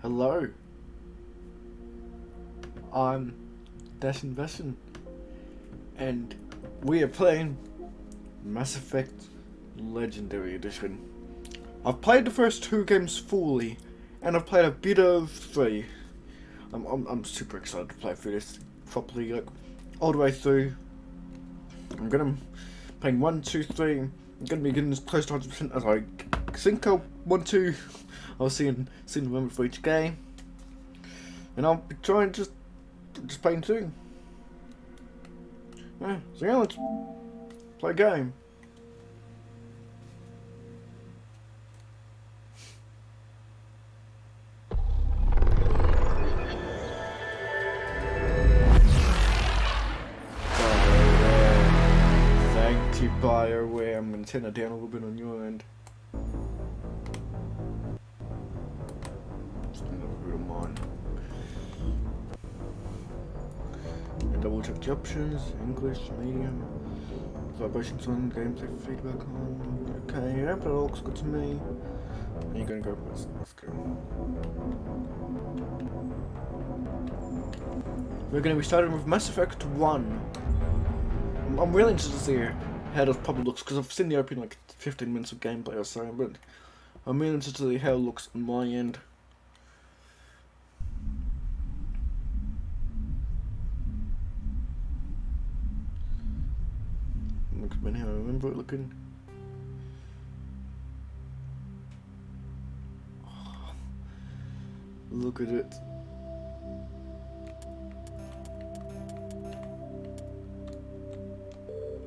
Hello, I'm Dash Investion, and we are playing Mass Effect Legendary Edition. I've played the first 2 games fully, and I've played a bit of 3. I'm super excited to play through this properly, like all the way through. I'm gonna playing 1, 2, 3. I'm gonna be getting as close to 100% as I think I want to. I'll see the moment for each game, and I'll be trying just playing 2. Yeah, so yeah, let's play a game. Thank you, BioWare. I'm gonna turn it down a little bit on your end. Just a little bit of mine. And double check the options. English, medium, vibrations on, gameplay feedback on. Okay, yeah, but it looks good to me. And you're gonna go first. Let's go. We're gonna be starting with Mass Effect 1. I'm really interested to see how this probably looks, because I've seen the opening like 15 minutes of gameplay or so, but I'm really interested to see how it looks on my end. Looks about how I remember it looking. Oh, look at it.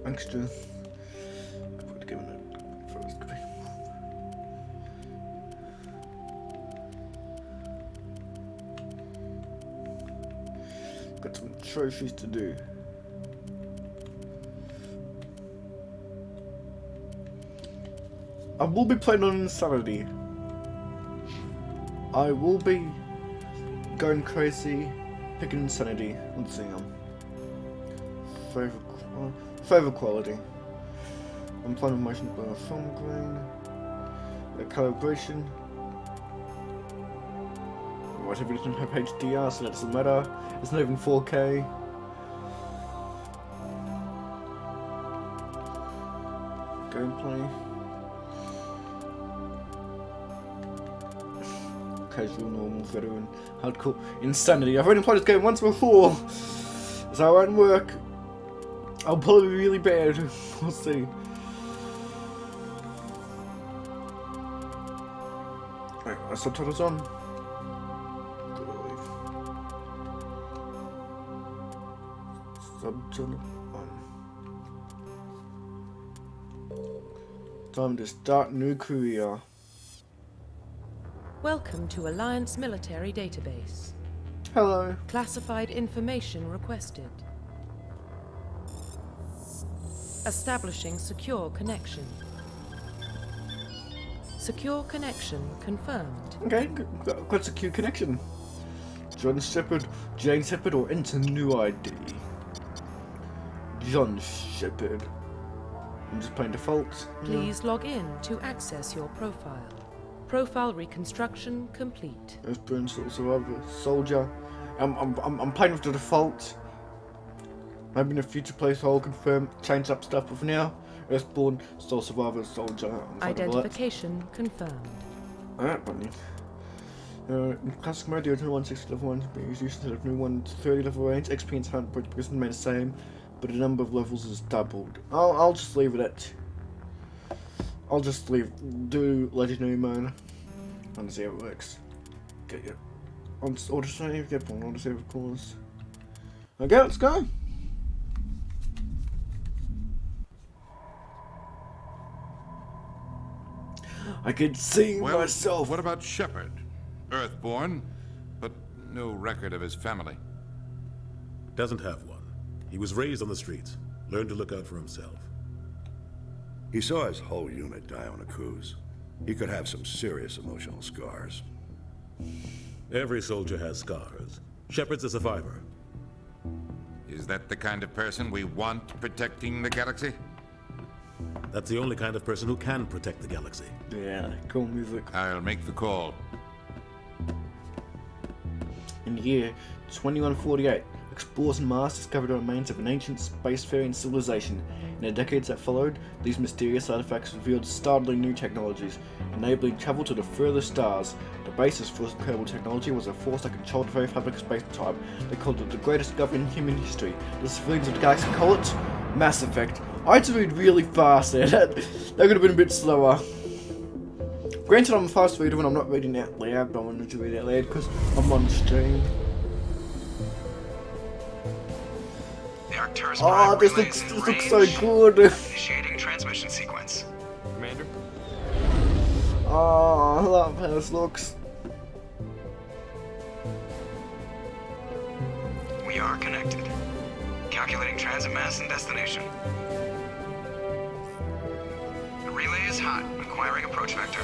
Extra. Put given it first. Got some trophies to do. I will be playing on Insanity. I will be going crazy, picking Insanity. Let's see. Favorite quality. I'm playing with motion blur, film grain, calibration. Whatever it doesn't have HDR, so that doesn't matter. It's not even 4K. Gameplay. Casual, normal, veteran, hardcore, Insanity. I've already played this game once before, so it won't work. I'll probably be really bad. We'll see. Right, my subtitles on. Subtitle on. Time to start new career. Welcome to Alliance Military Database. Hello. Classified information requested. Establishing secure connection. Secure connection confirmed. Okay, got secure connection. Jane Shepard, or enter new ID. John Shepard. I'm just playing default. Please log in to access your profile. Profile reconstruction complete. Earthborn survivor, soldier. I'm playing with the default. Maybe in the future place I'll confirm, change up stuff, but for now, Earthborn, Soul Survivor, Soldier. Identification confirmed. Alright, buddy. In classic mode, the original 160 level 1 is used instead of new 130 level range. XP and talent points because remain the same, but the number of levels is doubled. I'll just leave it at. I'll just do legendary mode and see how it works. Get your autosave, yep, on autosave of course. Okay, let's go. I can see myself. What about Shepard? Earthborn, but no record of his family. Doesn't have one. He was raised on the streets, learned to look out for himself. He saw his whole unit die on a cruise. He could have some serious emotional scars. Every soldier has scars. Shepard's a survivor. Is that the kind of person we want protecting the galaxy? That's the only kind of person who can protect the galaxy. Yeah, cool music. I'll make the call. In the year 2148, explorers on Mars discovered the remains of an ancient spacefaring civilization. In the decades that followed, these mysterious artifacts revealed startling new technologies, enabling travel to the furthest stars. The basis for this incredible technology was a force that controlled the very fabric of space and time. They called it the greatest discovery in human history. The civilians of the galaxy call it Mass Effect. I had to read really fast there. That could have been a bit slower. Granted, I'm a fast reader when I'm not reading out loud, but I wanted to read out loud because I'm on stream. The Arcturus Oh, Prime this relay looks is in so range. good. Initiating transmission sequence. Commander? Oh, I love how this looks. We are connected. Calculating transit mass and destination. The relay is hot, acquiring approach vector.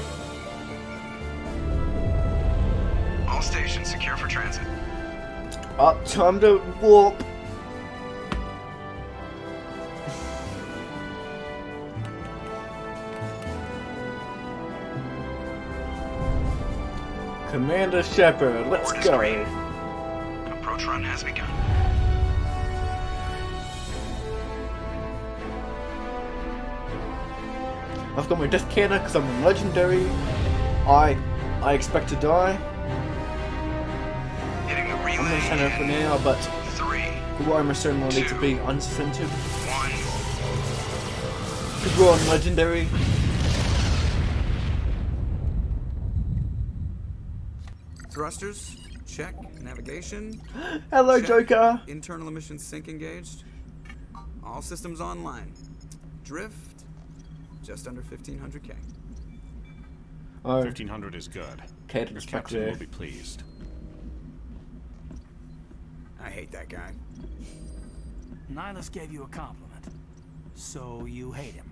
All stations secure for transit. Time to warp. Commander Shepard, let's Board is go. green. Approach run has begun. I've got my death cannon because I'm legendary. I expect to die. Hitting the relay. I'm gonna stand up for now, but 3, the warrior ceremony will need to be uncensored. 1. Because we're on legendary. Thrusters, check. Navigation, Hello, check. Joker. Internal emissions sync engaged. All systems online. Drift, just under 1500K. Oh, 1500 is good. Kate Your is back captain there. will be pleased. I hate that guy. Nihilus gave you a compliment, so you hate him.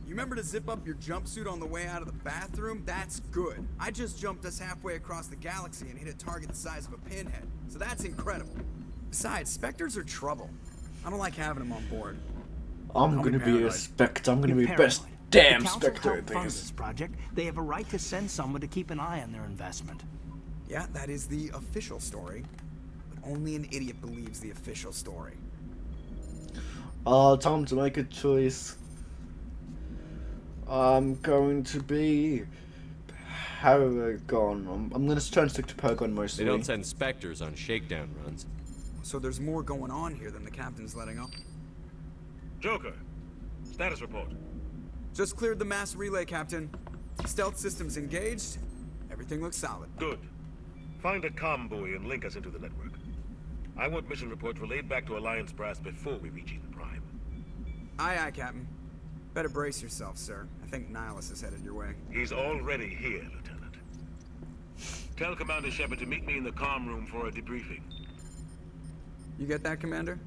You remember to zip up your jumpsuit on the way out of the bathroom? That's good. I just jumped us halfway across the galaxy and hit a target the size of a pinhead, so that's incredible. Besides, Spectres are trouble. I don't like having them on board. I'm Call me gonna be a paranoid. Spectre. I'm gonna be You're best paranoid. damn The council Spectre helped at fund this. this project. They have a right to send someone to keep an eye on their investment. Yeah, that is the official story. But only an idiot believes the official story. Time to make a choice. I'm going to be Paragon. I'm gonna try and stick to Paragon mostly. They don't send Spectres on shakedown runs. So there's more going on here than the captain's letting on. Joker, status report. Just cleared the mass relay, Captain. Stealth systems engaged. Everything looks solid. Good. Find a comm buoy and link us into the network. I want mission reports relayed back to Alliance Brass before we reach Eden Prime. Aye, aye, Captain. Better brace yourself, sir. I think Nihilus is headed your way. He's already here, Lieutenant. Tell Commander Shepard to meet me in the comm room for a debriefing. You get that, Commander?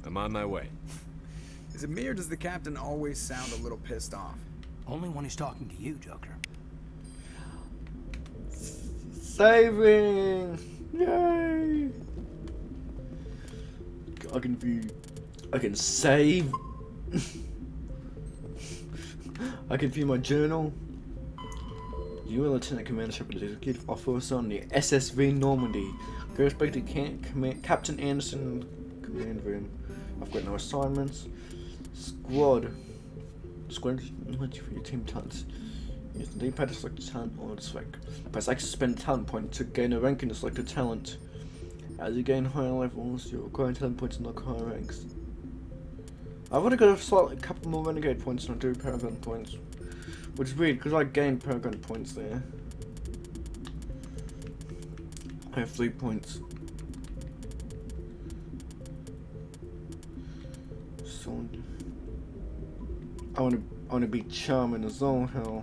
I'm on my way. Is it me or does the captain always sound a little pissed off? Only when he's talking to you, Joker. Saving! Yay! I can save. I can view my journal. You are Lieutenant Commander Shepard, executive officer on the SSV Normandy. Go back to Captain Anderson, command room. I've got no assignments. Squad. Squad, what for your team talents? Use the D-pad to select a talent or select. Press X to spend a talent point to gain a rank in the selected talent. As you gain higher levels, you acquire talent points and unlock higher ranks. I've already got a couple more Renegade points than I do Paragon points. Which is weird, because I gained Paragon points there. I have 3 points. So I wanna be charming as all hell.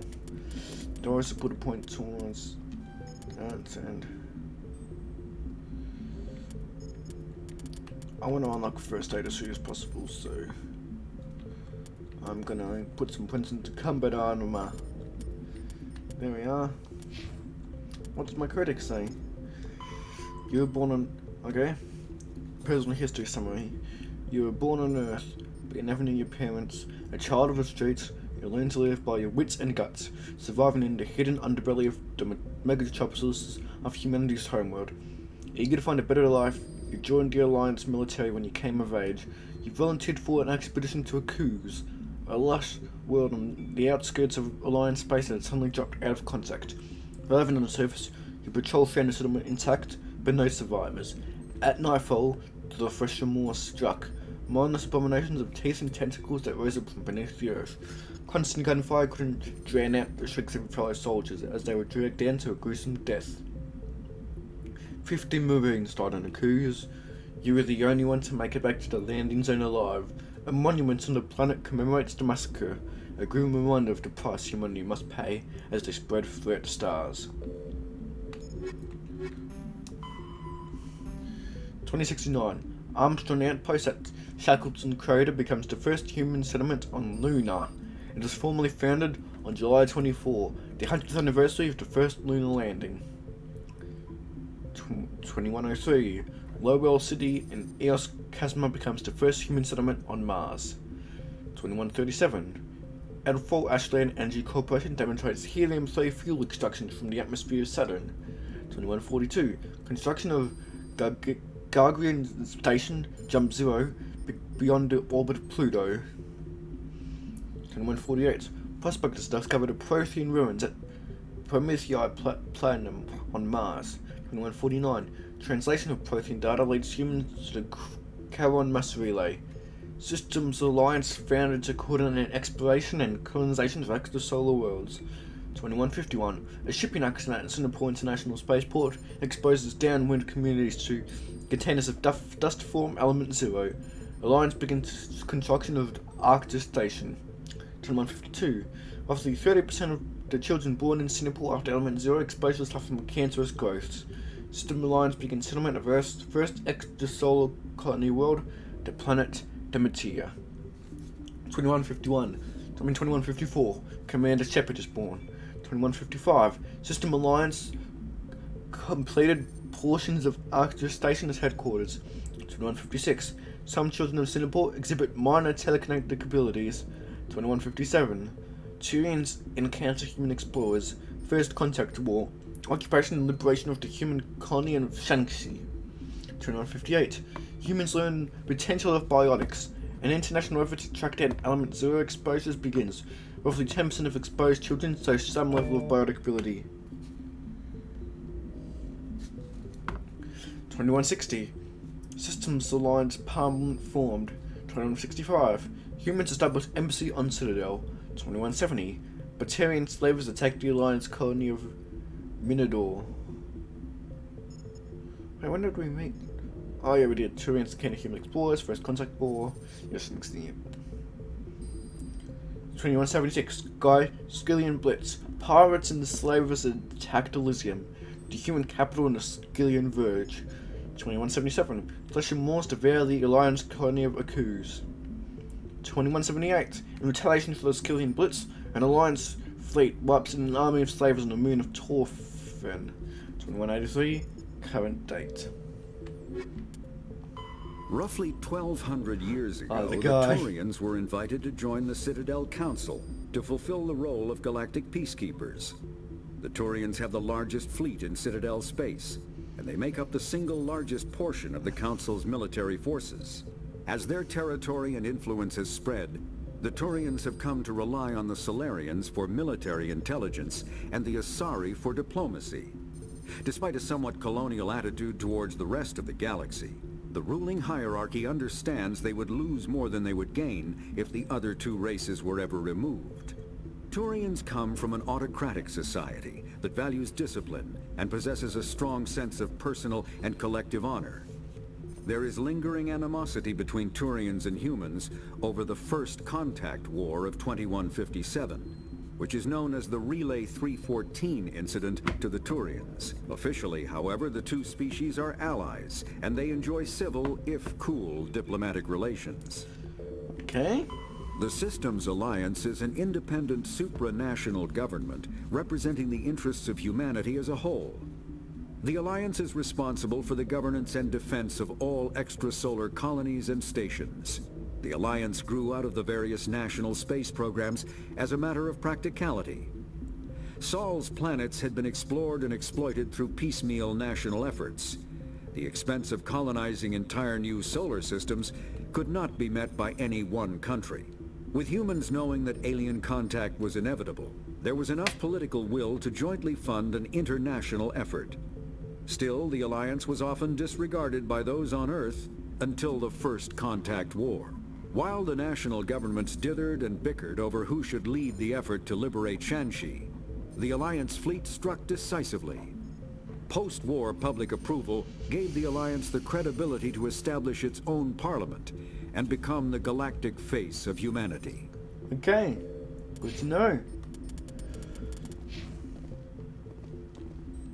Do I also put a point towards that, and I want to unlock first aid as soon as possible, so I'm gonna put some points into combat armor. There we are. What does my critic say? You were born on... okay. Personal history summary. You were born on Earth, but you never knew your parents. A child of the streets, you learn to live by your wits and guts, surviving in the hidden underbelly of the megatropolises of humanity's homeworld. Eager to find a better life, you joined the Alliance military when you came of age. You volunteered for an expedition to Akuz, a lush world on the outskirts of Alliance space that had suddenly dropped out of contact. Arriving on the surface, your patrol found the settlement intact, but no survivors. At nightfall, the fresh remorse struck. Mindless abominations of teeth and tentacles that rose up from beneath the earth. Constant gunfire couldn't drown out the shrieks of fellow soldiers as they were dragged down to a gruesome death. 50 Marines died on Akuz. You were the only one to make it back to the landing zone alive. A monument on the planet commemorates the massacre, a grim reminder of the price humanity must pay as they spread throughout the stars. 2069. Armstrong Outpost at Shackleton Crater becomes the first human settlement on Luna. It was formally founded on July 24, the 100th anniversary of the first lunar landing. 2103. Lowell City in Eos Casma becomes the first human settlement on Mars. 2137. Edfall Ashland Energy Corporation demonstrates helium-3 fuel extraction from the atmosphere of Saturn. 2142. Construction of Gagarin Station Jump Zero beyond the orbit of Pluto. 2148. Prospectors discovered a Prothean ruins at Prometheus Platinum on Mars. 2149. Translation of Prothean data leads humans to the Charon Mass Relay. Systems Alliance founded to coordinate exploration and colonization of extrasolar worlds. 2151. A shipping accident at Singapore International Spaceport exposes downwind communities to containers of dust form element 0. Alliance begins construction of Arctic Station. 2152. Roughly 30% of the children born in Singapore after element 0 exposure suffer from cancerous growths. System Alliance begins settlement of Earth's first extrasolar colony world, the planet Demeter. 2154. Commander Shepard is born. 2155. System Alliance completed portions of Arctic Station as headquarters. 2156. Some children of Singapore exhibit minor telekinetic abilities. 2157. Turians encounter human explorers. First Contact War. Occupation and liberation of the human colony of Shanxi. 2158. Humans learn potential of biotics. An international effort to track down element 0 exposures begins. Roughly 10% of exposed children show some level of biotic ability. 2160. Systems Alliance Parliament formed. 2165. Humans establish embassy on Citadel. 2170. Batarian slavers attack the Alliance colony of Minador. Wait, when did we meet? Oh yeah, we did. Turians encounter human explorers, First Contact War. Yes, next thing. 2176. Guy Skillian Blitz. Pirates and the slavers attacked Elysium, the human capital on the Skillian Verge. 2177. Flesh and Moors devour the Alliance colony of Akuz. 2178. In retaliation for the Skillian Blitz, an Alliance fleet wipes an army of slavers on the moon of Torfin. 2183. Current date. Roughly 1,200 years ago, the the guy. Turians were invited to join the Citadel Council to fulfill the role of galactic peacekeepers. The Turians have the largest fleet in Citadel space, and they make up the single largest portion of the Council's military forces. As their territory and influence has spread, the Turians have come to rely on the Solarians for military intelligence and the Asari for diplomacy. Despite a somewhat colonial attitude towards the rest of the galaxy, the ruling hierarchy understands they would lose more than they would gain if the other two races were ever removed. Turians come from an autocratic society that values discipline and possesses a strong sense of personal and collective honor. There is lingering animosity between Turians and humans over the First Contact War of 2157, which is known as the Relay 314 incident to the Turians. Officially, however, the two species are allies, and they enjoy civil, if cool, diplomatic relations. Okay. The Systems Alliance is an independent supranational government representing the interests of humanity as a whole. The Alliance is responsible for the governance and defense of all extrasolar colonies and stations. The Alliance grew out of the various national space programs as a matter of practicality. Saul's planets had been explored and exploited through piecemeal national efforts. The expense of colonizing entire new solar systems could not be met by any one country. With humans knowing that alien contact was inevitable, there was enough political will to jointly fund an international effort. Still, the alliance was often disregarded by those on Earth until the First Contact War. While the national governments dithered and bickered over who should lead the effort to liberate Shanxi, the Alliance fleet struck decisively. Post-war public approval gave the Alliance the credibility to establish its own parliament and become the galactic face of humanity. Okay, good to know.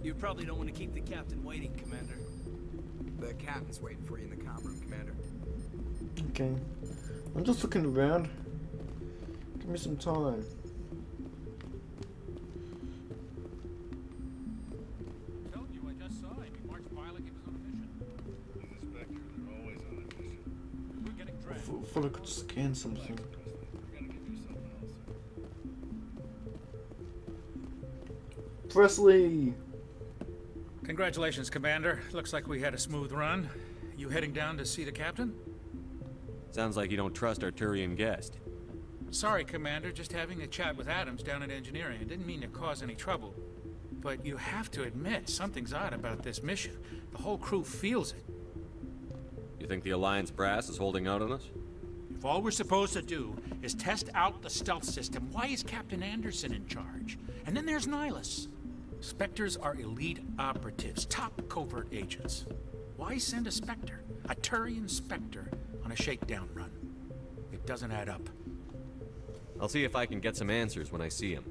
You probably don't want to keep the captain waiting, Commander. The captain's waiting for you in the comm room, Commander. Okay, I'm just looking around. Give me some time. Told you, I just saw him. He marched by like he was on a mission. He's a Spectre. They're always on a mission. We're getting I dragged. thought I could scan something. We're gonna give you something else. Presley! Congratulations, Commander. Looks like we had a smooth run. You heading down to see the captain? Sounds like you don't trust our Turian guest. Sorry, Commander. Just having a chat with Adams down at engineering. I didn't mean to cause any trouble. But you have to admit, something's odd about this mission. The whole crew feels it. You think the Alliance brass is holding out on us? If all we're supposed to do is test out the stealth system, why is Captain Anderson in charge? And then there's Nihilus. Spectres are elite operatives, top covert agents. Why send a Spectre, a Turian Spectre, on a shakedown run? It doesn't add up. I'll see if I can get some answers when I see him.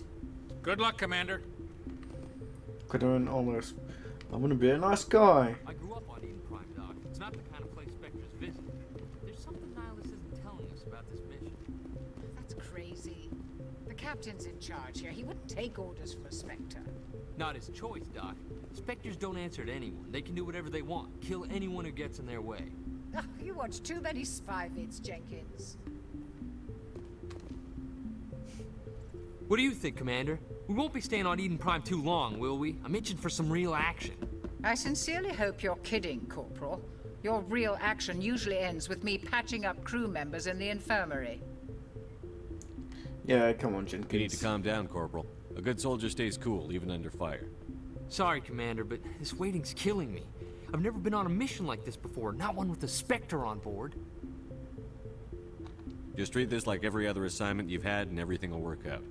Good luck, Commander. Could earn almost. I'm gonna be a nice guy. I grew up on Eden Prime, Doc. It's not the kind of place Spectres visit. There's something Nihilus isn't telling us about this mission. That's crazy. The captain's in charge here. He wouldn't take orders from a Spectre. Not his choice, Doc. Spectres don't answer to anyone. They can do whatever they want. Kill anyone who gets in their way. Oh, you watch too many spy vids, Jenkins. What do you think, Commander? We won't be staying on Eden Prime too long, will we? I'm itching for some real action. I sincerely hope you're kidding, Corporal. Your real action usually ends with me patching up crew members in the infirmary. Yeah, come on, Jenkins. You need to calm down, Corporal. A good soldier stays cool, even under fire. Sorry, Commander, but this waiting's killing me. I've never been on a mission like this before, not one with a Spectre on board. Just treat this like every other assignment you've had and everything will work out.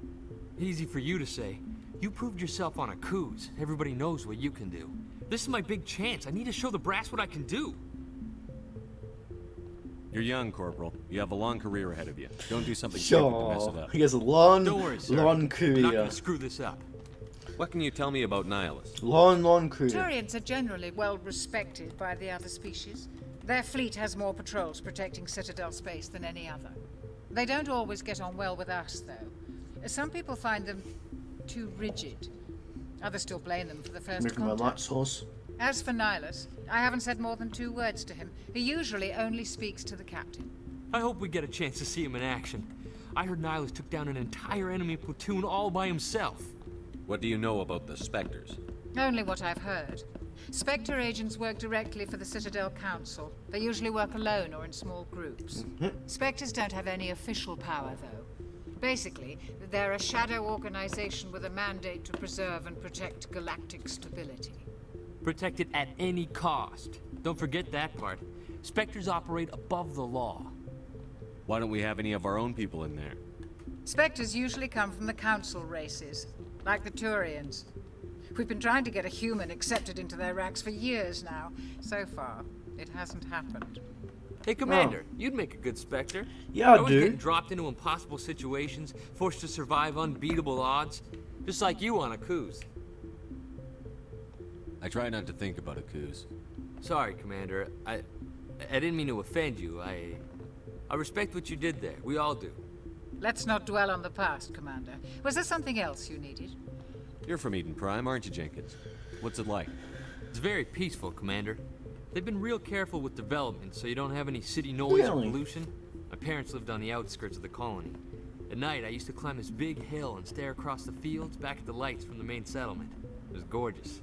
Easy for you to say. You proved yourself on a cruise. Everybody knows what you can do. This is my big chance. I need to show the brass what I can do. You're young, Corporal. You have a long career ahead of you. Don't do something stupid to mess it Sure. up. He has a long, Don't worry, sir. long I'm not career. gonna screw this up. What can you tell me about Nihilus? Long career. Turians are generally well respected by the other species. Their fleet has more patrols protecting Citadel space than any other. They don't always get on well with us, though. Some people find them too rigid. Others still blame them for the first Making my light contact. source. As for Nihilus, I haven't said more than 2 words to him. He usually only speaks to the captain. I hope we get a chance to see him in action. I heard Nihilus took down an entire enemy platoon all by himself. What do you know about the Spectres? Only what I've heard. Spectre agents work directly for the Citadel Council. They usually work alone or in small groups. Spectres don't have any official power, though. Basically, they're a shadow organization with a mandate to preserve and protect galactic stability. Protect it at any cost. Don't forget that part. Spectres operate above the law. Why don't we have any of our own people in there? Spectres usually come from the Council races, like the Turians. We've been trying to get a human accepted into their ranks for years now. So far, it hasn't happened. Hey, Commander, you'd make a good Spectre. Yeah, I Always do. getting dropped into impossible situations, forced to survive unbeatable odds. Just like you on a cruise. I try not to think about Akuz. Sorry, Commander. I didn't mean to offend you. I respect what you did there. We all do. Let's not dwell on the past, Commander. Was there something else you needed? You're from Eden Prime, aren't you, Jenkins? What's it like? It's very peaceful, Commander. They've been real careful with development, so you don't have any city noise or Really? pollution. My parents lived on the outskirts of the colony. At night, I used to climb this big hill and stare across the fields back at the lights from the main settlement. It was gorgeous.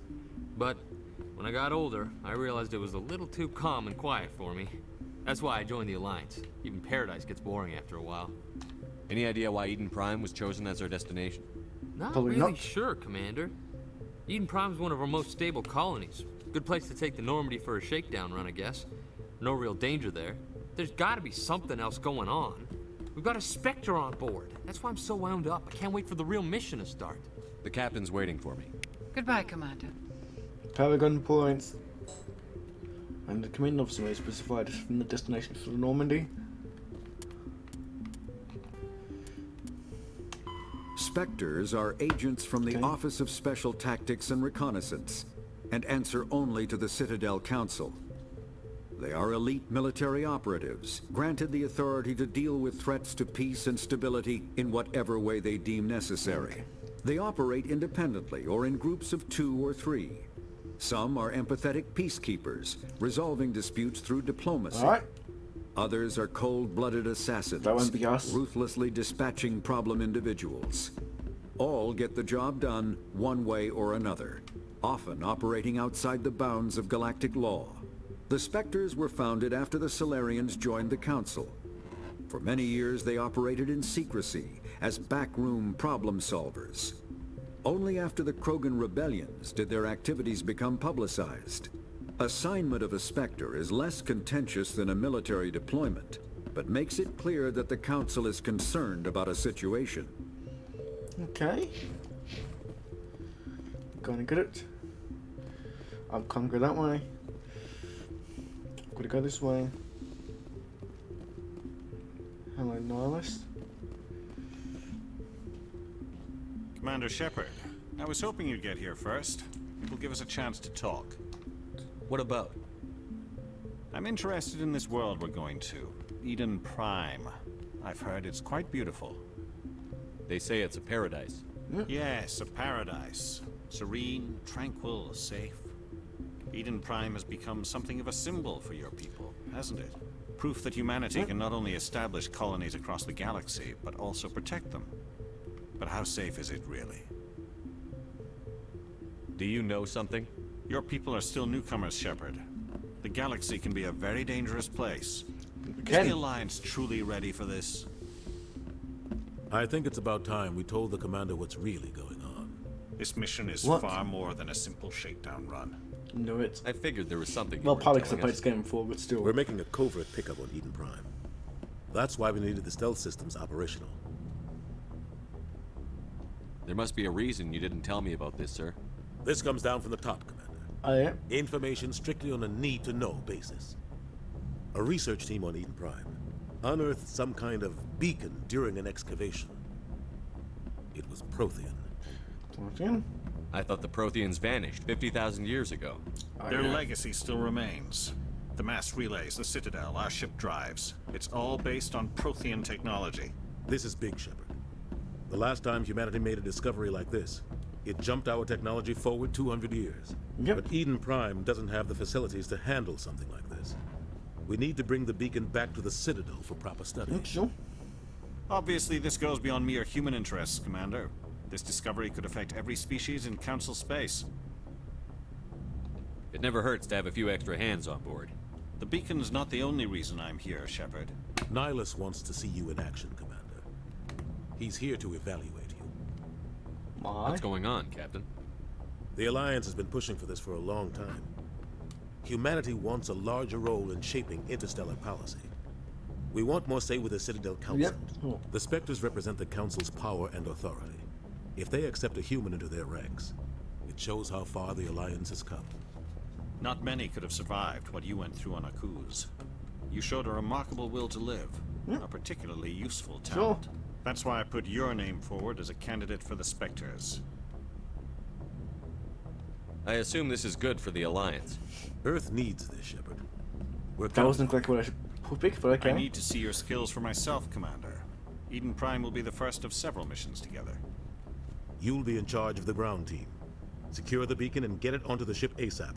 But when I got older, I realized it was a little too calm and quiet for me. That's why I joined the Alliance. Even Paradise gets boring after a while. Any idea why Eden Prime was chosen as our destination? Not Probably really not. sure, Commander. Eden Prime's one of our most stable colonies. Good place to take the Normandy for a shakedown run, I guess. No real danger there. There's gotta be something else going on. We've got a Spectre on board. That's why I'm so wound up. I can't wait for the real mission to start. The captain's waiting for me. Goodbye, Commander. Paragon points. And the commanding officer may specify this from the destination for the Normandy. Spectres are agents from the Office of Special Tactics and Reconnaissance, and answer only to the Citadel Council. They are elite military operatives, granted the authority to deal with threats to peace and stability in whatever way they deem necessary. They operate independently or in groups of 2 or 3. Some are empathetic peacekeepers, resolving disputes through diplomacy. All right. Others are cold-blooded assassins, That won't be us. ruthlessly dispatching problem individuals. All get the job done one way or another, often operating outside the bounds of galactic law. The Spectres were founded after the Solarians joined the Council. For many years they operated in secrecy as backroom problem solvers. Only after the Krogan rebellions did their activities become publicized. Assignment of a Spectre is less contentious than a military deployment, but makes it clear that the Council is concerned about a situation. Okay. Gonna get it. I can't go that way. Gotta go this way. Hello, Nihilist. Commander Shepard, I was hoping you'd get here first. It will give us a chance to talk. What about? I'm interested in this world we're going to, Eden Prime. I've heard it's quite beautiful. They say it's a paradise. Yes, a paradise. Serene, tranquil, safe. Eden Prime has become something of a symbol for your people, hasn't it? Proof that humanity can not only establish colonies across the galaxy, but also protect them. But how safe is it really? Do you know something? Your people are still newcomers, Shepard. The galaxy can be a very dangerous place. Is the Alliance truly ready for this? I think it's about time we told the commander what's really going on. This mission is far more than a simple shakedown run. No, it's. I figured there was something. Well, probably because I played this game before, but still. We're making a covert pickup on Eden Prime. That's why we needed the stealth systems operational. There must be a reason you didn't tell me about this, sir. This comes down from the top, Commander. Oh, yeah? Information strictly on a need-to-know basis. A research team on Eden Prime unearthed some kind of beacon during an excavation. It was Prothean. Prothean? I thought the Protheans vanished 50,000 years ago. Their legacy still remains. The mass relays, the Citadel, our ship drives. It's all based on Prothean technology. This is big, Shepard. The last time humanity made a discovery like this, it jumped our technology forward 200 years. Yep. But Eden Prime doesn't have the facilities to handle something like this. We need to bring the beacon back to the Citadel for proper study. Sure. Obviously, this goes beyond mere human interests, Commander. This discovery could affect every species in Council space. It never hurts to have a few extra hands on board. The beacon's not the only reason I'm here, Shepard. Nihilus wants to see you in action, Commander. He's here to evaluate you. What's going on, Captain? The Alliance has been pushing for this for a long time. Humanity wants a larger role in shaping interstellar policy. We want more say with the Citadel Council. Yep. Oh. The Spectres represent the Council's power and authority. If they accept a human into their ranks, it shows how far the Alliance has come. Not many could have survived what you went through on Akuz. You showed a remarkable will to live, a particularly useful talent. Sure. That's why I put your name forward as a candidate for the Spectres. I assume this is good for the Alliance. Earth needs this, Shepard. That wasn't exactly what I should pick, but okay. I need to see your skills for myself, Commander. Eden Prime will be the first of several missions together. You'll be in charge of the ground team. Secure the beacon and get it onto the ship ASAP.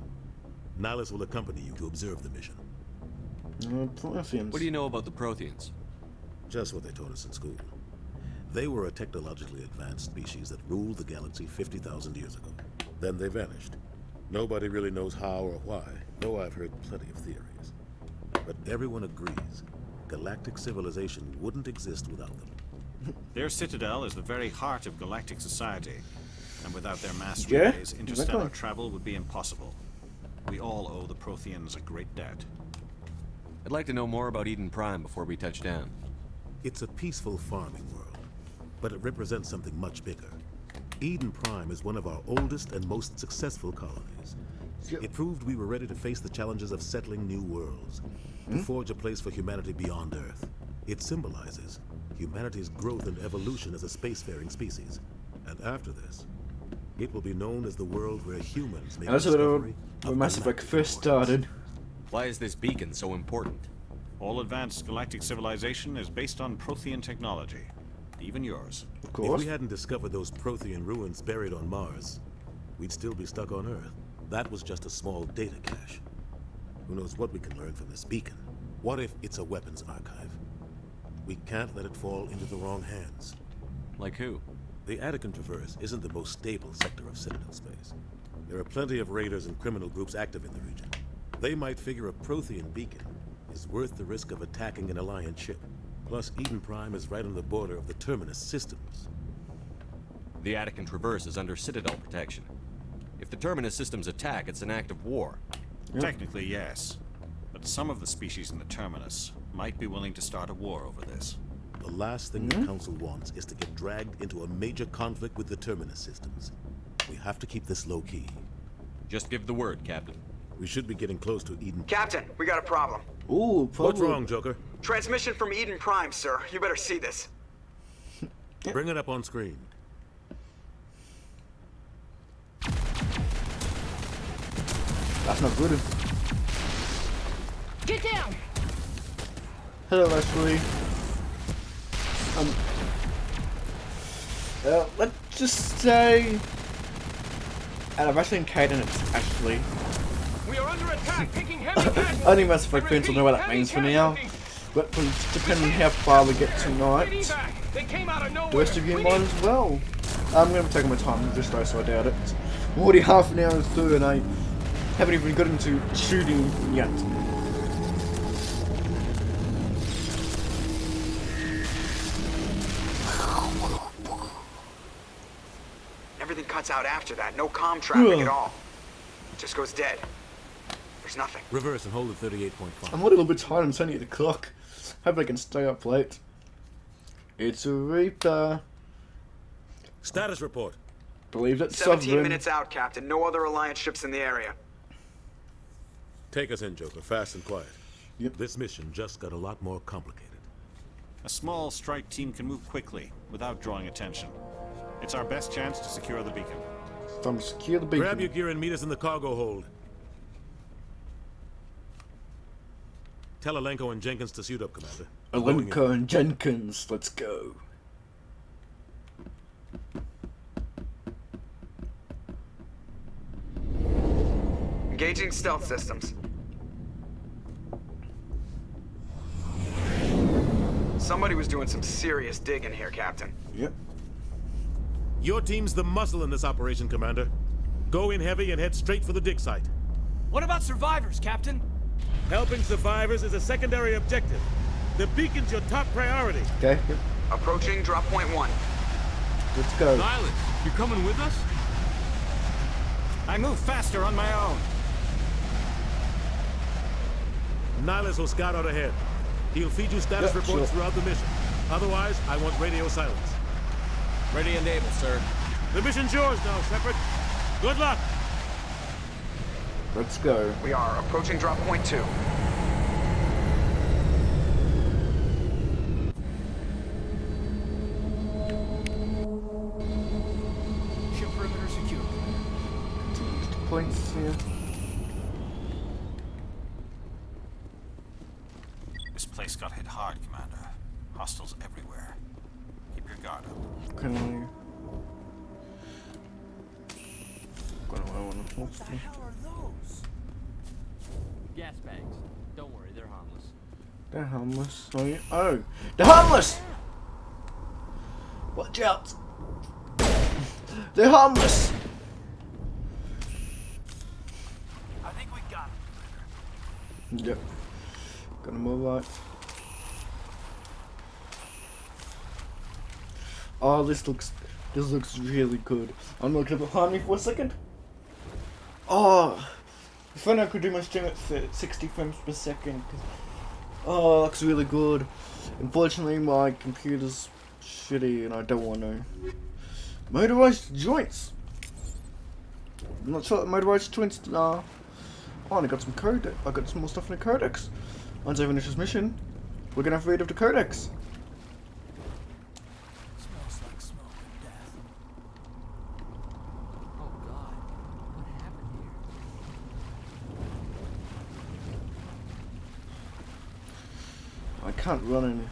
Nihilus will accompany you to observe the mission. Protheans. What do you know about the Protheans? Just what they taught us in school. They were a technologically advanced species that ruled the galaxy 50,000 years ago. Then they vanished. Nobody really knows how or why, though I've heard plenty of theories. But everyone agrees, galactic civilization wouldn't exist without them. Their citadel is the very heart of galactic society, and without their mass Yeah, relays, interstellar travel would be impossible. We all owe the Protheans a great debt. I'd like to know more about Eden Prime before we touch down. It's a peaceful farming world, but it represents something much bigger. Eden Prime is one of our oldest and most successful colonies. It proved we were ready to face the challenges of settling new worlds, to forge a place for humanity beyond Earth. It symbolizes humanity's growth and evolution as a spacefaring species. And after this, it will be known as the world where humans make That's discovery when Mass Effect first started. Why is this beacon so important? All advanced galactic civilization is based on Prothean technology, even yours. Of course. If we hadn't discovered those Prothean ruins buried on Mars, we'd still be stuck on Earth. That was just a small data cache. Who knows what we can learn from this beacon? What if it's a weapons archive? We can't let it fall into the wrong hands. Like who? The Attican Traverse isn't the most stable sector of Citadel space. There are plenty of raiders and criminal groups active in the region. They might figure a Prothean beacon is worth the risk of attacking an Alliance ship. Plus, Eden Prime is right on the border of the Terminus systems. The Attican Traverse is under Citadel protection. If the Terminus systems attack, it's an act of war. Technically, yes. But some of the species in the Terminus might be willing to start a war over this. The last thing the Council wants is to get dragged into a major conflict with the Terminus systems. We have to keep this low-key. Just give the word, Captain. We should be getting close to Eden. Captain, we got a problem. Ooh, problem. What's wrong, Joker? Transmission from Eden Prime, sir. You better see this. Bring it up on screen. That's not good. Get down! Hello, Leslie. Let's just say, out of Ashley and Caden, it's Ashley. We are under attack, taking heavy casualties. Only Mass Effect fans will know what that means for now. But depending on how far we get tonight, the rest of you might as well. I'm going to be taking my time with this though, so I doubt it. We're already half an hour through and I haven't even got into shooting yet. Everything cuts out after that. No comm traffic at all. Just goes dead. There's nothing. Reverse and hold at 38.5. I'm a little bit tired. I'm turning at the clock. Hope I can stay up late. It's a Reaper. Status report. Believe that 17 Sovereign. minutes out, Captain. No other Alliance ships in the area. Take us in, Joker. Fast and quiet. Yep. This mission just got a lot more complicated. A small strike team can move quickly without drawing attention. It's our best chance to secure the beacon. Time to secure the beacon. Grab your gear and meet us in the cargo hold. Tell Alenko and Jenkins to suit up, Commander. Alenko and Jenkins, let's go. Engaging stealth systems. Somebody was doing some serious digging here, Captain. Yep. Your team's the muscle in this operation, Commander. Go in heavy and head straight for the dig site. What about survivors, Captain? Helping survivors is a secondary objective. The beacon's your top priority. Okay. Approaching drop point 1. Let's go. Silence, you coming with us? I move faster on my own. Nihilus will scout out ahead. He'll feed you status reports throughout the mission. Otherwise, I want radio silence. Ready and able, sir. The mission's yours now, Shepard. Good luck. Let's go. We are approaching drop point 2. Ship perimeter secure. Points here. This place got hit hard, Commander. Hostiles everywhere. Keep your guard up. Can I? What the hell are those? Gas bags. Don't worry, they're harmless. They're harmless. Oh, they're harmless! Watch out! They're harmless! I think we got him. Yep. Got him alright. Oh, this looks really good. I'm looking behind me for a second. Oh, if only I could do my stream at 60 frames per second. Oh, it looks really good. Unfortunately, my computer's shitty and I don't want to. Motorized joints. I'm not sure what motorized joints are. Oh, and I got some code. I got some more stuff in the codex. Once I finish this mission, we're gonna have to read of the codex. Smells like smoke and death. Oh God, what happened here? I can't run and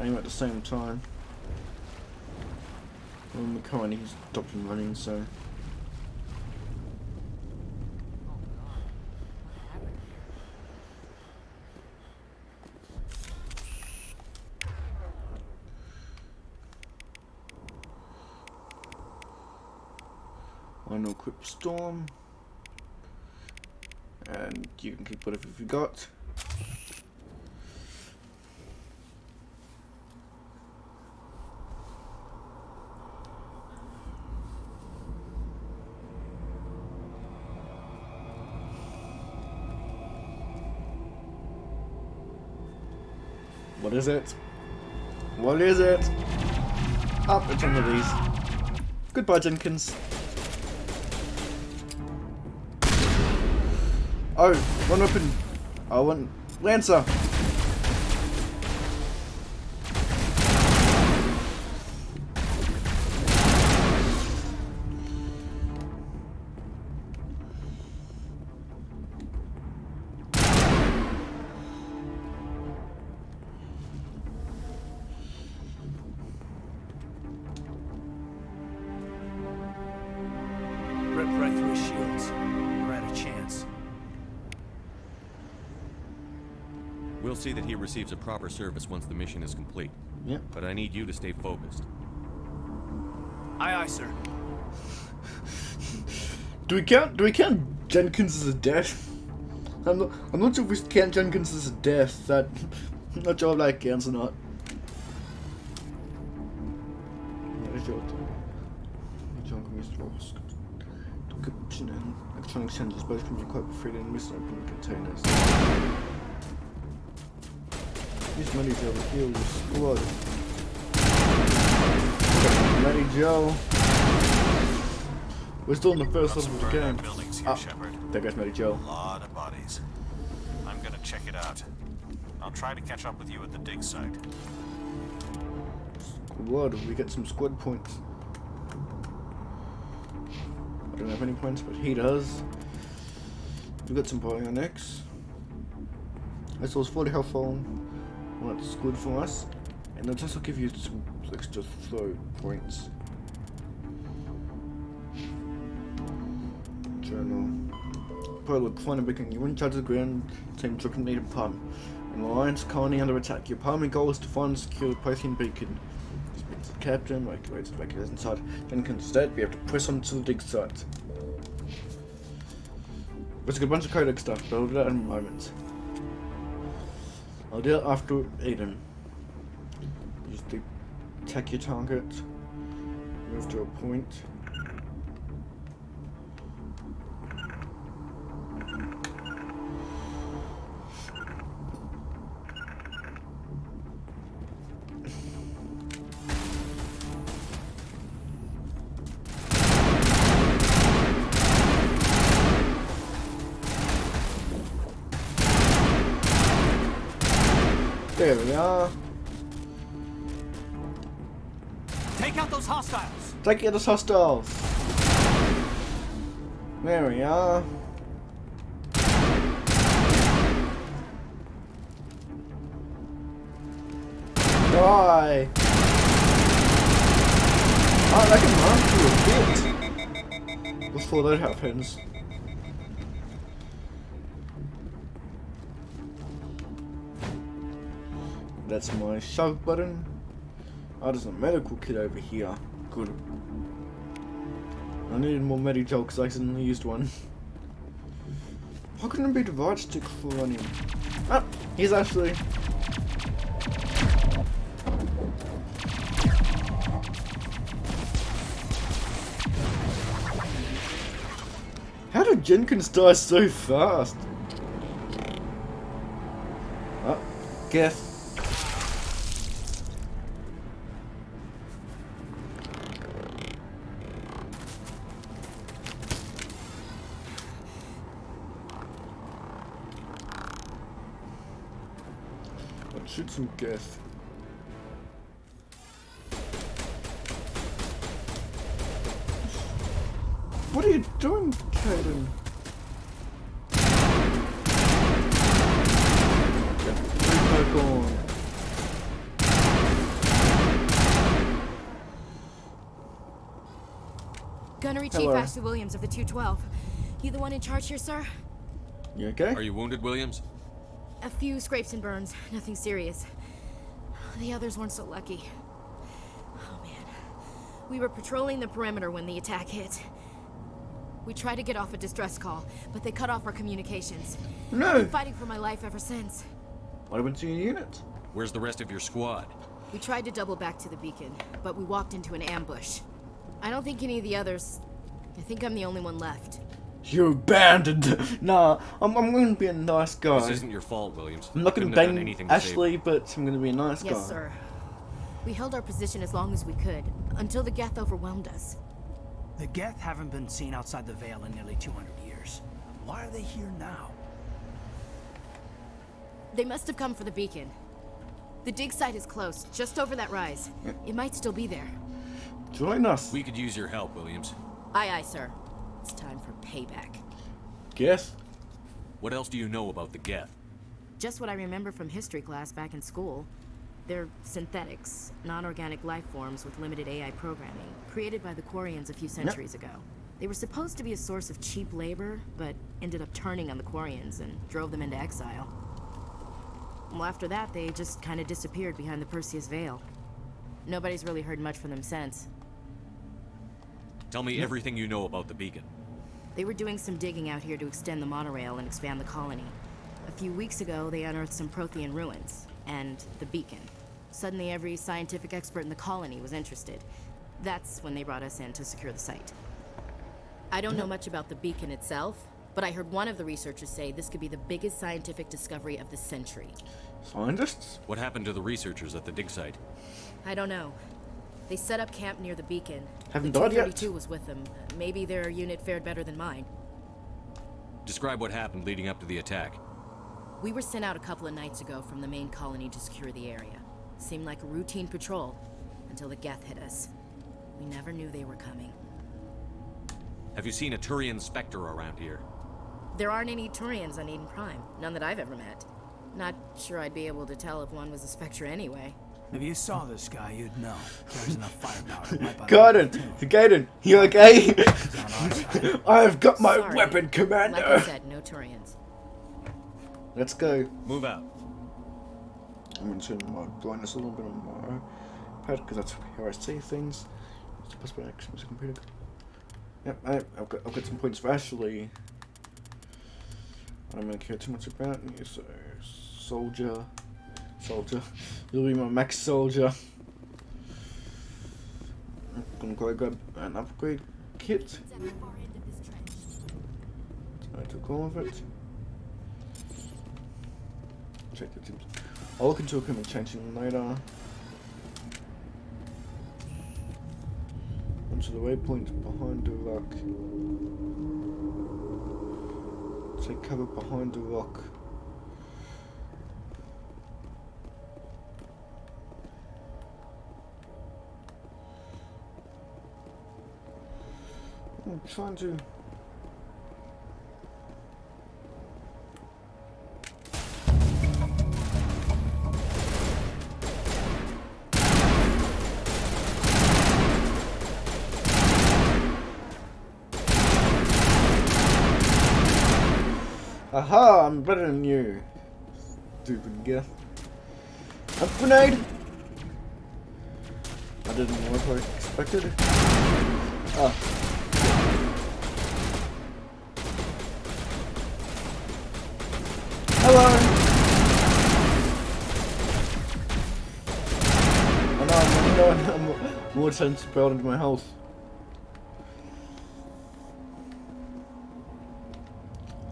aim at the same time. Well, my currently he's stopped from running, so. I know equip storm, and you can keep whatever you got. What is it? What is it? Up, it's one of these. Goodbye, Jenkins. Oh, one weapon. I want Lancer. Rip right through his shields. We're at a chance. We'll see that he receives a proper service once the mission is complete. Yep. But I need you to stay focused. Aye, aye, sir. Do we count Jenkins as a death? I'm not sure if we count Jenkins as a death. I'm not sure if that counts or not. Encryption and electronic sensors both can be quite freely and misopen containers. Use money to heal your squad. Matty Joe. We're still in the first level of the game. There goes Matty Joe. A lot of bodies. I'm gonna check it out. I'll try to catch up with you at the dig site. Squad, we get some squad points. I don't have any points, but he does. We got some bionics. This was 40 health on. Well, that's good for us. And they'll just give you some extra throw points. Journal. Pearl of Clone Beacon. You in charge of the ground team to complete a department. An alliance colony under attack. Your primary goal is to find and secure the Prothean Beacon. Speak to the captain, evacuate the evacuators inside. Jenkins instead, we have to press on to the dig site. There's a bunch of codec stuff, but I'll do that in a moment. I'll do it after Aiden. Just attack your target, move to a point. There we are. Take out those hostiles. Take out those hostiles. There we are. Die. Oh, I can run through a bit before that happens. That's my shove button. Oh, there's a medical kit over here. Good. I needed more Medi-gel because I accidentally used one. How can it be the right stick for running? Ah, he's actually... How did Jenkins die so fast? Oh, guess. Let's shoot some gas. What are you doing, Caden? Back on. Gunnery Chief Hello. Ashley Williams of the 212. You the one in charge here, sir? You okay? Are you wounded, Williams? A few scrapes and burns, nothing serious. The others weren't so lucky. Oh man. We were patrolling the perimeter when the attack hit. We tried to get off a distress call, but they cut off our communications. No! I've been fighting for my life ever since. What happened to your unit? Where's the rest of your squad? We tried to double back to the beacon, but we walked into an ambush. I don't think any of the others... I think I'm the only one left. You abandoned. Nah, I'm gonna be a nice guy. This isn't your fault, Williams. I'm not gonna Couldn't have done bang anything to save Ashley, but I'm gonna be a nice guy. Yes, sir. We held our position as long as we could, until the Geth overwhelmed us. The Geth haven't been seen outside the Veil in nearly 200 years. Why are they here now? They must have come for the beacon. The dig site is close, just over that rise. It might still be there. Join us. We could use your help, Williams. Aye, aye, sir. It's time for payback. Guess. What else do you know about the Geth? Just what I remember from history class back in school. They're synthetics, non-organic life forms with limited AI programming, created by the Quarians a few centuries ago. They were supposed to be a source of cheap labor, but ended up turning on the Quarians and drove them into exile. Well, after that, they just kind of disappeared behind the Perseus Veil. Nobody's really heard much from them since. Tell me everything you know about the beacon. They were doing some digging out here to extend the monorail and expand the colony. A few weeks ago, they unearthed some Prothean ruins, and the beacon. Suddenly, every scientific expert in the colony was interested. That's when they brought us in to secure the site. I don't know much about the beacon itself, but I heard one of the researchers say this could be the biggest scientific discovery of the century. Scientists? What happened to the researchers at the dig site? I don't know. They set up camp near the beacon. Haven't the died yet. 232 was with them. Maybe their unit fared better than mine. Describe what happened leading up to the attack. We were sent out a couple of nights ago from the main colony to secure the area. Seemed like a routine patrol, until the Geth hit us. We never knew they were coming. Have you seen a Turian Spectre around here? There aren't any Turians on Eden Prime. None that I've ever met. Not sure I'd be able to tell if one was a Spectre anyway. If you saw this guy, you'd know. There's enough firepower to wipe out Gaiden, you okay? I've got my Sorry. weapon, Commander. Like I said, no Turians. Let's go. Move out. I'm going to turn my brightness a little bit on my pad because that's how I see things. It's the best way to use a computer. Yep, I've got some points for Ashley. I don't really care too much about you, so soldier. You'll be my max soldier. I'm gonna go grab an upgrade kit. I took all of it. Check the teams. I'll look into equipment changing later. Onto the waypoint behind the rock. Take cover behind the rock. I'm trying to... Aha! I'm better than you, stupid Geth. A grenade! didn't know what I expected. Oh. Hello! Oh no, I'm more sense built into my house.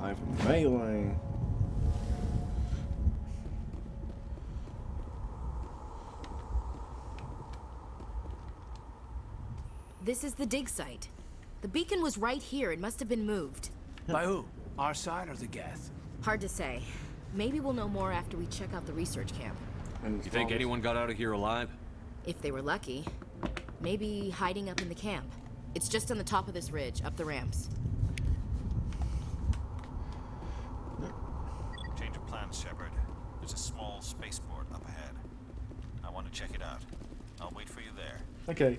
I have a melee. This is the dig site. The beacon was right here. It must have been moved. By who? Our side or the Geth? Hard to say. Maybe we'll know more after we check out the research camp. You think anyone got out of here alive? If they were lucky. Maybe hiding up in the camp. It's just on the top of this ridge, up the ramps. Change of plans, Shepard. There's a small spaceport up ahead. I want to check it out. I'll wait for you there. Okay.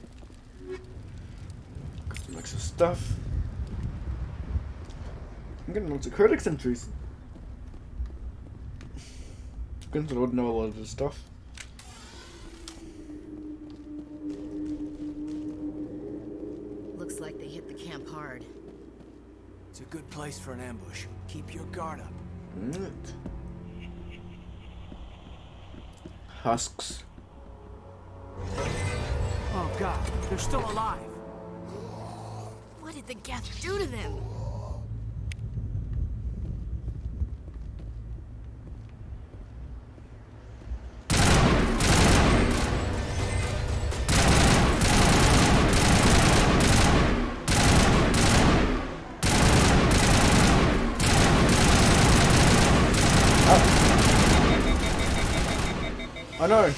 Got some extra stuff. I'm getting lots of critics entries. Good that I would know a lot of this stuff. Looks like they hit the camp hard. It's a good place for an ambush. Keep your guard up. Right. Husks. Oh god, they're still alive. What did the Geth do to them? I know.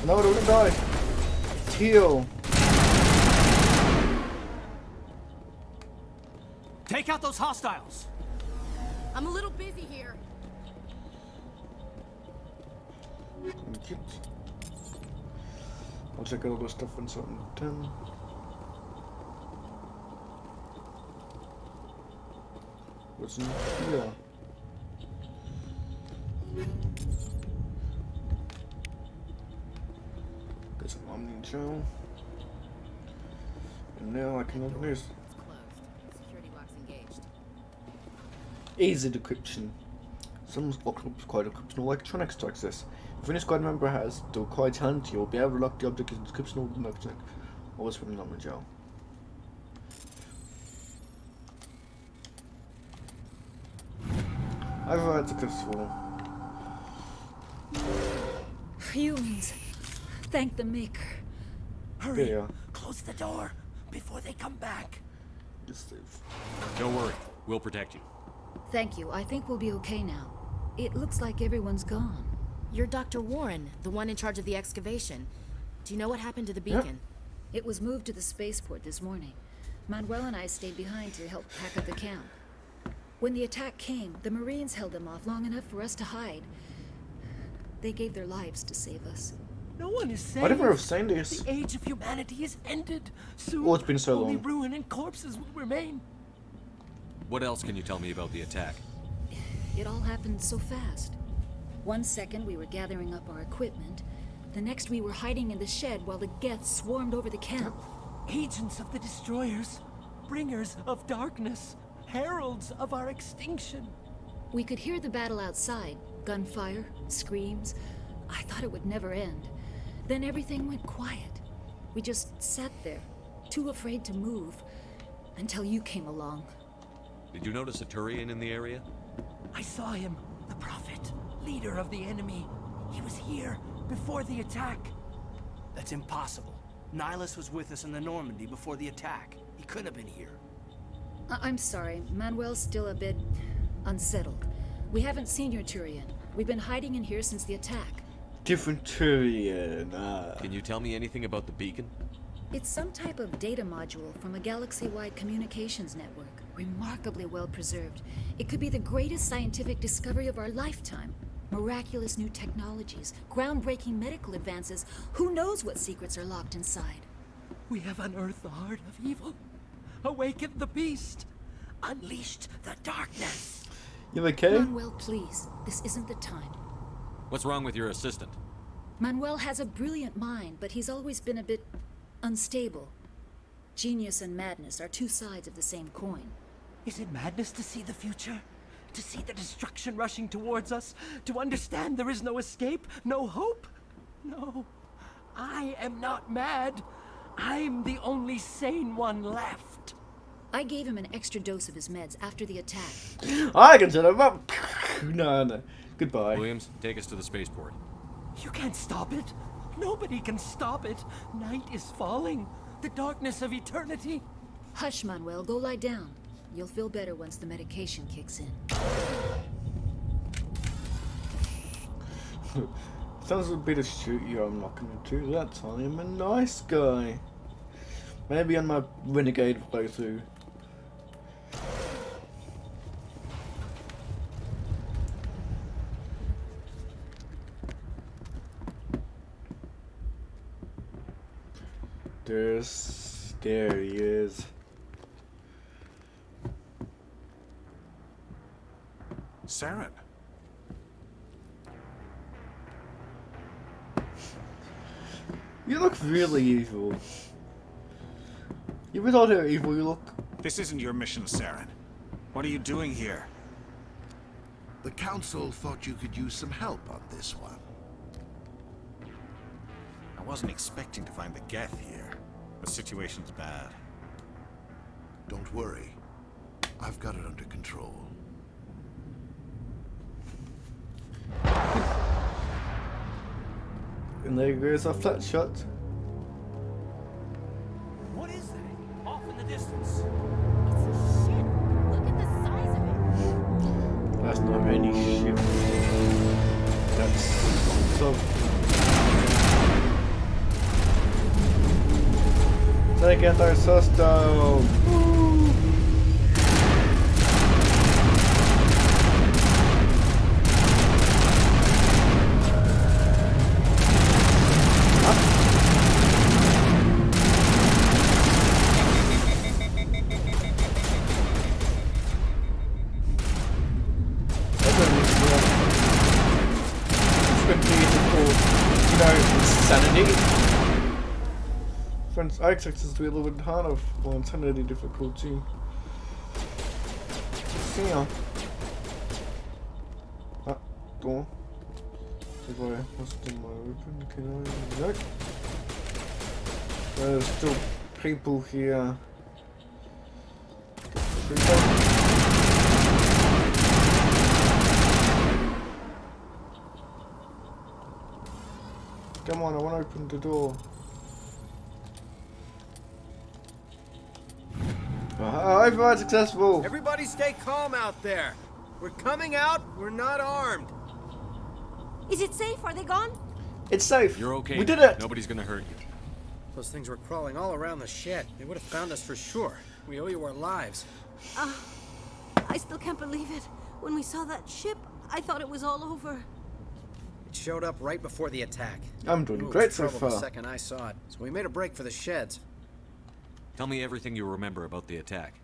No, we're gonna die. Teal. Take out those hostiles. I'm a little busy here. I'll check out all the stuff on something 10. What's in here? Got some Omni Gel. And now I can open this. It's closed. Security lock's engaged. Easy decryption. Some quite encryption electronics to access. If any squad member has the required talent, you will be able to lock the object in decryption or the object. Always from Omni Gel. I've had successful. Humans. Thank the Maker. Hurry. Yeah. Close the door before they come back. Just safe. Don't worry. We'll protect you. Thank you. I think we'll be okay now. It looks like everyone's gone. You're Dr. Warren, the one in charge of the excavation. Do you know what happened to the beacon? It was moved to the spaceport this morning. Manuel and I stayed behind to help pack up the camp. When the attack came, the Marines held them off long enough for us to hide. They gave their lives to save us. No one is safe. Whatever I was saying this. The age of humanity is ended. Soon, Oh, it's been so only long. ruin and corpses will remain. What else can you tell me about the attack? It all happened so fast. 1 second we were gathering up our equipment. The next we were hiding in the shed while the Geth swarmed over the camp. Agents of the destroyers, bringers of darkness, heralds of our extinction. We could hear the battle outside. Gunfire, screams. I thought it would never end. Then everything went quiet. We just sat there, too afraid to move, until you came along. Did you notice a Turian in the area? I saw him, the Prophet, leader of the enemy. He was here before the attack. That's impossible. Nihilus was with us in the Normandy before the attack. He couldn't have been here. I'm sorry. Manuel's still a bit unsettled. We haven't seen your Turian. We've been hiding in here since the attack. Different Turian. Can you tell me anything about the beacon? It's some type of data module from a galaxy-wide communications network. Remarkably well preserved. It could be the greatest scientific discovery of our lifetime. Miraculous new technologies, groundbreaking medical advances. Who knows what secrets are locked inside? We have unearthed the heart of evil, awakened the beast, unleashed the darkness. You okay? Manuel, please. This isn't the time. What's wrong with your assistant? Manuel has a brilliant mind, but he's always been a bit unstable. Genius and madness are two sides of the same coin. Is it madness to see the future? To see the destruction rushing towards us? To understand there is no escape? No hope? No. I am not mad. I'm the only sane one left. I gave him an extra dose of his meds after the attack. I can shut him up. No. Goodbye. Williams, take us to the spaceport. You can't stop it. Nobody can stop it. Night is falling. The darkness of eternity. Hush, Manuel. Go lie down. You'll feel better once the medication kicks in. Sounds a bit of shoot you. I'm not gonna do that. I'm a nice guy. Maybe on my renegade playthrough. There he is. Saren. You look really evil. You without how evil you look. This isn't your mission, Saren. What are you doing here? The Council thought you could use some help on this one. I wasn't expecting to find the Geth here. The situation's bad. Don't worry. I've got it under control. And there goes our flat shot. What is that? Off in the distance. It's a ship. Look at the size of it. That's not any ship. That's so. Take it, those hostile. Friends, I expect this to be a little bit harder for insanity difficulty. See ya. Ah, door. If I must do my open, can I? Nope. There's still people here. Come on, I want to open the door. Override successful! Everybody stay calm out there. We're coming out, we're not armed. Is it safe? Are they gone? It's safe. You're okay. We did it. Nobody's gonna hurt you. Those things were crawling all around the shed. They would have found us for sure. We owe you our lives. I still can't believe it. When we saw that ship, I thought it was all over. It showed up right before the attack. I'm doing great so far. The second I saw it, so we made a break for the sheds. Tell me everything you remember about the attack.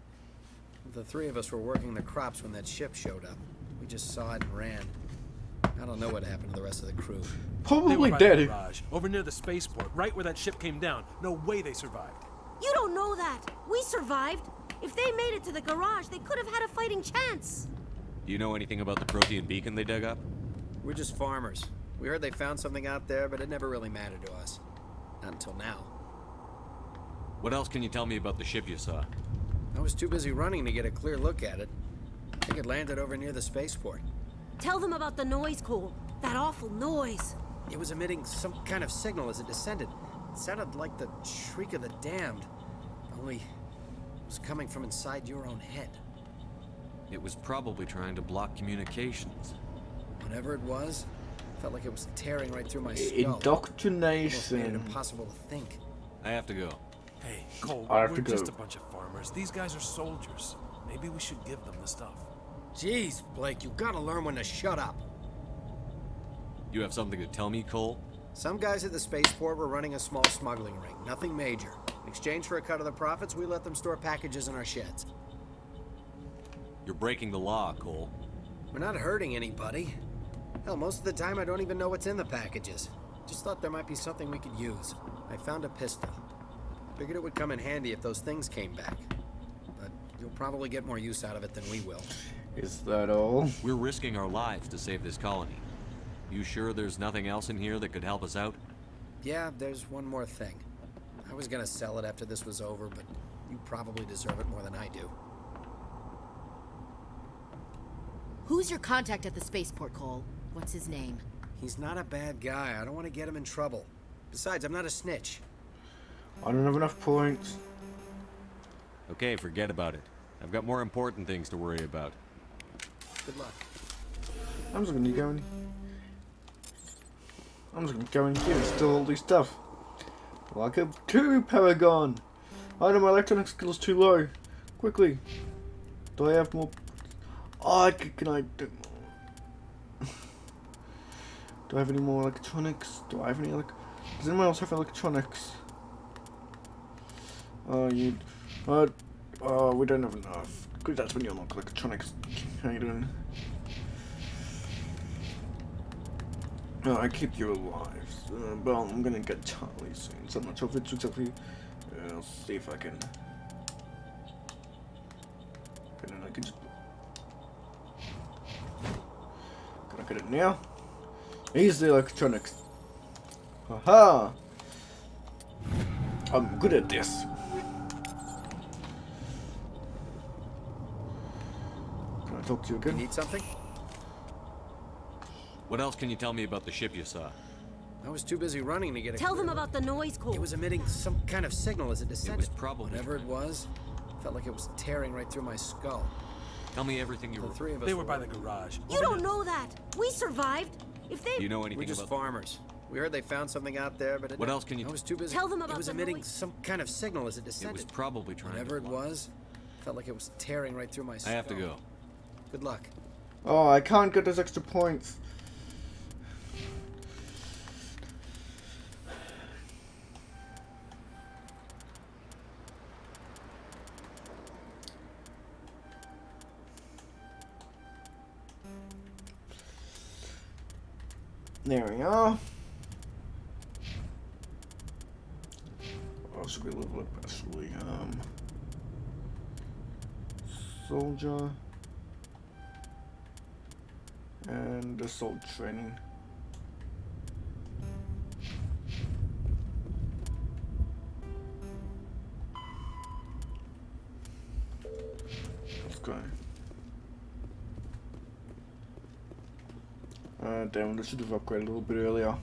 The three of us were working the crops when that ship showed up. We just saw it and ran. I don't know what happened to the rest of the crew. Probably dead. The garage, over near the spaceport, right where that ship came down. No way they survived. You don't know that. We survived. If they made it to the garage, they could have had a fighting chance. Do you know anything about the protein beacon they dug up? We're just farmers. We heard they found something out there, but it never really mattered to us. Not until now. What else can you tell me about the ship you saw? I was too busy running to get a clear look at it. I think it landed over near the spaceport. Tell them about the noise, Cole. That awful noise. It was emitting some kind of signal as it descended. It sounded like the shriek of the damned. Only it was coming from inside your own head. It was probably trying to block communications. Whatever it was, felt like it was tearing right through my skull. Indoctrination. Made it impossible to think. I have to go. Hey, Cole, we're just a bunch of farmers. These guys are soldiers. Maybe we should give them the stuff. Jeez, Blake, you gotta learn when to shut up. You have something to tell me, Cole? Some guys at the spaceport were running a small smuggling ring. Nothing major. In exchange for a cut of the profits, we let them store packages in our sheds. You're breaking the law, Cole. We're not hurting anybody. Hell, most of the time I don't even know what's in the packages. Just thought there might be something we could use. I found a pistol. Figured it would come in handy if those things came back. But you'll probably get more use out of it than we will. Is that all? We're risking our lives to save this colony. You sure there's nothing else in here that could help us out? Yeah, there's one more thing. I was gonna sell it after this was over, but you probably deserve it more than I do. Who's your contact at the spaceport, Cole? What's his name? He's not a bad guy. I don't want to get him in trouble. Besides, I'm not a snitch. I don't have enough points. Okay, forget about it. I've got more important things to worry about. Good luck. I'm just gonna go in. I'm just gonna go in here and steal all this stuff. Like a true paragon. I know my electronic skill is too low. Quickly. Do I have more? Oh, can I do more? Do I have any more electronics? Do I have any does anyone else have electronics? We don't have enough. Because that's when you unlock electronics. How you doing? No, I keep you alive. But I'm gonna get Charlie soon, so I'm not sure if it's exactly. I'll see if I can. And then I can just. Can I get it now? Here's the electronics. Haha! I'm good at this. Can I talk to you again? You need something? What else can you tell me about the ship you saw? I was too busy running to get it. Tell them about the noise, Cole. It was emitting some kind of signal as it descended. It was probably whatever it was. Felt like it was tearing right through my skull. Tell me everything you The were. three of us They were by the garage. You don't know that. We survived. If they... Do you know anything We're just about? farmers. We heard they found something out there, but What else can you? I was too busy. Tell them about It was the emitting noise. some kind of signal as it It descended. was probably trying. Whatever to it was, felt like it was tearing right through my skull. I have to go. Good luck. Oh, I can't get those extra points. There we are. Oh, should we level up actually? Soldier and assault training. Let's go. Damn, I should have upgraded a little bit earlier.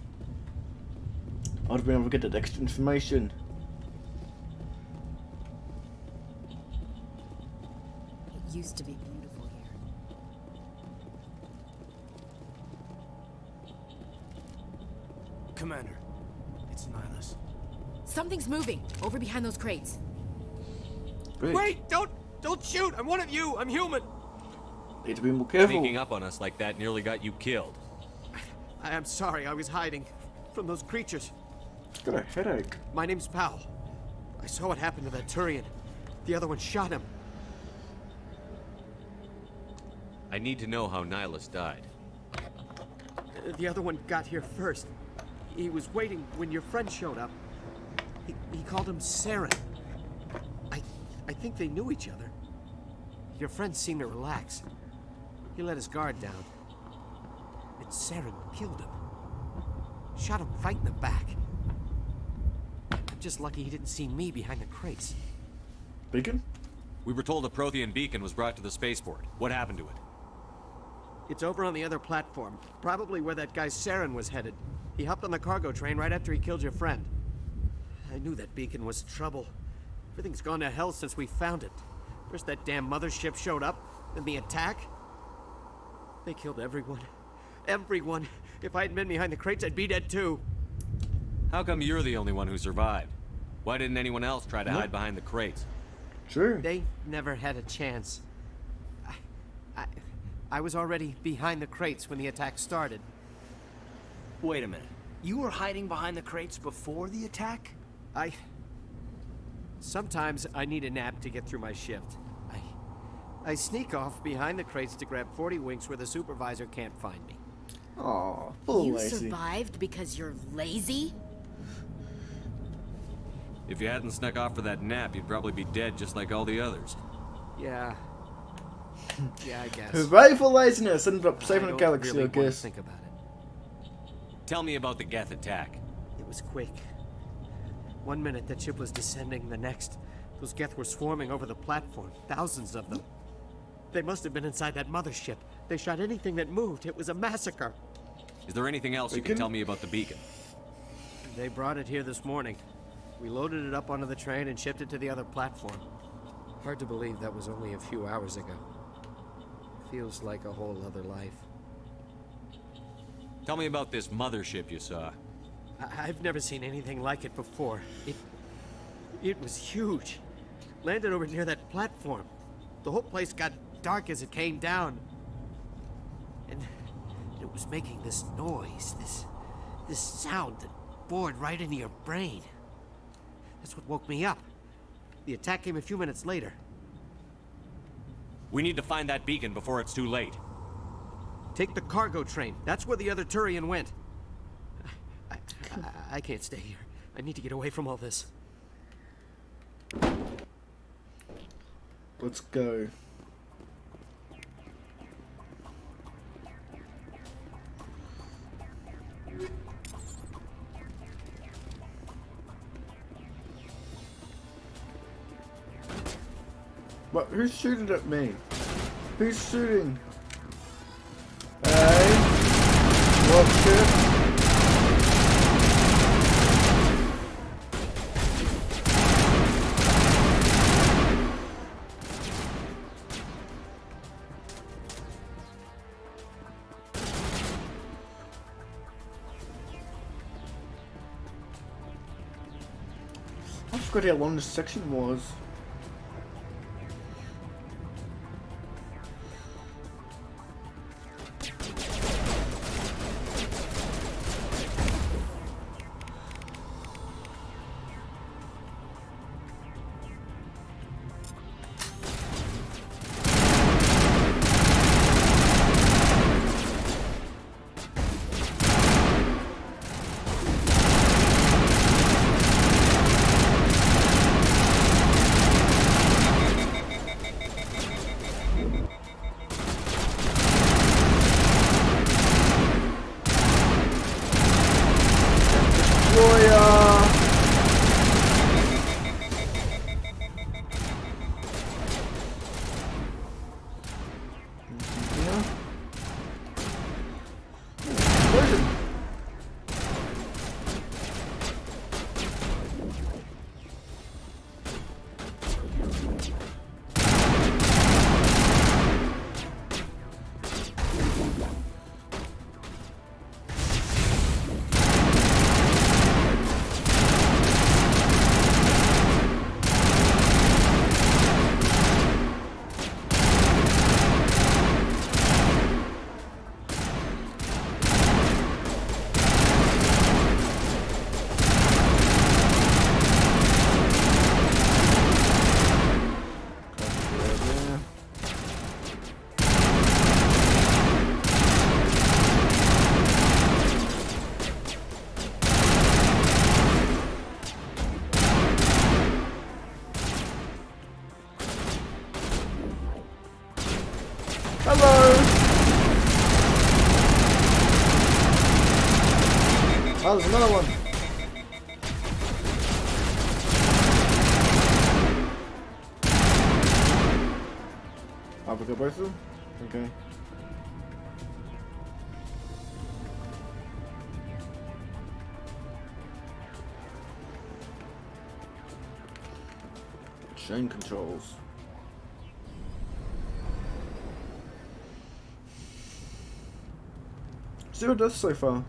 I'd have been able to get that extra information. It used to be beautiful here. Commander, it's Nihilus. Something's moving over behind those crates. Big. Wait! Don't shoot! I'm one of you! I'm human! Need to be more careful. Sneaking up on us like that nearly got you killed. I am sorry, I was hiding from those creatures. Got a headache. My name's Powell. I saw what happened to that Turian. The other one shot him. I need to know how Nihilus died. The other one got here first. He was waiting when your friend showed up. He called him Saren. I think they knew each other. Your friend seemed to relax. He let his guard down. And Saren killed him. Shot him right in the back. I'm just lucky he didn't see me behind the crates. Beacon? We were told a Prothean beacon was brought to the spaceport. What happened to it? It's over on the other platform. Probably where that guy Saren was headed. He hopped on the cargo train right after he killed your friend. I knew that beacon was trouble. Everything's gone to hell since we found it. First that damn mothership showed up, then the attack. They killed everyone. Everyone. If I hadn't been behind the crates, I'd be dead too. How come you're the only one who survived? Why didn't anyone else try to hide behind the crates? True. They never had a chance. I was already behind the crates when the attack started. Wait a minute. You were hiding behind the crates before the attack? Sometimes I need a nap to get through my shift. I sneak off behind the crates to grab 40 winks where the supervisor can't find me. Aw, full You lazy. survived because you're lazy? If you hadn't snuck off for that nap, you'd probably be dead just like all the others. Yeah. Yeah, I guess. Hooray for laziness! Ended up saving I the don't galaxy, really I wanna guess. think about it. Tell me about the Geth attack. It was quick. 1 minute the ship was descending, the next, those Geth were swarming over the platform. Thousands of them. They must have been inside that mothership. They shot anything that moved. It was a massacre. Is there anything else you can tell me about the beacon? They brought it here this morning. We loaded it up onto the train and shipped it to the other platform. Hard to believe that was only a few hours ago. Feels like a whole other life. Tell me about this mothership you saw. I've never seen anything like it before. It was huge. Landed over near that platform. The whole place got dark as it came down. And it was making this noise, this sound that bored right into your brain. That's what woke me up. The attack came a few minutes later. We need to find that beacon before it's too late. Take the cargo train. That's where the other Turian went. I can't stay here. I need to get away from all this. Let's go. What? Who's shooting at me? Who's shooting? Hey? Watch it. I forgot how long this section was. Oh, there's another one. I'll pick up both of them? Okay. Chain controls. See what it does so far.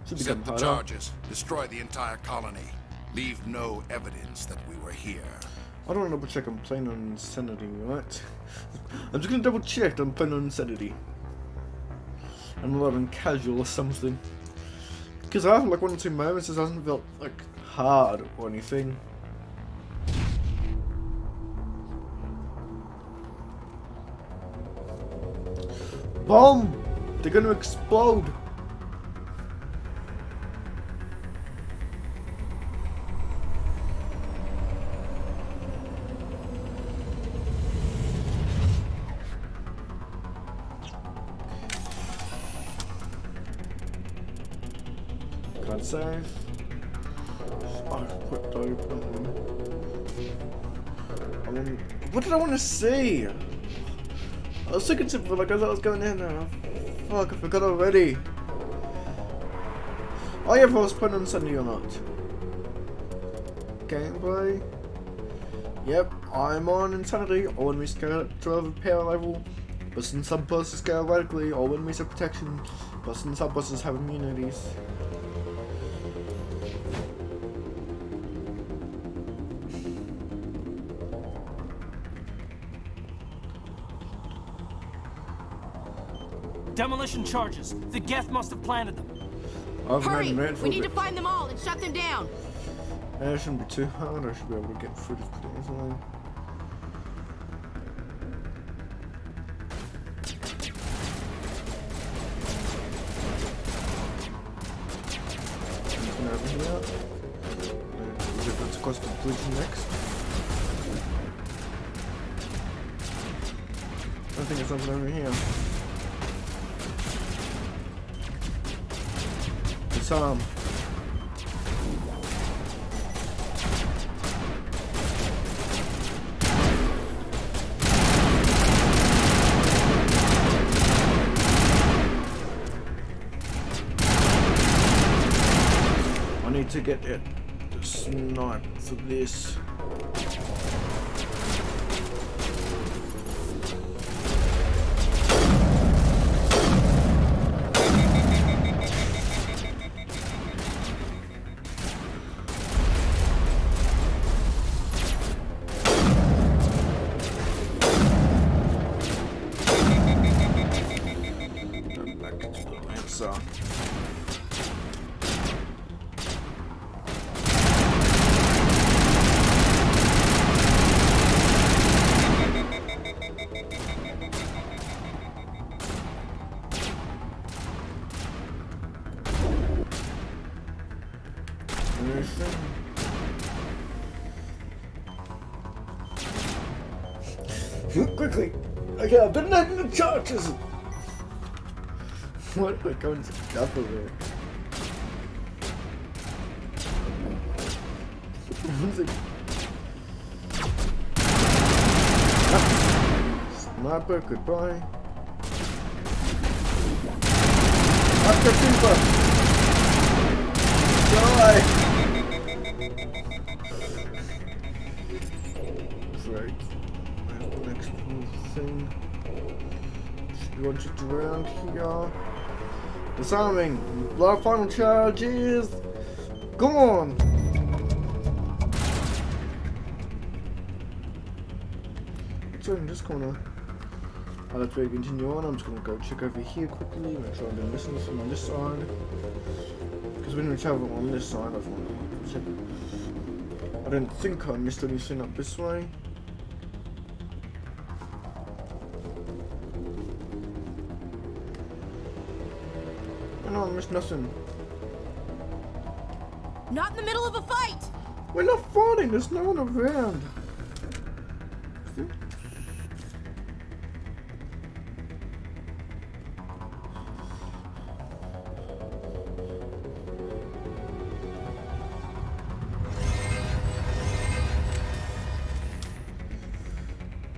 Should become Set the harder. charges. Destroy the entire colony. Leave no evidence that we were here. I don't want to double check I'm playing on Insanity, right? I'm just gonna double check I'm playing on Insanity. I'm not on casual or something. Because I have like 1 or 2 moments, it hasn't felt like hard or anything. Bomb! They're gonna explode. Can't save. Oh, quick open. What did I want to see? I was looking to like as I was going in there. Fuck, I forgot already. Oh yeah, if I was putting on Sunday or not. Gameplay. Yep, I'm on Insanity, all enemies scale to a power level, but some sub-bosses scale radically, all enemies have protection, but some sub-bosses have immunities. Demolition charges. The Geth must have planted them. Hurry! We need to find them all and shut them down. It shouldn't be too hard. I should be able to get through this pretty easily. Something over here. We'll get that across the bridge next. I think it's something over here. Some. I need to get it. The snipe for this. Quickly! Okay, I've been letting the charges! What am I going to cover there? Sniper, goodbye. After Super! Die! Right. Next thing. Should be just around here. Disarming. Last final charges. Go on. So in this corner. I'll let me continue on. I'm just gonna go check over here quickly. Make sure I've been missing something on this side. Because when we travel on this side, I want to check. I don't think I missed anything up this way. No, I missed nothing. Not in the middle of a fight! We're not fighting, there's no one around.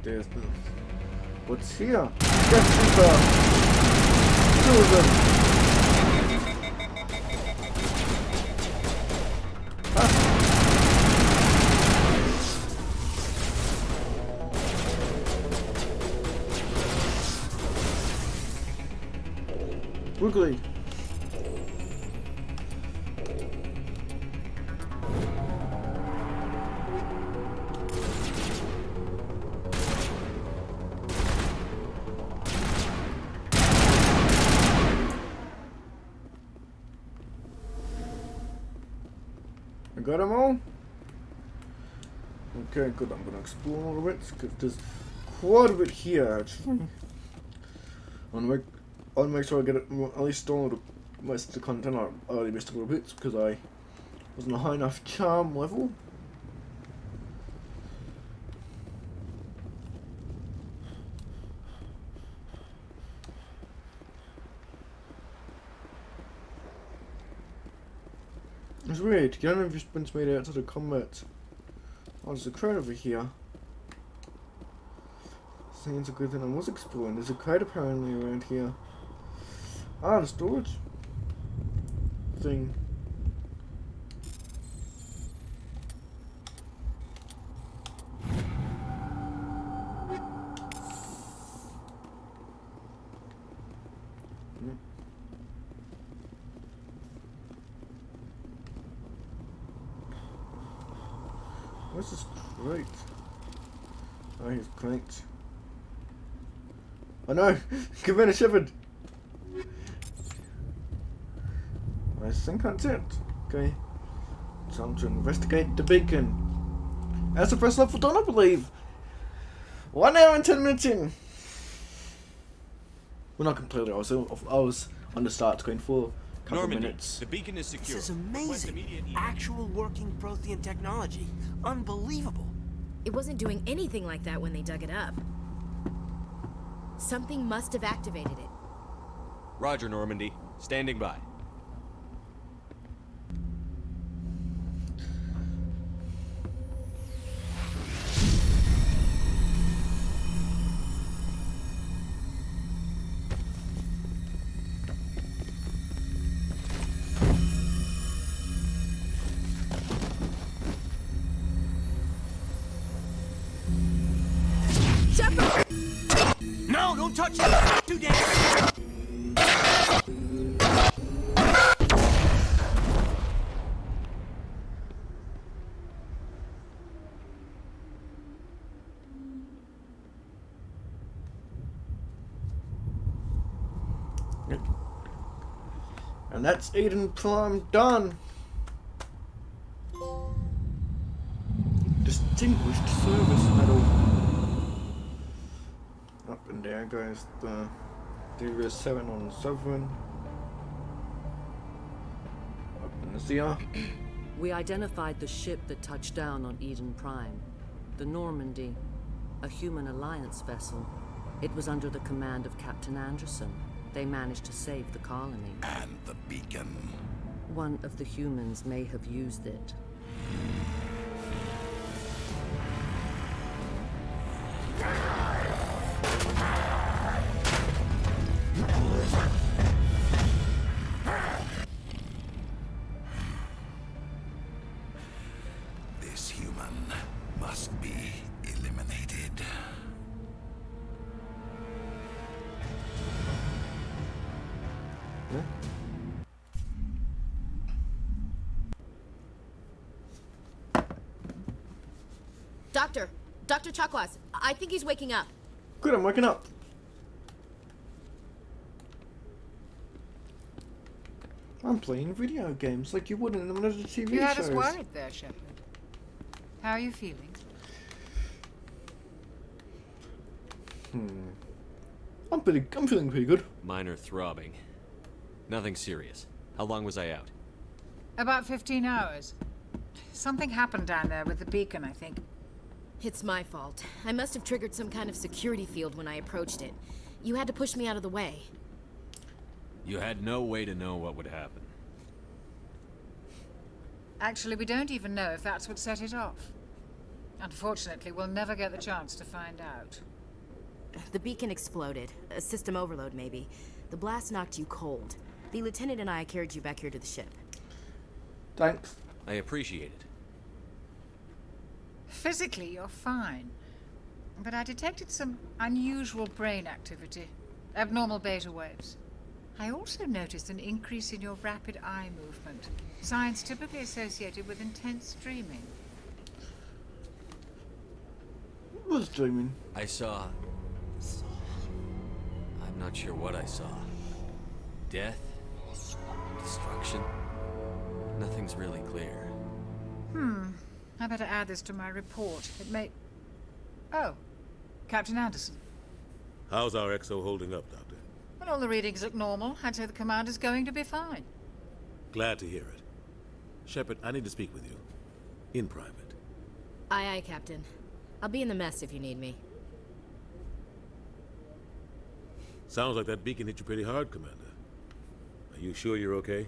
There's the... What's here? Death Reaper! Two of them! Quickly. I got them all? Okay, good. I'm gonna explore all of it because there's quite a bit here actually. On the way. I'll make sure I get it, at least download most of the content. I already missed a little bit because I wasn't a high enough charm level. It's weird, you don't know if you've been made out to the combat. Oh, there's a crowd over here. I think it's a good thing I was exploring. There's a crowd apparently around here. Ah, the storage thing. What's this crate? Oh, he's cranked. Oh no! Commander Shepard! I think that's it. Okay. Time to investigate the beacon. That's the first level done, I believe. 1 hour and 10 minutes in. Well, not completely. I was on the start screen for a couple of minutes. The beacon is secure. This is amazing. Actual working Prothean technology. Unbelievable. It wasn't doing anything like that when they dug it up. Something must have activated it. Roger, Normandy. Standing by. No, don't touch it! Too dangerous! And that's Eden Prime done. Distinguished Service Medal. Up and there goes the Series 7 on Sovereign. Up in the sea. We identified the ship that touched down on Eden Prime. The Normandy. A human alliance vessel. It was under the command of Captain Anderson. They managed to save the colony. And the beacon. One of the humans may have used it. This human must be eliminated. Dr. Chakwas, I think he's waking up. Good, I'm waking up. I'm playing video games like you would in one of the TV shows. You had us worried there, Shepard. How are you feeling? I'm feeling pretty good. Minor throbbing. Nothing serious. How long was I out? About 15 hours. Something happened down there with the beacon, I think. It's my fault. I must have triggered some kind of security field when I approached it. You had to push me out of the way. You had no way to know what would happen. Actually, we don't even know if that's what set it off. Unfortunately, we'll never get the chance to find out. The beacon exploded. A system overload, maybe. The blast knocked you cold. The lieutenant and I carried you back here to the ship. Thanks. I appreciate it. Physically, you're fine. But I detected some unusual brain activity. Abnormal beta waves. I also noticed an increase in your rapid eye movement. Signs typically associated with intense dreaming. What was dreaming? I saw... I'm not sure what I saw. Death? Destruction? Nothing's really clear. I better add this to my report. It may... Oh, Captain Anderson. How's our XO holding up, Doctor? all the readings look normal. I'd say the commander's going to be fine. Glad to hear it. Shepard, I need to speak with you. In private. Aye, aye, Captain. I'll be in the mess if you need me. Sounds like that beacon hit you pretty hard, Commander. Are you sure you're okay?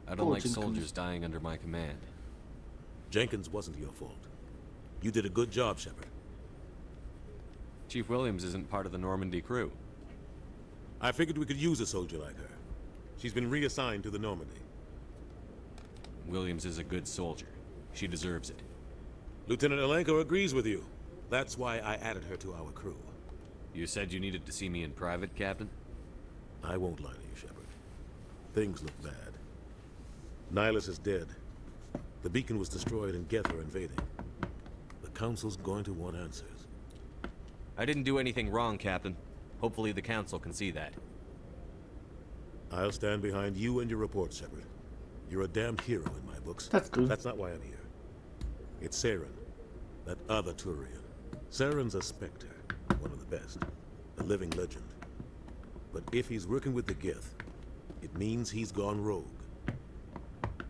I don't like soldiers dying under my command. Jenkins wasn't your fault. You did a good job, Shepard. Chief Williams isn't part of the Normandy crew. I figured we could use a soldier like her. She's been reassigned to the Normandy. Williams is a good soldier. She deserves it. Lieutenant Alenko agrees with you. That's why I added her to our crew. You said you needed to see me in private, Captain? I won't lie to you, Shepard. Things look bad. Nihilus is dead. The beacon was destroyed and Geth are invading. The Council's going to want answers. I didn't do anything wrong, Captain. Hopefully the Council can see that. I'll stand behind you and your report, Shepard. You're a damned hero in my books. That's good. That's not why I'm here. It's Saren, that other Turian. Saren's a Spectre, one of the best, a living legend. But if he's working with the Geth, it means he's gone rogue.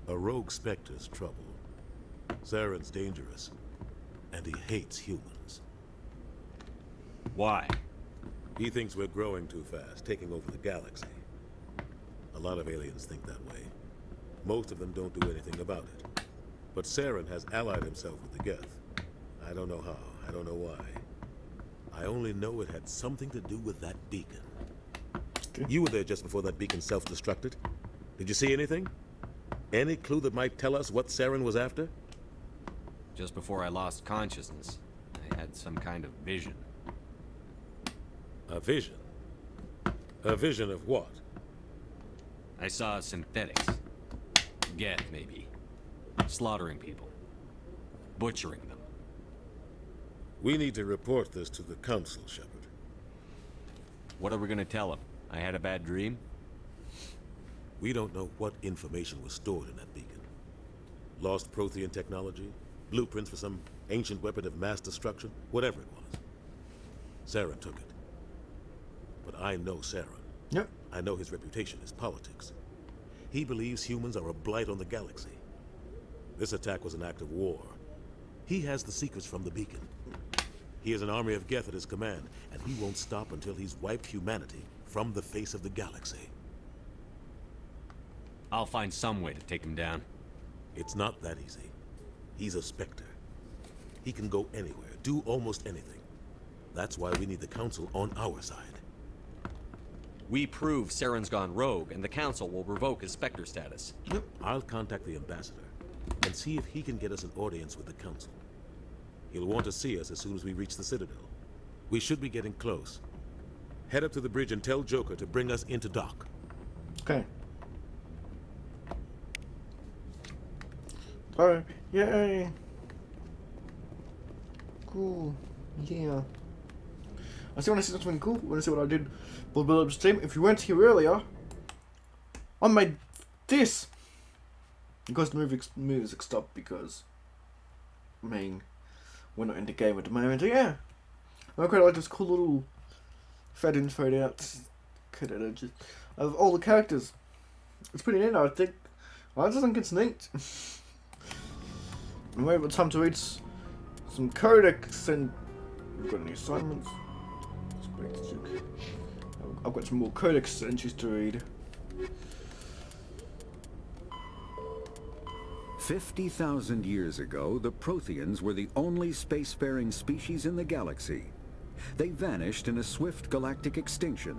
A rogue Spectre's trouble. Saren's dangerous, and he hates humans. Why? He thinks we're growing too fast, taking over the galaxy. A lot of aliens think that way. Most of them don't do anything about it. But Saren has allied himself with the Geth. I don't know how, I don't know why. I only know it had something to do with that beacon. Okay. You were there just before that beacon self-destructed. Did you see anything? Any clue that might tell us what Saren was after? Just before I lost consciousness, I had some kind of vision. A vision? A vision of what? I saw synthetics. Geth, maybe. Slaughtering people. Butchering them. We need to report this to the Council, Shepard. What are we gonna tell them? I had a bad dream? We don't know what information was stored in that beacon. Lost Prothean technology? Blueprints for some ancient weapon of mass destruction? Whatever it was. Saren took it. But I know Saren. Yep. I know his reputation is politics. He believes humans are a blight on the galaxy. This attack was an act of war. He has the secrets from the beacon. He has an army of Geth at his command, and he won't stop until he's wiped humanity from the face of the galaxy. I'll find some way to take him down. It's not that easy. He's a Spectre. He can go anywhere, do almost anything. That's why we need the Council on our side. We prove Saren's gone rogue, and the Council will revoke his Spectre status. I'll contact the Ambassador and see if he can get us an audience with the Council. He'll want to see us as soon as we reach the Citadel. We should be getting close. Head up to the bridge and tell Joker to bring us into dock. Okay. Alright, yay! Cool, yeah. I see when I see something cool, when I see what I did for the build-up stream. If you weren't here earlier, I made this! Of course the music stopped because, I mean, we're not in the game at the moment, so yeah. I quite like this cool little fade in, fade out just of all the characters. It's pretty neat, I think. I just think it's neat. We have time to read some codex and we've got any assignments. It's great to check. I've got some more codex entries to read. 50,000 years ago, the Protheans were the only spacefaring species in the galaxy. They vanished in a swift galactic extinction.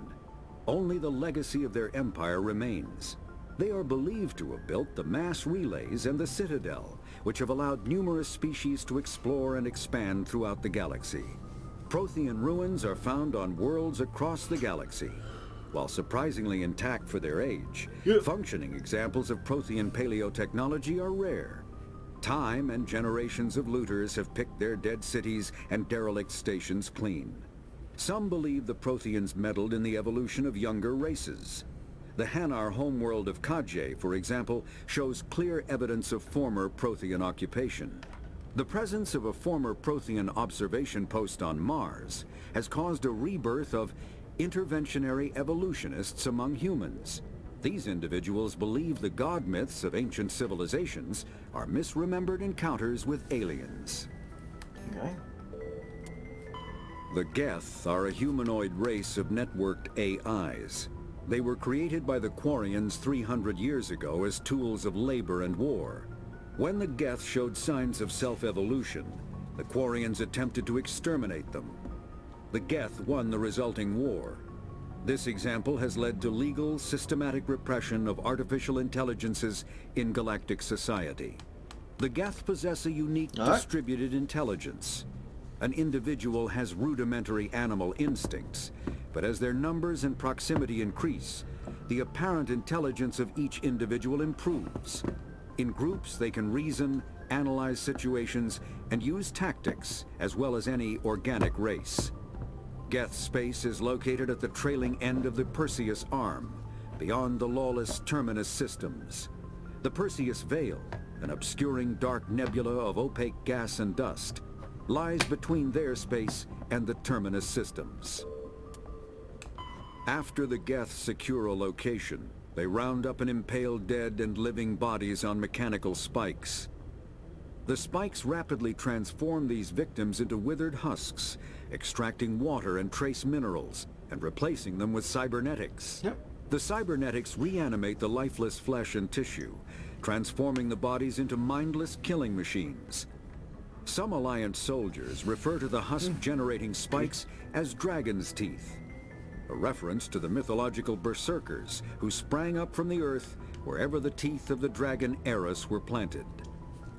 Only the legacy of their empire remains. They are believed to have built the mass relays and the Citadel, which have allowed numerous species to explore and expand throughout the galaxy. Prothean ruins are found on worlds across the galaxy. While surprisingly intact for their age, functioning examples of Prothean paleotechnology are rare. Time and generations of looters have picked their dead cities and derelict stations clean. Some believe the Protheans meddled in the evolution of younger races. The Hanar homeworld of Kaje, for example, shows clear evidence of former Prothean occupation. The presence of a former Prothean observation post on Mars has caused a rebirth of interventionary evolutionists among humans. These individuals believe the god myths of ancient civilizations are misremembered encounters with aliens. Okay. The Geth are a humanoid race of networked AIs. They were created by the Quarians 300 years ago as tools of labor and war. When the Geth showed signs of self-evolution, the Quarians attempted to exterminate them. The Geth won the resulting war. This example has led to legal, systematic repression of artificial intelligences in galactic society. The Geth possess a unique distributed intelligence. An individual has rudimentary animal instincts, but as their numbers and proximity increase, the apparent intelligence of each individual improves. In groups, they can reason, analyze situations, and use tactics, as well as any organic race. Geth space is located at the trailing end of the Perseus Arm, beyond the lawless Terminus systems. The Perseus Veil, an obscuring dark nebula of opaque gas and dust, lies between their space and the Terminus systems. After the Geth secure a location, they round up and impale dead and living bodies on mechanical spikes. The spikes rapidly transform these victims into withered husks, extracting water and trace minerals, and replacing them with cybernetics. The cybernetics reanimate the lifeless flesh and tissue, transforming the bodies into mindless killing machines. Some Alliance soldiers refer to the husk-generating spikes as dragon's teeth, a reference to the mythological berserkers who sprang up from the earth wherever the teeth of the dragon Eris were planted.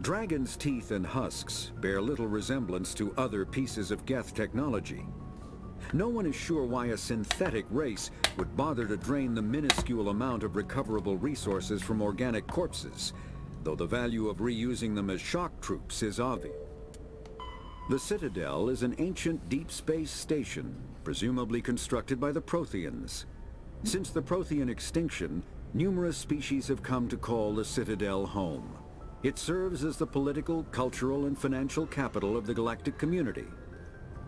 Dragon's teeth and husks bear little resemblance to other pieces of Geth technology. No one is sure why a synthetic race would bother to drain the minuscule amount of recoverable resources from organic corpses, though the value of reusing them as shock troops is obvious. The Citadel is an ancient deep space station, presumably constructed by the Protheans. Since the Prothean extinction, numerous species have come to call the Citadel home. It serves as the political, cultural, and financial capital of the galactic community.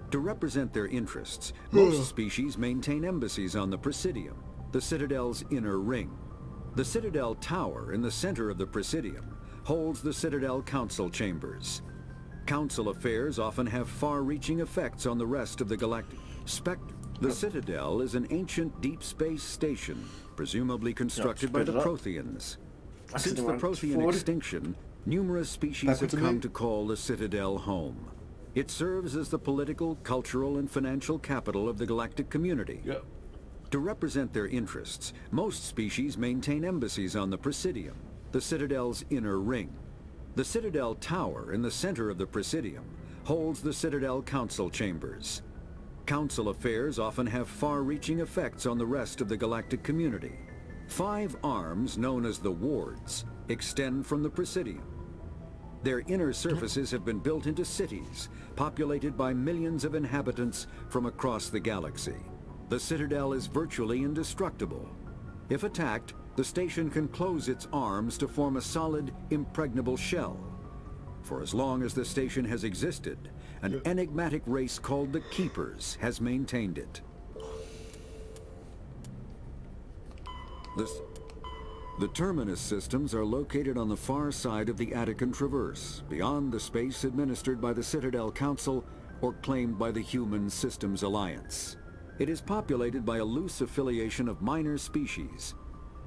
To represent their interests, most species maintain embassies on the Presidium, the Citadel's inner ring. The Citadel Tower in the center of the Presidium holds the Citadel Council chambers. Council affairs often have far-reaching effects on the rest of the galactic spectrum. The Citadel is an ancient deep space station, presumably constructed by the Protheans. Since the Prothean extinction, numerous species have come to call the Citadel home. It serves as the political, cultural, and financial capital of the galactic community. To represent their interests, most species maintain embassies on the Presidium, the Citadel's inner ring. The Citadel Tower in the center of the Presidium holds the Citadel Council chambers. Council affairs often have far-reaching effects on the rest of the galactic community. 5 arms, known as the wards, extend from the Presidium. Their inner surfaces have been built into cities, populated by millions of inhabitants from across the galaxy. The Citadel is virtually indestructible. If attacked, the station can close its arms to form a solid, impregnable shell. For as long as the station has existed, an enigmatic race called the Keepers has maintained it. The Terminus systems are located on the far side of the Attican Traverse, beyond the space administered by the Citadel Council or claimed by the Human Systems Alliance. It is populated by a loose affiliation of minor species,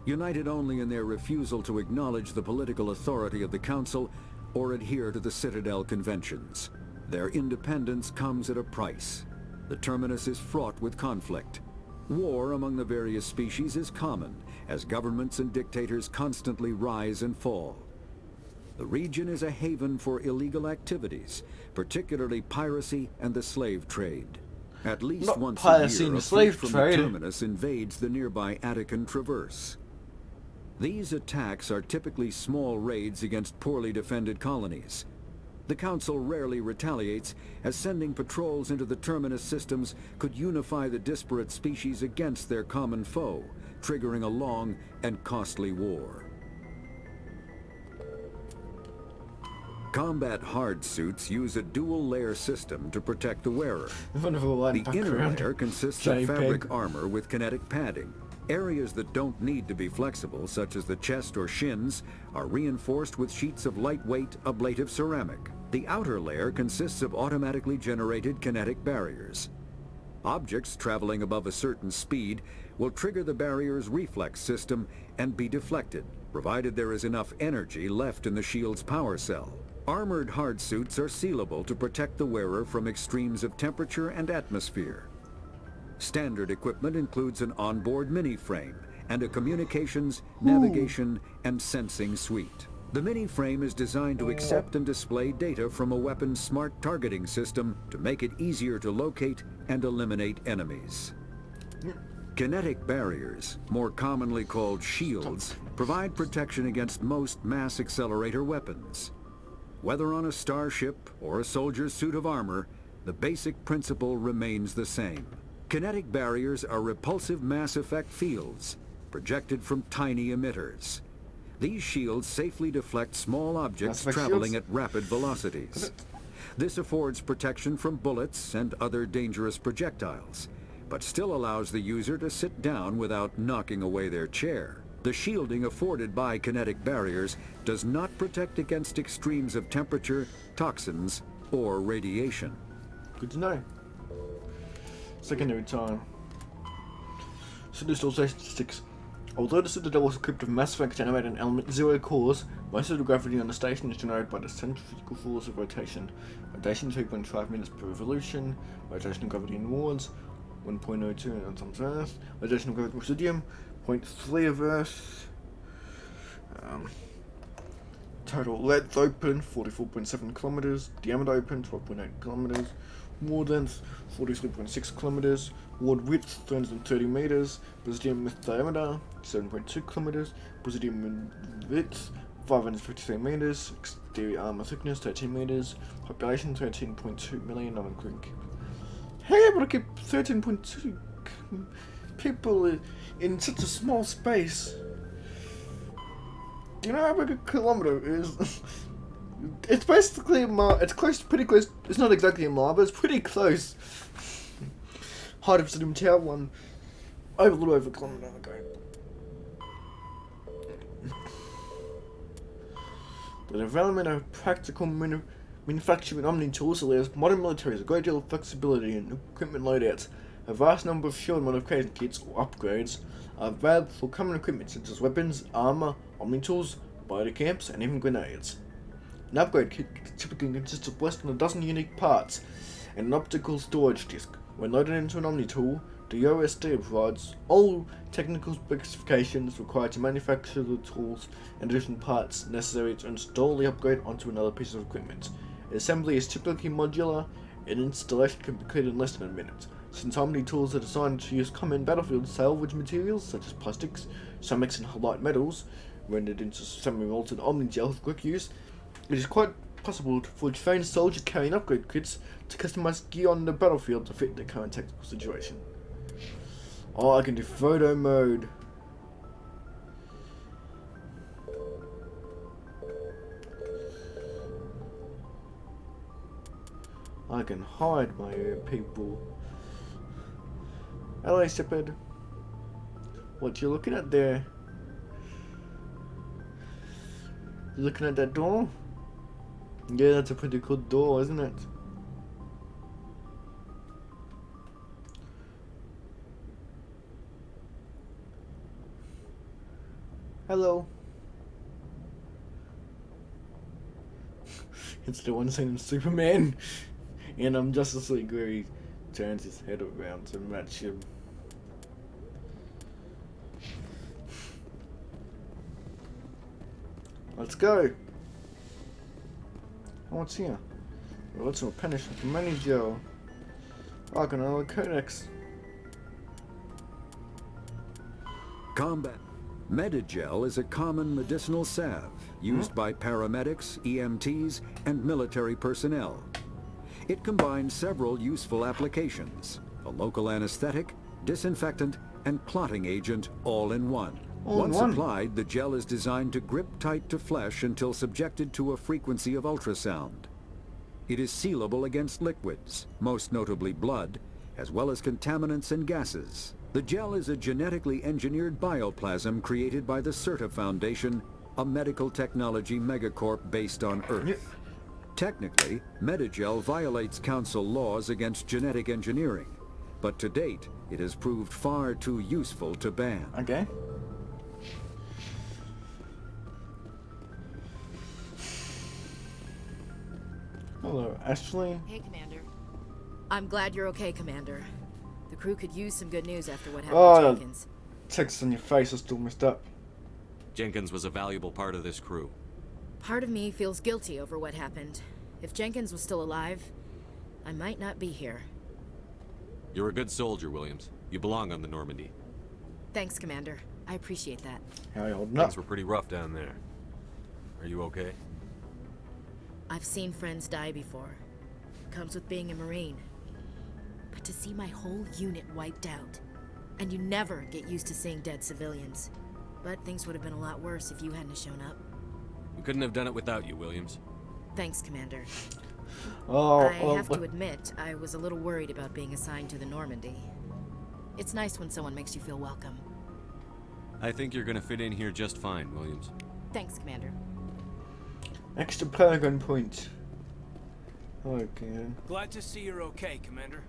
united only in their refusal to acknowledge the political authority of the Council or adhere to the Citadel conventions. Their independence comes at a price. The Terminus is fraught with conflict. War among the various species is common, as governments and dictators constantly rise and fall. The region is a haven for illegal activities, particularly piracy and the slave trade. At least once a year, a fleet from the Terminus invades the nearby Attican Traverse. These attacks are typically small raids against poorly defended colonies. The Council rarely retaliates, as sending patrols into the Terminus systems could unify the disparate species against their common foe, triggering a long and costly war. Combat hard suits use a dual-layer system to protect the wearer. The inner layer consists of fabric armor with kinetic padding. Areas that don't need to be flexible, such as the chest or shins, are reinforced with sheets of lightweight, ablative ceramic. The outer layer consists of automatically generated kinetic barriers. Objects traveling above a certain speed will trigger the barrier's reflex system and be deflected, provided there is enough energy left in the shield's power cell. Armored hard suits are sealable to protect the wearer from extremes of temperature and atmosphere. Standard equipment includes an onboard mini-frame and a communications, navigation, and sensing suite. The mini-frame is designed to accept and display data from a weapon's smart targeting system to make it easier to locate and eliminate enemies. Kinetic barriers, more commonly called shields, provide protection against most mass accelerator weapons. Whether on a starship or a soldier's suit of armor, the basic principle remains the same. Kinetic barriers are repulsive mass effect fields, projected from tiny emitters. These shields safely deflect small objects traveling at rapid velocities. This affords protection from bullets and other dangerous projectiles, but still allows the user to sit down without knocking away their chair. The shielding afforded by kinetic barriers does not protect against extremes of temperature, toxins, or radiation. Good to know. Secondary time. Citadel statistics. Although the Citadel was equipped with Mass Effect animated element 0 cores, most of the gravity on the station is generated by the centrifugal force of rotation. Rotation 3.5 meters per revolution, rotational gravity in wards, 1.02 on some Earth, rotational gravity residuum, 0.3 of Earth. Total length open, 44.7 kilometers, diameter open, 12.8 kilometers, ward length, 43.6 kilometers, ward width, 330 meters, presidium with diameter, 7.2 kilometers, presidium width, 553 meters, exterior armor thickness, 13 meters, population, 13.2 million, not including people. How are you able to keep 13.2 people in such a small space? Do you know how big a kilometer is? It's basically a mile. It's close, pretty close. It's not exactly a mile, but it's pretty close. Height of Stadium Tower 1, over a little over a kilometer. Okay. The development of practical manufacturing Omni tools allows modern militaries a great deal of flexibility in equipment loadouts. A vast number of shield modification kits or upgrades are available for common equipment such as weapons, armor, Omni tools, biocamps, and even grenades. An upgrade kit typically consists of less than a dozen unique parts and an optical storage disk. When loaded into an Omni tool, the OSD provides all technical specifications required to manufacture the tools and additional parts necessary to install the upgrade onto another piece of equipment. Assembly is typically modular, and installation can be completed in less than a minute. Since Omni tools are designed to use common battlefield salvage materials such as plastics, ceramics, and light metals, rendered into semi-molten Omni gel for quick use, it is quite possible for trained soldiers carrying upgrade kits to customize gear on the battlefield to fit their current tactical situation. Oh, I can do photo mode. I can hide my people. Hello, Stupid. What you looking at there? You looking at that door? Yeah, that's a pretty cool door, isn't it? Hello. It's the one scene in Superman, and I'm Justice League where he turns his head around to match him. Let's go. Oh, what's here? Well, let's replenish the manager. Argonautic Codex. Combat. Medigel is a common medicinal salve used by paramedics, EMTs, and military personnel. It combines several useful applications: a local anesthetic, disinfectant, and clotting agent all in one. Once applied, the gel is designed to grip tight to flesh until subjected to a frequency of ultrasound. It is sealable against liquids, most notably blood, as well as contaminants and gases. The gel is a genetically engineered bioplasm created by the CERTA Foundation, a medical technology megacorp based on Earth. Technically, Medigel violates Council laws against genetic engineering, but to date, it has proved far too useful to ban. Okay. Hello, Ashley. Hey, Commander. I'm glad you're okay, Commander. The crew could use some good news after what happened to Jenkins. Text on your face is still messed up. Jenkins was a valuable part of this crew. Part of me feels guilty over what happened. If Jenkins was still alive, I might not be here. You're a good soldier, Williams. You belong on the Normandy. Thanks, Commander. I appreciate that. How you holding up? Things were pretty rough down there. Are you okay? I've seen friends die before. Comes with being a Marine. But to see my whole unit wiped out, and you never get used to seeing dead civilians. But things would have been a lot worse if you hadn't shown up. We couldn't have done it without you, Williams. Thanks, Commander. I have to admit, I was a little worried about being assigned to the Normandy. It's nice when someone makes you feel welcome. I think you're gonna fit in here just fine, Williams. Thanks, Commander. Extra Paragon point. Okay. Glad to see you're okay, Commander.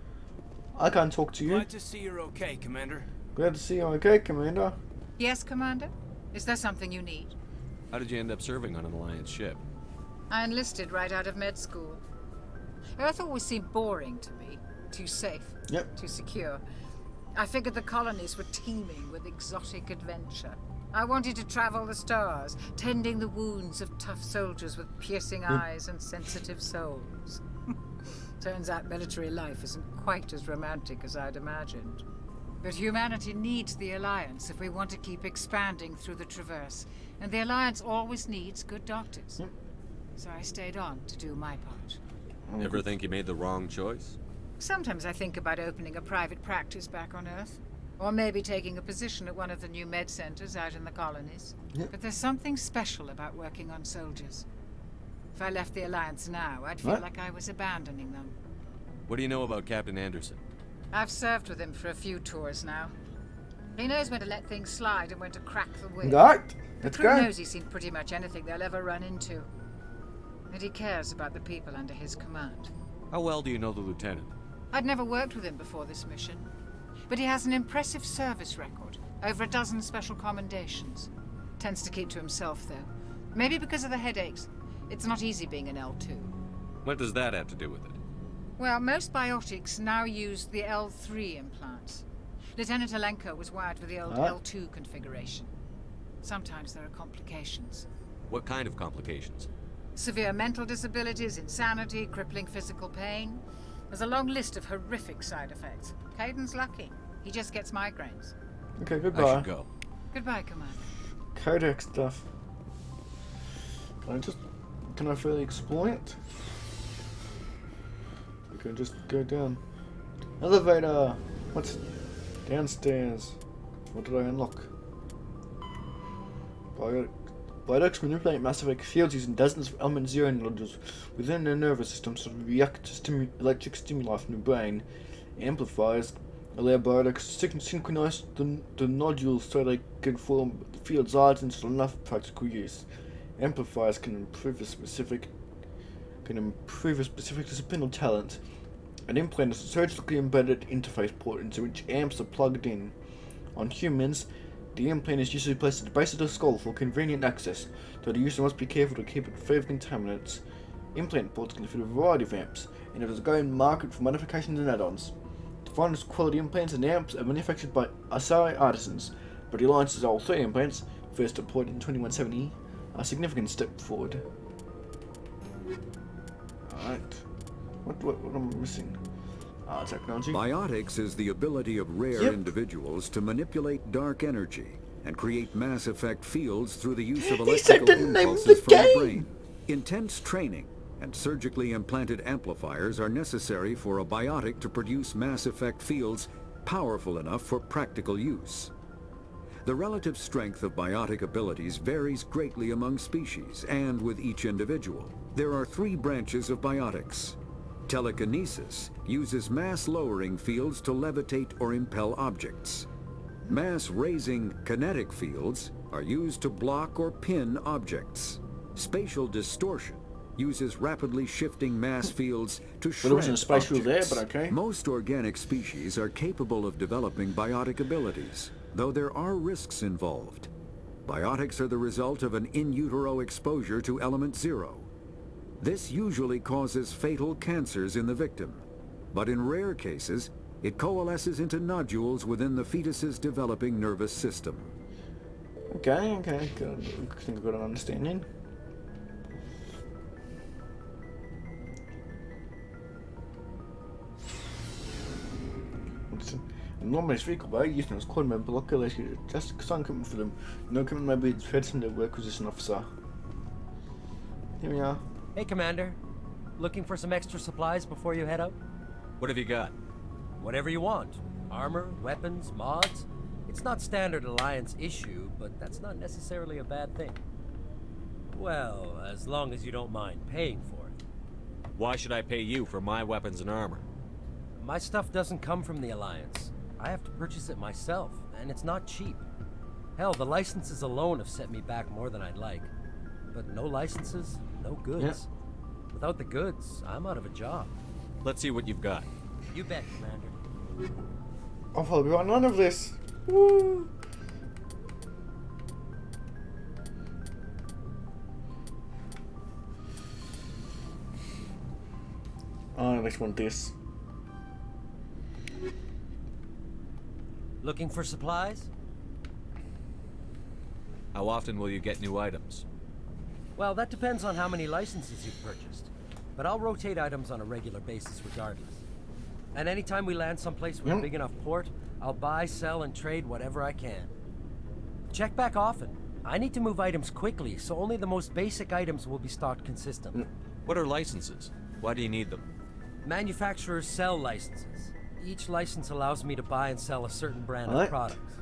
I can't talk to you. Glad to see you're okay, Commander. Glad to see you okay, Commander. Yes, Commander? Is there something you need? How did you end up serving on an Alliance ship? I enlisted right out of med school. Earth always seemed boring to me. Too safe. Yep. Too secure. I figured the colonies were teeming with exotic adventure. I wanted to travel the stars, tending the wounds of tough soldiers with piercing eyes and sensitive souls. Turns out military life isn't quite as romantic as I'd imagined. But humanity needs the Alliance if we want to keep expanding through the Traverse. And the Alliance always needs good doctors. So I stayed on to do my part. Ever think you made the wrong choice? Sometimes I think about opening a private practice back on Earth. Or maybe taking a position at one of the new med centers out in the colonies. But there's something special about working on soldiers. If I left the Alliance now, I'd feel like I was abandoning them. What do you know about Captain Anderson? I've served with him for a few tours now. He knows when to let things slide and when to crack the whip. Right, The let's crew go. knows he's seen pretty much anything they'll ever run into. And he cares about the people under his command. How well do you know the lieutenant? I'd never worked with him before this mission. But he has an impressive service record. Over a dozen special commendations. Tends to keep to himself, though. Maybe because of the headaches. It's not easy being an L2. What does that have to do with it? Well, most biotics now use the L3 implants. Lieutenant Alenko was wired with the old L2 configuration. Sometimes there are complications. What kind of complications? Severe mental disabilities, insanity, crippling physical pain. There's a long list of horrific side effects. Caden's lucky. He just gets migraines. Okay, goodbye. I should go. Goodbye, Commander. Codec stuff. Can I fully exploit? We can just go down. Elevator! What's downstairs? What did I unlock? Biotics manipulate massive fields using dozens of element zero nodules within their nervous system to react to electric stimuli from the brain. Amplifiers allow biotics to synchronize the nodules so they can form the field size into enough practical use. Amplifiers can improve a specific discipline or talent. An implant is a surgically embedded interface port into which amps are plugged in. On humans, the implant is usually placed at the base of the skull for convenient access, though the user must be careful to keep it free of contaminants. Implant ports can fit a variety of amps, and there is a growing market for modifications and add-ons. The finest quality implants and amps are manufactured by Asari artisans, but the Alliance's L3 implants, first deployed in 2170, are a significant step forward. Alright. What am I missing? Technology. Biotics is the ability of rare individuals to manipulate dark energy and create mass effect fields through the use of electrical impulses from the brain. Intense training and surgically implanted amplifiers are necessary for a biotic to produce mass effect fields powerful enough for practical use. The relative strength of biotic abilities varies greatly among species and with each individual. There are 3 branches of biotics. Telekinesis uses mass-lowering fields to levitate or impel objects. Mass-raising kinetic fields are used to block or pin objects. Spatial distortion uses rapidly shifting mass fields to shred There wasn't a spatial objects. there, but okay. Most organic species are capable of developing biotic abilities, though there are risks involved. Biotics are the result of an in utero exposure to element 0. This usually causes fatal cancers in the victim, but in rare cases, it coalesces into nodules within the fetus's developing nervous system. Okay, good. I think I've got an understanding. Normalt sviker bare isens kun med blokker, just something for them. No coming maybe it's fed from the requisition officer. Here we are. Hey, Commander. Looking for some extra supplies before you head out? What have you got? Whatever you want. Armor, weapons, mods. It's not standard Alliance issue, but that's not necessarily a bad thing. Well, as long as you don't mind paying for it. Why should I pay you for my weapons and armor? My stuff doesn't come from the Alliance. I have to purchase it myself, and it's not cheap. Hell, the licenses alone have set me back more than I'd like. But no licenses, no goods. Yeah. Without the goods, I'm out of a job. Let's see what you've got. You bet, Commander. I've probably got none of this. Woo! Oh, I just want this. Looking for supplies? How often will you get new items? Well, that depends on how many licenses you've purchased. But I'll rotate items on a regular basis regardless. And anytime we land someplace with a big enough port, I'll buy, sell, and trade whatever I can. Check back often. I need to move items quickly, so only the most basic items will be stocked consistently. What are licenses? Why do you need them? Manufacturers sell licenses. Each license allows me to buy and sell a certain brand of products.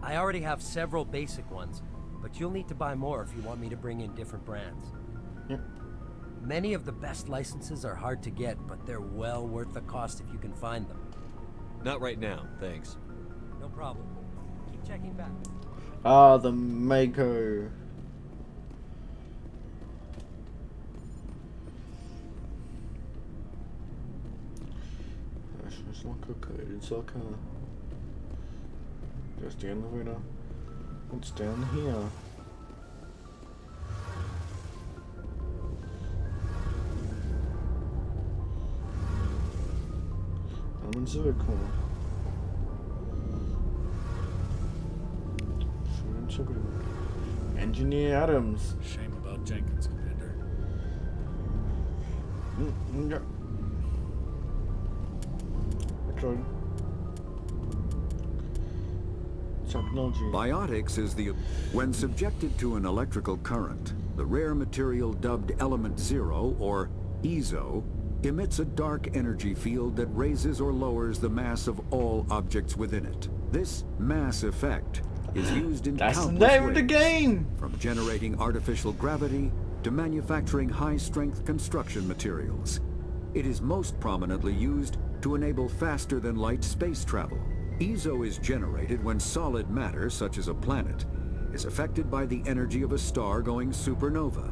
I already have several basic ones, but you'll need to buy more if you want me to bring in different brands. Many of the best licenses are hard to get, but they're well worth the cost if you can find them. Not right now, thanks. No problem. Keep checking back. Ah, the Mako. It's like okay, it's like there's the elevator. What's down here? I'm in circle. Engineer Adams. Shame about Jenkins, Commander. Yeah. Technology. Biotics is when subjected to an electrical current, the rare material dubbed Element 0, or EZO, emits a dark energy field that raises or lowers the mass of all objects within it. This mass effect is used in That's countless the name ways, of the game! From generating artificial gravity to manufacturing high-strength construction materials. It is most prominently used to enable faster-than-light space travel. EZO is generated when solid matter, such as a planet, is affected by the energy of a star going supernova.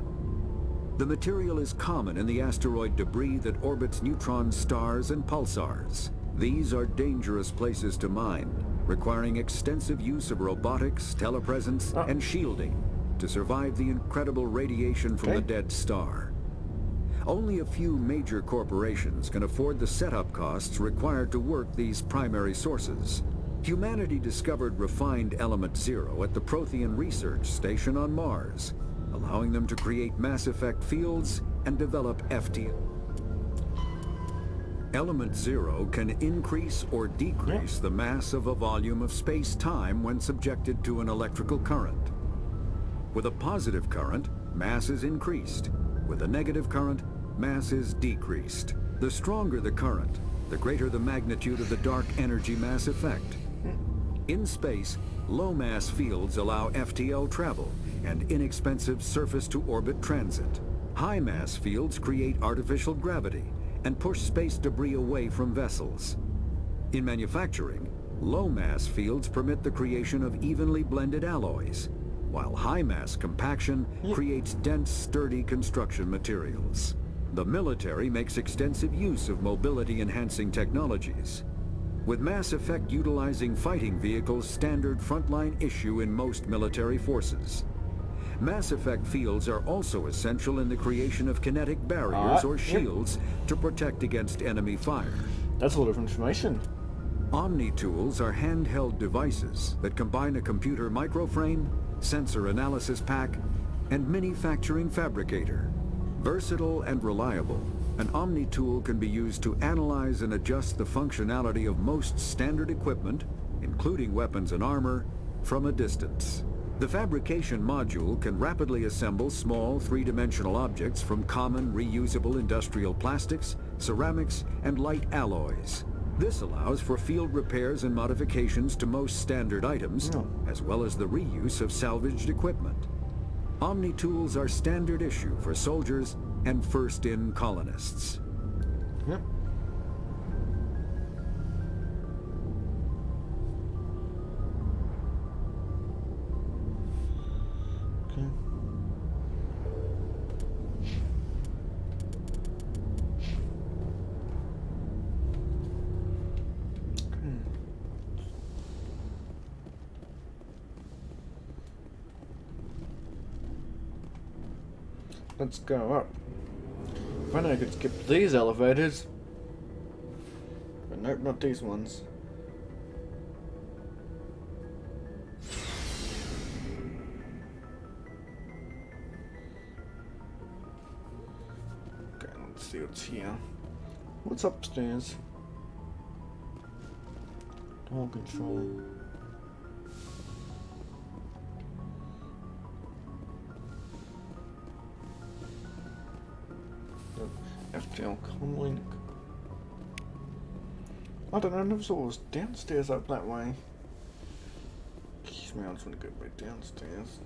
The material is common in the asteroid debris that orbits neutron stars and pulsars. These are dangerous places to mine, requiring extensive use of robotics, telepresence, and shielding to survive the incredible radiation from the dead star. Only a few major corporations can afford the setup costs required to work these primary sources. Humanity discovered refined Element 0 at the Prothean Research Station on Mars, allowing them to create mass effect fields and develop FT. Element 0 can increase or decrease the mass of a volume of space-time when subjected to an electrical current. With a positive current, mass is increased. With a negative current, mass is decreased. The stronger the current, the greater the magnitude of the dark energy mass effect. In space, Low-mass fields allow FTL travel and inexpensive surface-to-orbit transit. High-mass fields create artificial gravity and push space debris away from vessels. In manufacturing, low-mass fields permit the creation of evenly blended alloys, while high-mass compaction creates dense, sturdy construction materials. The military makes extensive use of mobility-enhancing technologies, with Mass Effect utilizing fighting vehicles standard frontline issue in most military forces. Mass Effect fields are also essential in the creation of kinetic barriers or shields to protect against enemy fire. That's a lot of information. Omni-tools are handheld devices that combine a computer microframe, sensor analysis pack, and manufacturing fabricator. Versatile and reliable, an Omni-tool can be used to analyze and adjust the functionality of most standard equipment, including weapons and armor, from a distance. The fabrication module can rapidly assemble small three-dimensional objects from common reusable industrial plastics, ceramics, and light alloys. This allows for field repairs and modifications to most standard items, as well as the reuse of salvaged equipment. Omni-tools are standard issue for soldiers and first-in colonists. Yep. Okay. Let's go up. If only I could skip these elevators. But nope, not these ones. Okay, let's see what's here. What's upstairs? Door control. FTL comlink. I don't know, I never saw it was downstairs up that way. Excuse me, I just want to go back downstairs.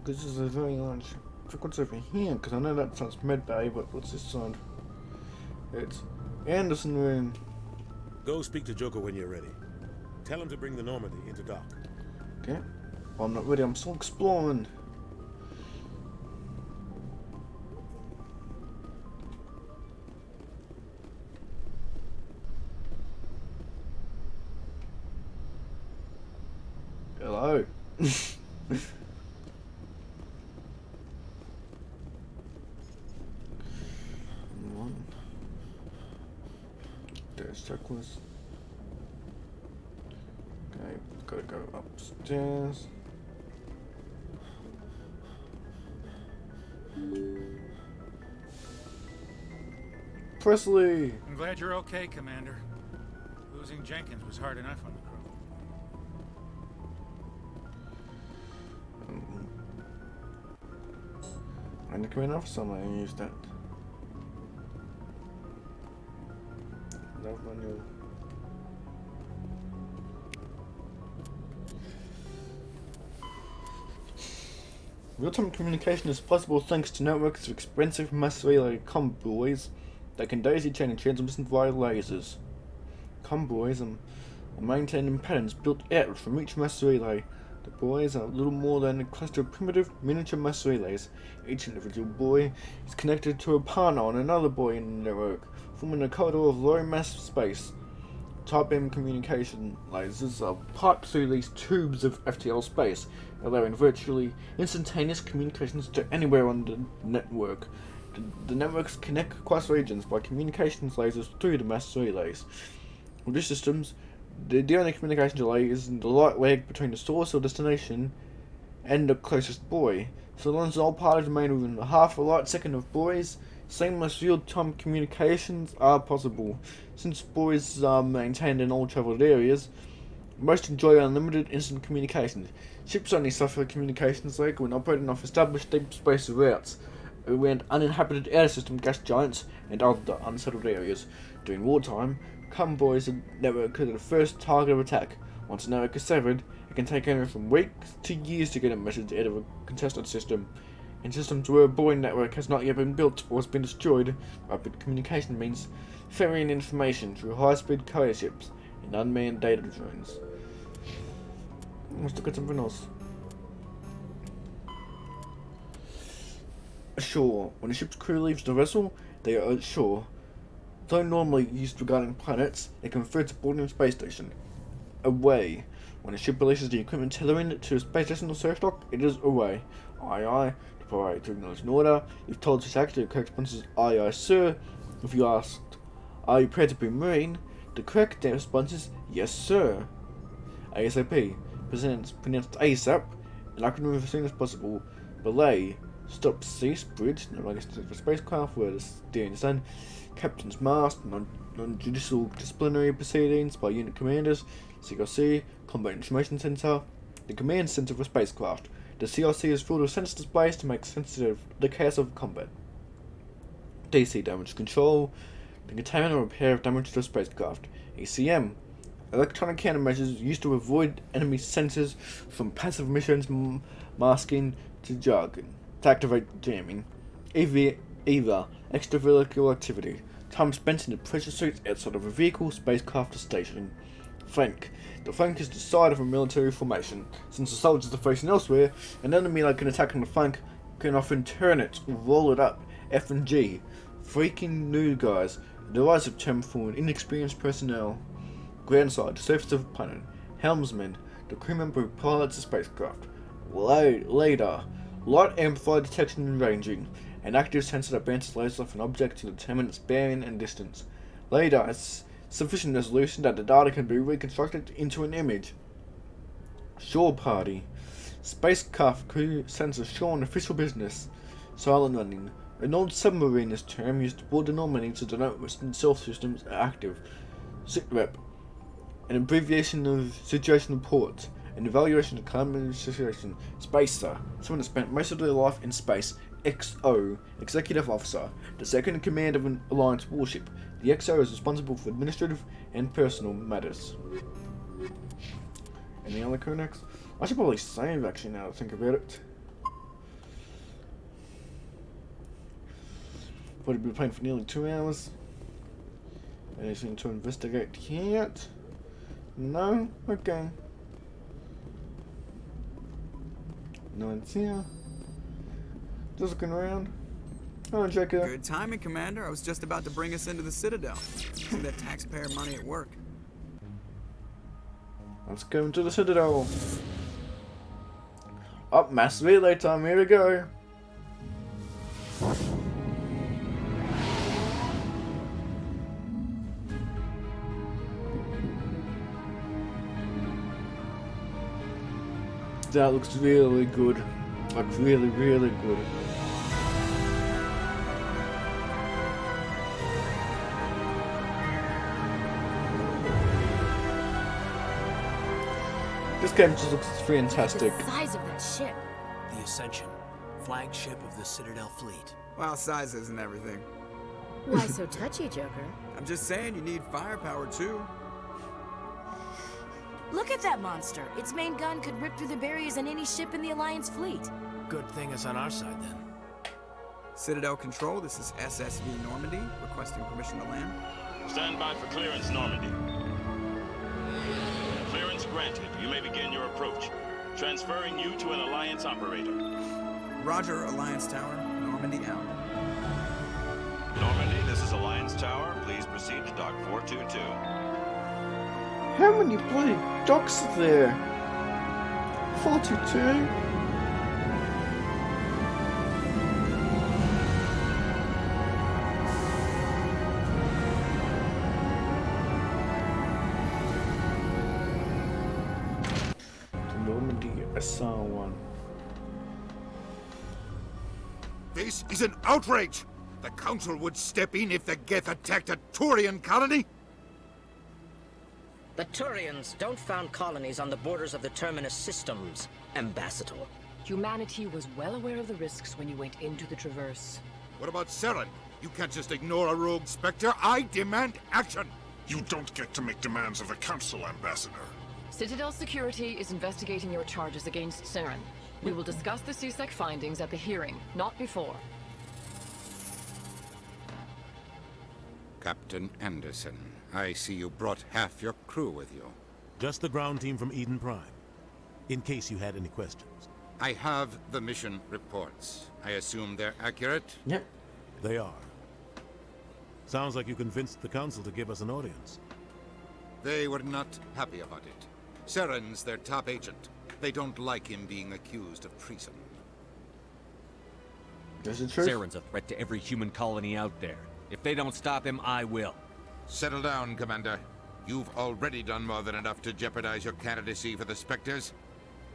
This is a very large. I forgot what's over here, because I know that sounds med bay, but what's this side? It's Anderson room. Go speak to Joker when you're ready. Tell him to bring the Normandy into dock. Okay. Well, I'm not ready, I'm still exploring. Hello. There's checklist. Okay, gotta go upstairs. Presley! I'm glad you're okay, Commander. Losing Jenkins was hard enough on the crew. I'm the command officer, I use that. Love manual. Real-time communication is possible thanks to networks of expensive mass relay convoys that can daisy chain and transmission via lasers. Convoys are maintained impedance built out from each mass relay. The buoys are little more than a cluster of primitive miniature mass relays. Each individual buoy is connected to a partner on another buoy in the network, forming a corridor of low mass space. Type beam communication lasers are piped through these tubes of FTL space, allowing virtually instantaneous communications to anywhere on the network. The networks connect across regions by communications lasers through the mass relays. With these systems, the only communication delay is in the light lag between the source or destination and the closest buoy. So long as all parties remain within half a light second of buoys, seamless real-time communications are possible. Since buoys are maintained in all travelled areas, Most enjoy unlimited instant communications. Ships only suffer a communications lag when operating off established deep space routes around uninhabited outer system gas giants and other unsettled areas. During wartime, convoys and network are the first target of attack. Once a network is severed, it can take anywhere from weeks to years to get a message out of a contested system. In systems where a buoy network has not yet been built or has been destroyed, rapid communication means ferrying information through high-speed carrier ships and unmanned data drones. Let's look at something else. Ashore. When a ship's crew leaves the vessel, they are ashore. Though normally used regarding planets, it can refer to boarding a space station. Away. When a ship releases the equipment tethering it to a space station or surf dock, it is away. Aye aye. To provide to acknowledge an order. If told this actually, the correct response is aye aye sir. If you asked, are you prepared to be marine? The correct response is yes sir. ASAP. Pronounced ASAP. An acronym as soon as possible. Belay. Stop, cease, bridge. No, I guess for spacecraft where the steering is done. Captain's mast. Non-judicial disciplinary proceedings by unit commanders. CRC. Combat Information Center. The command center for spacecraft. The CRC is filled with sensor displays to make sensitive the chaos of combat. DC damage control. The containment or repair of damage to the spacecraft. ECM. Electronic countermeasures used to avoid enemy sensors from passive missions masking to jargon. To activate jamming. EVA. Extravehicular activity. Time spent in the pressure suits outside of a vehicle, spacecraft, or station. Flank. The flank is the side of a military formation. Since the soldiers are facing elsewhere, an enemy that can attack on the flank can often turn it or roll it up. F and G. Freaking new guys. A derisive term for inexperienced personnel. Groundside. The surface of the planet. Helmsman. The crew member who pilots the spacecraft. Radar. Light amplified detection and ranging. An active sensor that bounces lasers off an object to determine its bearing and distance. Radar has sufficient resolution that the data can be reconstructed into an image. Shore party. Spacecraft crew sends ashore on official business. Silent running. An old submarine is term used aboard the Normandy to denote Western Self systems are active. SITREP. An abbreviation of situation report. An evaluation of climate situation. Spacer. Someone that spent most of their life in space. XO. Executive Officer. The second in command of an Alliance warship. The XO is responsible for administrative and personal matters. Any other codex? I should probably save actually now that I think about it. Probably been playing for nearly 2 hours. Anything to investigate yet? No? Okay. No one's here. Just looking around. Oh, check it out. Good timing, Commander. I was just about to bring us into the Citadel. See that taxpayer money at work. Let's go into the Citadel. Up, mass relay time. Here we go. That looks really good. Like really, really good. This game just looks fantastic. The size of that ship. The Ascension, flagship of the Citadel fleet. Well, size isn't everything. Why so touchy, Joker? I'm just saying you need firepower too. Look at that monster. Its main gun could rip through the barriers in any ship in the Alliance fleet. Good thing it's on our side then. Citadel Control, this is SSV Normandy, requesting permission to land. Stand by for clearance, Normandy. Clearance granted. You may begin your approach. Transferring you to an Alliance operator. Roger, Alliance Tower. Normandy out. Normandy, this is Alliance Tower. Please proceed to Dock 422. How many bloody docks are there? 42? Normandy SR1. This is an outrage! The Council would step in if the Geth attacked a Turian colony? The Turians don't found colonies on the borders of the Terminus systems, Ambassador. Humanity was well aware of the risks when you went into the Traverse. What about Saren? You can't just ignore a rogue Spectre. I demand action! You don't get to make demands of the Council, Ambassador. Citadel Security is investigating your charges against Saren. We will discuss the CSEC findings at the hearing, not before. Captain Anderson, I see you brought half your crew with you. Just the ground team from Eden Prime, in case you had any questions. I have the mission reports. I assume they're accurate? Yep. They are. Sounds like you convinced the Council to give us an audience. They were not happy about it. Saren's their top agent. They don't like him being accused of treason. Is it true? Saren's a threat to every human colony out there. If they don't stop him, I will. Settle down, Commander. You've already done more than enough to jeopardize your candidacy for the Spectres.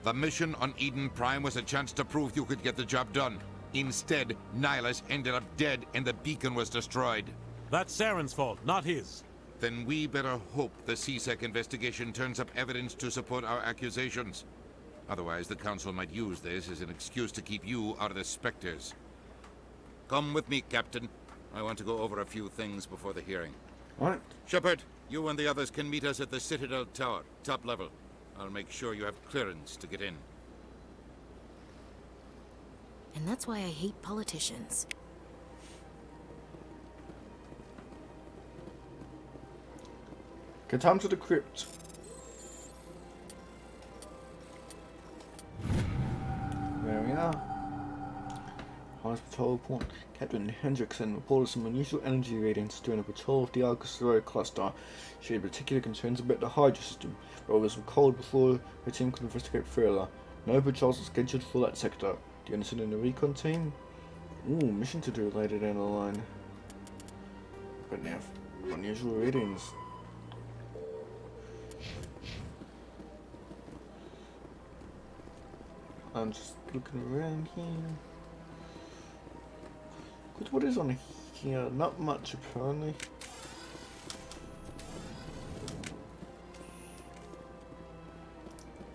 The mission on Eden Prime was a chance to prove you could get the job done. Instead, Nihilus ended up dead and the beacon was destroyed. That's Saren's fault, not his. Then we better hope the CSEC investigation turns up evidence to support our accusations. Otherwise, the Council might use this as an excuse to keep you out of the Spectres. Come with me, Captain. I want to go over a few things before the hearing. What? Shepard, you and the others can meet us at the Citadel Tower, top level. I'll make sure you have clearance to get in. And that's why I hate politicians. Get time to the crypt. There we are. Highest patrol point. Captain Hendrickson reported some unusual energy readings during a patrol of the Alcatraz cluster. She had particular concerns about the Hydra system, but was recalled before her team could investigate further. No patrols are scheduled for that sector. Do you understand in the recon team? Ooh, mission to do later down the line. But now, unusual readings. I'm just looking around here. What is on here? Not much apparently.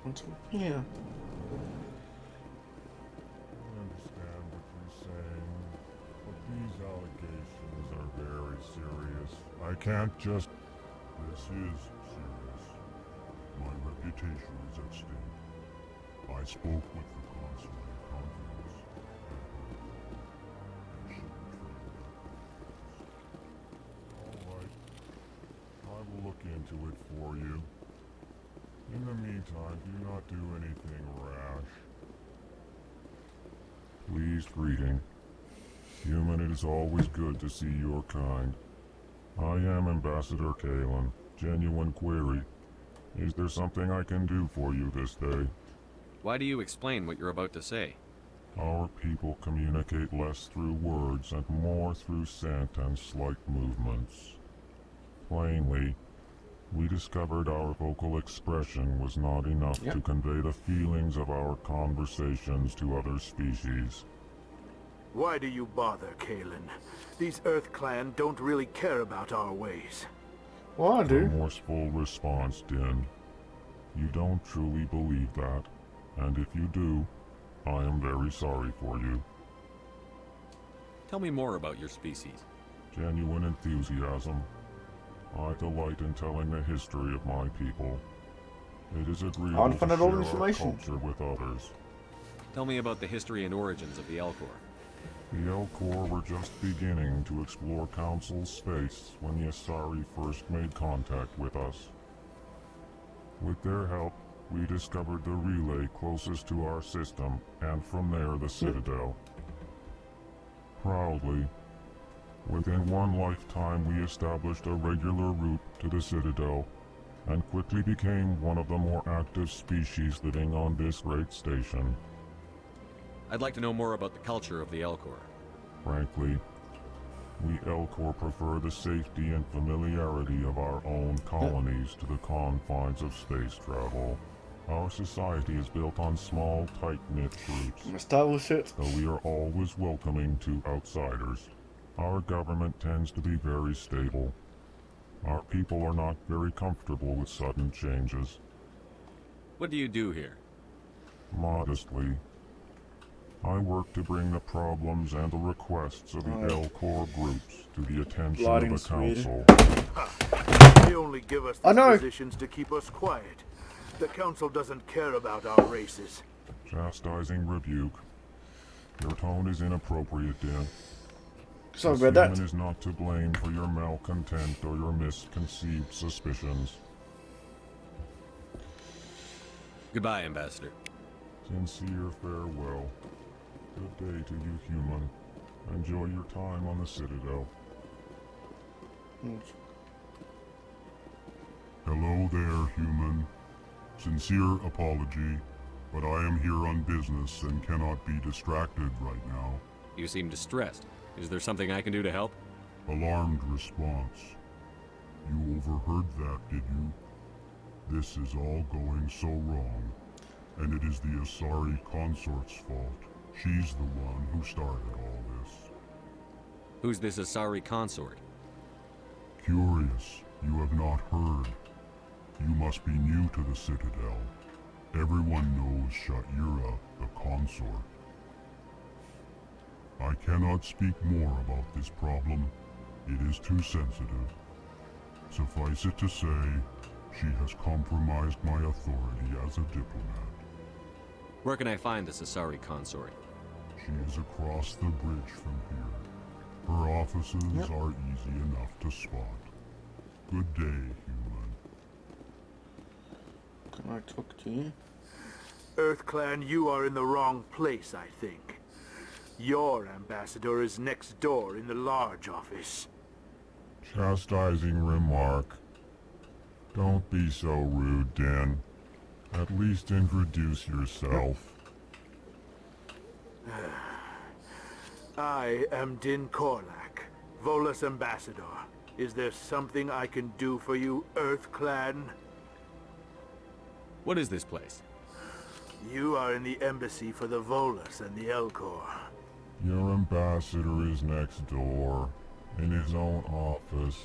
What's up here? I understand what you're saying, but these allegations are very serious. I can't just... This is serious. My reputation is at stake. I spoke with the consul in confidence. Alright. I will look into it for you. In the meantime, do not do anything rash. Please greeting. Human, it is always good to see your kind. I am Ambassador Kalen. Genuine query. Is there something I can do for you this day? Why do you explain what you're about to say? Our people communicate less through words and more through scent and slight movements. Plainly, we discovered our vocal expression was not enough to convey the feelings of our conversations to other species. Why do you bother, Kalen? These Earth Clan don't really care about our ways. Well, I do. Remorseful response, Din. You don't truly believe that, and if you do, I am very sorry for you. Tell me more about your species. Genuine enthusiasm. I delight in telling the history of my people. It is agreeable to share our culture with others. Tell me about the history and origins of the Elcor. The Elcor were just beginning to explore Council space when the Asari first made contact with us. With their help, we discovered the relay closest to our system, and from there the Citadel. Proudly, within one lifetime we established a regular route to the Citadel, and quickly became one of the more active species living on this great station. I'd like to know more about the culture of the Elcor. Frankly, we Elcor prefer the safety and familiarity of our own colonies to the confines of space travel. Our society is built on small, tight-knit groups, though we are always welcoming to outsiders. Our government tends to be very stable. Our people are not very comfortable with sudden changes. What do you do here? Modestly, I work to bring the problems and the requests of the L-Corps groups to the attention of the Council. They only give us I these know. positions to keep us quiet. The Council doesn't care about our races. Chastising rebuke. Your tone is inappropriate, Dan. Sorry This about that. human is not to blame for your malcontent or your misconceived suspicions. Goodbye, Ambassador. Sincere farewell. Good day to you, human. Enjoy your time on the Citadel. Hello there, human. Sincere apology, but I am here on business and cannot be distracted right now. You seem distressed. Is there something I can do to help? Alarmed response. You overheard that, did you? This is all going so wrong, and it is the Asari consort's fault. She's the one who started all this. Who's this Asari consort? Curious, you have not heard. You must be new to the Citadel. Everyone knows Sha'ira, the consort. I cannot speak more about this problem. It is too sensitive. Suffice it to say, she has compromised my authority as a diplomat. Where can I find this Asari consort? She is across the bridge from here. Her offices are easy enough to spot. Good day, human. Can I talk to you? EarthClan, you are in the wrong place, I think. Your ambassador is next door in the large office. Chastising remark. Don't be so rude, Dan. At least introduce yourself. I am Din Korlak, Volus ambassador. Is there something I can do for you, EarthClan? What is this place? You are in the embassy for the Volus and the L-Corps. Your ambassador is next door, in his own office.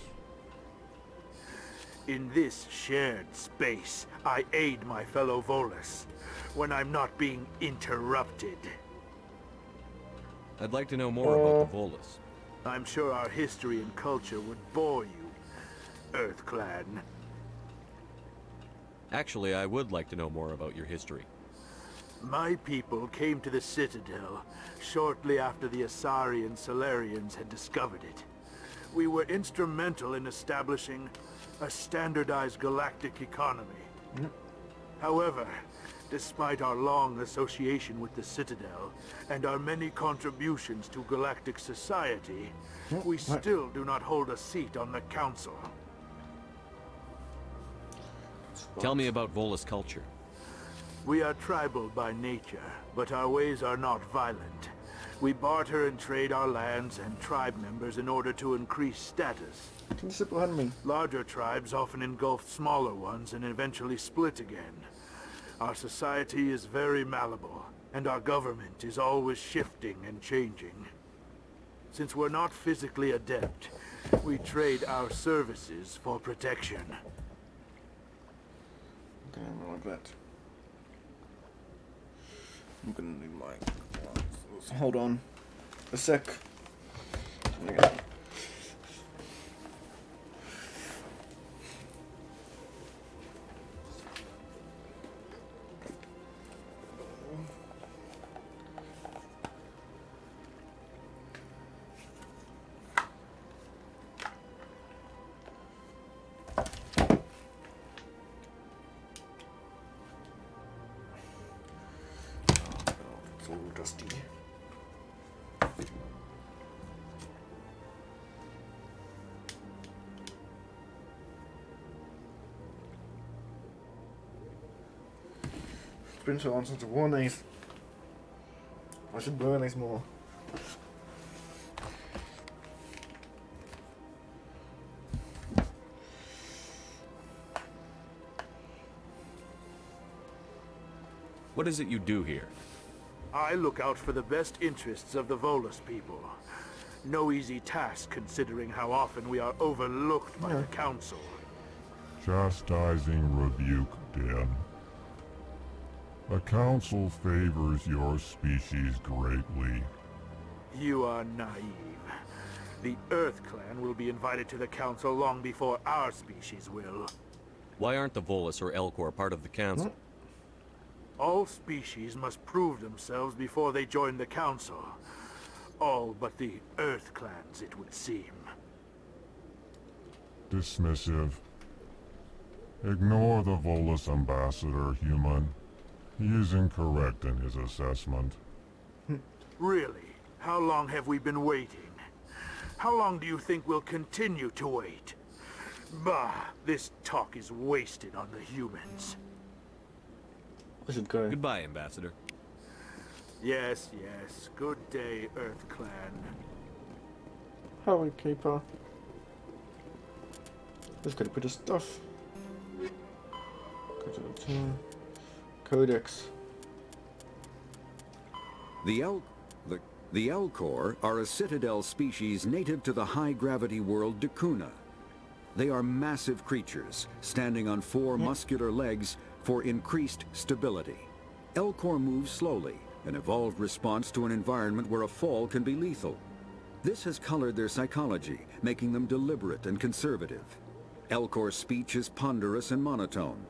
In this shared space, I aid my fellow Volus when I'm not being interrupted. I'd like to know more about the Volus. I'm sure our history and culture would bore you, EarthClan. Actually, I would like to know more about your history. My people came to the Citadel shortly after the Asari and Solarians had discovered it. We were instrumental in establishing a standardized galactic economy. However, despite our long association with the Citadel and our many contributions to galactic society, we still do not hold a seat on the Council. Tell me about Volus culture. We are tribal by nature, but our ways are not violent. We barter and trade our lands and tribe members in order to increase status. Can you sit behind me? Larger tribes often engulf smaller ones and eventually split again. Our society is very malleable, and our government is always shifting and changing. Since we're not physically adept, we trade our services for protection. Okay, I like that. I'm gonna need my glasses. Hold on a sec. Okay. It's all dusty. It's been so long since I've worn these. I should wear these more. What is it you do here? I look out for the best interests of the Volus people. No easy task considering how often we are overlooked by the Council. Chastising rebuke, Dan. The Council favors your species greatly. You are naive. The Earth Clan will be invited to the Council long before our species will. Why aren't the Volus or Elcor part of the Council? All species must prove themselves before they join the Council. All but the Earth Clans, it would seem. Dismissive. Ignore the Volus ambassador, human. He is incorrect in his assessment. Really? How long have we been waiting? How long do you think we'll continue to wait? Bah, this talk is wasted on the humans. Where's it going? Goodbye, Ambassador. Yes, yes. Good day, Earth Clan. Hurry, Keeper. Let's get a bit of stuff. Go to the town. Codex. The Elcor are a Citadel species native to the high-gravity world Dakuna. They are massive creatures, standing on four muscular legs for increased stability. Elcor move slowly, an evolved response to an environment where a fall can be lethal. This has colored their psychology, making them deliberate and conservative. Elcor's speech is ponderous and monotone.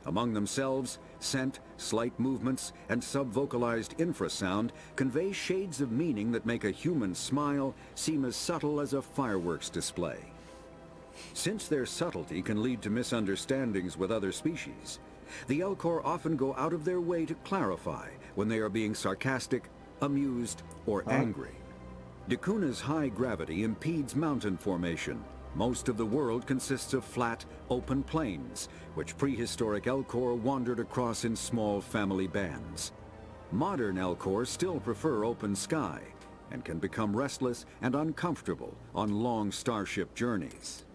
Among themselves, scent, slight movements, and sub-vocalized infrasound convey shades of meaning that make a human smile seem as subtle as a fireworks display. Since their subtlety can lead to misunderstandings with other species, the Elcor often go out of their way to clarify when they are being sarcastic, amused, or angry. Dakuna's high gravity impedes mountain formation. Most of the world consists of flat, open plains, which prehistoric Elcor wandered across in small family bands. Modern Elcor still prefer open sky, and can become restless and uncomfortable on long starship journeys.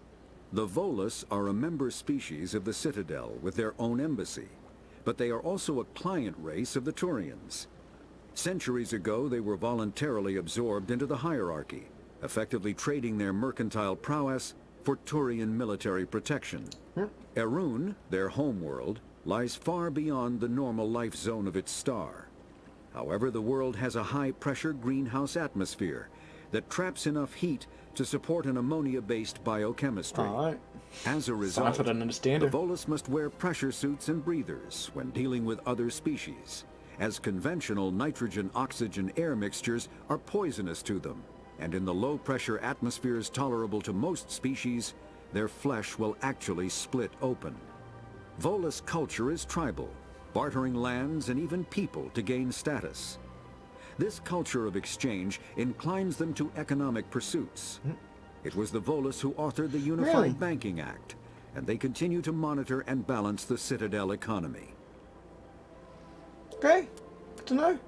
The Volus are a member species of the Citadel with their own embassy, but they are also a client race of the Turians. Centuries ago, they were voluntarily absorbed into the hierarchy, effectively trading their mercantile prowess for Turian military protection. Erun, their homeworld, lies far beyond the normal life zone of its star. However, the world has a high-pressure greenhouse atmosphere that traps enough heat to support an ammonia-based biochemistry. As a result, the Volus must wear pressure suits and breathers when dealing with other species, as conventional nitrogen-oxygen air mixtures are poisonous to them, and in the low-pressure atmospheres tolerable to most species, their flesh will actually split open. Volus culture is tribal, bartering lands and even people to gain status. This culture of exchange inclines them to economic pursuits. It was the Volus who authored the Unified Banking Act, and they continue to monitor and balance the Citadel economy. Okay, good to know.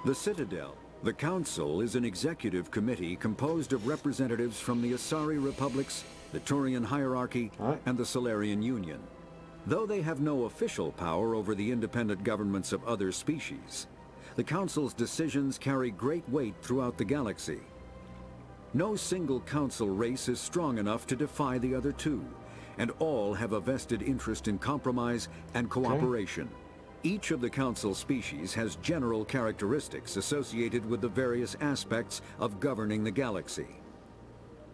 The Citadel. The Council is an executive committee composed of representatives from the Asari Republics, the Turian hierarchy, and the Solarian Union. Though they have no official power over the independent governments of other species, the Council's decisions carry great weight throughout the galaxy. No single Council race is strong enough to defy the other two, and all have a vested interest in compromise and cooperation. Each of the Council species has general characteristics associated with the various aspects of governing the galaxy.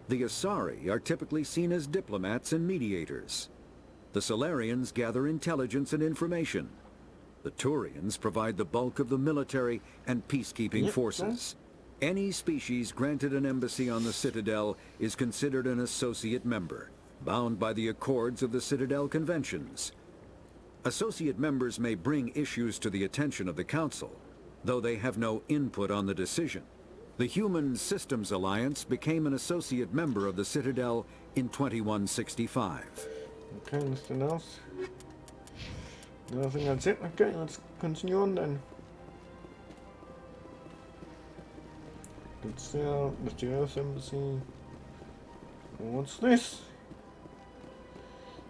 The Asari are typically seen as diplomats and mediators. The Solarians gather intelligence and information. The Turians provide the bulk of the military and peacekeeping forces. Any species granted an embassy on the Citadel is considered an associate member, bound by the accords of the Citadel Conventions. Associate members may bring issues to the attention of the Council, though they have no input on the decision. The Human Systems Alliance became an associate member of the Citadel in 2165. Okay, anything else? No, I think that's it. Okay, let's continue on then. Let's see out. Let's do Earth Embassy. What's this?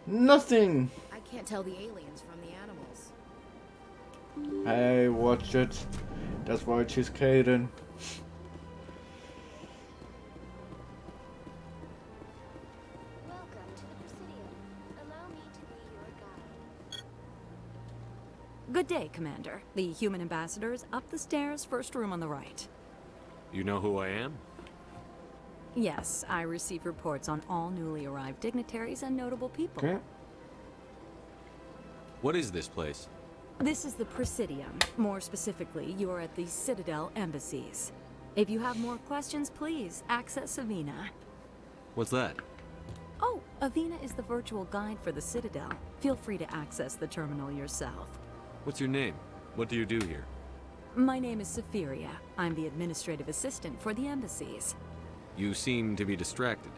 Nothing! I can't tell the aliens from the animals. Hey, watch it. That's why I choose Caden. Good day, Commander. The human ambassador is up the stairs, first room on the right. You know who I am? Yes, I receive reports on all newly arrived dignitaries and notable people. Okay. What is this place? This is the Presidium. More specifically, you are at the Citadel embassies. If you have more questions, please access Avina. What's that? Oh, Avina is the virtual guide for the Citadel. Feel free to access the terminal yourself. What's your name? What do you do here? My name is Safiria. I'm the administrative assistant for the embassies. You seem to be distracted.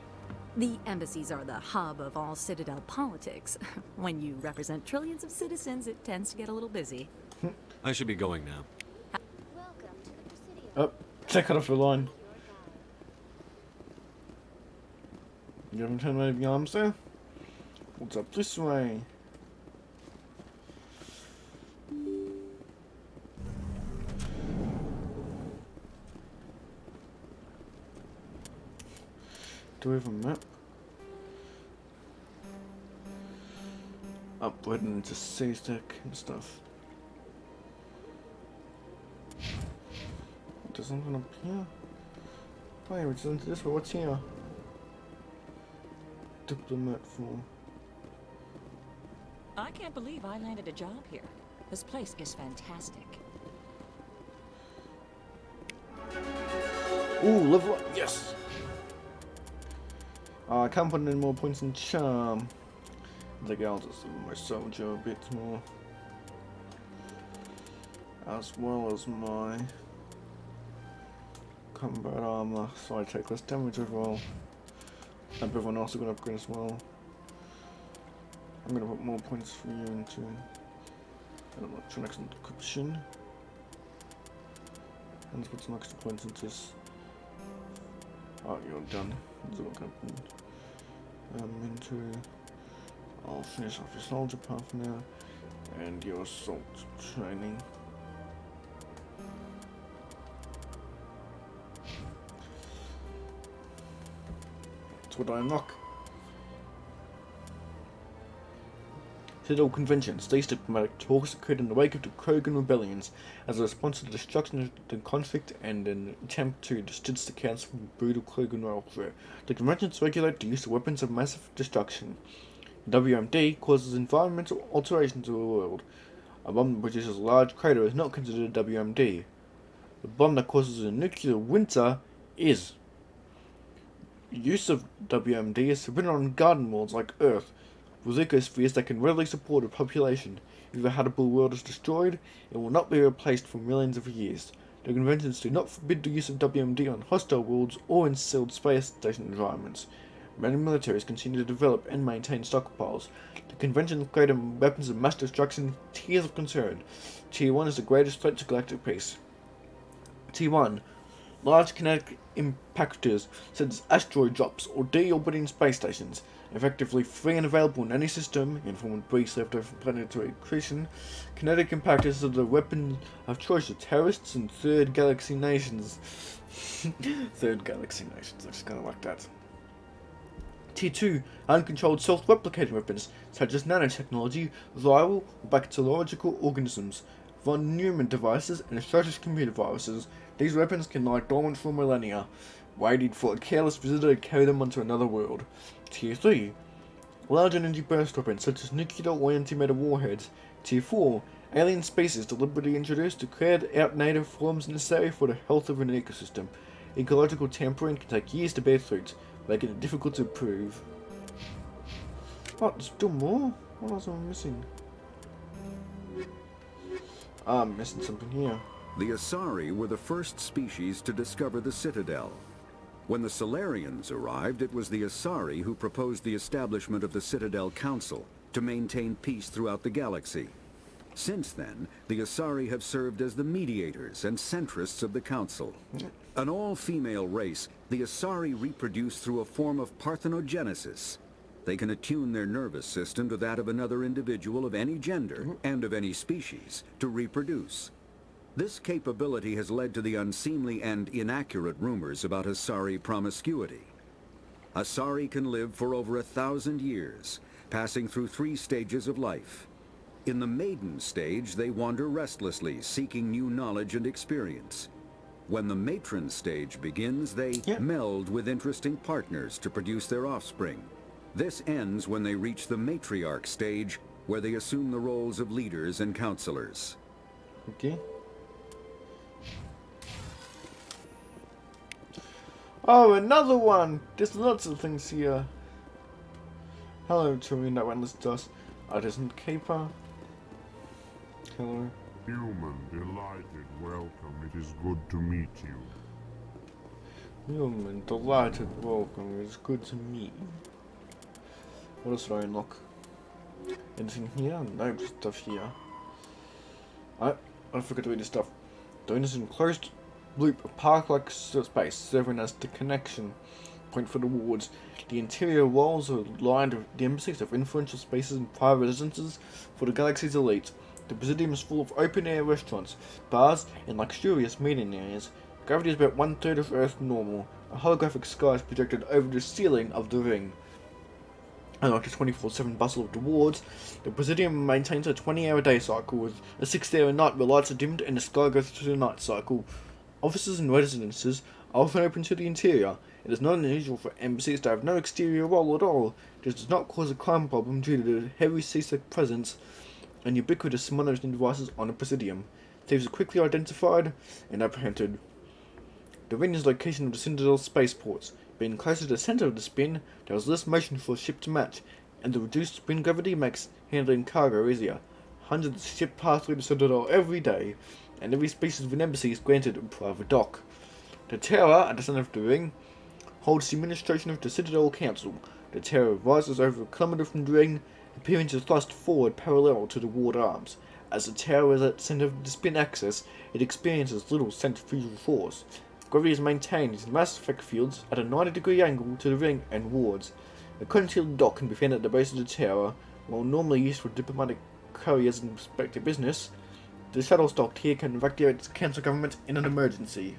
The embassies are the hub of all Citadel politics. When you represent trillions of citizens, it tends to get a little busy. I should be going now. Oh, check out off the line. You haven't turned away the arms there? What's up this way? Do we have a map? Upward and into C-stack and stuff. There's something up here. Wait, we're just into this way. What's here? Diplomat form. I can't believe I landed a job here. This place is fantastic. Ooh, level up. Yes! I can't put in any more points in charm. I think I'll just level my soldier a bit more. As well as my combat armor, so I take less damage overall. And everyone else is going to upgrade as well. I'm going to put more points for you into electronics and encryption. And let's put some extra points into this. Oh, you're done. This is what going to into. I'll finish off your soldier path now, and your assault training. That's what I unlock. Citadel Convention. States diplomatic talks occurred in the wake of the Krogan rebellions as a response to the destruction of the conflict and an attempt to distance the council from brutal Krogan warfare. The conventions regulate the use of weapons of massive destruction. WMD causes environmental alterations to the world. A bomb that produces a large crater is not considered a WMD. The bomb that causes a nuclear winter is. Use of WMD is forbidden on garden worlds like Earth, with ecospheres that can readily support a population. If the habitable world is destroyed, it will not be replaced for millions of years. The conventions do not forbid the use of WMD on hostile worlds or in sealed space station environments. Many militaries continue to develop and maintain stockpiles. The conventions create weapons of mass destruction in tiers of concern. Tier 1 is the greatest threat to galactic peace. Tier 1. Large kinetic impactors such as asteroid drops or deorbiting space stations, effectively free and available in any system, in form of debris left over from planetary accretion. Kinetic impactors are the weapon of choice of terrorists and third galaxy nations. Third galaxy nations, I just kind of like that. Tier 2. Uncontrolled self-replicating weapons, such as nanotechnology, viral or bacteriological organisms, von Neumann devices, and atrocious computer viruses. These weapons can lie dormant for millennia, waiting for a careless visitor to carry them onto another world. Tier 3. Large energy burst weapons, such as nuclear or antimatter warheads. Tier 4. Alien species deliberately introduced to create out native forms necessary for the health of an ecosystem. Ecological tampering can take years to bear fruit, making it difficult to prove. Oh, there's still more? What else am I missing? I'm missing something here. The Asari were the first species to discover the Citadel. When the Solarians arrived, it was the Asari who proposed the establishment of the Citadel Council to maintain peace throughout the galaxy. Since then, the Asari have served as the mediators and centrists of the Council. An all-female race, the Asari reproduce through a form of parthenogenesis. They can attune their nervous system to that of another individual of any gender and of any species to reproduce. This capability has led to the unseemly and inaccurate rumors about Asari promiscuity. Asari can live for over 1,000 years, passing through 3 stages of life. In the maiden stage, they wander restlessly, seeking new knowledge and experience. When the matron stage begins, they meld with interesting partners to produce their offspring. This ends when they reach the matriarch stage, where they assume the roles of leaders and counselors. Okay. Oh, another one! There's lots of things here. Hello, Turian, that endless dust. Artisan Caper. Hello. Human, delighted, welcome. It is good to meet you. Human, delighted, welcome. It's good to meet you. What else did I unlock? Anything here? No stuff here. I forgot to read this stuff. Doing this enclosed loop of park-like space, serving as the connection point for the wards. The interior walls are lined with the embassies of influential spaces and private residences for the galaxy's elite. The Presidium is full of open-air restaurants, bars, and luxurious meeting areas. Gravity is about 1/3 of Earth's normal. A holographic sky is projected over the ceiling of the ring. Unlike the 24/7 bustle of the wards, the Presidium maintains a 20-hour day cycle with a 6th-hour night where lights are dimmed and the sky goes through the night cycle. Offices and residences are often open to the interior. It is not unusual for embassies to have no exterior wall at all. This does not cause a crime problem due to the heavy CSEC presence and ubiquitous monitoring devices on the Presidium. Thieves are quickly identified and apprehended. The ring is the location of the Citadel spaceports. Being closer to the center of the spin, there is less motion for a ship to match, and the reduced spin gravity makes handling cargo easier. Hundreds of ships pass through the Citadel every day, and every species of an embassy is granted a private dock. The tower at the center of the ring holds the administration of the Citadel Council. The tower rises over a kilometer from the ring, appearing to thrust forward parallel to the ward arms. As the tower is at the center of the spin axis, it experiences little centrifugal force. Gravity is maintained in mass effect fields at a 90-degree angle to the ring and wards. A concealed dock can be found at the base of the tower. While normally used for diplomatic couriers and prospective business, the shuttle docked here can evacuate the council government in an emergency.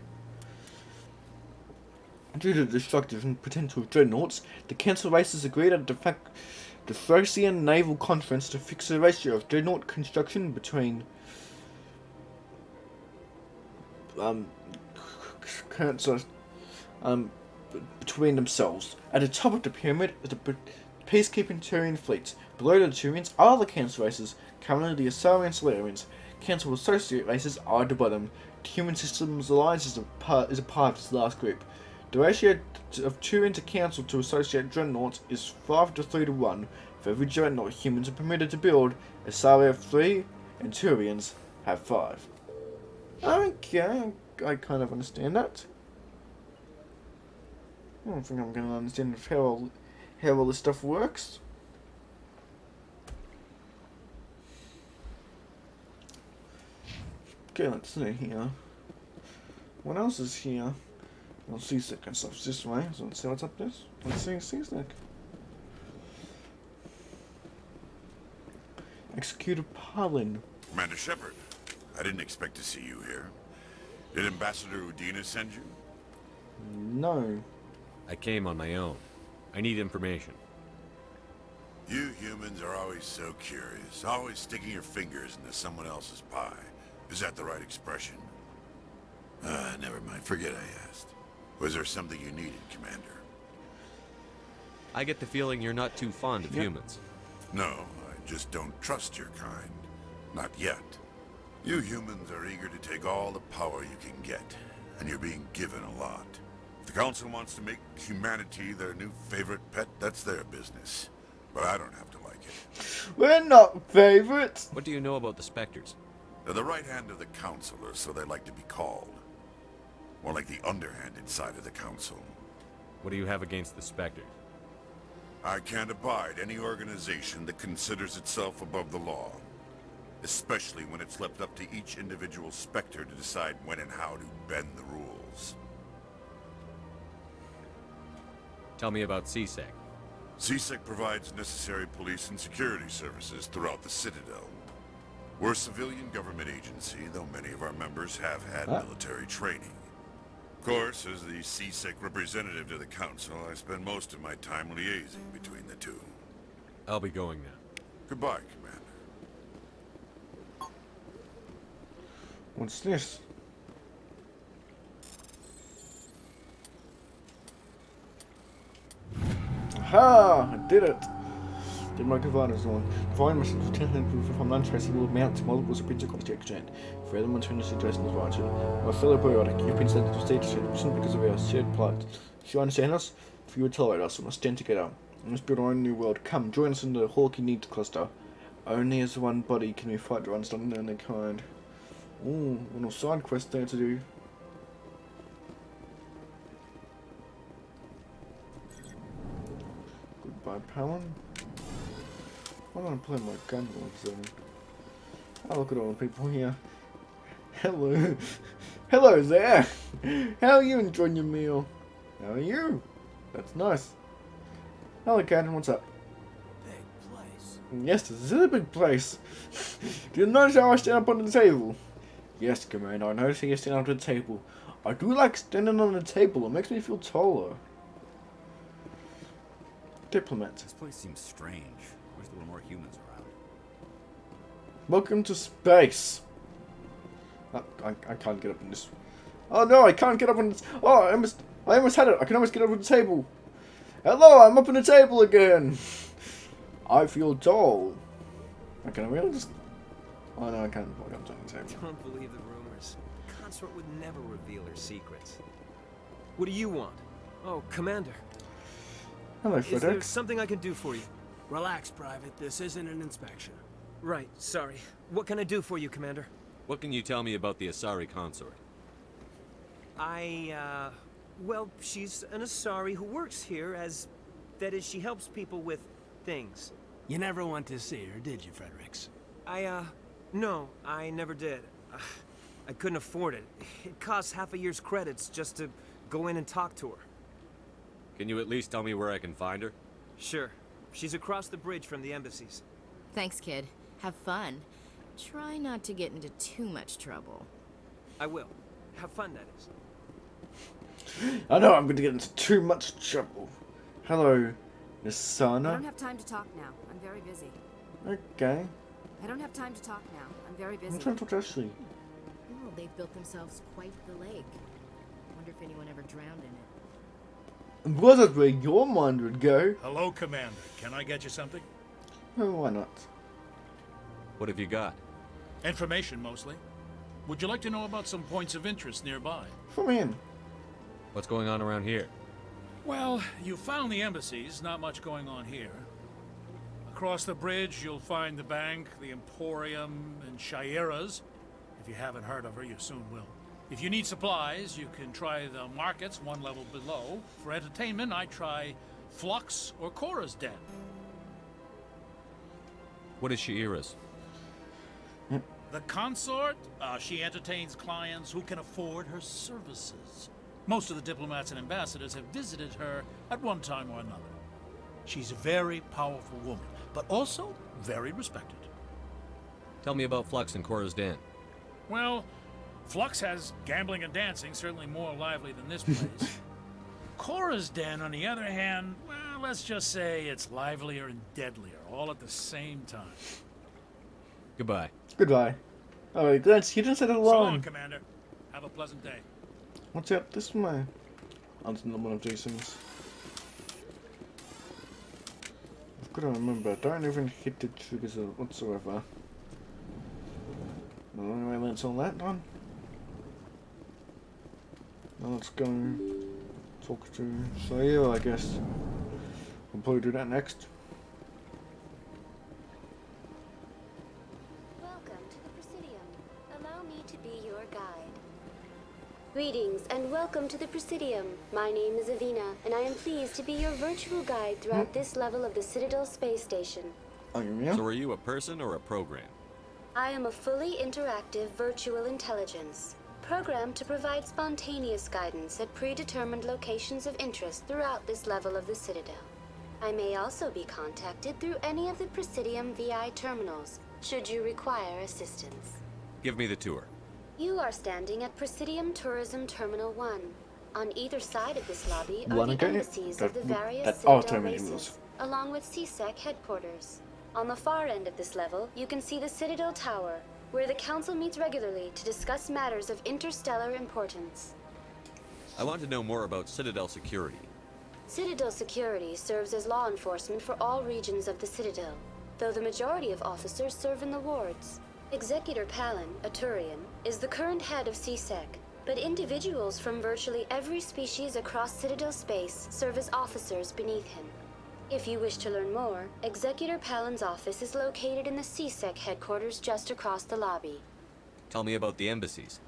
Due to the destructive potential of dreadnoughts, the council races agreed at the Thracian Naval Conference to fix the ratio of dreadnought construction between between themselves. At the top of the pyramid is the peacekeeping Turian fleets. Below the Turians are the council races, currently the Asarian Solarians. Council associate races are at the bottom. The Human Systems Alliance is a part of this last group. The ratio of Turian to council to associate dreadnoughts is 5 to 3 to 1. For every dreadnought humans are permitted to build, Asari have 3 and Turians have 5. Okay, I kind of understand that. I don't think I'm going to understand how all this stuff works. Okay, let's see here. What else is here? Well, CSEC and stuff's this way, so let's see what's up this. Let's see CSEC. Executor Parlin. Commander Shepard, I didn't expect to see you here. Did Ambassador Udina send you? No. I came on my own. I need information. You humans are always so curious, always sticking your fingers into someone else's pie. Is that the right expression? Never mind. Forget I asked. Was there something you needed, Commander? I get the feeling you're not too fond of humans. No, I just don't trust your kind. Not yet. You humans are eager to take all the power you can get, and you're being given a lot. If the Council wants to make humanity their new favorite pet, that's their business. But I don't have to like it. We're not favorites! What do you know about the Spectres? They're the right hand of the Council, or so they like to be called. More like the underhanded side of the Council. What do you have against the Spectres? I can't abide any organization that considers itself above the law. Especially when it's left up to each individual Spectre to decide when and how to bend the rules. Tell me about CSEC. CSEC provides necessary police and security services throughout the Citadel. We're a civilian government agency, though many of our members have had military training. Of course, as the CSEC representative to the Council, I spend most of my time liaising between the two. I'll be going now. Goodbye, Commander. What's this? Aha! I did it! Den mal gewartet so. Vor allem, was du vom Landkreis will mount multiple subsequent exchange. Further maintaining suggestions of Archer. My fellow periodic, you've been sent to state distribution because of our shared plot. If you understand us, if you would tolerate us, we must stand together. We must build our own new world. Come, join us in the Hawkeye Need cluster. Only as one body can we fight to understand their kind. Ooh, little side quest there to do. Goodbye, Palin. Why don't I play my gun so? Oh, look at all the people here. Hello. Hello there. How are you enjoying your meal? How are you? That's nice. Hello, Captain. What's up? Big place. Yes, this is a big place. Do you notice how I stand up on the table? Yes, Commander. I notice how you stand up on the table. I do like standing on the table. It makes me feel taller. Diplomat. This place seems strange. Wish there were more humans around. Welcome to space. I can't get up on this. Oh no, I can't get up on this. Oh, I almost had it. I can almost get up on the table. Hello, I'm up on the table again. I feel tall. Can I really just? Oh no, I can't walk up to the table. Don't believe the rumors. Consort would never reveal her secrets. What do you want? Oh, Commander. Hello, Is there Frederick. something I can do for you? Relax, Private. This isn't an inspection. Right, sorry. What can I do for you, Commander? What can you tell me about the Asari consort? Well, she's an Asari who works here as... That is, she helps people with things. You never went to see her, did you, Fredericks? No, I never did. I couldn't afford it. It costs half a year's credits just to go in and talk to her. Can you at least tell me where I can find her? Sure. She's across the bridge from the embassies. Thanks, kid. Have fun. Try not to get into too much trouble. I will. Have fun, that is. I know I'm going to get into too much trouble. Hello, Nisana. I don't have time to talk now. I'm very busy. Okay. I don't have time to talk now. I'm very busy. I'm trying to talk to Ashley. Oh, they've built themselves quite the lake. Wonder if anyone ever drowned in it. And was it where your mind would go? Hello, Commander. Can I get you something? Oh, why not? What have you got? Information, mostly. Would you like to know about some points of interest nearby? From him. What's going on around here? Well, you found the embassies. Not much going on here. Across the bridge, you'll find the bank, the Emporium, and Shaira's. If you haven't heard of her, you soon will. If you need supplies, you can try the markets one level below. For entertainment, I try Flux or Cora's Den. What is Shaira's? The consort, she entertains clients who can afford her services. Most of the diplomats and ambassadors have visited her at one time or another. She's a very powerful woman, but also very respected. Tell me about Flux and Cora's Den. Well, Flux has gambling and dancing, certainly more lively than this place. Cora's Den, on the other hand, well, let's just say it's livelier and deadlier, all at the same time. Goodbye. Goodbye. Alright, glad you didn't say that So alone. long, Commander. Have a pleasant day. What's up? This way. That's not one of these things. I've got to remember, don't even hit the triggers whatsoever. Well, anyway, that's all that done. Now let's go talk to Sayo, I guess. We'll probably do that next. Welcome to the Presidium. Allow me to be your guide. Greetings and welcome to the Presidium. My name is Avina, and I am pleased to be your virtual guide throughout this level of the Citadel space station. Oh, yeah? So are you a person or a program? I am a fully interactive virtual intelligence, programmed to provide spontaneous guidance at predetermined locations of interest throughout this level of the Citadel. I may also be contacted through any of the Presidium VI terminals, should you require assistance. Give me the tour. You are standing at Presidium Tourism Terminal 1. On either side of this lobby are Wanna the get it? embassies of the various all Citadel terminals. races, along with CSEC headquarters. On the far end of this level, you can see the Citadel Tower, where the Council meets regularly to discuss matters of interstellar importance. I want to know more about Citadel security. Citadel security serves as law enforcement for all regions of the Citadel, though the majority of officers serve in the wards. Executor Palin, a Turian, is the current head of CSEC, but individuals from virtually every species across Citadel space serve as officers beneath him. If you wish to learn more, Executor Palin's office is located in the CSEC headquarters just across the lobby. Tell me about the embassies.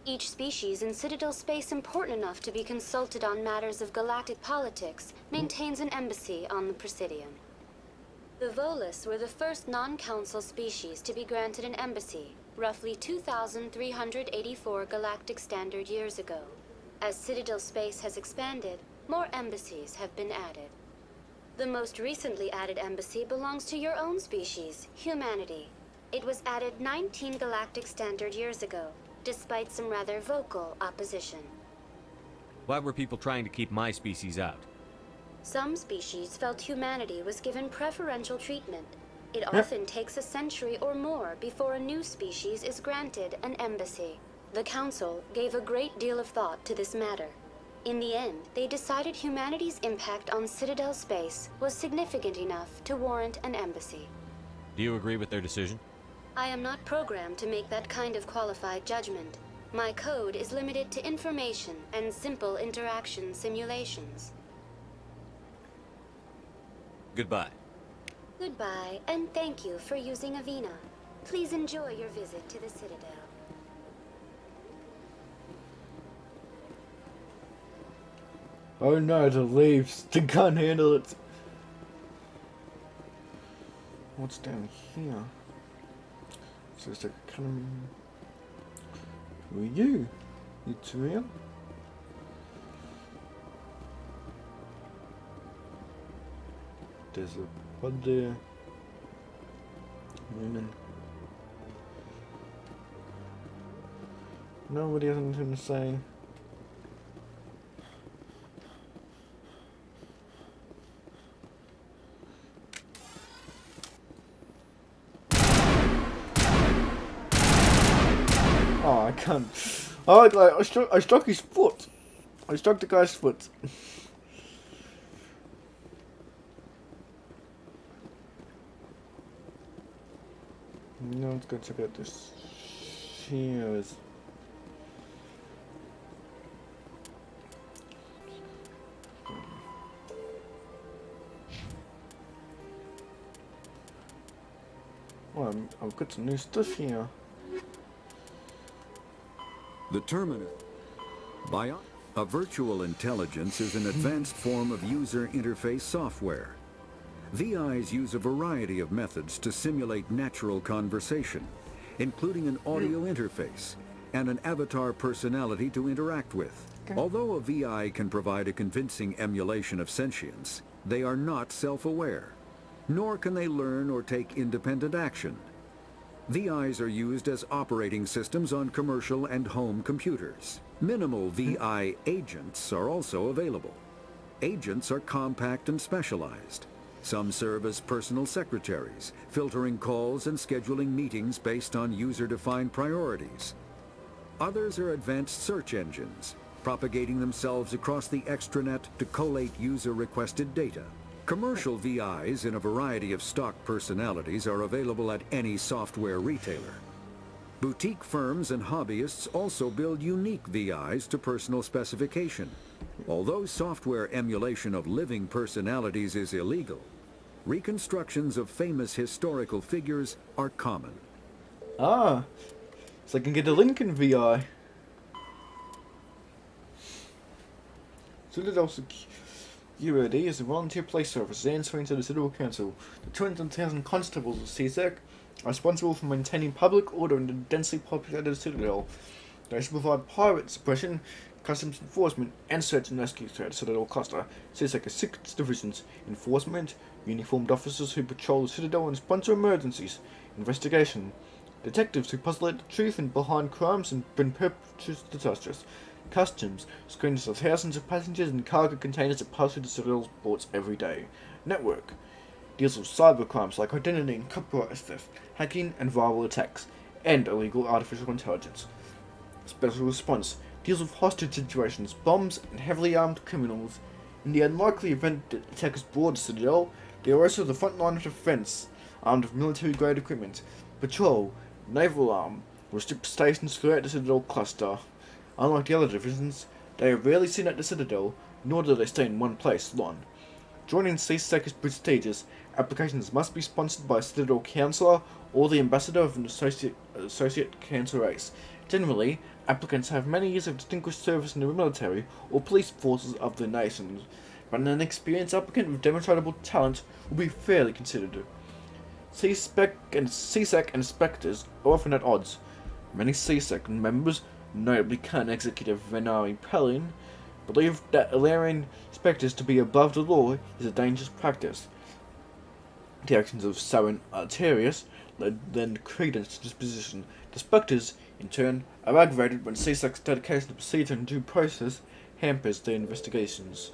Each species in Citadel space important enough to be consulted on matters of galactic politics maintains an embassy on the Presidium. The Volus were the first non-council species to be granted an embassy, roughly 2,384 galactic standard years ago. As Citadel space has expanded, more embassies have been added. The most recently added embassy belongs to your own species, humanity. It was added 19 galactic standard years ago, despite some rather vocal opposition. Why were people trying to keep my species out? Some species felt humanity was given preferential treatment. It often takes a century or more before a new species is granted an embassy. The Council gave a great deal of thought to this matter. In the end, they decided humanity's impact on Citadel space was significant enough to warrant an embassy. Do you agree with their decision? I am not programmed to make that kind of qualified judgment. My code is limited to information and simple interaction simulations. Goodbye. Goodbye, and thank you for using Avina. Please enjoy your visit to the Citadel. Oh no, the leaves. They can't handle it. What's down here? So it's like economy. Who are you? You Tyrion? There's a pod there. Women. Nobody has anything to say. Oh, I can't. Oh, I struck his foot. I struck the guy's foot. No, let's go check out this. Cheers. Well, I've got some new stuff here. The Terminus. A virtual intelligence is an advanced form of user interface software. VIs use a variety of methods to simulate natural conversation, including an audio interface and an avatar personality to interact with. Okay. Although a VI can provide a convincing emulation of sentience, they are not self-aware, nor can they learn or take independent action. VIs are used as operating systems on commercial and home computers. Minimal VI agents are also available. Agents are compact and specialized. Some serve as personal secretaries, filtering calls and scheduling meetings based on user-defined priorities. Others are advanced search engines, propagating themselves across the extranet to collate user-requested data. Commercial VIs in a variety of stock personalities are available at any software retailer. Boutique firms and hobbyists also build unique VIs to personal specification. Although software emulation of living personalities is illegal, reconstructions of famous historical figures are common. Ah, so I can get a Lincoln VI. Citadel Security is a volunteer police service answering to the Citadel Council. The 200,000 constables of CSEC are responsible for maintaining public order in the densely populated Citadel. They should provide pirate suppression, customs enforcement, and search and rescue throughout Citadel cluster. CSEC has 6 divisions: enforcement, uniformed officers who patrol the Citadel and sponsor emergencies, investigation, detectives who puzzle out the truth and behind crimes and bring perpetrators to justice, customs, screens of thousands of passengers and cargo containers that pass through the Citadel's ports every day, network, deals with cybercrimes like identity and copyright theft, hacking and viral attacks, and illegal artificial intelligence. Special Response deals with hostage situations, bombs, and heavily armed criminals. In the unlikely event that attackers board the Citadel, they are also the front line of defense, armed with military-grade equipment. Patrol, naval arm, restrict stations throughout the Citadel cluster. Unlike the other divisions, they are rarely seen at the Citadel, nor do they stay in one place long. Joining CSEC is prestigious. Applications must be sponsored by a Citadel Councillor or the Ambassador of an Associate Council race. Generally, applicants have many years of distinguished service in the military or police forces of their nations, but an experienced applicant with demonstrable talent will be fairly considered. CSEC and inspectors are often at odds. Many CSEC members, notably current executive Venari Pellin, believe that allowing inspectors to be above the law is a dangerous practice. The actions of Saren Arterius lend credence to this position. The inspectors, in turn, are aggravated when CSEC's dedication to procedure and due process hampers their investigations.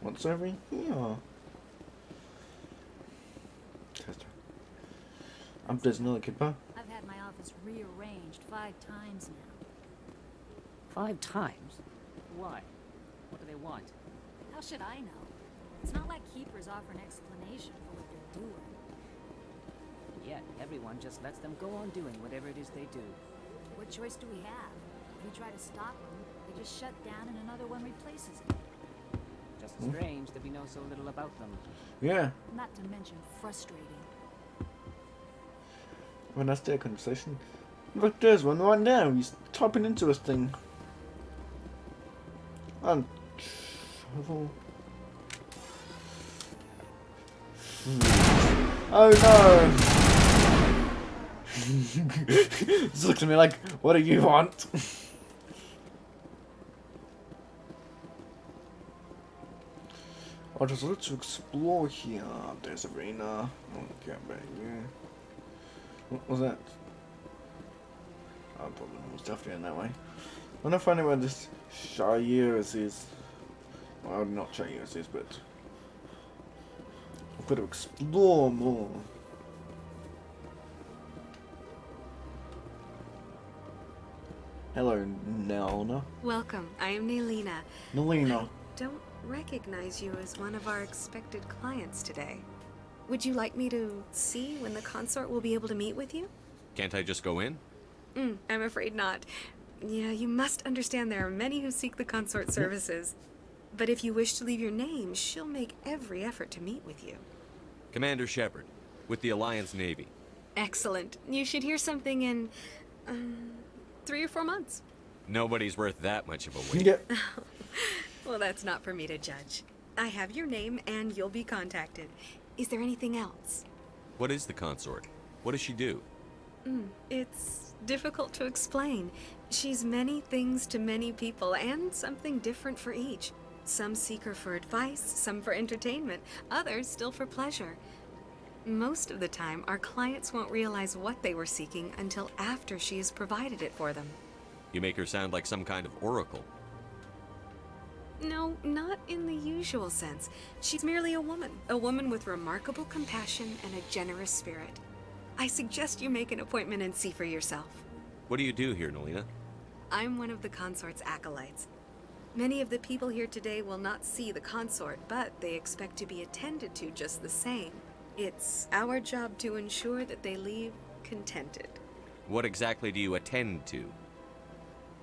What's over here? Tester. There's another kipper. I've had my office rearranged 5 times now. 5 times? Why? What do they want? How should I know? It's not like keepers offer an explanation for what they're doing. And yet, everyone just lets them go on doing whatever it is they do. What choice do we have? If we try to stop them, they just shut down and another one replaces it. Just strange that we know so little about them. Yeah. Not to mention frustrating. Well, that's their conversation. Look, there's one right now. He's typing into this thing. And oh no! Just looks at me like, what do you want? Let's explore here. There's arena. Okay, back here. What was that? I probably was definitely in that way. I want to find out where this Shires is. Well, not Shires is, but I've got to explore more. Hello, Nelna. Welcome. I am Nelina. Nelina. I don't recognize you as one of our expected clients today. Would you like me to see when the consort will be able to meet with you? Can't I just go in? I'm afraid not. Yeah, you must understand there are many who seek the consort services. But if you wish to leave your name, she'll make every effort to meet with you. Commander Shepard, with the Alliance Navy. Excellent. You should hear something in 3 or 4 months. Nobody's worth that much of a wait. Yeah. Well, that's not for me to judge. I have your name and you'll be contacted. Is there anything else? What is the consort? What does she do? It's difficult to explain. She's many things to many people and something different for each. Some seek her for advice, some for entertainment, others still for pleasure. Most of the time, our clients won't realize what they were seeking until after she has provided it for them. You make her sound like some kind of oracle. No, not in the usual sense. She's merely a woman with remarkable compassion and a generous spirit. I suggest you make an appointment and see for yourself. What do you do here, Nelina? I'm one of the consort's acolytes. Many of the people here today will not see the consort, but they expect to be attended to just the same. It's our job to ensure that they leave contented. What exactly do you attend to?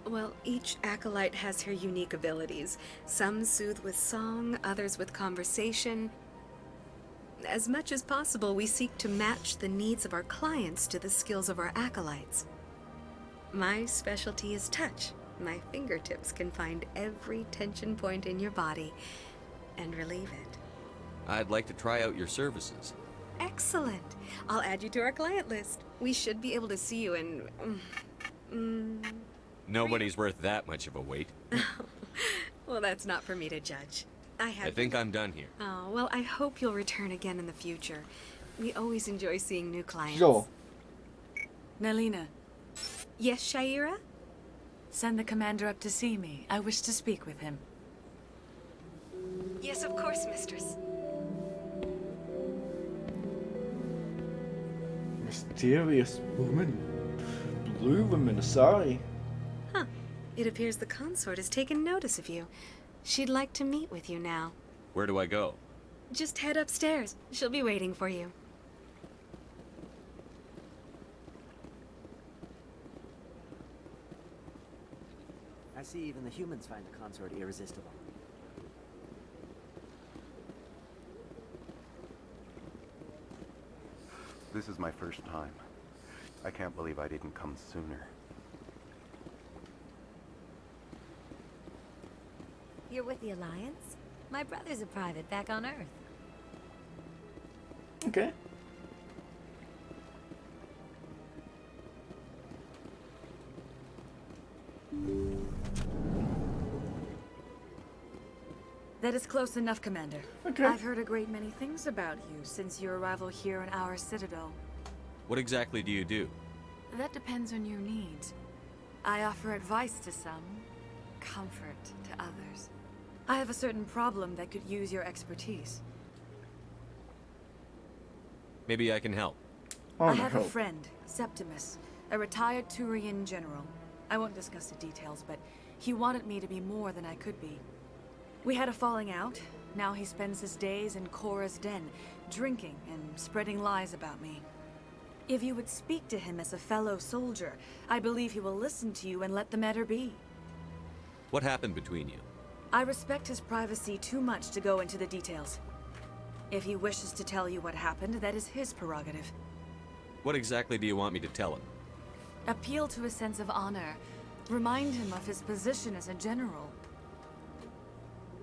Well, each acolyte has her unique abilities. Some soothe with song, others with conversation. As much as possible, we seek to match the needs of our clients to the skills of our acolytes. My specialty is touch. My fingertips can find every tension point in your body and relieve it. I'd like to try out your services. Excellent. I'll add you to our client list. We should be able to see you in... Nobody's worth that much of a wait. Well, that's not for me to judge. I think I'm done here. Oh, well, I hope you'll return again in the future. We always enjoy seeing new clients. Sure. Nelina. Yes, Shaira? Send the commander up to see me. I wish to speak with him. Yes, of course, mistress. Mysterious woman. Blue woman, sorry. Huh. It appears the consort has taken notice of you. She'd like to meet with you now. Where do I go? Just head upstairs. She'll be waiting for you. I see even the humans find the consort irresistible. This is my first time. I can't believe I didn't come sooner. You're with the Alliance? My brother's a private back on Earth. Okay. That is close enough, Commander. Okay. I've heard a great many things about you since your arrival here in our citadel. What exactly do you do? That depends on your needs. I offer advice to some, comfort to others. I have a certain problem that could use your expertise. Maybe I can help. I have a friend, Septimus, a retired Turian general. I won't discuss the details, but he wanted me to be more than I could be. We had a falling out. Now he spends his days in Cora's den, drinking and spreading lies about me. If you would speak to him as a fellow soldier, I believe he will listen to you and let the matter be. What happened between you? I respect his privacy too much to go into the details. If he wishes to tell you what happened, that is his prerogative. What exactly do you want me to tell him? Appeal to his sense of honor. Remind him of his position as a general.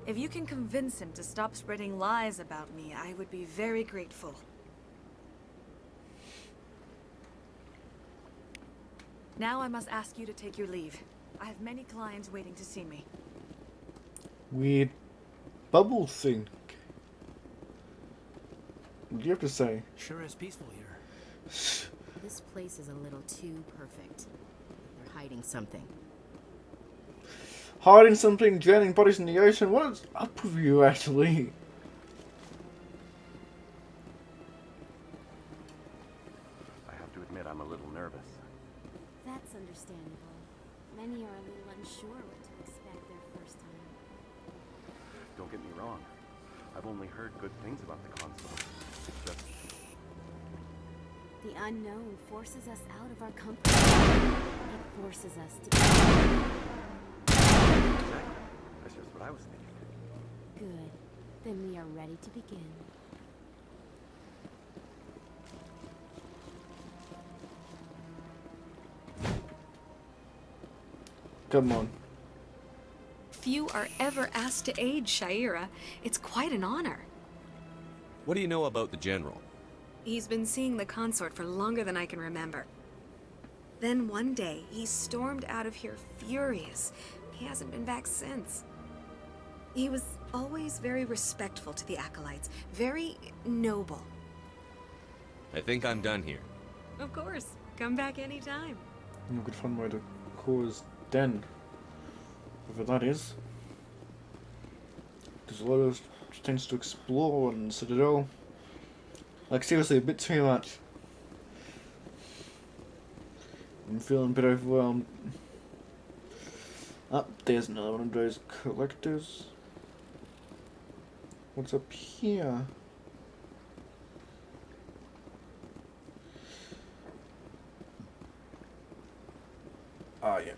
If you can convince him to stop spreading lies about me, I would be very grateful. Now I must ask you to take your leave. I have many clients waiting to see me. Weird bubble thing. What do you have to say? Sure is peaceful here. This place is a little too perfect. They're hiding something. Hiding something, drowning bodies in the ocean. What is up with you, actually? I have to admit I'm a little nervous. That's understandable. Many are a little unsure what to expect their first time. Don't get me wrong. I've only heard good things about the console. It's just... The unknown forces us out of our comfort zone. It forces us to be... Exactly. That's just what I was thinking. Good. Then we are ready to begin. Come on. Few are ever asked to aid Shaira. It's quite an honor. What do you know about the General? He's been seeing the consort for longer than I can remember. Then one day, he stormed out of here furious. He hasn't been back since. He was always very respectful to the acolytes, very noble. I think I'm done here. Of course. Come back anytime. I'm gonna find where the Cora's den. Whatever that is. There's a lot of things to explore in Citadel. Like, seriously, a bit too much. I'm feeling a bit overwhelmed. Ah, there's another one of those collectors. What's up here? Ah, yeah.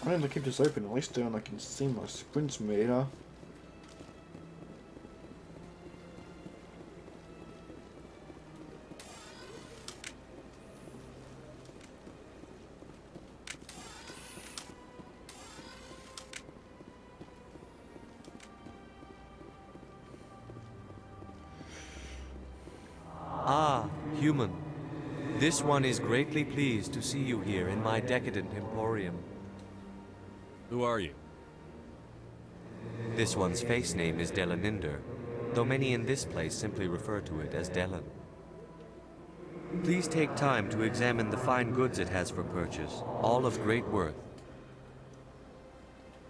I need to keep this open, at least down I can see my sprint meter. Ah, human. This one is greatly pleased to see you here in my decadent emporium. Who are you? This one's face name is Delaninder, though many in this place simply refer to it as Delan. Please take time to examine the fine goods it has for purchase, all of great worth.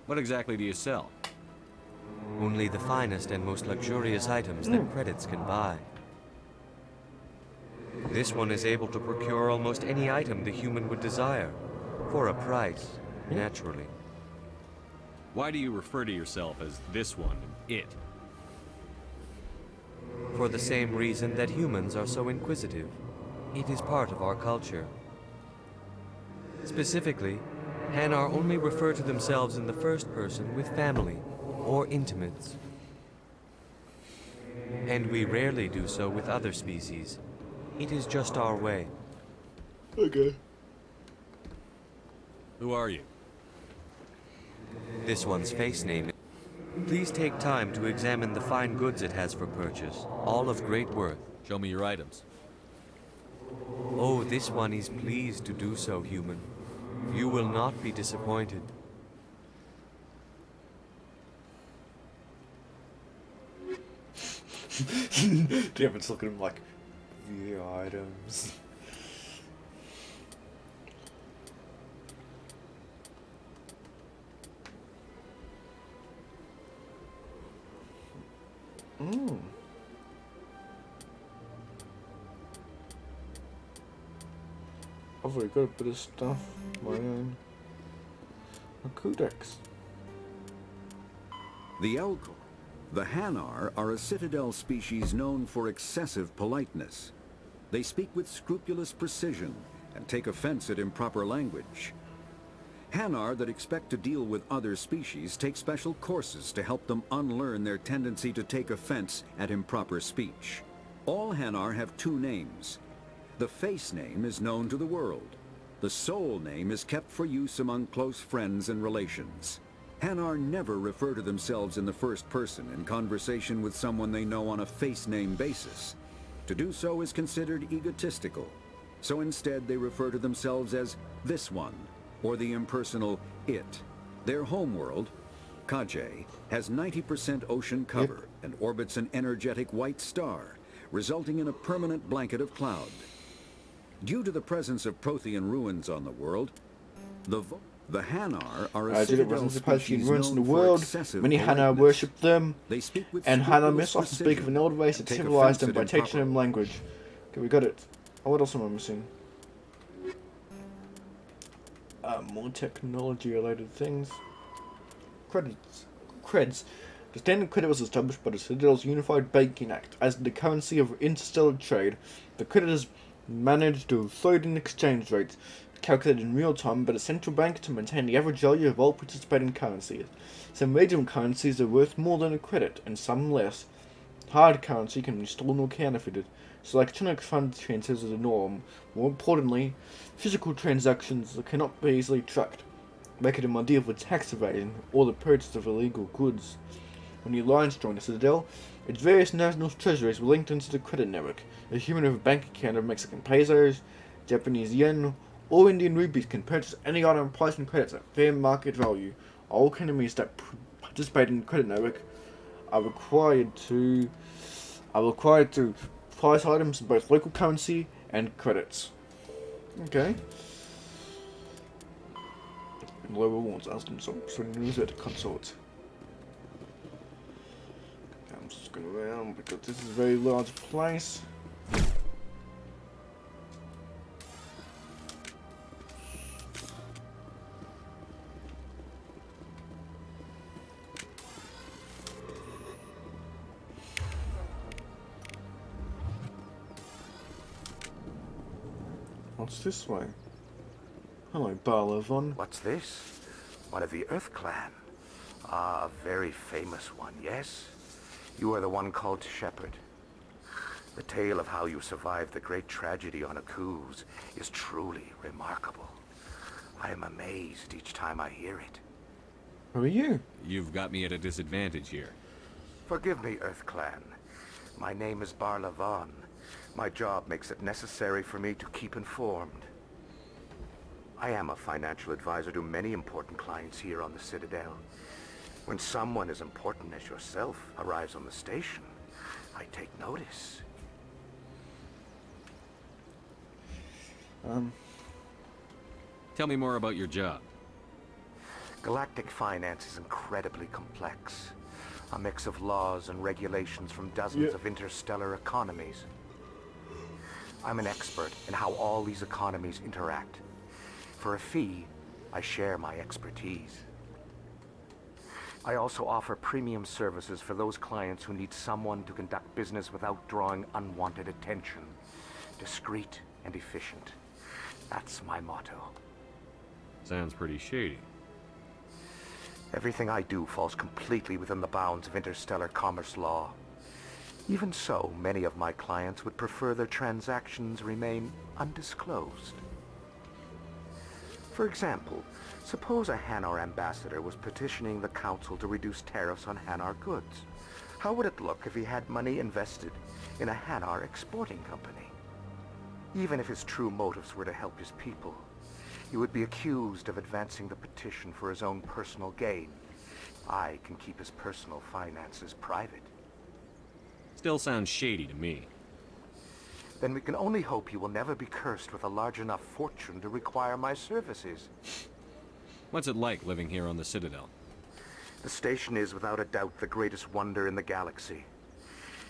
What exactly do you sell? Only the finest and most luxurious items that credits can buy. This one is able to procure almost any item the human would desire, for a price, naturally. Why do you refer to yourself as this one, it? For the same reason that humans are so inquisitive. It is part of our culture. Specifically, Hanar only refer to themselves in the first person with family or intimates. And we rarely do so with other species. It is just our way. Okay. Who are you? This one's face name. Please take time to examine the fine goods it has for purchase, all of great worth. Show me your items. Oh, this one is pleased to do so, human. You will not be disappointed. David's looking at him like, the items. I've already got a bit of stuff. My own. A codex. The Elcor. The Hanar are a citadel species known for excessive politeness. They speak with scrupulous precision and take offense at improper language. Hanar that expect to deal with other species take special courses to help them unlearn their tendency to take offense at improper speech. All Hanar have two names. The face name is known to the world. The soul name is kept for use among close friends and relations. Hanar never refer to themselves in the first person in conversation with someone they know on a face name basis. To do so is considered egotistical. So instead they refer to themselves as this one, or the impersonal it. Their homeworld, Kajay, has 90% ocean cover and orbits an energetic white star, resulting in a permanent blanket of cloud. Due to the presence of Prothean ruins on the world, the Hanar are a citadel species ruins in the known for world. excessive Many Hanar politeness. worship them, They speak with and Hanar scrupulous miss often speak of an old race that take civilized them offense by at teaching them language. Okay, we got it. Oh, what else am I missing? More technology-related things. Creds. The standard credit was established by the Citadel's Unified Banking Act as the currency of interstellar trade. The credit is managed to floating exchange rates, calculated in real time by the central bank to maintain the average value of all participating currencies. Some medium currencies are worth more than a credit, and some less. Hard currency can be stolen or counterfeited, so electronic fund transfers are the norm. More importantly, physical transactions that cannot be easily tracked, making them ideal for tax evasion or the purchase of illegal goods. When the Alliance joined the Citadel, its various national treasuries were linked into the credit network. A human with a bank account of Mexican pesos, Japanese yen, or Indian rupees can purchase any item priced in credits at fair market value. All economies that participate in the credit network are required to price items in both local currency and credits. Okay. Lower wants us consult, so news at consult. I'm just going around because this is a very large place. What's this way? Hello, Barlavon. What's this? One of the Earth Clan. Ah, a very famous one, yes? You are the one called Shepherd. The tale of how you survived the great tragedy on Akuz is truly remarkable. I am amazed each time I hear it. Who are you? You've got me at a disadvantage here. Forgive me, Earth Clan. My name is Barlavon. My job makes it necessary for me to keep informed. I am a financial advisor to many important clients here on the Citadel. When someone as important as yourself arrives on the station, I take notice. Tell me more about your job. Galactic finance is incredibly complex. A mix of laws and regulations from dozens of interstellar economies. I'm an expert in how all these economies interact. For a fee, I share my expertise. I also offer premium services for those clients who need someone to conduct business without drawing unwanted attention. Discreet and efficient. That's my motto. Sounds pretty shady. Everything I do falls completely within the bounds of interstellar commerce law. Even so, many of my clients would prefer their transactions remain undisclosed. For example, suppose a Hanar ambassador was petitioning the council to reduce tariffs on Hanar goods. How would it look if he had money invested in a Hanar exporting company? Even if his true motives were to help his people, he would be accused of advancing the petition for his own personal gain. I can keep his personal finances private. Still sounds shady to me. Then we can only hope you will never be cursed with a large enough fortune to require my services. What's it like living here on the Citadel? The station is without a doubt the greatest wonder in the galaxy.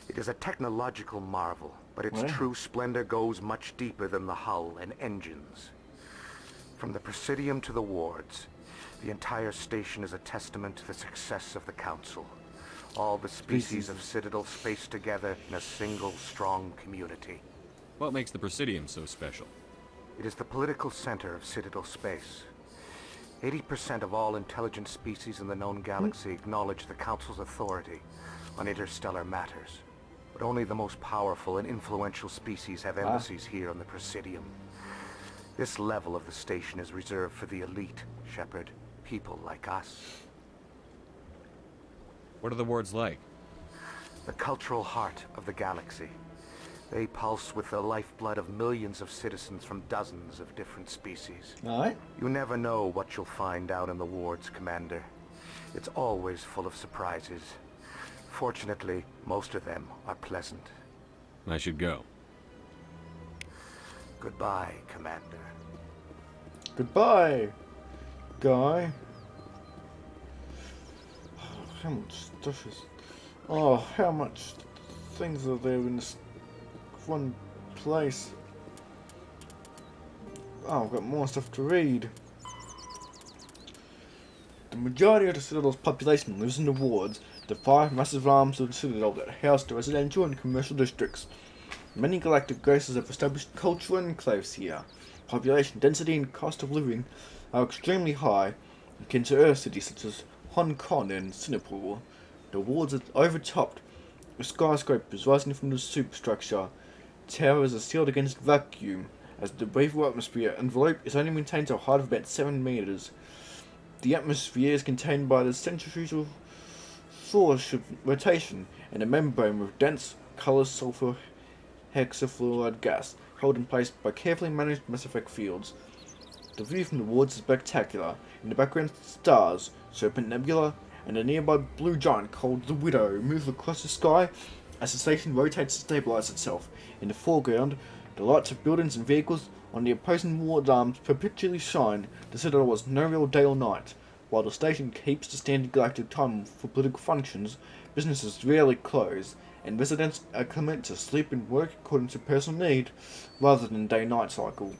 It is a technological marvel, but its true splendor goes much deeper than the hull and engines. From the Presidium to the wards, the entire station is a testament to the success of the Council. All the species of Citadel spaced together in a single strong community. What makes the Presidium so special? It is the political center of Citadel space. 80% of all intelligent species in the known galaxy acknowledge the Council's authority on interstellar matters. But only the most powerful and influential species have embassies here on the Presidium. This level of the station is reserved for the elite, Shepard. People like us. What are the wards like? The cultural heart of the galaxy. They pulse with the lifeblood of millions of citizens from dozens of different species. Alright. You never know what you'll find out in the wards, Commander. It's always full of surprises. Fortunately, most of them are pleasant. I should go. Goodbye, Commander. Goodbye, guy. How much stuff is... Oh, how much things are there in this one place? Oh, I've got more stuff to read. The majority of the Citadel's population lives in the wards, the 5 massive arms of the Citadel that house the residential and commercial districts. Many galactic races have established cultural enclaves here. Population density and cost of living are extremely high, akin to Earth cities such as Hong Kong and Singapore. The wards are overtopped, with skyscrapers rising from the superstructure. Towers are sealed against vacuum, as the breathable atmosphere envelope is only maintained to a height of about 7 meters. The atmosphere is contained by the centrifugal force of rotation and a membrane with dense, colorless sulfur hexafluoride gas, held in place by carefully managed Mass Effect fields. The view from the wards is spectacular. In the background, stars, Serpent Nebula, and a nearby blue giant called the Widow move across the sky as the station rotates to stabilize itself. In the foreground, the lights of buildings and vehicles on the opposing ward arms perpetually shine. The Citadel was no real day or night. While the station keeps the standard galactic time for political functions, businesses rarely close, and residents are commit to sleep and work according to personal need, rather than day-night cycle.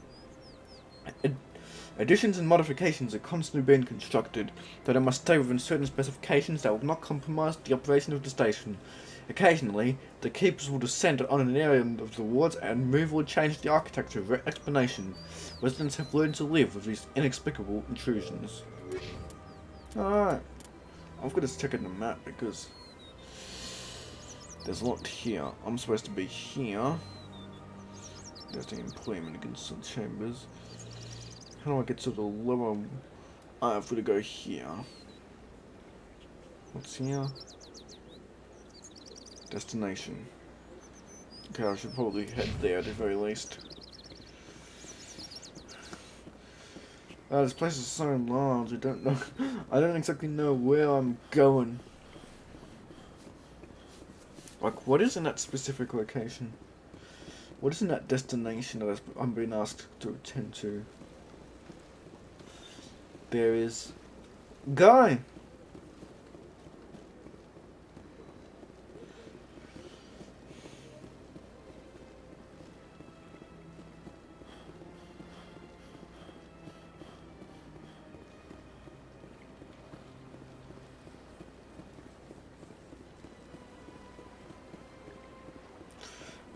Additions and modifications are constantly being constructed, though they must stay within certain specifications that will not compromise the operation of the station. Occasionally, the keepers will descend on an area of the wards and move or change the architecture without explanation. Residents have learned to live with these inexplicable intrusions. Alright, I've got to check out the map because there's a lot here. I'm supposed to be here. There's the employment against the chambers. How do I get to the lower... I have to go here. What's here? Destination. Okay, I should probably head there at the very least. This place is so large, I don't know. I don't exactly know where I'm going. Like, what is in that specific location? What is in that destination that I'm being asked to attend to? There is... Guy!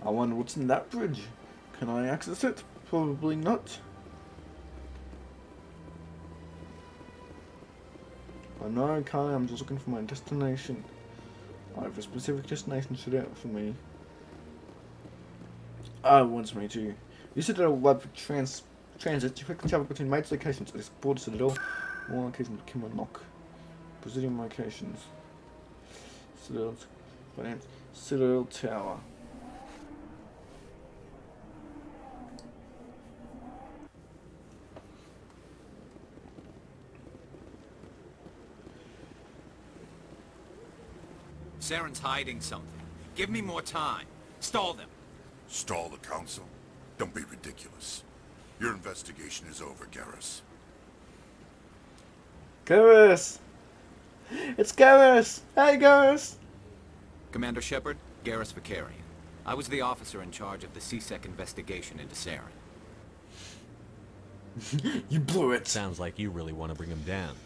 I wonder what's in that bridge. Can I access it? Probably not. I know, Kai, I'm just looking for my destination. I have a specific destination set out for me. Oh, it wants me to. You said that a web for transit. You quickly travel between major locations. This border citadel. More locations can unlock. Presidium locations. Citadel. Finance. Citadel Tower. Saren's hiding something. Give me more time. Stall them. Stall the council? Don't be ridiculous. Your investigation is over, Garrus. Garrus! It's Garrus! Hey, Garrus! Commander Shepard, Garrus Vicarian. I was the officer in charge of the CSEC investigation into Saren. You blew it. Sounds like you really want to bring him down.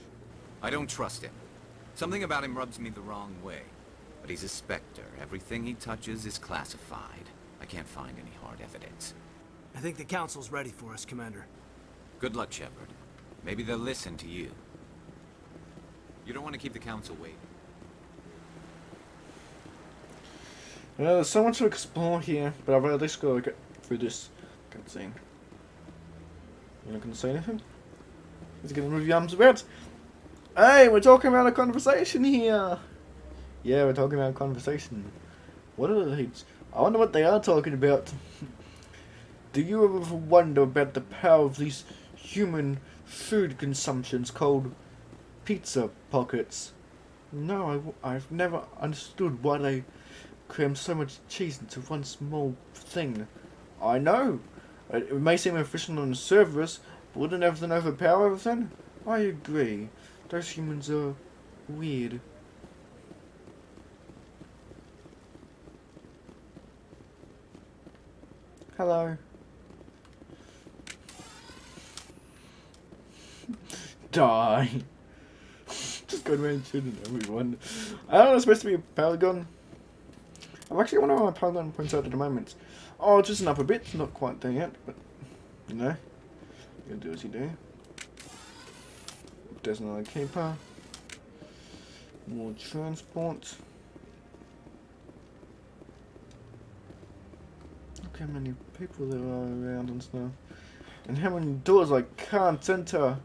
I don't trust him. Something about him rubs me the wrong way. But he's a Spectre. Everything he touches is classified. I can't find any hard evidence. I think the Council's ready for us, Commander. Good luck, Shepard. Maybe they'll listen to you. You don't want to keep the Council waiting. There's so much to explore here, but I've at least got to get through this cutscene. You're not going to say anything? He's going to move your arms about. Hey, we're talking about a conversation here. Yeah, we're talking about a conversation. What are these? I wonder what they are talking about. Do you ever wonder about the power of these human food consumptions called pizza pockets? No, I've never understood why they cram so much cheese into one small thing. I know. It may seem efficient on the surface, but wouldn't everything overpower everything? I agree. Those humans are weird. Hello. Die. Just going around shooting everyone. I don't know, it's supposed to be a Paragon. I'm actually wondering why my Paragon points out at the moment. Oh, just an upper bit, not quite there yet, but you know. You do as you do. There's another keeper. More transport. Look how many people there are around and stuff. And how many doors I can't enter.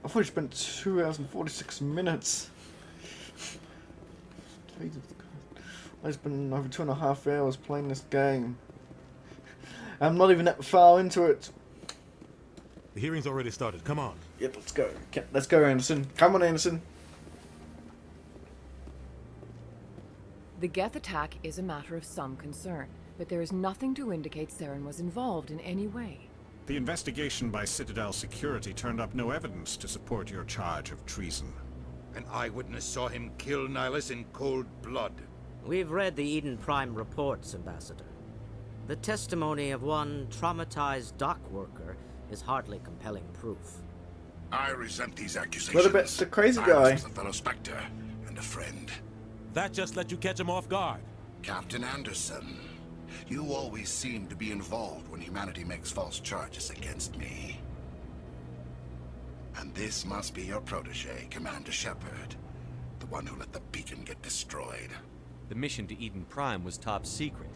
I thought you spent 2 hours and 46 minutes. Jesus Christ. I spent over 2.5 hours playing this game. I'm not even that far into it. The hearing's already started. Come on. Yep, let's go. Let's go, Anderson. Come on, Anderson. The Geth attack is a matter of some concern, but there is nothing to indicate Saren was involved in any way. The investigation by Citadel Security turned up no evidence to support your charge of treason. An eyewitness saw him kill Nihilus in cold blood. We've read the Eden Prime reports, Ambassador. The testimony of one traumatized dock worker is hardly compelling proof. I resent these accusations. What about the crazy guy? I was a fellow Spectre and a friend. That just let you catch him off guard. Captain Anderson, you always seem to be involved when humanity makes false charges against me. And this must be your protege, Commander Shepard. The one who let the beacon get destroyed. The mission to Eden Prime was top secret.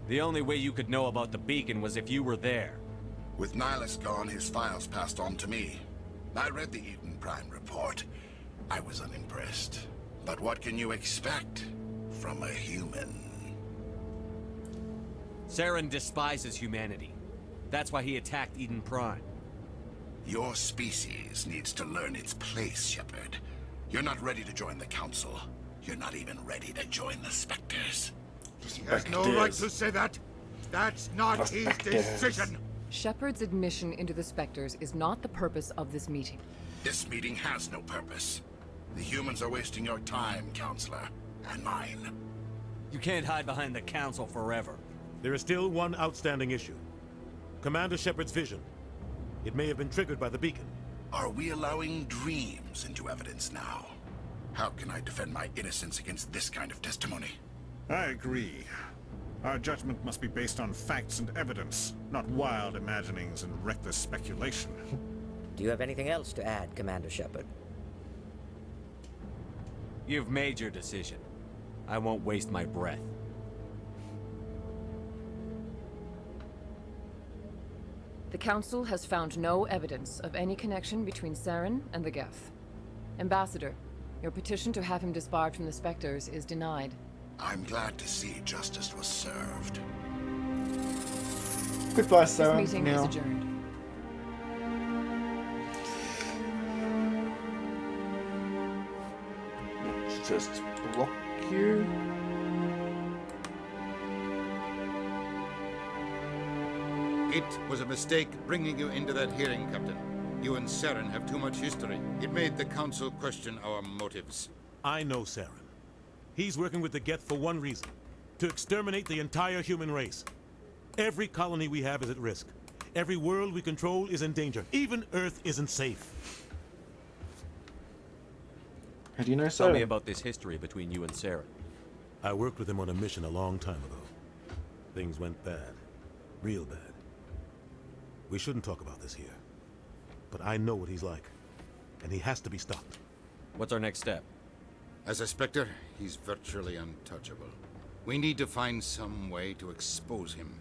The only way you could know about the beacon was if you were there. With Nihilus gone, his files passed on to me. I read the Eden Prime report. I was unimpressed. But what can you expect from a human? Saren despises humanity. That's why he attacked Eden Prime. Your species needs to learn its place, Shepard. You're not ready to join the Council. You're not even ready to join the Spectres. He has no right to say that. That's not his decision. Shepard's admission into the Spectres is not the purpose of this meeting. This meeting has no purpose. The humans are wasting your time, Counselor, and mine. You can't hide behind the Council forever. There is still one outstanding issue. Commander Shepard's vision. It may have been triggered by the beacon. Are we allowing dreams into evidence now? How can I defend my innocence against this kind of testimony? I agree. Our judgment must be based on facts and evidence, not wild imaginings and reckless speculation. Do you have anything else to add, Commander Shepard? You've made your decision. I won't waste my breath. The Council has found no evidence of any connection between Saren and the Geth. Ambassador, your petition to have him disbarred from the Spectres is denied. I'm glad to see justice was served. Goodbye, Saren. This meeting is adjourned. Let's just block you. It was a mistake bringing you into that hearing, Captain. You and Saren have too much history. It made the Council question our motives. I know Saren. He's working with the Geth for one reason. To exterminate the entire human race. Every colony we have is at risk. Every world we control is in danger. Even Earth isn't safe. How do you know Saren? Tell me about this history between you and Saren. I worked with him on a mission a long time ago. Things went bad. Real bad. We shouldn't talk about this here. But I know what he's like. And he has to be stopped. What's our next step? As a Spectre, he's virtually untouchable. We need to find some way to expose him.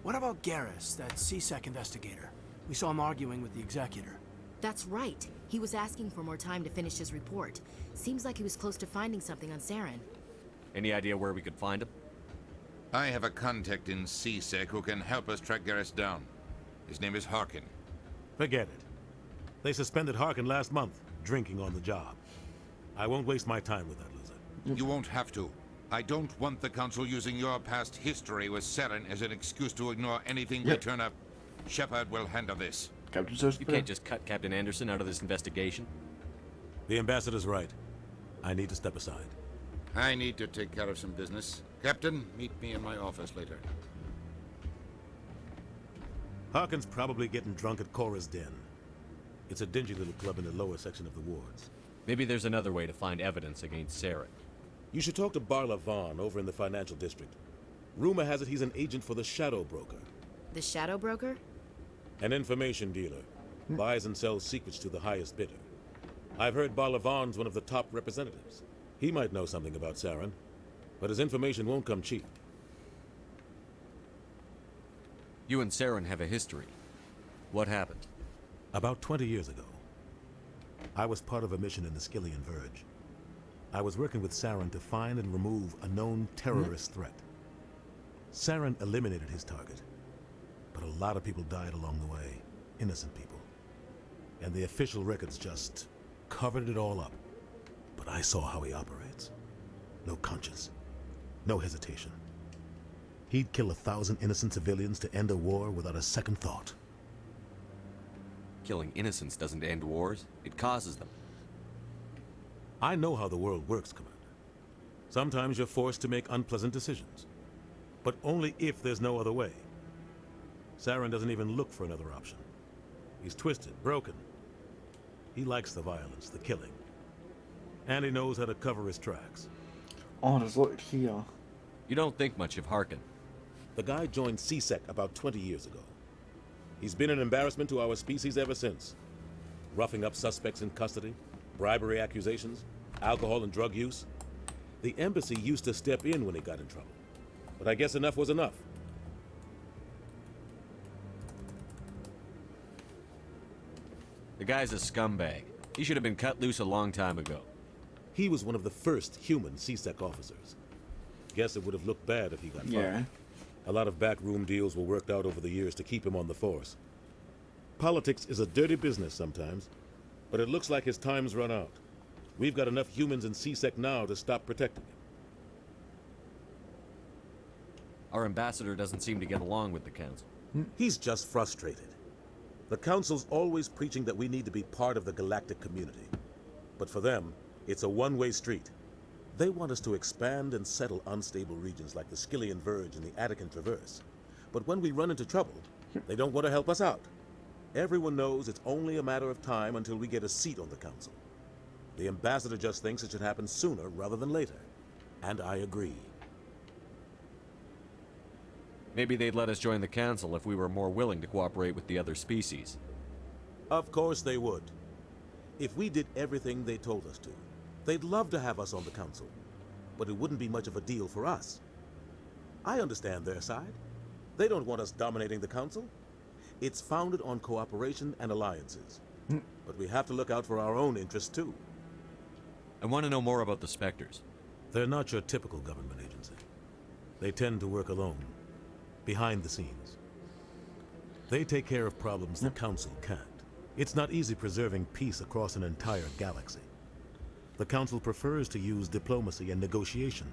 What about Garrus, that CSEC investigator? We saw him arguing with the Executor. That's right. He was asking for more time to finish his report. Seems like he was close to finding something on Saren. Any idea where we could find him? I have a contact in CSEC who can help us track Garrus down. His name is Harkin. Forget it. They suspended Harkin last month, drinking on the job. I won't waste my time with that loser. You won't have to. I don't want the Council using your past history with Saren as an excuse to ignore anything we turn up. Shepard will handle this. You can't just cut Captain Anderson out of this investigation. The Ambassador's right. I need to step aside. I need to take care of some business. Captain, meet me in my office later. Harkin's probably getting drunk at Cora's Den. It's a dingy little club in the lower section of the wards. Maybe there's another way to find evidence against Saren. You should talk to Barla Vaughn over in the financial district. Rumor has it he's an agent for the Shadow Broker. The Shadow Broker? An information dealer. Buys and sells secrets to the highest bidder. I've heard Barla Vaughn's one of the top representatives. He might know something about Saren, but his information won't come cheap. You and Saren have a history. What happened? About 20 years ago, I was part of a mission in the Skillian Verge. I was working with Saren to find and remove a known terrorist threat. Saren eliminated his target, but a lot of people died along the way, innocent people. And the official records just covered it all up. But I saw how he operates. No conscience, no hesitation. He'd kill 1,000 innocent civilians to end a war without a second thought. Killing innocents doesn't end wars, it causes them. I know how the world works, Commander. Sometimes you're forced to make unpleasant decisions. But only if there's no other way. Saren doesn't even look for another option. He's twisted, broken. He likes the violence, the killing. And he knows how to cover his tracks. Oh, there's a lot here. You don't think much of Harkin. The guy joined CSEC about 20 years ago. He's been an embarrassment to our species ever since. Roughing up suspects in custody, bribery accusations, alcohol and drug use. The embassy used to step in when he got in trouble. But I guess enough was enough. The guy's a scumbag. He should have been cut loose a long time ago. He was one of the first human CSEC officers. Guess it would have looked bad if he got fired. Yeah. A lot of backroom deals were worked out over the years to keep him on the force. Politics is a dirty business sometimes, but it looks like his time's run out. We've got enough humans in C-Sec now to stop protecting him. Our ambassador doesn't seem to get along with the council. He's just frustrated. The council's always preaching that we need to be part of the galactic community. But for them, it's a one-way street. They want us to expand and settle unstable regions like the Skillian Verge and the Attican Traverse. But when we run into trouble, they don't want to help us out. Everyone knows it's only a matter of time until we get a seat on the council. The ambassador just thinks it should happen sooner rather than later. And I agree. Maybe they'd let us join the council if we were more willing to cooperate with the other species. Of course they would. If we did everything they told us to, they'd love to have us on the council. But it wouldn't be much of a deal for us. I understand their side. They don't want us dominating the council. It's founded on cooperation and alliances. But we have to look out for our own interests too. I want to know more about the Spectres. They're not your typical government agency. They tend to work alone, behind the scenes. They take care of problems the council can't. It's not easy preserving peace across an entire galaxy. The council prefers to use diplomacy and negotiation.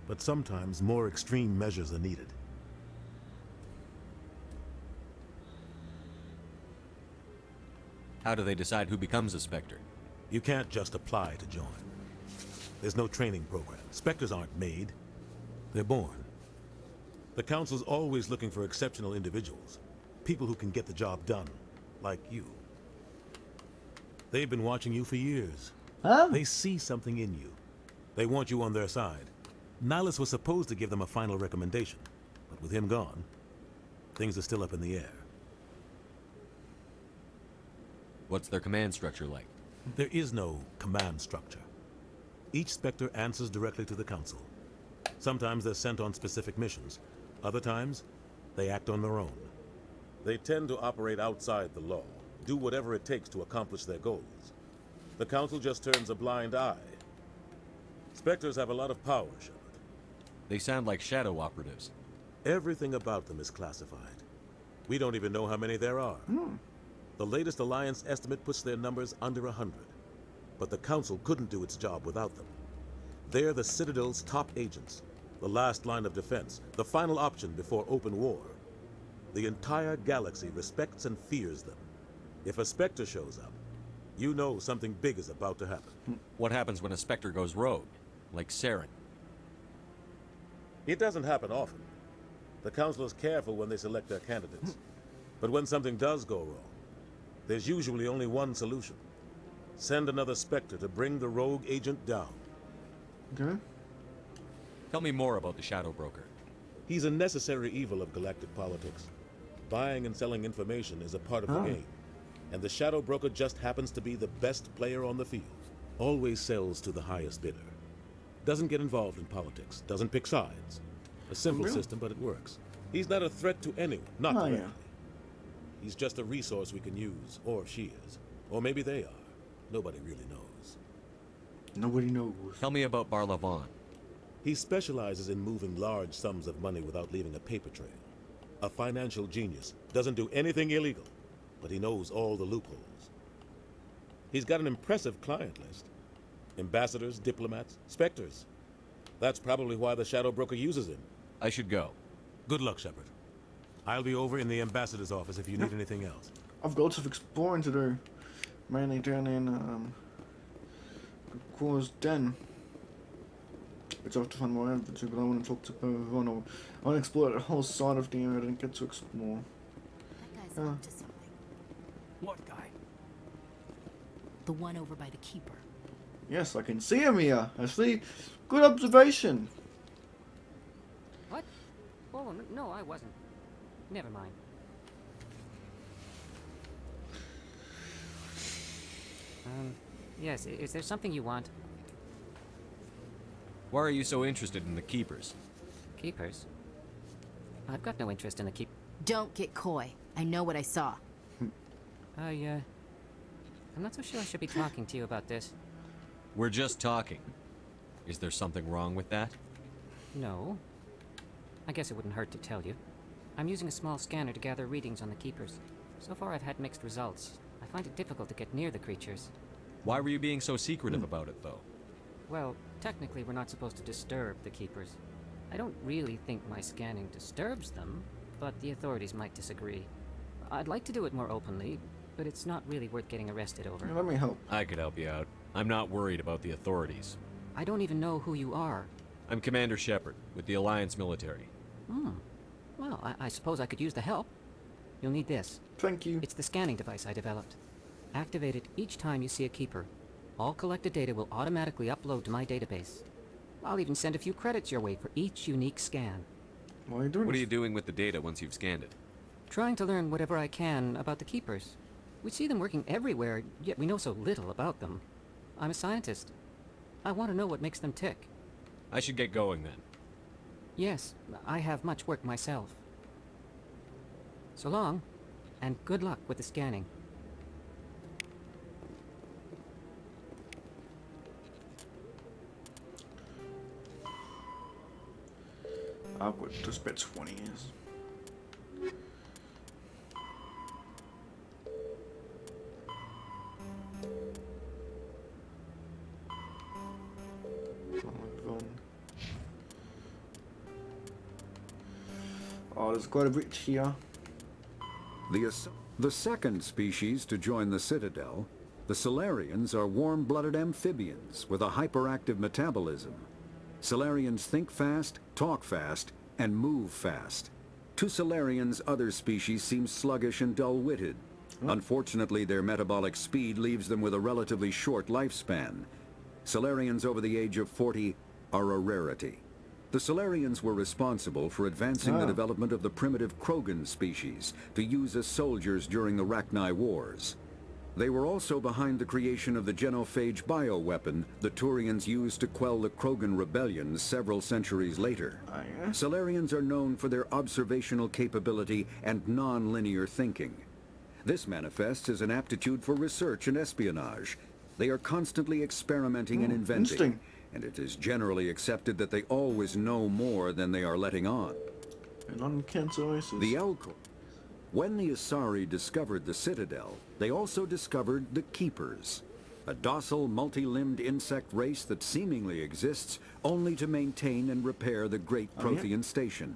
But sometimes more extreme measures are needed. How do they decide who becomes a Spectre? You can't just apply to join. There's no training program. Spectres aren't made. They're born. The council's always looking for exceptional individuals. People who can get the job done. Like you. They've been watching you for years. Huh? They see something in you. They want you on their side. Nihilus was supposed to give them a final recommendation. But with him gone, things are still up in the air. What's their command structure like? There is no command structure. Each Spectre answers directly to the Council. Sometimes they're sent on specific missions. Other times, they act on their own. They tend to operate outside the law, do whatever it takes to accomplish their goals. The Council just turns a blind eye. Spectres have a lot of power, Shepard. They sound like shadow operatives. Everything about them is classified. We don't even know how many there are. The latest Alliance estimate puts their numbers under 100. But the Council couldn't do its job without them. They're the Citadel's top agents, the last line of defense, the final option before open war. The entire galaxy respects and fears them. If a Spectre shows up, you know something big is about to happen. What happens when a Spectre goes rogue, like Saren? It doesn't happen often. The Council is careful when they select their candidates. But when something does go wrong, there's usually only one solution. Send another Spectre to bring the rogue agent down. Okay. Tell me more about the Shadow Broker. He's a necessary evil of galactic politics. Buying and selling information is a part of the game. And the Shadow Broker just happens to be the best player on the field. Always sells to the highest bidder. Doesn't get involved in politics. Doesn't pick sides. A simple system, but it works. He's not a threat to anyone. Not directly. Yeah. He's just a resource we can use. Or she is. Or maybe they are. Nobody really knows. Nobody knows. Tell me about Barlavon. He specializes in moving large sums of money without leaving a paper trail. A financial genius. Doesn't do anything illegal. But he knows all the loopholes. He's got an impressive client list. Ambassadors, diplomats, Spectres. That's probably why the Shadow Broker uses him. I should go. Good luck, Shepard. I'll be over in the ambassador's office if you need anything else. I've got lots of exploring to do. Mainly down in Quo's Den. Which I have to find more evidence to, but I want to talk to Barlavon. I want to explore that whole side of the area I didn't get to explore. That guy's up to something. What guy? The one over by the Keeper. Yes, I can see him here. Actually, good observation. What? Oh, no, I wasn't. Never mind. Yes, is there something you want? Why are you so interested in the Keepers? Keepers? I've got no interest in the keep. Don't get coy. I know what I saw. I'm not so sure I should be talking to you about this. We're just talking. Is there something wrong with that? No. I guess it wouldn't hurt to tell you. I'm using a small scanner to gather readings on the Keepers. So far I've had mixed results. I find it difficult to get near the creatures. Why were you being so secretive about it, though? Well, technically we're not supposed to disturb the Keepers. I don't really think my scanning disturbs them, but the authorities might disagree. I'd like to do it more openly, but it's not really worth getting arrested over. Let me help. I could help you out. I'm not worried about the authorities. I don't even know who you are. I'm Commander Shepard, with the Alliance military. Well, I suppose I could use the help. You'll need this. Thank you. It's the scanning device I developed. Activate it each time you see a Keeper. All collected data will automatically upload to my database. I'll even send a few credits your way for each unique scan. Why are you doing What are you doing with the data once you've scanned it? Trying to learn whatever I can about the Keepers. We see them working everywhere, yet we know so little about them. I'm a scientist. I want to know what makes them tick. I should get going then. Yes, I have much work myself. So long, and good luck with the scanning. I've worked just about 20 years. Oh, there's quite a bit here. The second species to join the Citadel, the Solarians, are warm-blooded amphibians with a hyperactive metabolism. Solarians think fast, talk fast, and move fast. To Solarians, other species seem sluggish and dull-witted. Unfortunately, their metabolic speed leaves them with a relatively short lifespan. Solarians over the age of 40 are a rarity. The Solarians were responsible for advancing the development of the primitive Krogan species to use as soldiers during the Rachni Wars. They were also behind the creation of the genophage bioweapon the Turians used to quell the Krogan rebellions several centuries later. Solarians are known for their observational capability and non-linear thinking. This manifests as an aptitude for research and espionage. They are constantly experimenting and inventing, and it is generally accepted that they always know more than they are letting on. And on cancer isis. The Elcor. When the Asari discovered the Citadel, they also discovered the Keepers, a docile, multi-limbed insect race that seemingly exists only to maintain and repair the Great Prothean Station.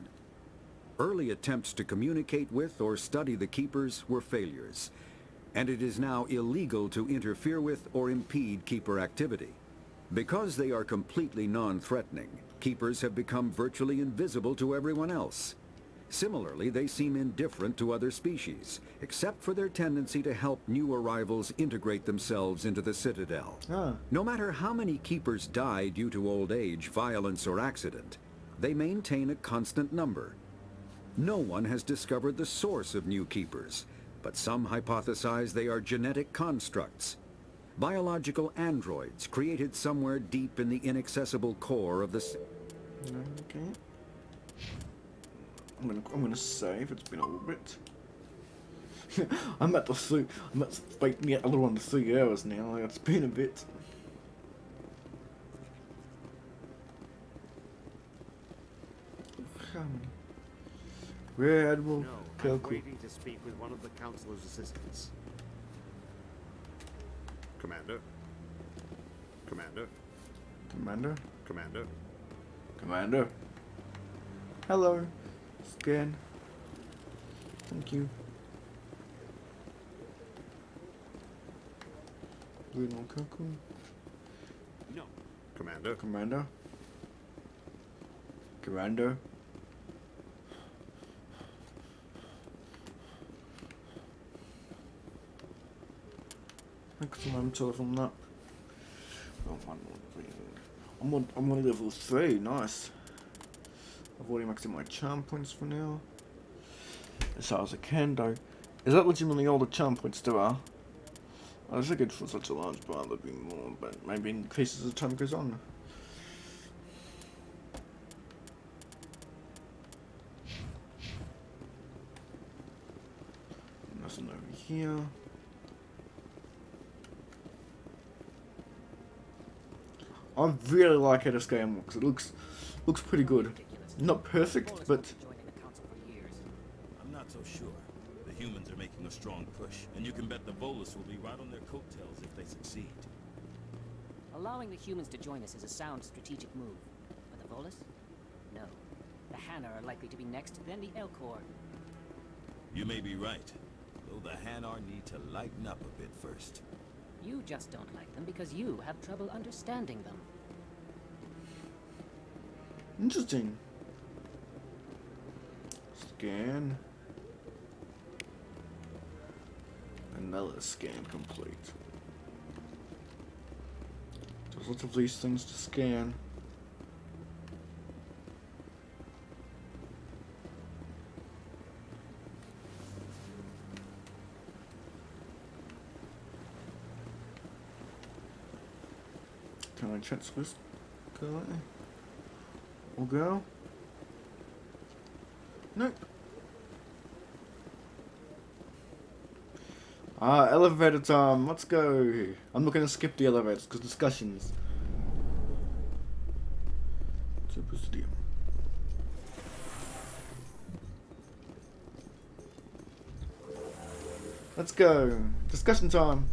Early attempts to communicate with or study the Keepers were failures, and it is now illegal to interfere with or impede Keeper activity. Because they are completely non-threatening, Keepers have become virtually invisible to everyone else. Similarly, they seem indifferent to other species, except for their tendency to help new arrivals integrate themselves into the Citadel. No matter how many Keepers die due to old age, violence, or accident, they maintain a constant number. No one has discovered the source of new Keepers, but some hypothesize they are genetic constructs. Biological androids created somewhere deep in the inaccessible core of the... Okay. I'm gonna save. It's been a little bit. I'm at fight me a little under 3 hours now. It's been a bit. Rear Admiral I'm waiting to speak with one of the Councilor's assistants. Commander. Commander. Commander. Commander. Commander. Hello. Scan. Thank you. Bruno Cuckoo. No. Commander. Commander. Commander. I'm telephone that. I'm on level 3, nice. I've already maxed out my charm points for now. As far as I can though. Is that legitimately all the charm points there are? I figured for such a large bar there'd be more, but maybe increases as time goes on. Nothing over here. I really like how this game looks. It looks looks pretty good. Not perfect, but I'm not so sure. The humans are making a strong push, and you can bet the Volus will be right on their coattails if they succeed. Allowing the humans to join us is a sound strategic move. But the Volus? No. The Hanna are likely to be next, then the Elcor. You may be right, though the Hanar need to lighten up a bit first. You just don't like them because you have trouble understanding them. interesting. Scan. Another scan complete. There's lots of these things to scan. Can I transfer this guy? Or go? Nope. Elevator time. Let's go. I'm not going to skip the elevators because discussions. Super Stadium. Let's go. Discussion time.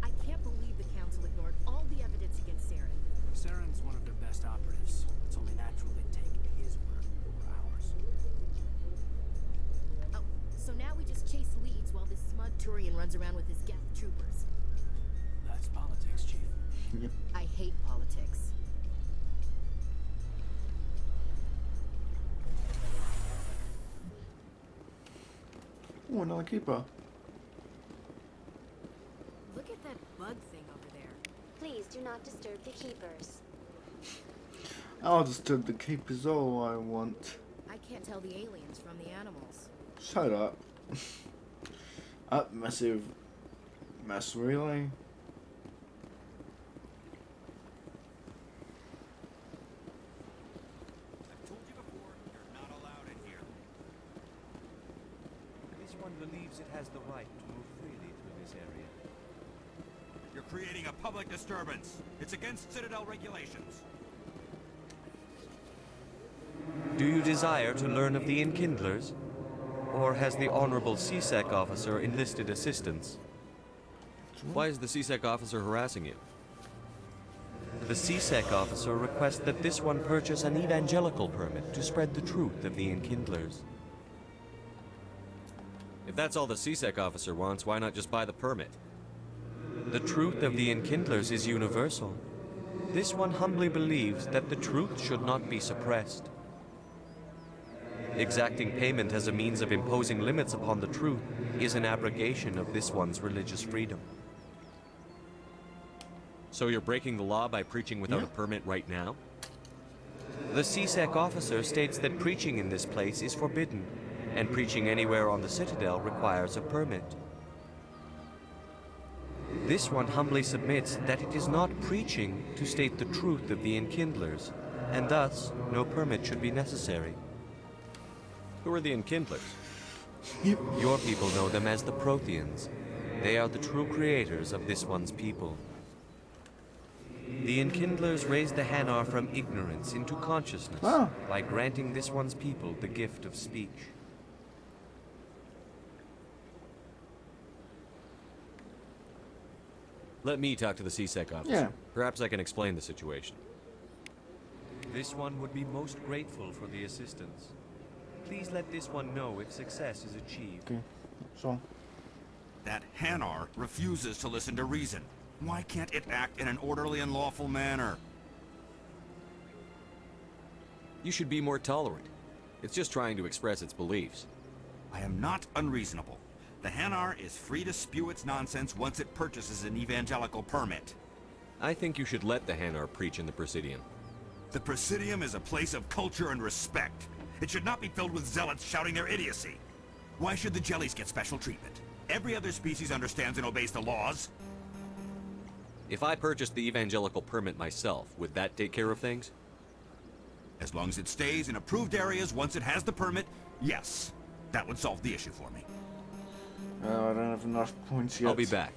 I can't believe the council ignored all the evidence against Saren. Saren's one of their best operatives. It's only natural they'd take his word over ours. Oh, so now we just chase leads while this smug Turian runs around with his Geth troopers. That's politics, Chief. Yep. I hate politics. Oh, another keeper. Look at that bug thing over there. Please do not disturb the keepers. I'll disturb the keepers all I want. I can't tell the aliens from the animals. Shut up. Up, massive mass relay. I've told you before, you're not allowed in here. This one believes it has the right to move freely through this area. You're creating a public disturbance. It's against Citadel regulations. Do you desire to learn of the Enkindlers? Or has the Honorable CSEC officer enlisted assistance? Why is the CSEC officer harassing you? The CSEC officer requests that this one purchase an evangelical permit to spread the truth of the Enkindlers. If that's all the CSEC officer wants, why not just buy the permit? The truth of the Enkindlers is universal. This one humbly believes that the truth should not be suppressed. Exacting payment as a means of imposing limits upon the truth is an abrogation of this one's religious freedom. So you're breaking the law by preaching without a permit right now? The CSEC officer states that preaching in this place is forbidden, and preaching anywhere on the Citadel requires a permit. This one humbly submits that it is not preaching to state the truth of the Enkindlers, and thus no permit should be necessary. Who are the Enkindlers? Your people know them as the Protheans. They are the true creators of this one's people. The Enkindlers raised the Hanar from ignorance into consciousness by granting this one's people the gift of speech. Let me talk to the CSEC officer. Yeah. Perhaps I can explain the situation. This one would be most grateful for the assistance. Please let this one know if success is achieved. Okay, so. That Hanar refuses to listen to reason. Why can't it act in an orderly and lawful manner? You should be more tolerant. It's just trying to express its beliefs. I am not unreasonable. The Hanar is free to spew its nonsense once it purchases an evangelical permit. I think you should let the Hanar preach in the Presidium. The Presidium is a place of culture and respect. It should not be filled with zealots shouting their idiocy. Why should the jellies get special treatment? Every other species understands and obeys the laws. If I purchased the evangelical permit myself, would that take care of things? As long as it stays in approved areas once it has the permit, yes. That would solve the issue for me. I don't have enough points yet. I'll be back.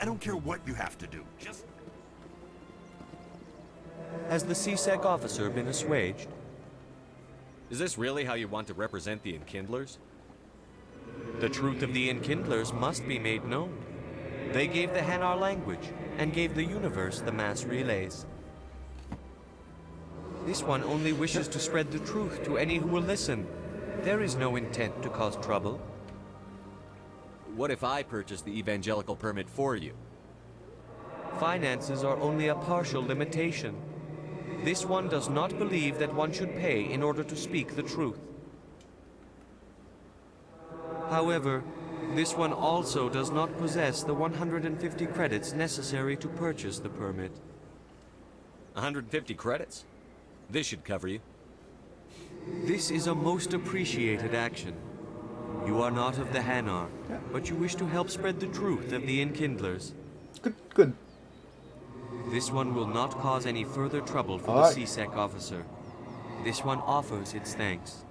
I don't care what you have to do. Just... Has the CSEC officer been assuaged? Is this really how you want to represent the Enkindlers? The truth of the Enkindlers must be made known. They gave the Hanar language, and gave the universe the mass relays. This one only wishes to spread the truth to any who will listen. There is no intent to cause trouble. What if I purchase the evangelical permit for you? Finances are only a partial limitation. This one does not believe that one should pay in order to speak the truth. However, this one also does not possess the 150 credits necessary to purchase the permit. 150 credits? This should cover you. This is a most appreciated action. You are not of the Hanar, but you wish to help spread the truth of the Enkindlers. Good. This one will not cause any further trouble for Alright. the CSEC officer. This one offers its thanks.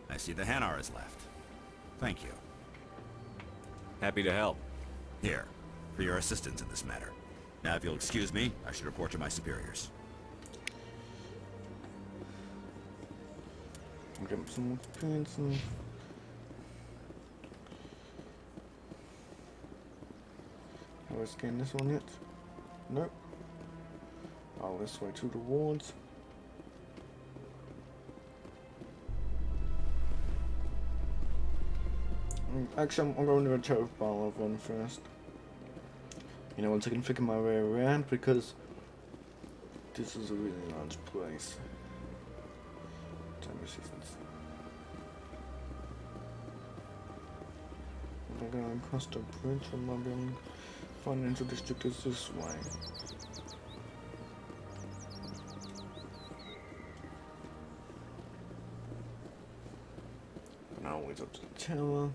I see the Hanar is left. Thank you. Happy to help. Here, for your assistance in this matter. Now, if you'll excuse me, I should report to my superiors. I'll get some more pencils. Have I scanned this one yet? Nope. Oh, this way to the wards. Actually, I'm going to the turf ball one first. You know, once I can figure my way around, because this is a really large place. Time resistance. I'm going across the bridge from my building. Financial district is this way. Now it's up to the tower.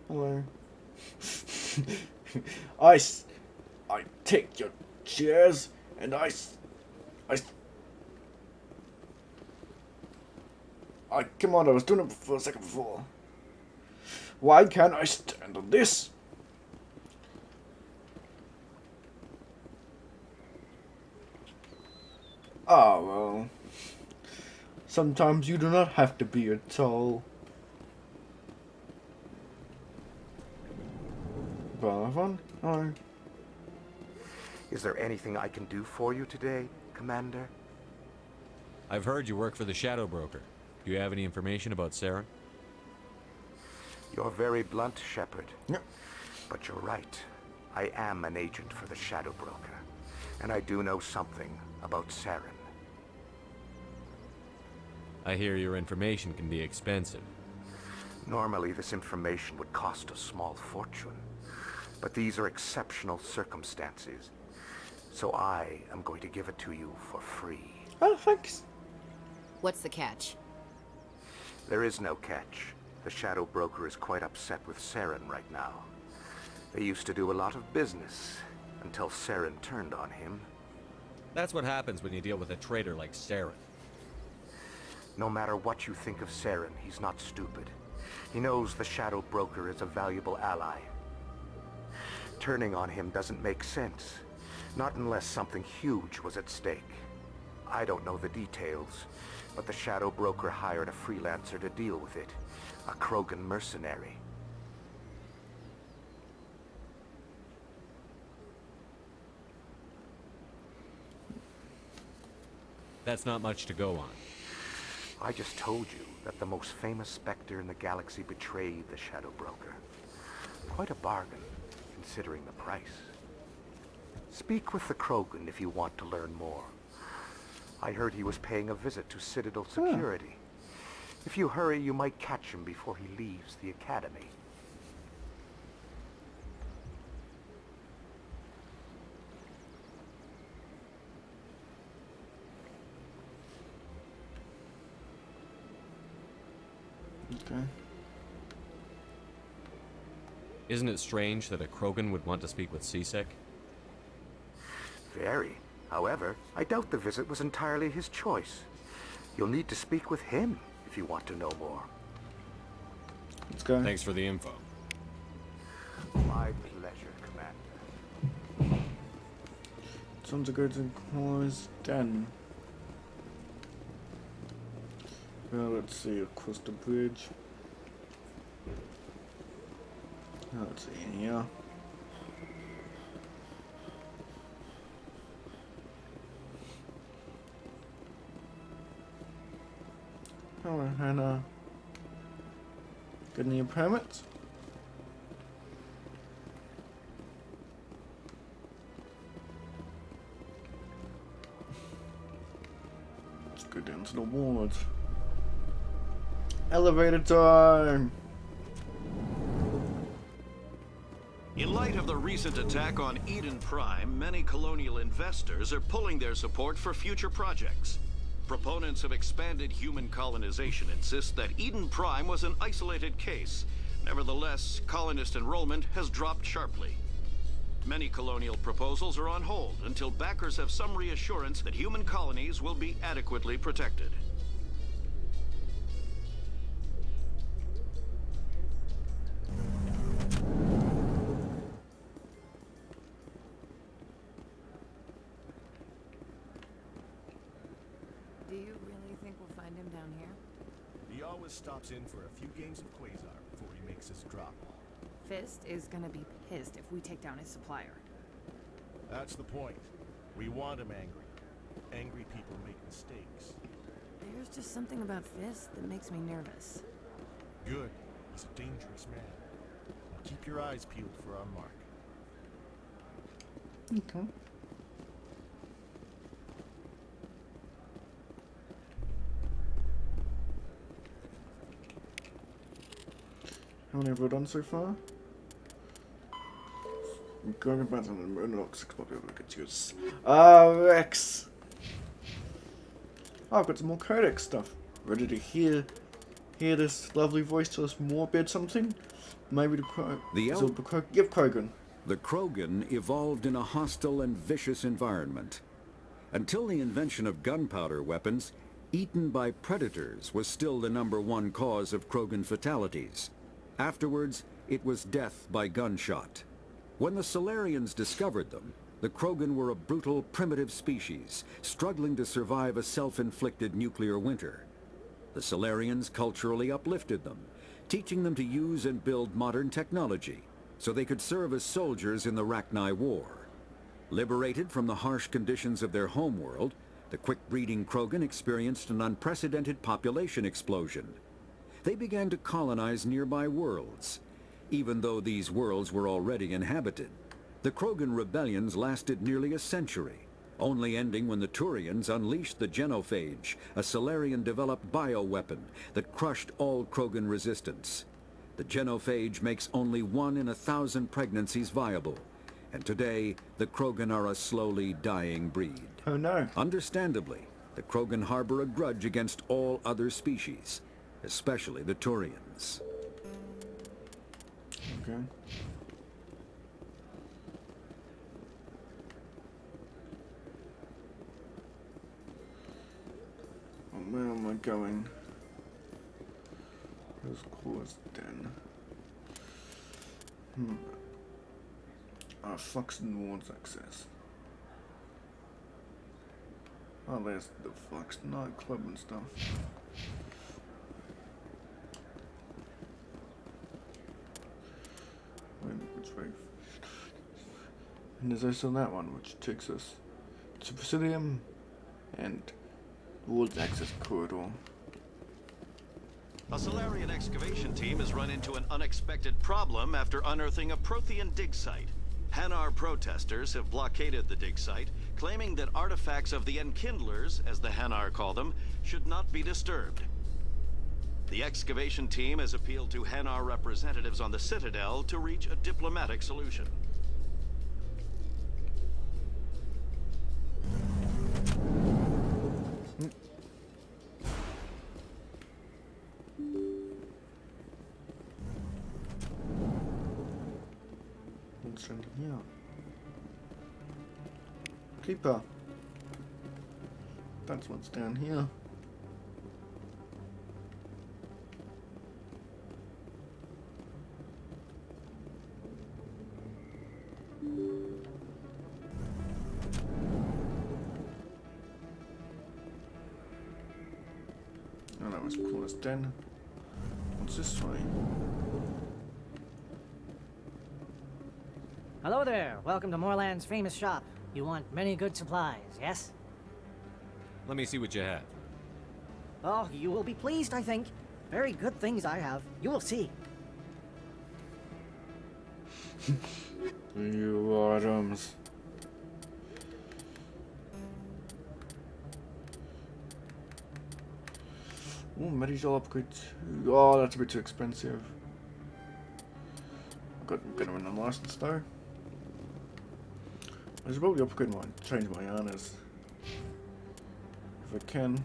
Hello. I take your chairs and I come on, I was doing it for a second before. Why can't I stand on this? Ah, well. Sometimes you do not have to be a tall. Barvan? Oh. Is there anything I can do for you today, Commander? I've heard you work for the Shadow Broker. Do you have any information about Saren? You're very blunt, Shepard. Yep. But you're right. I am an agent for the Shadow Broker. And I do know something about Saren. I hear your information can be expensive. Normally, this information would cost a small fortune. But these are exceptional circumstances. So I am going to give it to you for free. Oh, thanks. What's the catch? There is no catch. The Shadow Broker is quite upset with Saren right now. They used to do a lot of business until Saren turned on him. That's what happens when you deal with a traitor like Saren. No matter what you think of Saren, he's not stupid. He knows the Shadow Broker is a valuable ally. Turning on him doesn't make sense. Not unless something huge was at stake. I don't know the details, but the Shadow Broker hired a freelancer to deal with it. A Krogan mercenary. That's not much to go on. I just told you that the most famous Spectre in the galaxy betrayed the Shadow Broker. Quite a bargain, considering the price. Speak with the Krogan if you want to learn more. I heard he was paying a visit to Citadel security. If you hurry, you might catch him before he leaves the Academy. Okay. Isn't it strange that a Krogan would want to speak with CSEC? Very. However, I doubt the visit was entirely his choice. You'll need to speak with him if you want to know more. Let's go. Thanks for the info. My pleasure, Commander. Time to go to Claw's den. Well, let's see, across the bridge. Let's see here. Hello, Hannah. Got any permits? Let's go down to the wards. Elevator time! In light of the recent attack on Eden Prime, many colonial investors are pulling their support for future projects. Proponents of expanded human colonization insist that Eden Prime was an isolated case. Nevertheless, colonist enrollment has dropped sharply. Many colonial proposals are on hold until backers have some reassurance that human colonies will be adequately protected. Do you really think we'll find him down here? He always stops in for a few games of Quasar before he makes his drop. Fist is gonna be pissed if we take down his supplier. That's the point. We want him angry. Angry people make mistakes. There's just something about Fist that makes me nervous. Good. He's a dangerous man. Now keep your eyes peeled for our mark. Okay. How many have we done so far? I'm going about on the unlock 6 more people could use. Rex! Oh, I've got some more codex stuff. Ready to hear this lovely voice tell us more about something? Maybe give Krogan. The Krogan evolved in a hostile and vicious environment. Until the invention of gunpowder weapons, eaten by predators was still the #1 cause of Krogan fatalities. Afterwards, it was death by gunshot. When the Solarians discovered them, the Krogan were a brutal, primitive species, struggling to survive a self-inflicted nuclear winter. The Solarians culturally uplifted them, teaching them to use and build modern technology, so they could serve as soldiers in the Rachni War. Liberated from the harsh conditions of their homeworld, the quick-breeding Krogan experienced an unprecedented population explosion. They began to colonize nearby worlds. Even though these worlds were already inhabited, the Krogan rebellions lasted nearly a century, only ending when the Turians unleashed the Genophage, a Solarian-developed bioweapon that crushed all Krogan resistance. The Genophage makes only 1 in 1,000 pregnancies viable, and today the Krogan are a slowly dying breed. Oh no. Understandably, the Krogan harbor a grudge against all other species, especially the Turians. Okay. Oh, where am I going? Where's Claw's den? Fluxton Wards access. Oh, there's the Flux nightclub and stuff. And there's also that one, which takes us to Presidium and Wards access corridor. A Solarian excavation team has run into an unexpected problem after unearthing a Prothean dig site. Hanar protesters have blockaded the dig site, claiming that artifacts of the Enkindlers, as the Hanar call them, should not be disturbed. The excavation team has appealed to Hanar representatives on the Citadel to reach a diplomatic solution. What's in here? Keeper. That's what's down here. let's pull this down. What's this way? Hello there. Welcome to Moorland's famous shop. You want many good supplies, yes? Let me see what you have. Oh, you will be pleased, I think. Very good things I have. You will see. You items. Ooh, medical upgrade 2. Oh, that's a bit too expensive. I've got a better in the license though. I should probably upgrade my, change my honors. If I can.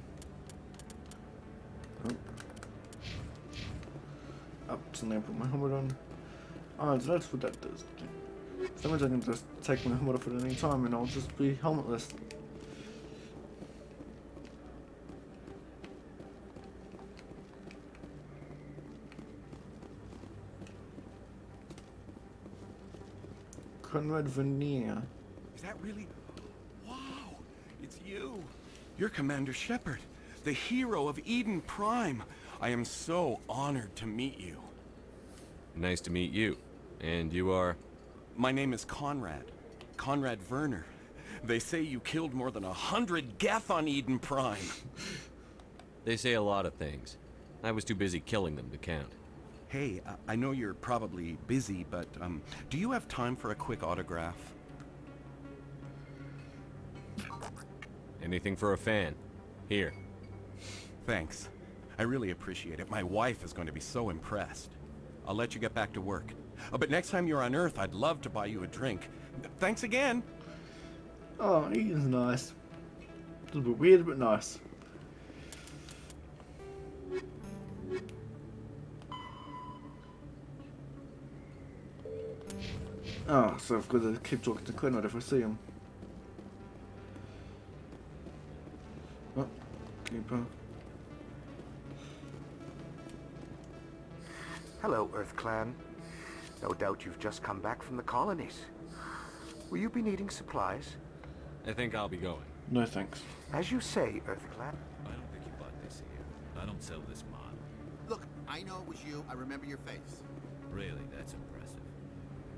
Oh. Up to now, put my helmet on. Oh, so that's what that does. So much I can just take my helmet off at any time and I'll just be helmetless. Conrad Veneer. Is that really? Wow! It's you! You're Commander Shepard, the hero of Eden Prime. I am so honored to meet you. Nice to meet you. And you are? My name is Conrad. Conrad Werner. They say you killed more than 100 Geth on Eden Prime. They say a lot of things. I was too busy killing them to count. Hey, I know you're probably busy, but do you have time for a quick autograph? Anything for a fan. Here. Thanks. I really appreciate it. My wife is going to be so impressed. I'll let you get back to work. But next time you're on Earth, I'd love to buy you a drink. Thanks again. Oh, Eden's nice. A little bit weird, but nice. Oh, so I've got to keep talking to Conrad if I see him. Oh, keeper. Hello, Earth Clan. No doubt you've just come back from the colonies. Will you be needing supplies? I think I'll be going. No thanks. As you say, Earth Clan. I don't think you bought this here. I don't sell this mod. Look, I know it was you. I remember your face. Really, that's impressive.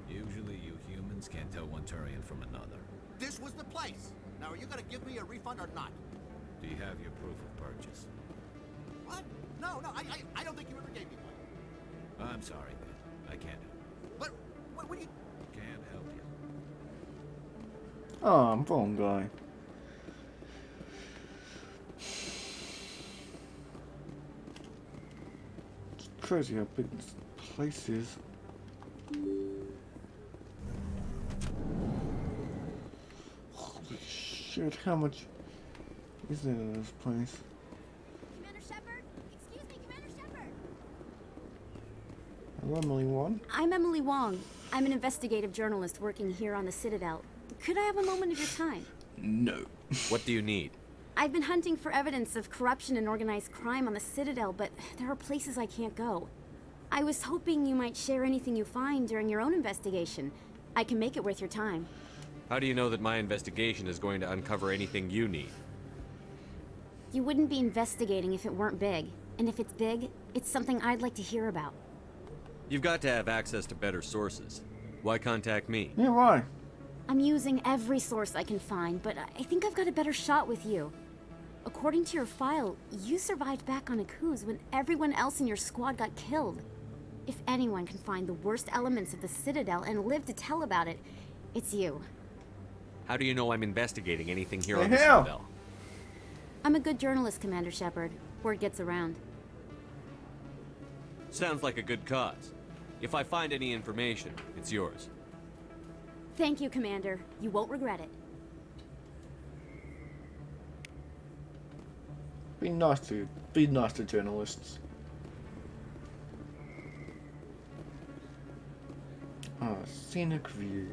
Usually you humans can't tell one Turian from another. This was the place. Now, are you gonna give me a refund or not? Do you have your proof of purchase? What? No, I don't think you ever gave me one. I'm sorry, then. I can't help you. But, what do you... Can't help you. Oh, I'm wrong guy. It's crazy how big this place is. Holy shit, how much is there in this place? Commander Shepard? Excuse me, Commander Shepard! Hello, Emily Wong. I'm Emily Wong. I'm an investigative journalist working here on the Citadel. Could I have a moment of your time? No. What do you need? I've been hunting for evidence of corruption and organized crime on the Citadel, but there are places I can't go. I was hoping you might share anything you find during your own investigation. I can make it worth your time. How do you know that my investigation is going to uncover anything you need? You wouldn't be investigating if it weren't big. And if it's big, it's something I'd like to hear about. You've got to have access to better sources. Why contact me? Yeah, why? I'm using every source I can find, but I think I've got a better shot with you. According to your file, you survived back on Akuz when everyone else in your squad got killed. If anyone can find the worst elements of the Citadel and live to tell about it, it's you. How do you know I'm investigating anything here The on the hell? Citadel? I'm a good journalist, Commander Shepard. Word gets around. Sounds like a good cause. If I find any information, it's yours. Thank you, Commander. You won't regret it. Be nice to journalists. Ah, scenic view.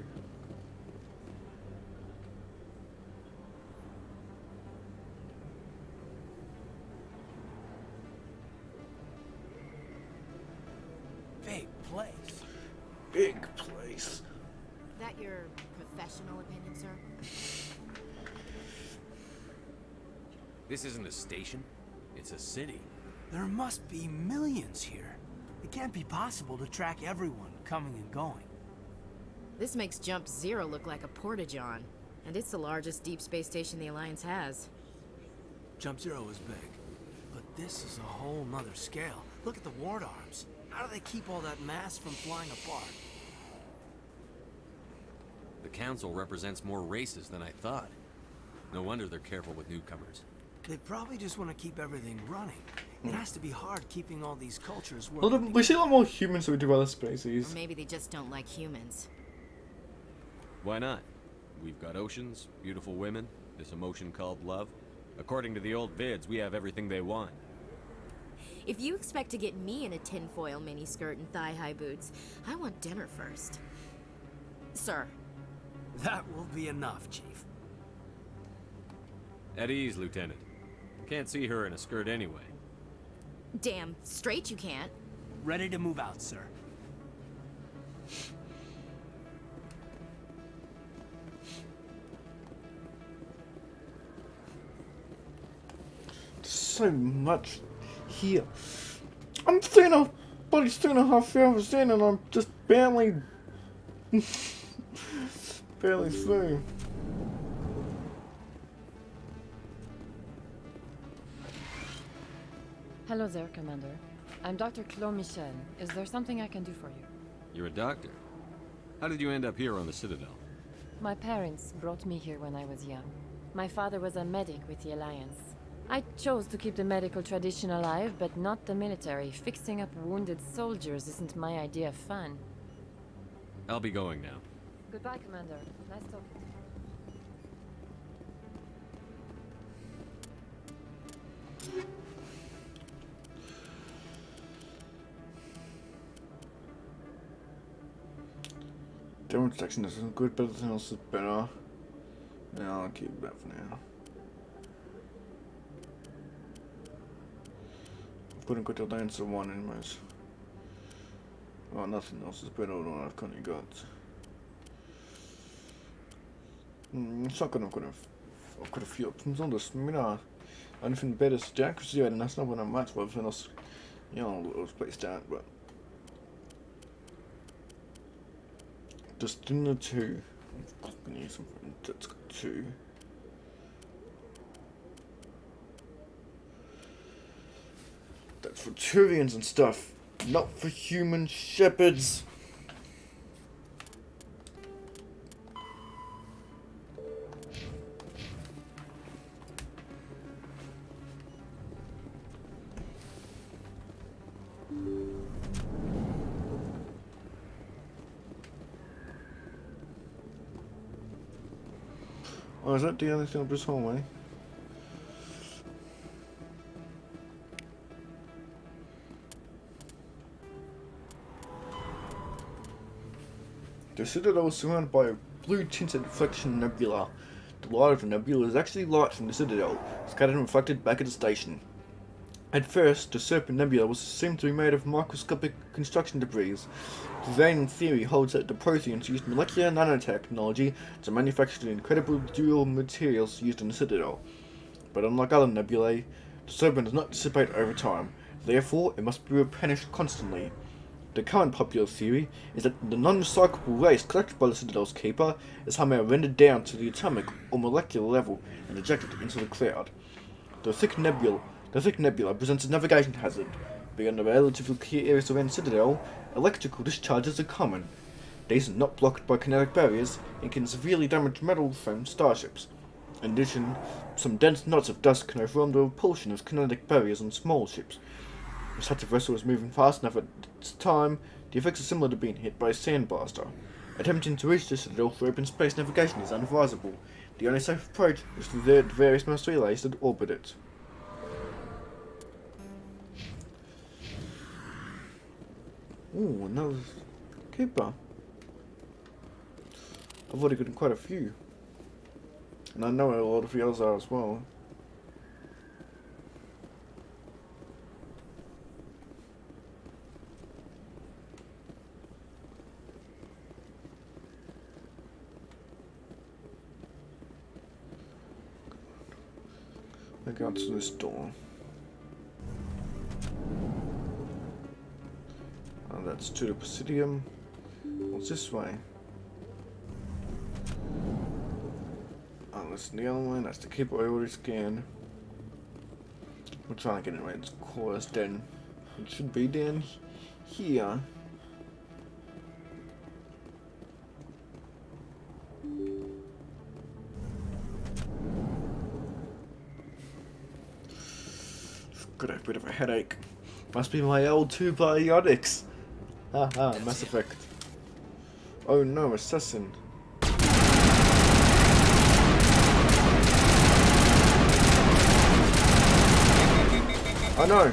Big place. Big place. That your professional opinion, sir? This isn't a station. It's a city. There must be millions here. It can't be possible to track everyone coming and going. This makes Jump Zero look like a porta-john, and it's the largest deep space station the Alliance has. Jump Zero is big, but this is a whole nother scale. Look at the ward arms. How do they keep all that mass from flying apart? The council represents more races than I thought. No wonder they're careful with newcomers. They probably just want to keep everything running. It has to be hard keeping all these cultures Well, working. we see a lot more humans than we do other species. Or maybe they just don't like humans. Why not? We've got oceans, beautiful women, this emotion called love. According to the old vids, we have everything they want. If you expect to get me in a tinfoil miniskirt and thigh-high boots, I want dinner first. Sir. That will be enough, Chief. At ease, Lieutenant. Can't see her in a skirt anyway. Damn straight you can't. Ready to move out, sir. So much here. I'm 3.5 hours in and I'm just barely through. Hello there, Commander. I'm Dr. Claude Michel. Is there something I can do for you? You're a doctor. How did you end up here on the Citadel? My parents brought me here when I was young. My father was a medic with the Alliance. I chose to keep the medical tradition alive, but not the military. Fixing up wounded soldiers isn't my idea of fun. I'll be going now. Goodbye, Commander. Nice talking to you. Demonstration isn't good, but everything else is better. Yeah, I'll keep that for now. I couldn't go till the answer one anyways. Oh, nothing else is better than what I've currently got. It's not gonna I've got a few options on this. Anything better is the accuracy, and that's not what I'm at. Everything else, you know, it was placed out, but. Destiny 2. I need something that's got 2. That's for Turians and stuff, not for human shepherds. Oh, is that the only thing up this hallway? The Citadel is surrounded by a blue-tinted reflection nebula. The light of the nebula is actually light from the Citadel, scattered and reflected back at the station. At first, the Serpent Nebula was assumed to be made of microscopic construction debris. The vain theory holds that the Protheans used molecular nanotechnology to manufacture the incredible dual materials used in the Citadel. But unlike other nebulae, the Serpent does not dissipate over time, therefore it must be replenished constantly. The current popular theory is that the non-recyclable waste collected by the Citadel's Keeper is somehow rendered down to the atomic or molecular level and ejected into the cloud. The thick nebula presents a navigation hazard. Beyond the relatively clear areas around Citadel, electrical discharges are common. These are not blocked by kinetic barriers and can severely damage metal-framed starships. In addition, some dense knots of dust can overwhelm the repulsion of kinetic barriers on small ships. If such a vessel is moving fast enough at its time, the effects are similar to being hit by a sandblaster. Attempting to reach the Citadel for open space navigation is unadvisable. The only safe approach is through the various mass relays that orbit it. Ooh, another Keeper. I've already gotten quite a few. And I know a lot of the others are as well. I got to this door. That's to the Presidium. What's this way? Oh, that's the other one. That's the keeper I already scanned. We'll try and get it right. It's course then. It should be down here. Got a bit of a headache. Must be my L2 biotics. Haha, Mass Effect. Oh no, assassin. Oh no.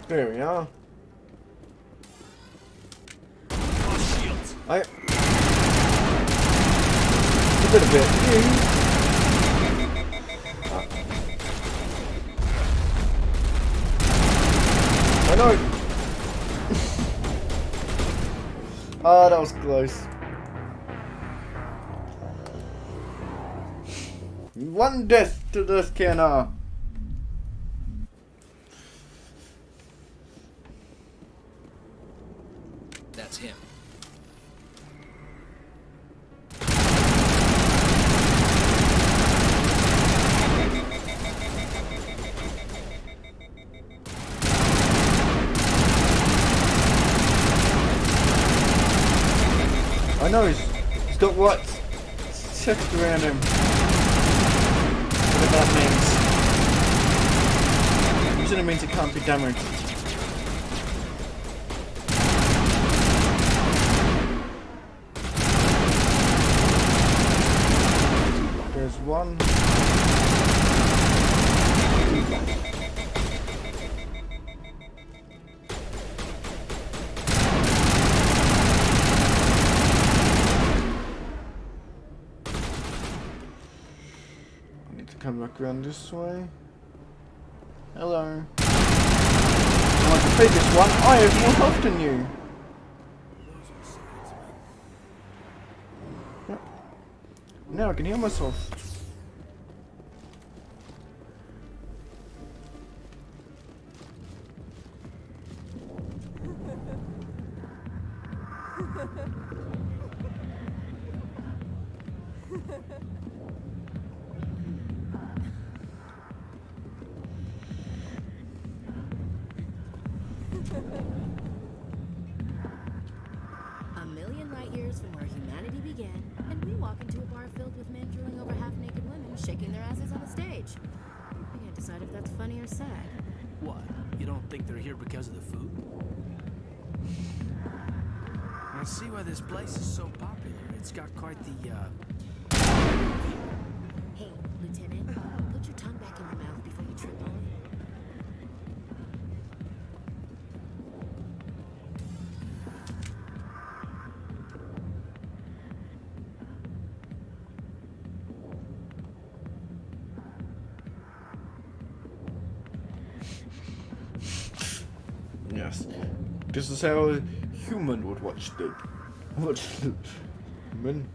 There we are. I a bit. I know. Ah, that was close. One death to the scanner. That's him. I know he's got what text around him. Whatever that means. Usually means it can't be damaged. There's one. I need to come back around this way. Hello. Like the previous one, I have more health than you. Yep. Now I can heal myself. A million light years from where humanity began, and we walk into a bar filled with men drooling over half-naked women shaking their asses on a stage. I can't decide if that's funny or sad. What? You don't think they're here because of the food? I see why this place is so popular. It's got quite the, Hey, Lieutenant, put your tongue back in your mouth before you trip on it. Yes. This is how a human would watch the men.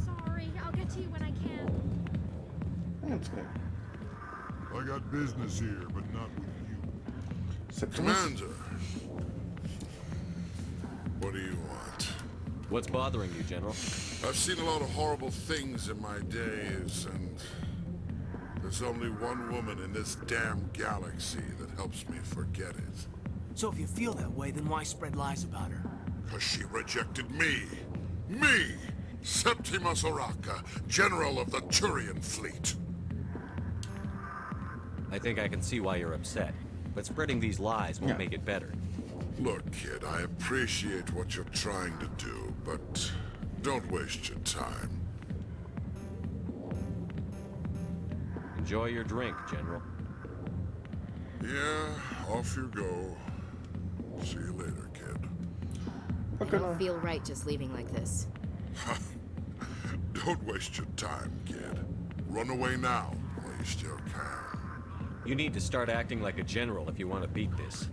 Sorry, I'll get to you when I can. That's good. I got business here, but not with you. Commander. What do you want? What's bothering you, General? I've seen a lot of horrible things in my days, and there's only one woman in this damn galaxy that helps me forget it. So if you feel that way, then why spread lies about her? Because she rejected me. Me! Septimus Oraka, General of the Turian Fleet. I think I can see why you're upset, but spreading these lies won't make it better. Look, kid, I appreciate what you're trying to do, but don't waste your time. Enjoy your drink, General. Yeah, off you go. See you later, kid. I don't feel right just leaving like this. Don't waste your time, kid. Run away now, while you still can. You need to start acting like a general if you want to beat this.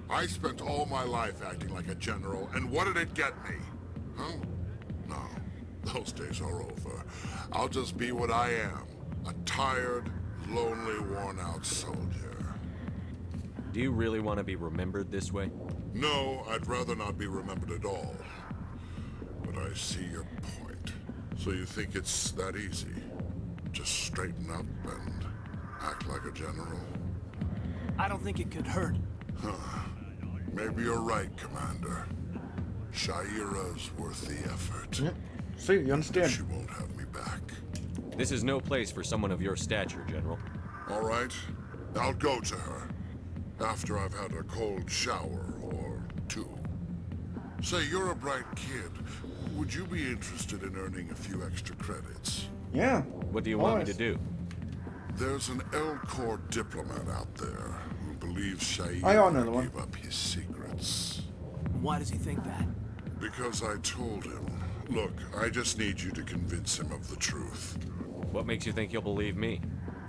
I spent all my life acting like a general, and what did it get me? Huh? No, those days are over. I'll just be what I am. A tired, lonely, worn-out soldier. Do you really want to be remembered this way? No, I'd rather not be remembered at all. But I see your point. So you think it's that easy? Just straighten up and act like a general? I don't think it could hurt. Huh. Maybe you're right, Commander. Shaira's worth the effort. Yep. See, you understand. She won't have me back. This is no place for someone of your stature, General. All right. I'll go to her. After I've had a cold shower or two. Say, you're a bright kid. Would you be interested in earning a few extra credits? Yeah. What do you want me to do? There's an L-Corps diplomat out there who believes Shaira gave up his secrets. Why does he think that? Because I told him. Look, I just need you to convince him of the truth. What makes you think he'll believe me?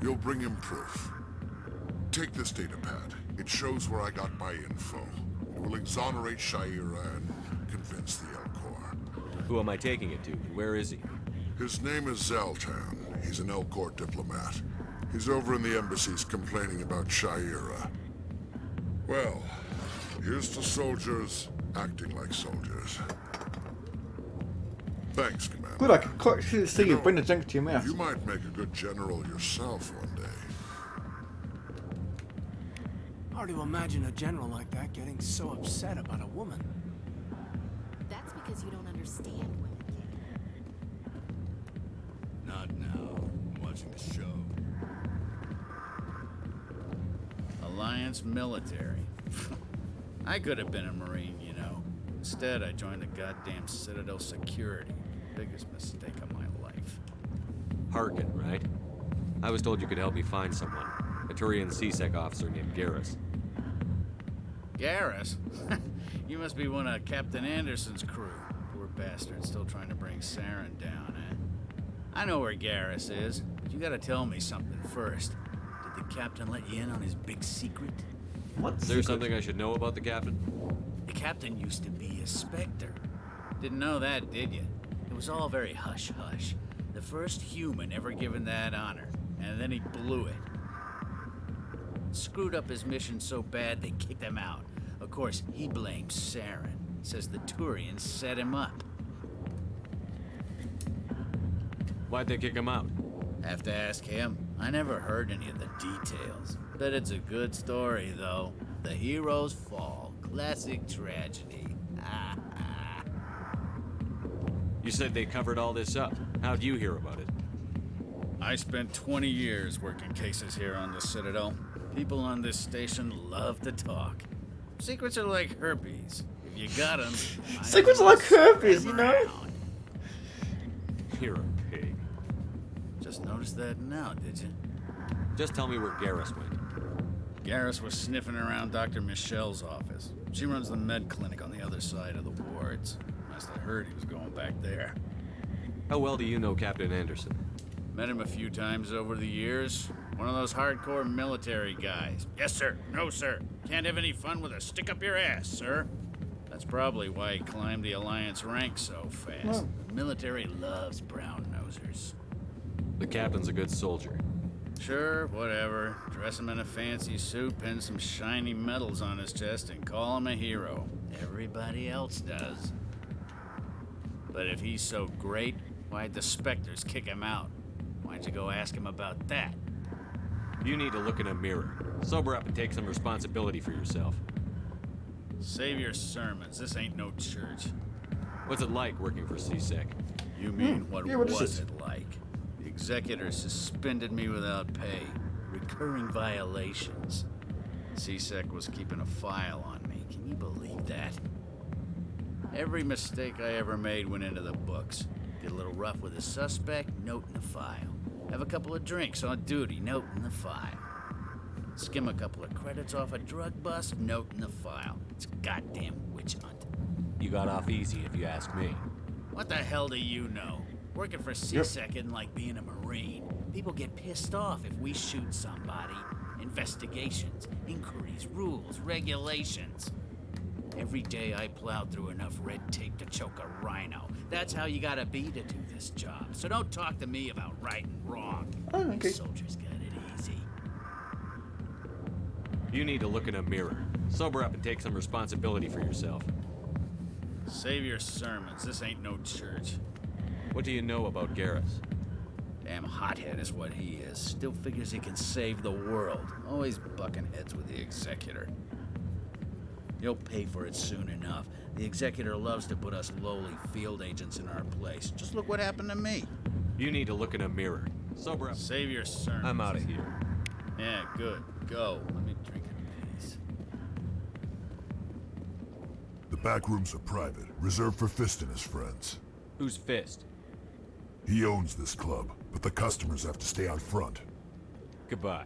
You'll bring him proof. Take this datapad. It shows where I got my info. It will exonerate Shaira and convince the L-Corps. Who am I taking it to? Where is he? His name is Zaltan. He's an L-Corps diplomat. He's over in the embassies complaining about Shaira. Well, here's to soldiers acting like soldiers. Thanks, Commander. Good, I can clearly see you bring the drink to your mouth. You might make a good general yourself one day. Hard to imagine a general like that getting so upset about a woman. That's because you don't understand women, kid. Not now. I'm watching the show. Alliance military. I could have been a Marine, you know. Instead, I joined the goddamn Citadel security. Biggest mistake of my life. Harkin, right? I was told you could help me find someone. A Turian CSEC officer named Garrus. Garrus? You must be one of Captain Anderson's crew. Poor bastard, still trying to bring Saren down, eh? I know where Garrus is, but you gotta tell me something first. Did the captain let you in on his big secret? Is there something I should know about the captain? The captain used to be a Spectre. Didn't know that, did you? It was all very hush-hush. The first human ever given that honor, and then he blew it. Screwed up his mission so bad they kicked him out. Of course, he blames Saren. Says the Turians set him up. Why'd they kick him out? Have to ask him. I never heard any of the details. Bet it's a good story, though. The heroes fall. Classic tragedy. You said they covered all this up. How'd you hear about it? I spent 20 years working cases here on the Citadel. People on this station love to talk. Secrets are like herpes. If you got them, secrets are like herpes, you know? You're a pig. Just noticed that now, did you? Just tell me where Garrus went. Garrus was sniffing around Dr. Michelle's office. She runs the med clinic on the other side of the wards. Last I heard, he was going back there. How well do you know Captain Anderson? Met him a few times over the years. One of those hardcore military guys. Yes, sir. No, sir. Can't have any fun with a stick up your ass, sir. That's probably why he climbed the Alliance ranks so fast. The military loves brown-nosers. The captain's a good soldier. Sure, whatever. Dress him in a fancy suit, pin some shiny medals on his chest, and call him a hero. Everybody else does. But if he's so great, why'd the Spectres kick him out? Why'd you go ask him about that? You need to look in a mirror. Sober up and take some responsibility for yourself. Save your sermons. This ain't no church. What's it like working for CSEC? You mean what was it like? The executor suspended me without pay. Recurring violations. CSEC was keeping a file on me. Can you believe that? Every mistake I ever made went into the books. Get a little rough with a suspect, note in the file. Have a couple of drinks on duty, note in the file. Skim a couple of credits off a drug bust, note in the file. It's a goddamn witch hunt. You got off easy, if you ask me. What the hell do you know? Working for C-Sec isn't like being a Marine. People get pissed off if we shoot somebody. Investigations, inquiries, rules, regulations. Every day I plowed through enough red tape to choke a rhino. That's how you gotta be to do this job. So don't talk to me about right and wrong. These soldiers got it easy. You need to look in a mirror. Sober up and take some responsibility for yourself. Save your sermons. This ain't no church. What do you know about Garrus? Damn hothead is what he is. Still figures he can save the world. Always bucking heads with the Executor. You'll pay for it soon enough. The Executor loves to put us lowly field agents in our place. Just look what happened to me. You need to look in a mirror. Sober up. Save your sermons. I'm out of here. Yeah, good. Go. Let me drink in peace. The back rooms are private, reserved for Fist and his friends. Who's Fist? He owns this club, but the customers have to stay out front. Goodbye.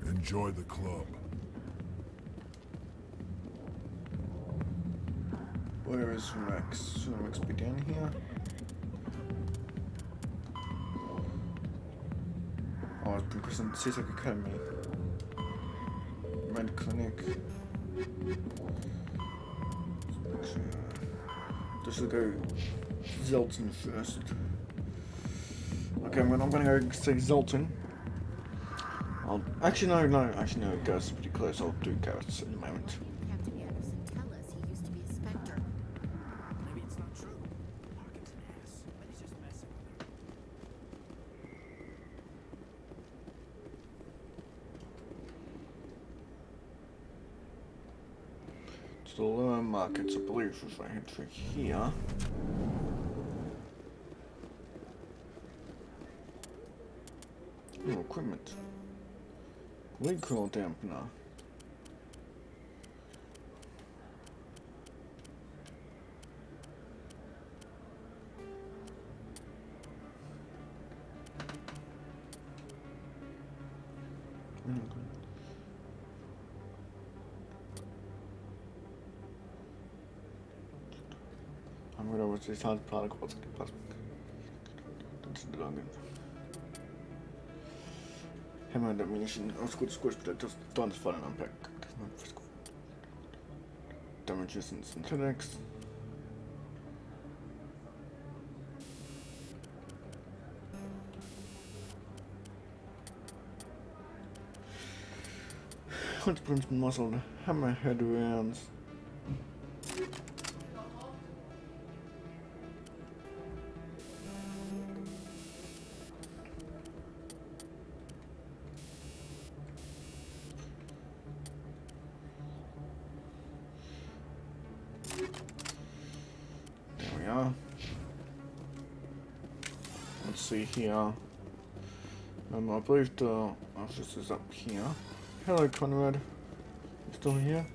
Enjoy the club. Where is Rex? Should Rex be down here? Oh, it's because in C-Sec Academy. Red Clinic. Just go Zelton first. Okay, I'm gonna go say Zelton. Actually no, Garrus is pretty close. I'll do Garrus in a moment. Captain Anderson tell us he used to be a Spectre. Maybe it's not true. Larkin's an ass, but he's just messing with her. To the lower markets, I believe, if I head through here. Oh, equipment. Recoil dampener. I'm gonna over this hard particles. That's the longing. Hammer and ammunition. Oh, good squish, but just don't fall and unpack. Damages and synthetics. Consequence muscle, hammerhead rounds. There we are. Let's see here. I believe the office is up here. Hello, Conrad. You still here?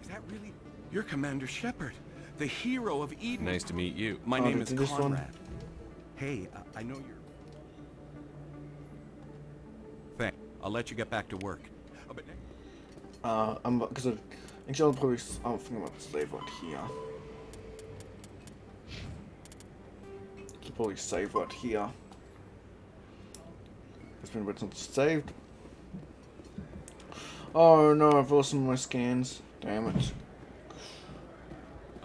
Is that really? You're Commander Shepard, the hero of Eden. Nice to meet you. My name is this one? Conrad. Hey, I know you're... Thanks. I'll let you get back to work. But I'm because actually I'll probably I'll think about the save right here. I'll probably save right here. It's been written saved. Oh no, I've lost some of my scans. Damn it. I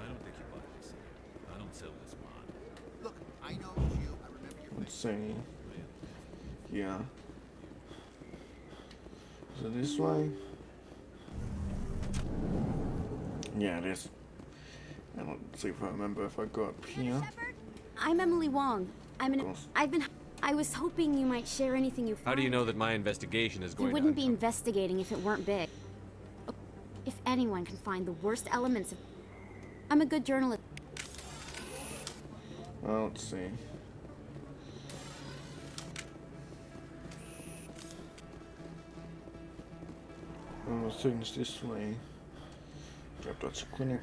don't think you buy this. I don't sell this mod. Look, I know it's you. I remember your Let's see. Yeah. Is it this way? Yeah, it is. And let's see if I remember if I go up here. I'm Emily Wong. I was hoping you might share anything you found. How do you know that my investigation is You going wouldn't be investigating if it weren't big. If anyone can find the worst elements of... I'm a good journalist. Well, let's see. Things this way. That's a clinic.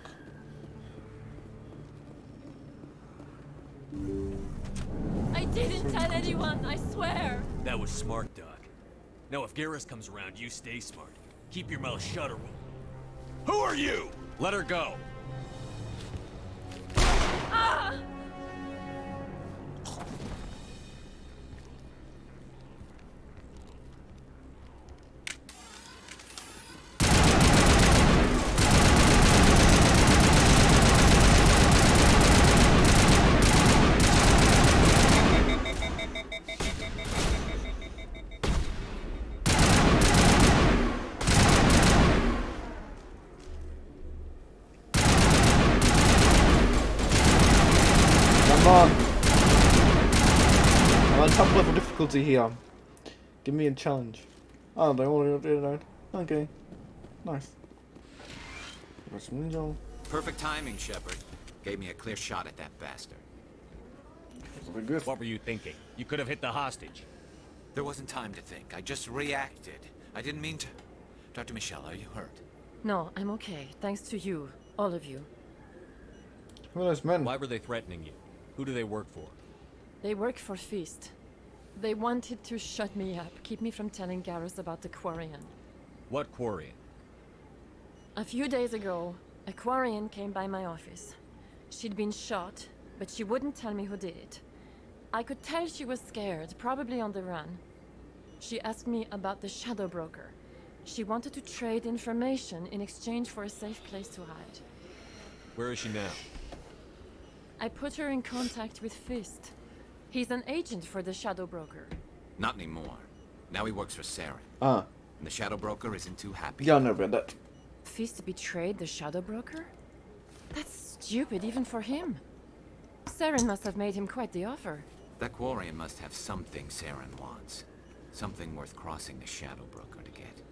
I didn't tell anyone, I swear! That was smart, Doc. Now if Garrus comes around, you stay smart. Keep your mouth shut or we'll... Who are you? Let her go. Ah! I'm on top level difficulty here. Give me a challenge. Oh, they already did it. Okay. Nice. Got some ninja. Perfect timing, Shepard. Gave me a clear shot at that bastard. What were you thinking? You could have hit the hostage. There wasn't time to think. I just reacted. I didn't mean to... Dr. Michelle, are you hurt? No, I'm okay. Thanks to you. All of you. Who are those men? Why were they threatening you? Who do they work for? They work for Feast. They wanted to shut me up, keep me from telling Garrus about the Quarian. What Quarian? A few days ago, a Quarian came by my office. She'd been shot, but she wouldn't tell me who did it. I could tell she was scared, probably on the run. She asked me about the Shadow Broker. She wanted to trade information in exchange for a safe place to hide. Where is she now? I put her in contact with Fist. He's an agent for the Shadow Broker. Not anymore. Now he works for Saren. Ah. And the Shadow Broker isn't too happy. Yeah, I know about that. Fist betrayed the Shadow Broker? That's stupid even for him. Saren must have made him quite the offer. That Quarian must have something Saren wants. Something worth crossing the Shadow Broker to get.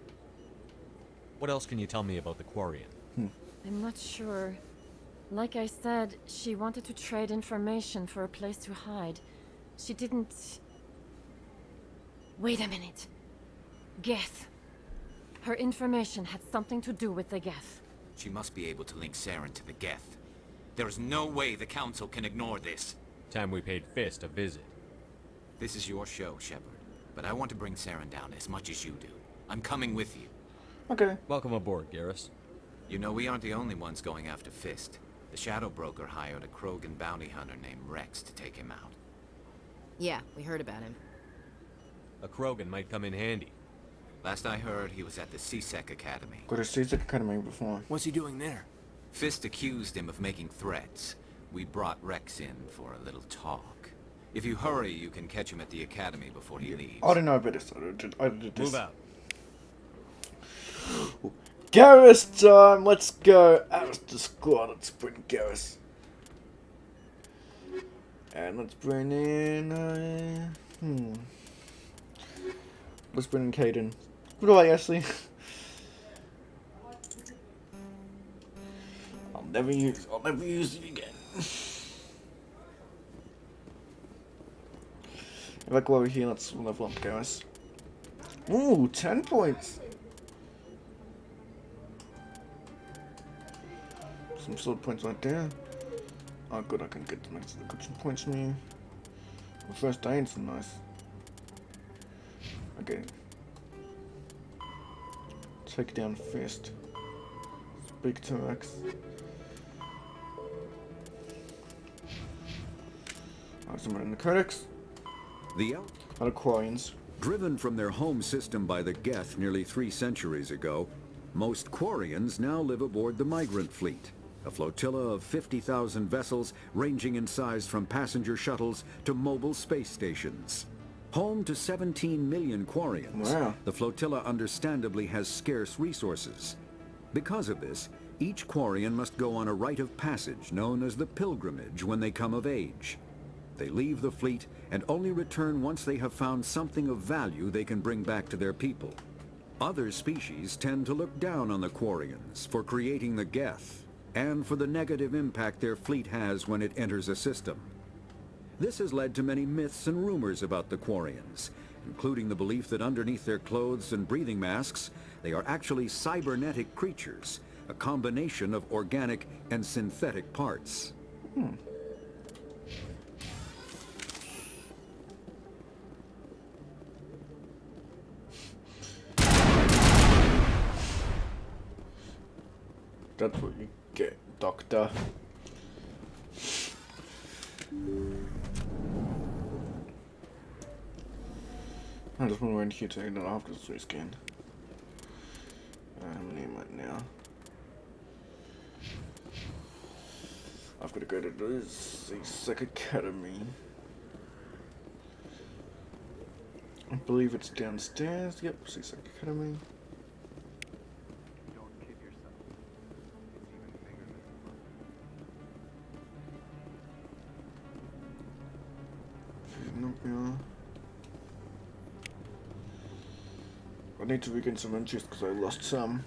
What else can you tell me about the Quarian? I'm not sure. Like I said, she wanted to trade information for a place to hide. She didn't... Wait a minute. Geth. Her information had something to do with the Geth. She must be able to link Saren to the Geth. There is no way the Council can ignore this. Time we paid Fist a visit. This is your show, Shepard. But I want to bring Saren down as much as you do. I'm coming with you. Okay. Welcome aboard, Garrus. You know, we aren't the only ones going after Fist. The Shadow Broker hired a Krogan bounty hunter named Rex to take him out. Yeah, we heard about him. A Krogan might come in handy. Last I heard, he was at the CSEC Academy. Got a CSEC Academy before. What's he doing there? Fist accused him of making threats. We brought Rex in for a little talk. If you hurry, you can catch him at the Academy before he leaves. I don't know about this. I did this. Move out. Garrus time! Let's go! Alistair squad, let's bring Garrus. And let's bring in... Let's bring in Caden. What do I actually... I'll never use it again. If I go over here, let's level up Garrus. Ooh, 10 points! Some sword points right there. Oh good, I can get some points from you. Well, first aid's nice. Okay. Take down Fist. Speak to Rex. Someone in the codex. The Quarians. Driven from their home system by the Geth nearly 3 centuries ago, most Quarians now live aboard the Migrant Fleet, a flotilla of 50,000 vessels ranging in size from passenger shuttles to mobile space stations. Home to 17 million Quarians, wow. The flotilla understandably has scarce resources. Because of this, each Quarian must go on a rite of passage known as the pilgrimage when they come of age. They leave the fleet and only return once they have found something of value they can bring back to their people. Other species tend to look down on the Quarians for creating the Geth, and for the negative impact their fleet has when it enters a system. This has led to many myths and rumors about the Quarians, including the belief that underneath their clothes and breathing masks, they are actually cybernetic creatures, a combination of organic and synthetic parts. That's what you get, Doctor. I just want to run here to end it after this rescan. How many am I now? I've got to go to the CSEC Academy. I believe it's downstairs. Yep, CSEC Academy. I need to regain some interest because I lost some.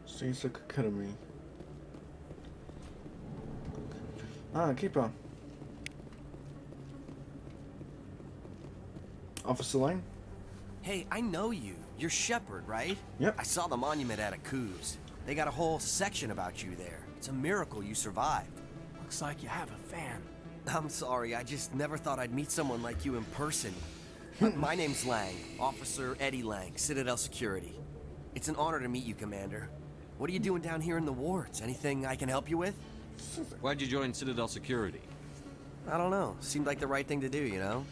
CSEC Academy. Keeper. Officer Lane? Hey, I know you. You're Shepard, right? Yep. I saw the monument at Aku's. They got a whole section about you there. It's a miracle you survived. Looks like you have a fan. I'm sorry, I just never thought I'd meet someone like you in person. My name's Lang, Officer Eddie Lang, Citadel Security. It's an honor to meet you, Commander. What are you doing down here in the wards? Anything I can help you with? Why'd you join Citadel Security? I don't know. Seemed like the right thing to do, you know?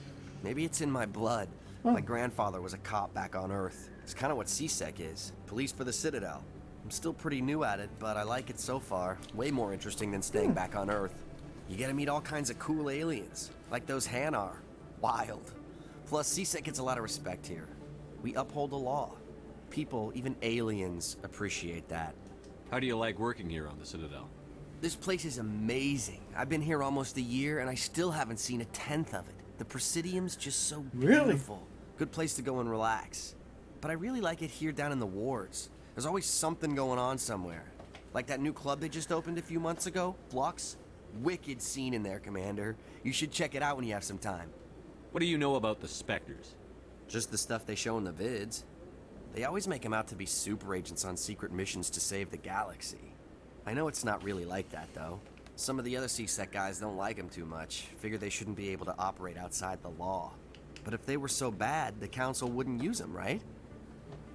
Maybe it's in my blood. My grandfather was a cop back on Earth. It's kind of what CSEC is. Police for the Citadel. I'm still pretty new at it, but I like it so far. Way more interesting than staying back on Earth. You get to meet all kinds of cool aliens, like those Hanar. Wild. Plus, CSEC gets a lot of respect here. We uphold the law. People, even aliens, appreciate that. How do you like working here on the Citadel? This place is amazing. I've been here almost a year, and I still haven't seen a tenth of it. The Presidium's just so beautiful. Good place to go and relax. But I really like it here down in the wards. There's always something going on somewhere. Like that new club they just opened a few months ago, Flux. Wicked scene in there, Commander. You should check it out when you have some time. What do you know about the Spectres? Just the stuff they show in the vids. They always make them out to be super agents on secret missions to save the galaxy. I know it's not really like that, though. Some of the other CSEC guys don't like them too much. Figure they shouldn't be able to operate outside the law. But if they were so bad, the Council wouldn't use them, right?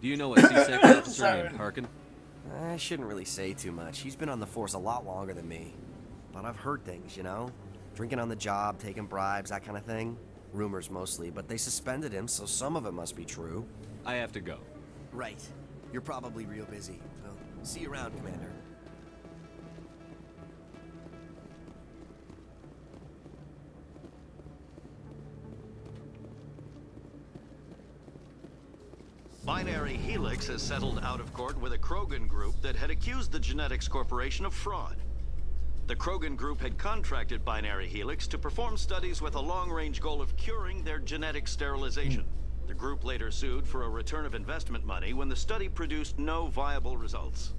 Do you know a CSEC officer named Harkin? I shouldn't really say too much. He's been on the force a lot longer than me. But I've heard things, you know? Drinking on the job, taking bribes, that kind of thing. Rumors mostly, but they suspended him, so some of it must be true. I have to go. Right. You're probably real busy. Well, see you around, Commander. Binary Helix has settled out of court with a Krogan group that had accused the Genetics Corporation of fraud. The Krogan group had contracted Binary Helix to perform studies with a long-range goal of curing their genetic sterilization. The group later sued for a return of investment money when the study produced no viable results.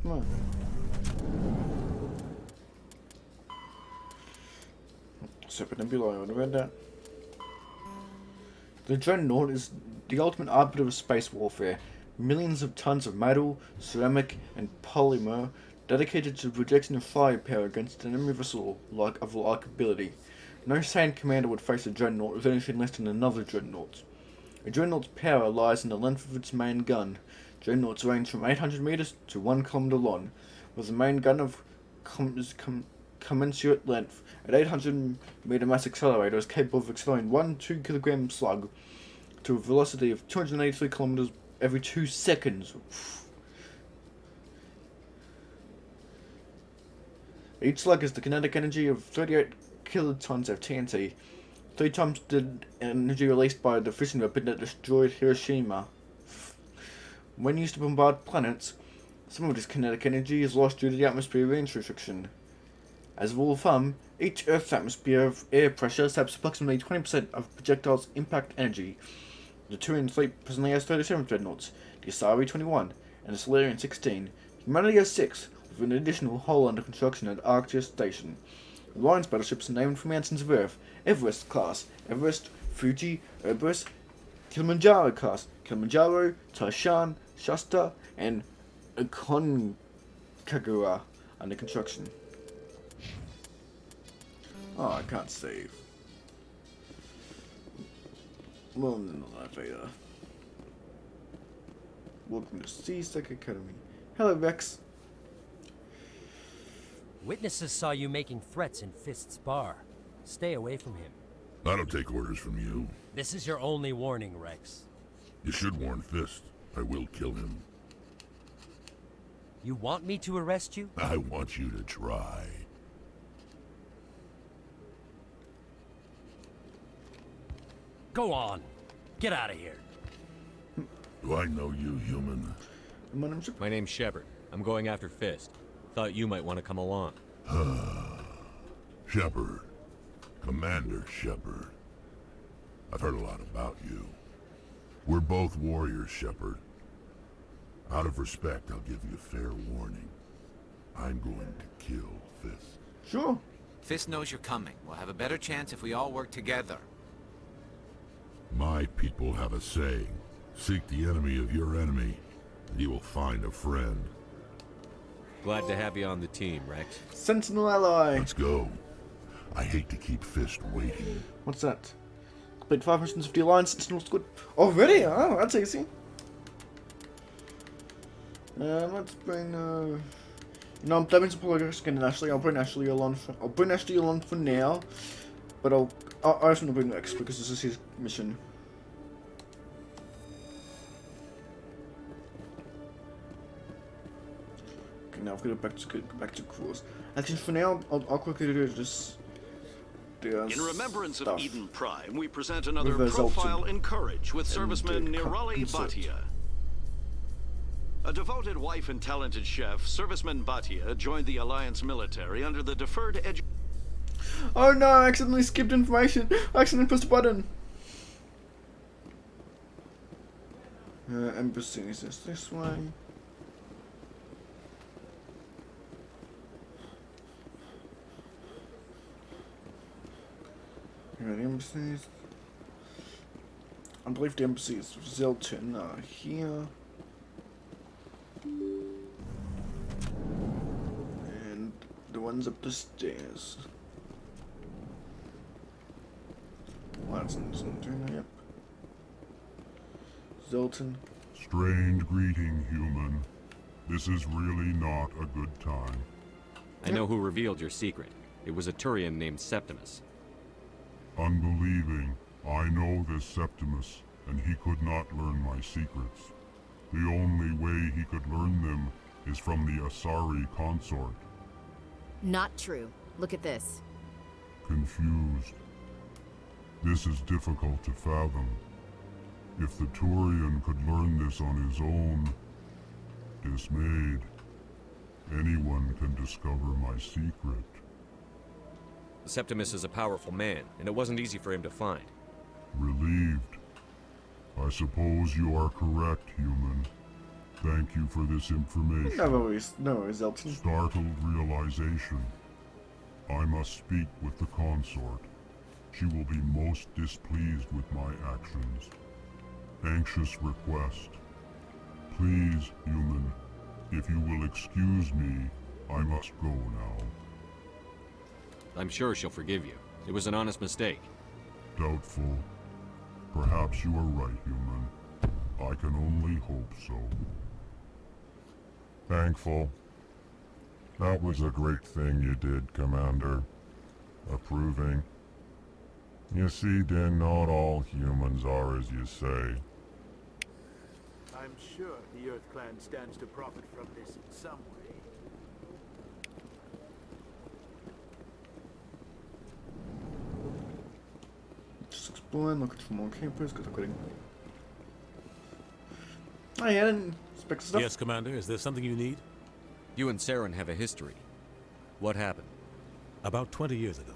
Come on. Separate Nebula, I would have read that. The Dreadnought is the ultimate arbiter of space warfare. Millions of tons of metal, ceramic, and polymer dedicated to projecting a firepower against an enemy vessel of like ability. No sane commander would face a Dreadnought with anything less than another Dreadnought. A Dreadnought's power lies in the length of its main gun. Dreadnoughts range from 800 meters to 1 kilometer long, with the main gun of commensurate length. An 800 meter mass accelerator is capable of accelerating one 2 kilogram slug to a velocity of 283 kilometers every 2 seconds. Each slug has the kinetic energy of 38 kilotons of TNT, 3 times the energy released by the fission weapon that destroyed Hiroshima. When used to bombard planets, some of this kinetic energy is lost due to the atmosphere restriction. As a rule of thumb, each Earth's atmosphere of air pressure saps approximately 20% of projectile's impact energy. The Turian fleet presently has 37 dreadnoughts, the Asari 21, and the Solarian 16. Humanity has 6, with an additional hull under construction at Arcturus Station. Alliance battleships are named from mountains of Earth. Everest class, Everest, Fuji, Everest, Kilimanjaro class, Kilimanjaro, Taishan, Shasta, and Aconcagua under construction. Oh, I can't save. Well, no, later. Welcome to C-Sec Academy. Hello, Rex. Witnesses saw you making threats in Fist's bar. Stay away from him. I don't take orders from you. This is your only warning, Rex. You should warn Fist. I will kill him. You want me to arrest you? I want you to try. Go on. Get out of here. Do I know you, human? My name's Shepard. I'm going after Fist. Thought you might want to come along. Shepard. Commander Shepard. I've heard a lot about you. We're both warriors, Shepard. Out of respect, I'll give you a fair warning. I'm going to kill Fist. Sure. Fist knows you're coming. We'll have a better chance if we all work together. My people have a saying. Seek the enemy of your enemy, and you will find a friend. Glad to have you on the team, Rex. Sentinel ally. Let's go. I hate to keep Fist waiting. What's that? Complete 5 missions of the Alliance Sentinel Squad. Already? Oh, that's easy. Let's bring, no, that means apologize again, Ashley. I'll bring Ashley along for now. But I just want to bring Rex because this is his mission. Okay, now I've got to go back to cruise. Actually, for now, I'll quickly do just. In remembrance stuff. of Eden Prime, we present another With profile Zoltan in courage with and serviceman Nirali insert. Bhatia. A devoted wife and talented chef, serviceman Bhatia joined the Alliance military under the Deferred Education. Oh no, I accidentally skipped information. I accidentally pressed a button. Embassy is this way. Here are the embassies. I believe the embassy is Zoltan here. And the ones up the stairs. Watson isn't doing that yet. Zoltan. Strange greeting, human. This is really not a good time. I know who revealed your secret. It was a Turian named Septimus. Unbelieving, I know this Septimus, and he could not learn my secrets. The only way he could learn them is from the Asari consort. Not true. Look at this. Confused. This is difficult to fathom. If the Turian could learn this on his own, dismayed, anyone can discover my secret. Septimus is a powerful man, and it wasn't easy for him to find. Relieved. I suppose you are correct, human. Thank you for this information. No worries, Elton. Startled realization. I must speak with the consort. She will be most displeased with my actions. Anxious request. Please, human, if you will excuse me, I must go now. I'm sure she'll forgive you. It was an honest mistake. Doubtful. Perhaps you are right, human. I can only hope so. Thankful. That was a great thing you did, Commander. Approving. You see, Din, not all humans are as you say. I'm sure the Earth Clan stands to profit from this in some way. Just exploring, looking for more campers, because I'm getting. Oh yeah, I didn't expect stuff. Yes, Commander. Is there something you need? You and Saren have a history. What happened? About 20 years ago.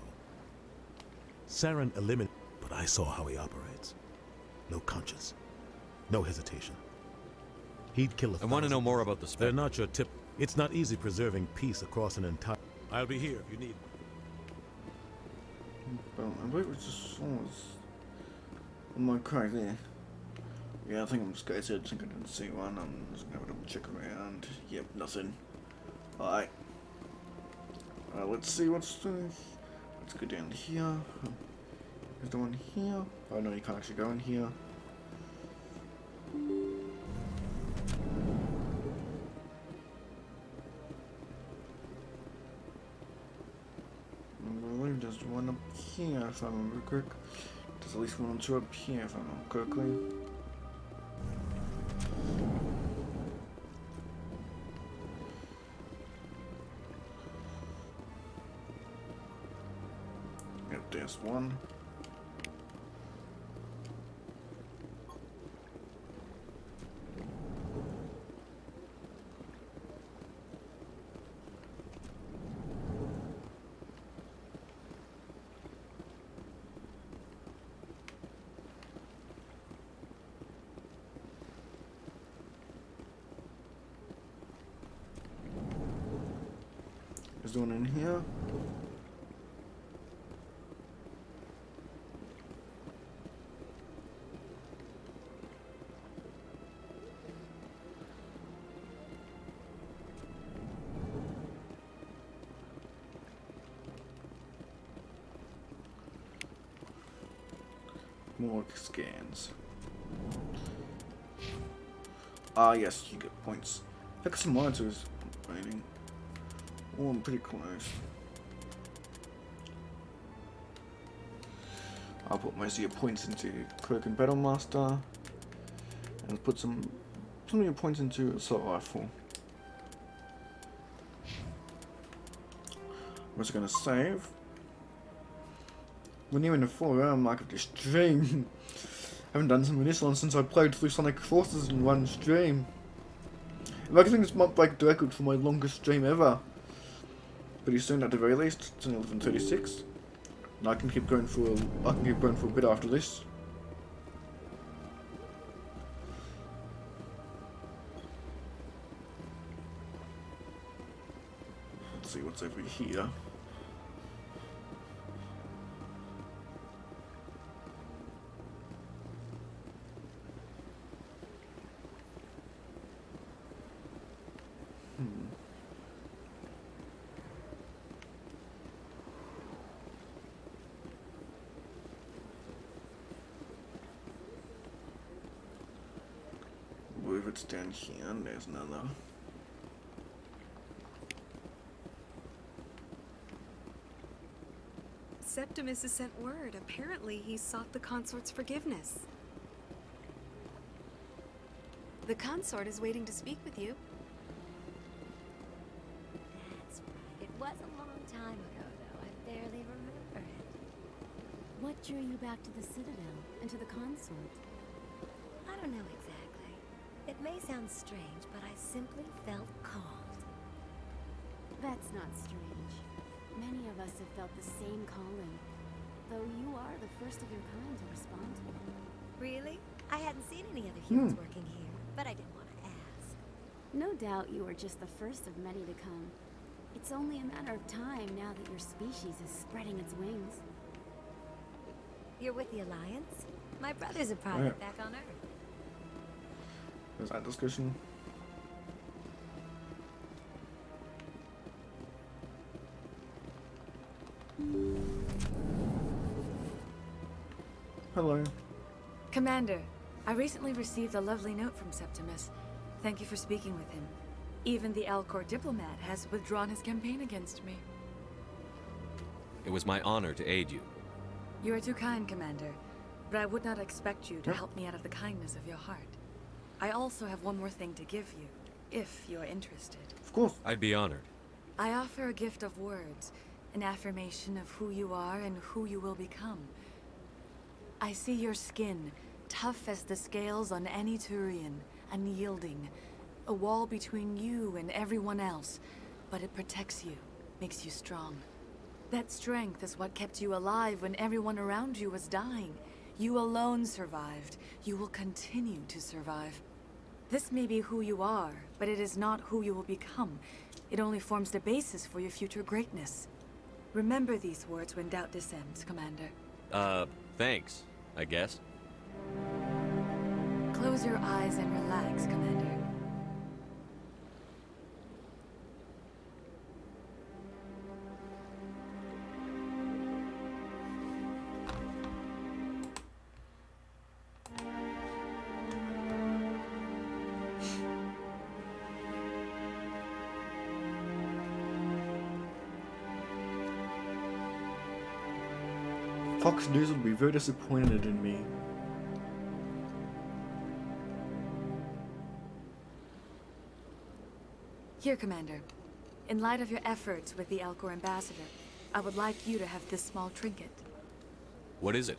Saren eliminated, but I saw how he operates. No conscience. No hesitation. He'd kill I want to know more about the They're not your tip. It's not easy preserving peace across an entire... I'll be here if you need me. But I believe it's just almost. Am I correct there? Yeah, I think I'm just going to think I didn't see one. I'm just going to have a check around. Yep, nothing. Alright. Let's see what's doing. Let's go down here. Is the one here? Oh no, you can't actually go in here. I believe there's one up here if I remember correctly. There's at least one or two up here if I remember correctly. Yep, there's one. There's one in here. More scans. Ah, yes, you get points. Look at some monitors waiting. Oh, I'm pretty close. I'll put most of your points into Cloak and Battle Master, and put some of your points into Assault Rifle. I'm just gonna save. We're nearing the 4-hour mark of this stream. I haven't done some of this one since I played through Sonic Forces in one stream. I think this might break the record for my longest stream ever. Pretty soon, at the very least. It's only 11:36, and I can keep going for a bit after this. Let's see what's over here. Move it down here, and there's another. Septimus has sent word. Apparently, he sought the consort's forgiveness. The consort is waiting to speak with you. That's right. It was a long time ago, though. I barely remember it. What drew you back to the Citadel and to the consort? I don't know exactly. It may sound strange, but I simply felt called. That's not strange. Many of us have felt the same calling, though you are the first of your kind to respond to it. Really? I hadn't seen any other humans working here, but I didn't want to ask. No doubt you are just the first of many to come. It's only a matter of time now that your species is spreading its wings. You're with the Alliance? My brother's a private back on Earth. There's that discussion. Hello. Commander, I recently received a lovely note from Septimus. Thank you for speaking with him. Even the Alcor diplomat has withdrawn his campaign against me. It was my honor to aid you. You are too kind, Commander, but I would not expect you to help me out of the kindness of your heart. I also have one more thing to give you, if you are interested. Of course. I'd be honored. I offer a gift of words, an affirmation of who you are and who you will become. I see your skin, tough as the scales on any Turian, unyielding, a wall between you and everyone else, but it protects you, makes you strong. That strength is what kept you alive when everyone around you was dying. You alone survived. You will continue to survive. This may be who you are, but it is not who you will become. It only forms the basis for your future greatness. Remember these words when doubt descends, Commander. Thanks, I guess. Close your eyes and relax, Commander. Fox News will be very disappointed in me. Here, Commander. In light of your efforts with the Elcor ambassador, I would like you to have this small trinket. What is it?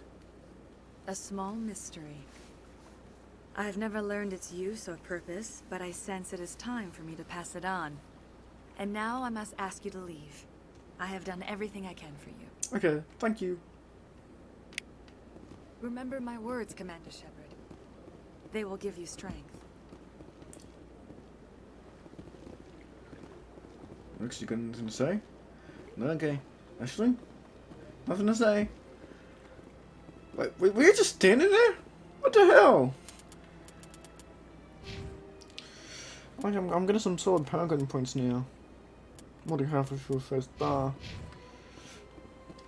A small mystery. I have never learned its use or purpose, but I sense it is time for me to pass it on. And now I must ask you to leave. I have done everything I can for you. Okay, thank you. Remember my words, Commander Shepard. They will give you strength. Looks you got anything to say? No, okay. Ashley? Nothing to say? Wait, were you just standing there? What the hell? I'm getting some solid Paragon points now. More than half of your first bar.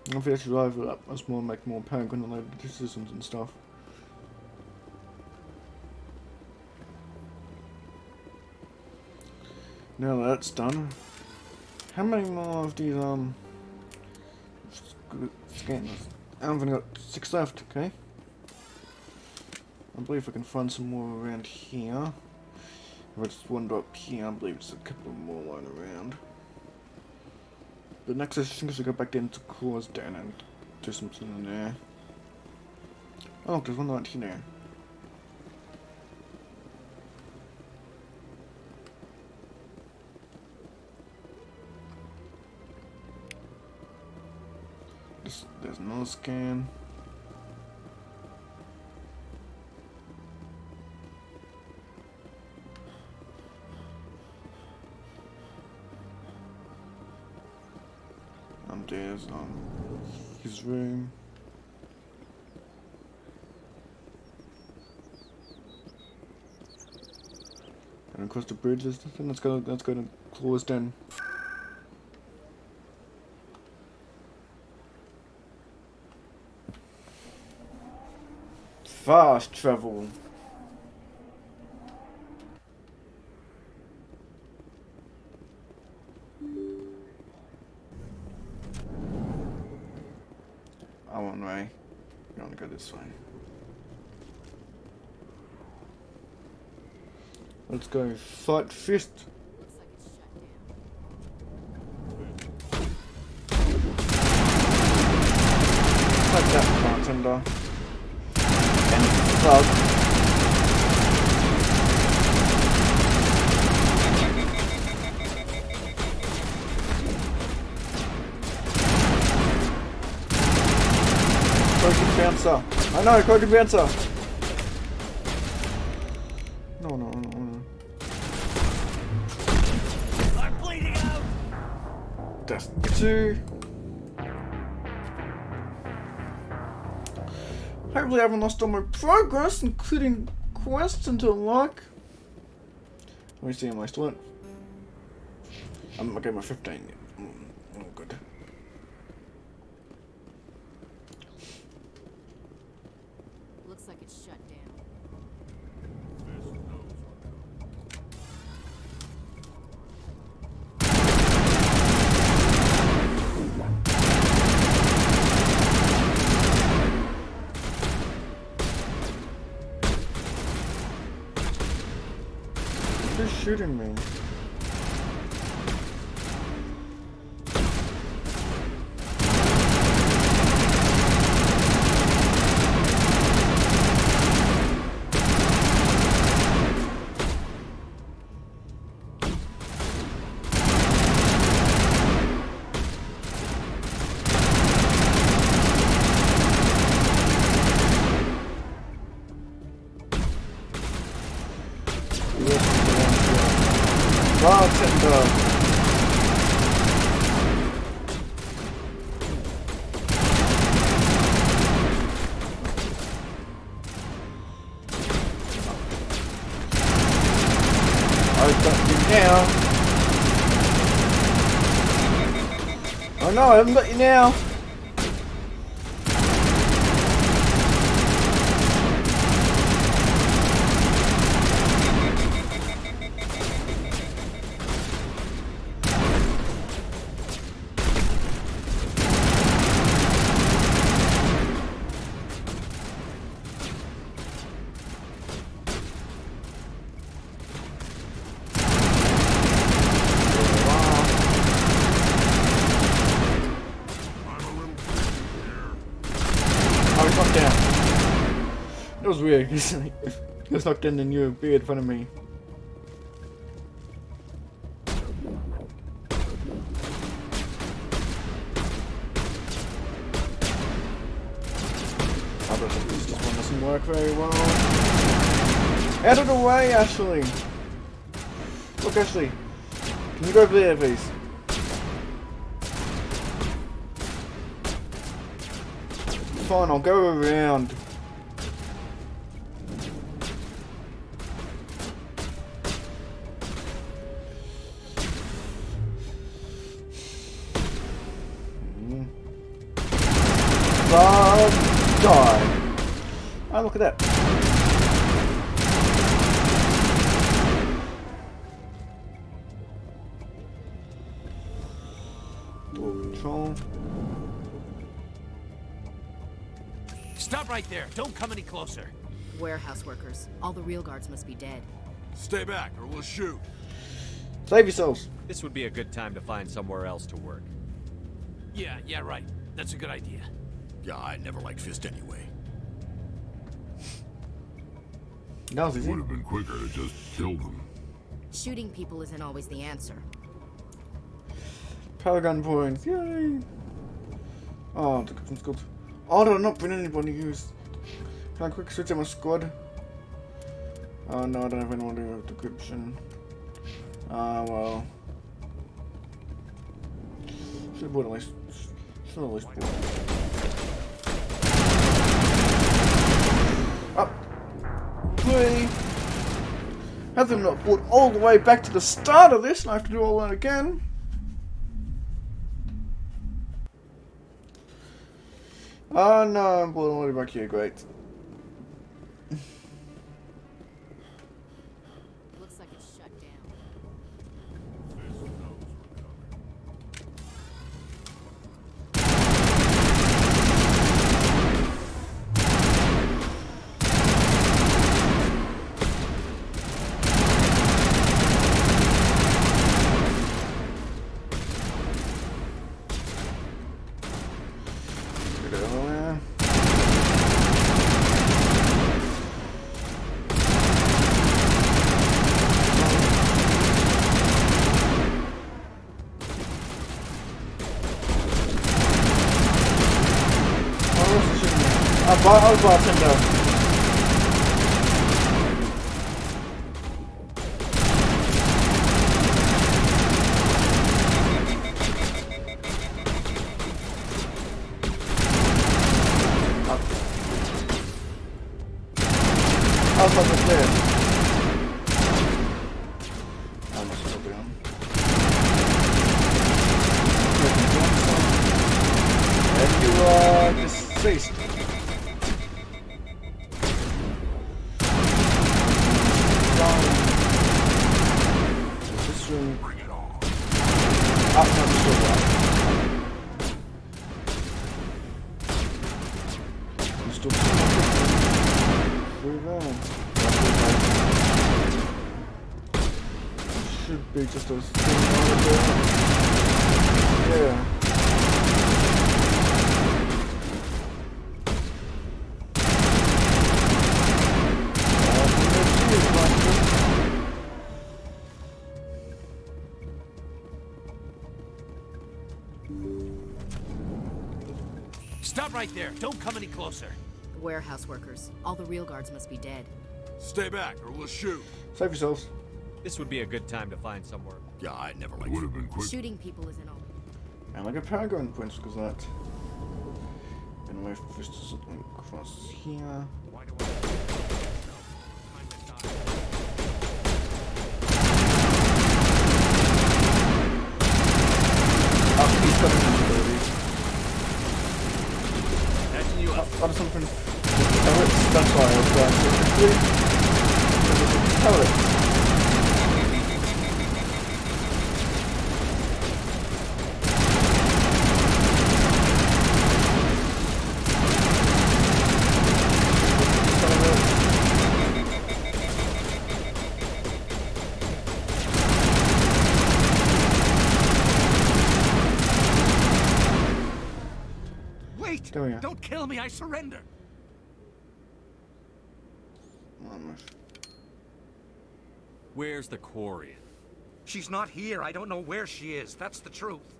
If you actually level it up, that's more make more Paragon related systems and stuff. Now that's done. How many more of these scanners? I've only got 6 left, okay? I believe I can find some more around here. If I just wander up here, I believe there's a couple more lying around. But next I think I should go back into Claws down and do something in there. Oh, there's one right here. There's no scan. There's his room. And across the bridge is the thing that's gonna close down. Fast travel. I want way. You want to go this way. Let's go fight fist. Like that, bartender. And thug. Crooked bouncer. I know, crooked bouncer. No. I'm bleeding out. That's 2. Hopefully I haven't lost all my progress, including quests into luck. Let me see, am I still at? I'm okay, my 15. Oh, good. Looks like it's shut down. Who's shooting me? I've got you now. Oh no, I haven't got you now. It was weird, because like, he was knocked in and you were in front of me. I don't think this one doesn't work very well. Out of the way, Ashley! Look, Ashley. Can you go over there, please? Fine, I'll go around. Die. Oh, look at that. Control. Stop right there. Don't come any closer. Warehouse workers. All the real guards must be dead. Stay back or we'll shoot. Save yourselves. This would be a good time to find somewhere else to work. Yeah, right. That's a good idea. Yeah, I never liked Fist anyway. That was easy. Would have been quicker to just kill them. Shooting people isn't always the answer. Power gun points, yay! Oh, the equipment's good. Oh, there not been anybody used. Can I quick switch out my squad? Oh no, I don't have anyone to do with decryption. Ah, well. Should have bought at least. Should have at least bought. Up! Play! Have them not brought all the way back to the start of this, and I have to do all that again. Oh no, I'm blown all the way back here, great. Looks like it's shut down. I'll bartender. How's that with this? I'm still down. And you are deceased. Bring it on. Still should be just a thing over there. Yeah. Stop right there. Don't come any closer. Warehouse workers. All the real guards must be dead. Stay back or we'll shoot. Save yourselves. This would be a good time to find somewhere. Yeah, I never liked Would have been quick. Shooting people isn't all. And I get power gun points because of that. And my fist is something across here. quickly. Tell it. Wait! There we are. Don't kill me, I surrender! Where's the Quarian? She's not here. I don't know where she is. That's the truth.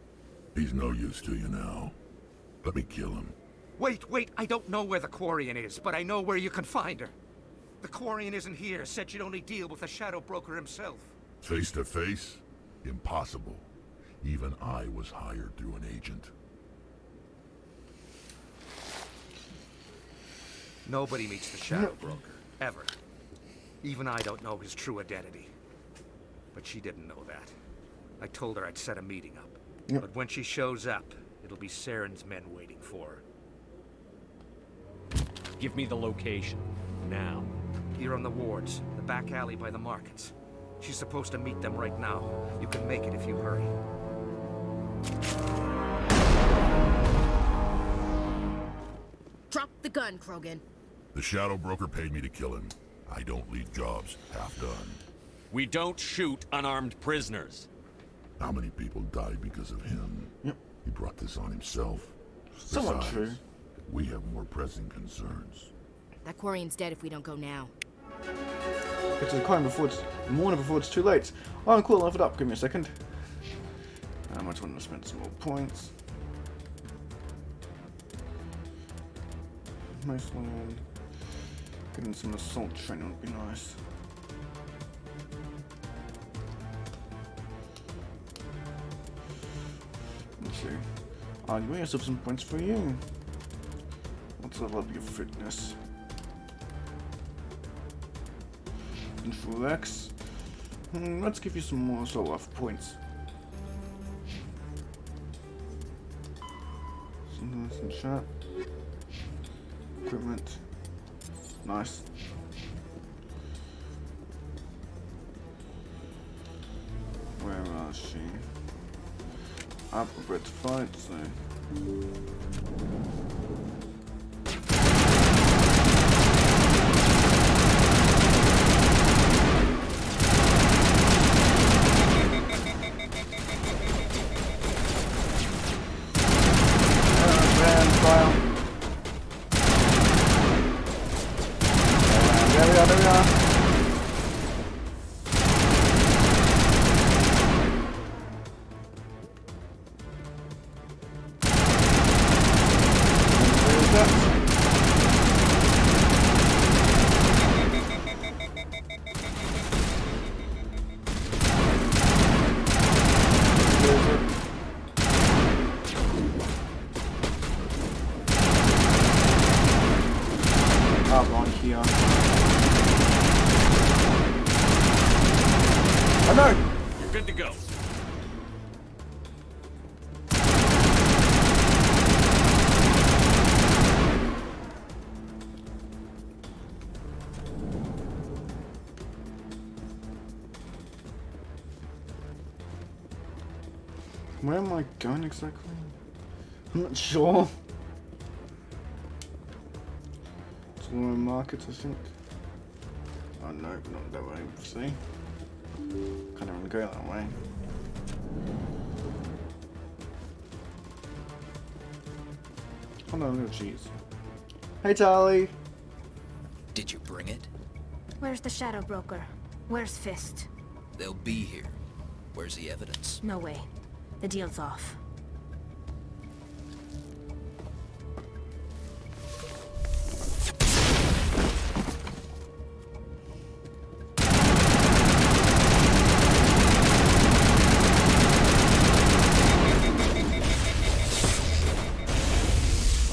He's no use to you now. Let me kill him. Wait. I don't know where the Quarian is, but I know where you can find her. The Quarian isn't here. Said you'd only deal with the Shadow Broker himself. Face to face? Impossible. Even I was hired through an agent. Nobody meets the Shadow Broker, ever. Even I don't know his true identity. But she didn't know that. I told her I'd set a meeting up. Yep. But when she shows up, it'll be Saren's men waiting for her. Give me the location. Now. Here on the wards, the back alley by the markets. She's supposed to meet them right now. You can make it if you hurry. Drop the gun, Krogan. The Shadow Broker paid me to kill him. I don't leave jobs half done. We don't shoot unarmed prisoners. How many people died because of him? Yep. He brought this on himself. Somewhat Besides, true. We have more pressing concerns. That Quarian's dead if we don't go now. Get to the crime before it's morning before it's too late. Oh, cool, leveled up. Give me a second. I might want to spend some more points. Mostly getting some assault training would be nice. Let's see. You may have some points for you. Let's level up your fitness. And for X, let's give you some more assault life points. Some nice and sharp. Equipment. Nice. Where is she? I'm prepared to fight, so. There we are. Up on here. Oh no! You're good to go. Where am I going exactly? I'm not sure. It's one of the markets, I think. Oh no, not that way. See? Can't even go that way. Oh no, no, jeez. Hey, Tali! Did you bring it? Where's the Shadow Broker? Where's Fist? They'll be here. Where's the evidence? No way. The deal's off.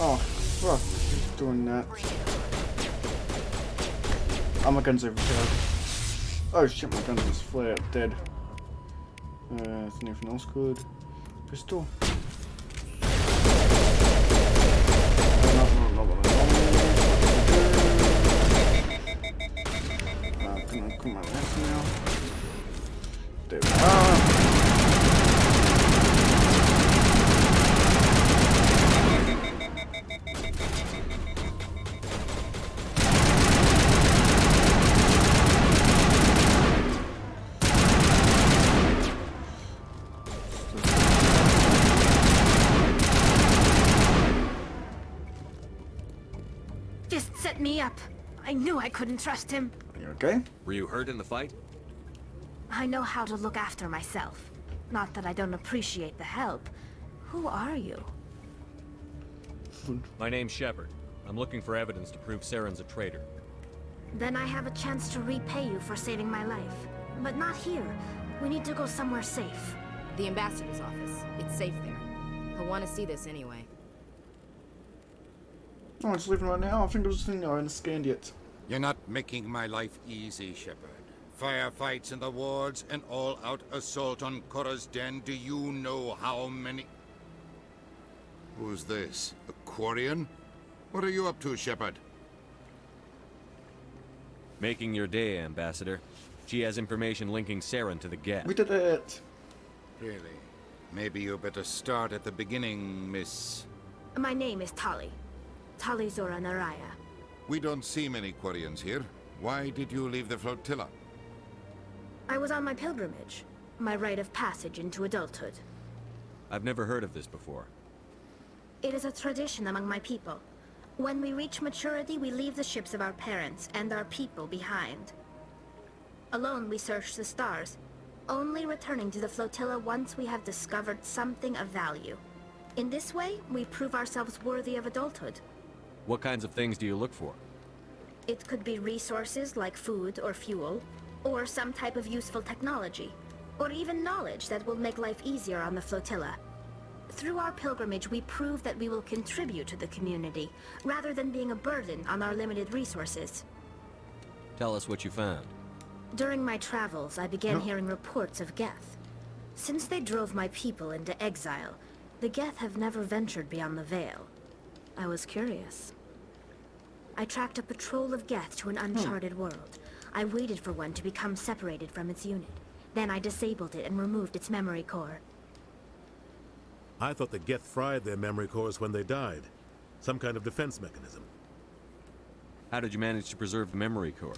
Oh, fuck. He's doing that. Oh, my gun's overpowered. Oh shit, my gun's just flared dead. Is anything else good? Pistol. put my lens now. There we are. Just set me up. I knew I couldn't trust him. You okay? Were you hurt in the fight? I know how to look after myself. Not that I don't appreciate the help. Who are you? My name's Shepard. I'm looking for evidence to prove Saren's a traitor. Then I have a chance to repay you for saving my life. But not here. We need to go somewhere safe. The ambassador's office. It's safe there. He'll want to see this anyway. Oh, I'm just leaving right now. I think there's a thing I haven't scanned yet. You're not making my life easy, Shepard. Firefights in the wards, an all-out assault on Korra's den. Do you know how many... Who's this? A Quarian? What are you up to, Shepard? Making your day, Ambassador. She has information linking Saren to the Geth. We did it! Really? Maybe you better start at the beginning, Miss... My name is Tali. Tali Zora Naraya. We don't see many Quarians here. Why did you leave the flotilla? I was on my pilgrimage. My rite of passage into adulthood. I've never heard of this before. It is a tradition among my people. When we reach maturity, we leave the ships of our parents and our people behind. Alone, we search the stars, only returning to the flotilla once we have discovered something of value. In this way, we prove ourselves worthy of adulthood. What kinds of things do you look for? It could be resources like food or fuel, or some type of useful technology, or even knowledge that will make life easier on the flotilla. Through our pilgrimage, we prove that we will contribute to the community, rather than being a burden on our limited resources. Tell us what you found. During my travels, I began hearing reports of Geth. Since they drove my people into exile, the Geth have never ventured beyond the Veil. I was curious. I tracked a patrol of Geth to an uncharted world. I waited for one to become separated from its unit. Then I disabled it and removed its memory core. I thought the Geth fried their memory cores when they died. Some kind of defense mechanism. How did you manage to preserve the memory core?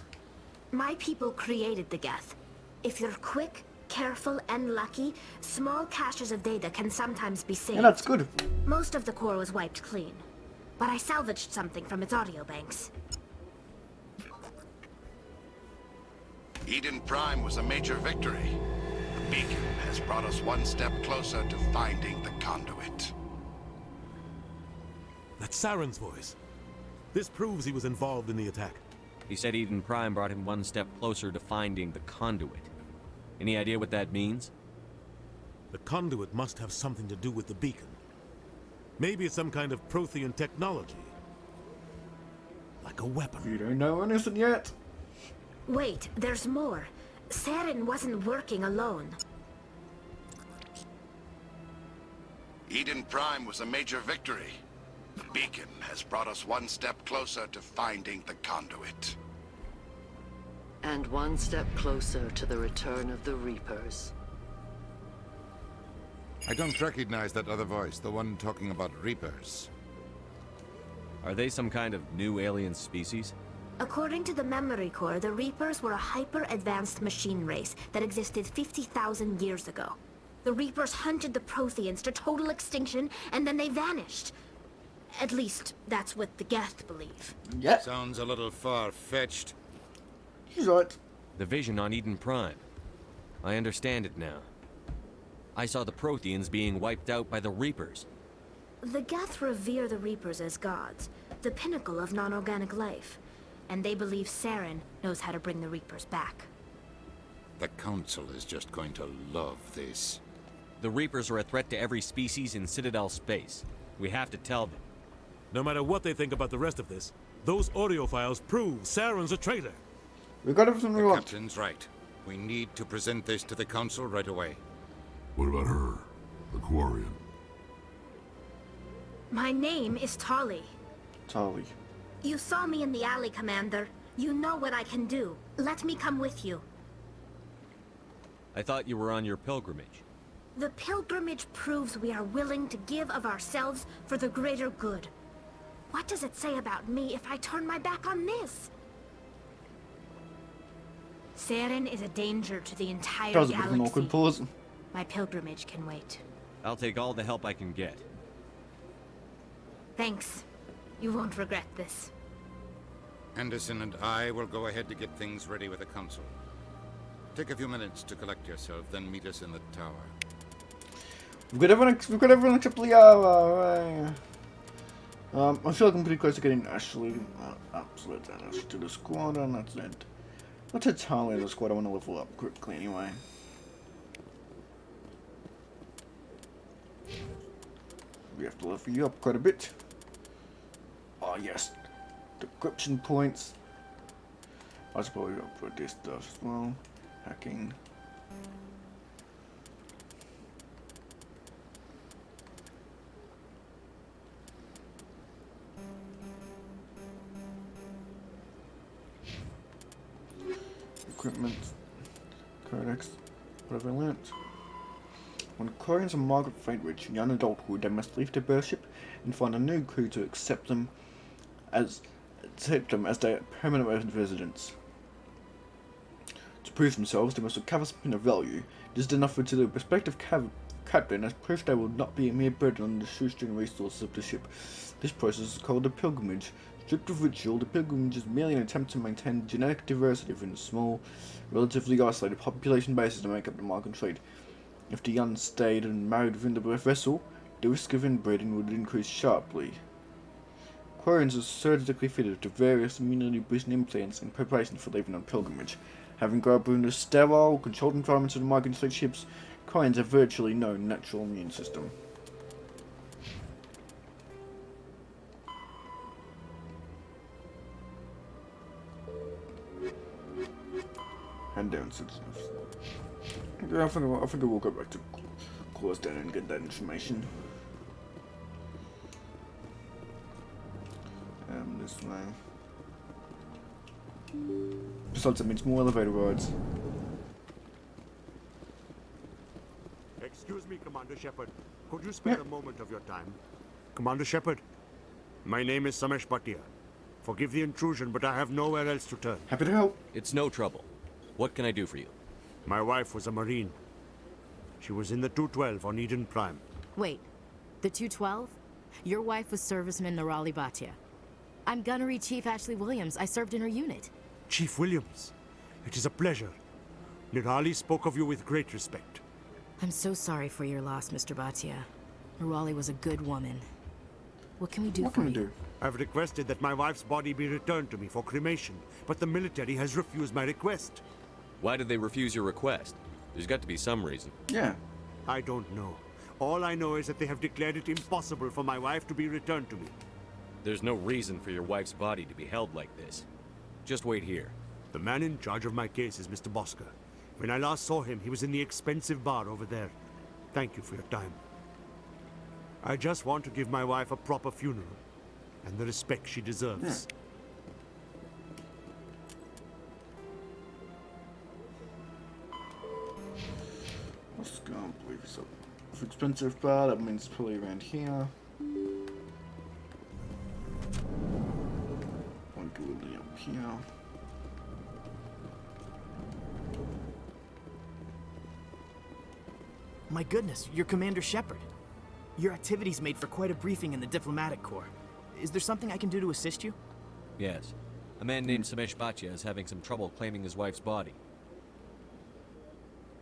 My people created the Geth. If you're quick, careful, and lucky, small caches of data can sometimes be saved. Yeah, that's good. Most of the core was wiped clean. But I salvaged something from its audio banks. Eden Prime was a major victory. The beacon has brought us one step closer to finding the conduit. That's Saren's voice. This proves he was involved in the attack. He said Eden Prime brought him one step closer to finding the conduit. Any idea what that means? The conduit must have something to do with the beacon. Maybe it's some kind of Prothean technology. Like a weapon. You don't know anything yet? Wait, there's more. Saren wasn't working alone. Eden Prime was a major victory. The beacon has brought us one step closer to finding the conduit. And one step closer to the return of the Reapers. I don't recognize that other voice, the one talking about Reapers. Are they some kind of new alien species? According to the memory core, the Reapers were a hyper-advanced machine race that existed 50,000 years ago. The Reapers hunted the Protheans to total extinction, and then they vanished. At least, that's what the Geth believe. Yeah. Sounds a little far-fetched. He's right. The vision on Eden Prime. I understand it now. I saw the Protheans being wiped out by the Reapers. The Geth revere the Reapers as gods, the pinnacle of non-organic life. And they believe Saren knows how to bring the Reapers back. The Council is just going to love this. The Reapers are a threat to every species in Citadel space. We have to tell them. No matter what they think about the rest of this, those audio files prove Saren's a traitor. We got everything we want. Captain's right. We need to present this to the Council right away. What about her? The Quarian? My name is Tali. Tali. You saw me in the alley, Commander. You know what I can do. Let me come with you. I thought you were on your pilgrimage. The pilgrimage proves we are willing to give of ourselves for the greater good. What does it say about me if I turn my back on this? Saren is a danger to the entire That was a bit of an galaxy. awkward pause. My pilgrimage can wait. I'll take all the help I can get. Thanks. You won't regret this. Anderson and I will go ahead to get things ready with the council. Take a few minutes to collect yourself, then meet us in the tower. We've got everyone except Liara. I feel like I'm pretty close to getting Ashley. So let's add Ashley to the squad, and that's it. Let's add Charlie to the squad. I want to level up quickly anyway. We have to level you up quite a bit. Oh yes, decryption points. I suppose we up for this stuff as well. Hacking. Equipment. Codex. What have I learnt? When Quarians and Margaret Fate reach young adulthood, they must leave their birth ship and find a new crew to accept them as their permanent residents. To prove themselves, they must recover something of value. This is enough to the prospective captain as proof they will not be a mere burden on the shoestring resources of the ship. This process is called a pilgrimage. Stripped of ritual, the pilgrimage is merely an attempt to maintain genetic diversity within a small, relatively isolated population bases to make up the Mark and trade. If the young stayed and married within the vessel, the risk of inbreeding would increase sharply. Quarians are surgically fitted to various immunity-boosting implants in preparation for leaving on pilgrimage. Having grown up in the sterile, controlled environments of the Mark and trade ships, Quarians have virtually no natural immune system. And down sensitive. Yeah, I think I will go back to close down and get that information. This way. Besides, that means more elevator rides. Excuse me, Commander Shepard. Could you spare a moment of your time? Commander Shepard, my name is Samesh Bhatia. Forgive the intrusion, but I have nowhere else to turn. Happy to help. It's no trouble. What can I do for you? My wife was a Marine. She was in the 212 on Eden Prime. Wait, the 212? Your wife was serviceman Nirali Bhatia. I'm Gunnery Chief Ashley Williams. I served in her unit. Chief Williams, it is a pleasure. Nirali spoke of you with great respect. I'm so sorry for your loss, Mr. Bhatia. Nirali was a good woman. What can we do for you? I've requested that my wife's body be returned to me for cremation, but the military has refused my request. Why did they refuse your request? There's got to be some reason. Yeah. I don't know. All I know is that they have declared it impossible for my wife to be returned to me. There's no reason for your wife's body to be held like this. Just wait here. The man in charge of my case is Mr. Bosker. When I last saw him, he was in the expensive bar over there. Thank you for your time. I just want to give my wife a proper funeral, and the respect she deserves. Let's go, I believe it's an expensive bar, that means it's probably around here. One delivery up here. My goodness, you're Commander Shepard. Your activities made for quite a briefing in the diplomatic corps. Is there something I can do to assist you? Yes. A man named Samesh Bhatia is having some trouble claiming his wife's body.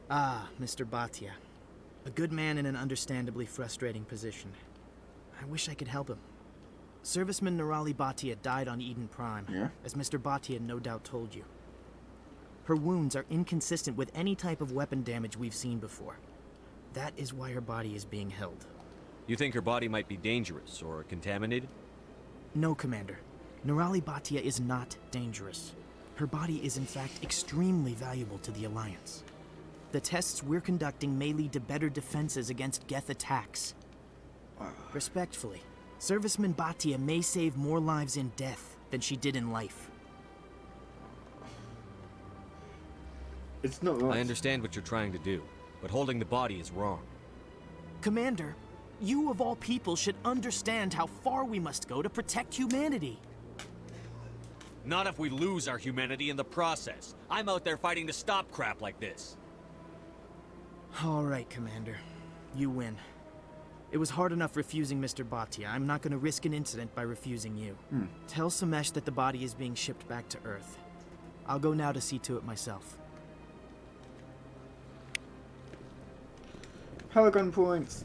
Ah, Mr. Bhatia. A good man in an understandably frustrating position. I wish I could help him. Serviceman Nirali Bhatia died on Eden Prime, as Mr. Bhatia no doubt told you. Her wounds are inconsistent with any type of weapon damage we've seen before. That is why her body is being held. You think her body might be dangerous or contaminated? No, Commander. Nirali Bhatia is not dangerous. Her body is in fact extremely valuable to the Alliance. The tests we're conducting may lead to better defenses against Geth attacks. Respectfully, Serviceman Bhatia may save more lives in death than she did in life. It's not right. I understand what you're trying to do, but holding the body is wrong. Commander, you of all people should understand how far we must go to protect humanity. Not if we lose our humanity in the process. I'm out there fighting to stop crap like this. All right, Commander. You win. It was hard enough refusing Mr. Bhatia. I'm not going to risk an incident by refusing you. Tell Samesh that the body is being shipped back to Earth. I'll go now to see to it myself. Paragon points.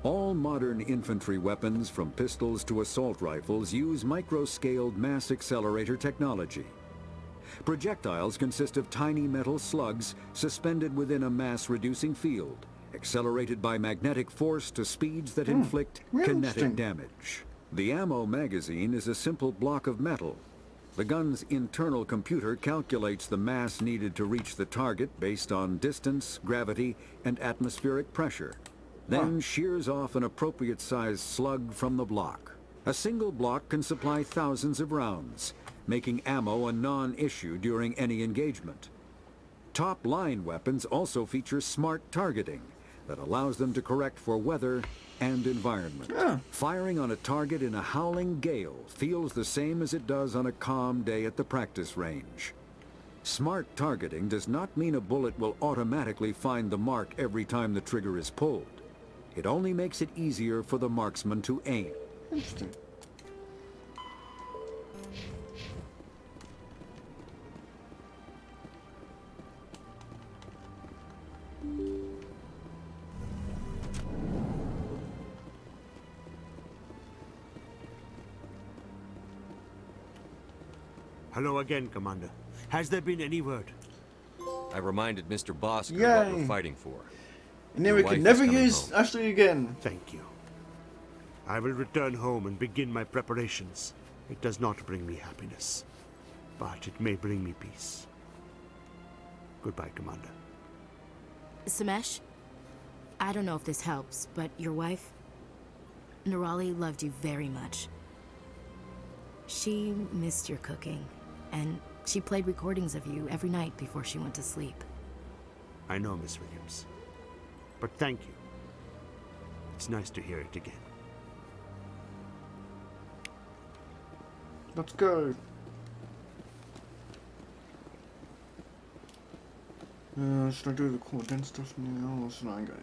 All modern infantry weapons, from pistols to assault rifles, use micro-scaled mass accelerator technology. Projectiles consist of tiny metal slugs suspended within a mass-reducing field, accelerated by magnetic force to speeds that inflict kinetic damage. The ammo magazine is a simple block of metal. The gun's internal computer calculates the mass needed to reach the target based on distance, gravity, and atmospheric pressure, then shears off an appropriate-sized slug from the block. A single block can supply thousands of rounds, making ammo a non-issue during any engagement. Top-line weapons also feature smart targeting that allows them to correct for weather and environment. Firing on a target in a howling gale feels the same as it does on a calm day at the practice range. Smart targeting does not mean a bullet will automatically find the mark every time the trigger is pulled. It only makes it easier for the marksman to aim. Interesting. Hello again, Commander. Has there been any word? I reminded Mr. Bosker what Yay. we're fighting for. And then we Your can wife is never coming use home. Ashley again. Thank you. I will return home and begin my preparations. It does not bring me happiness, but it may bring me peace. Goodbye, Commander. Samesh, I don't know if this helps, but your wife, Nirali, loved you very much. She missed your cooking, and she played recordings of you every night before she went to sleep. I know, Miss Williams. But thank you. It's nice to hear it again. Let's go. Should I do the content stuff now, or should I go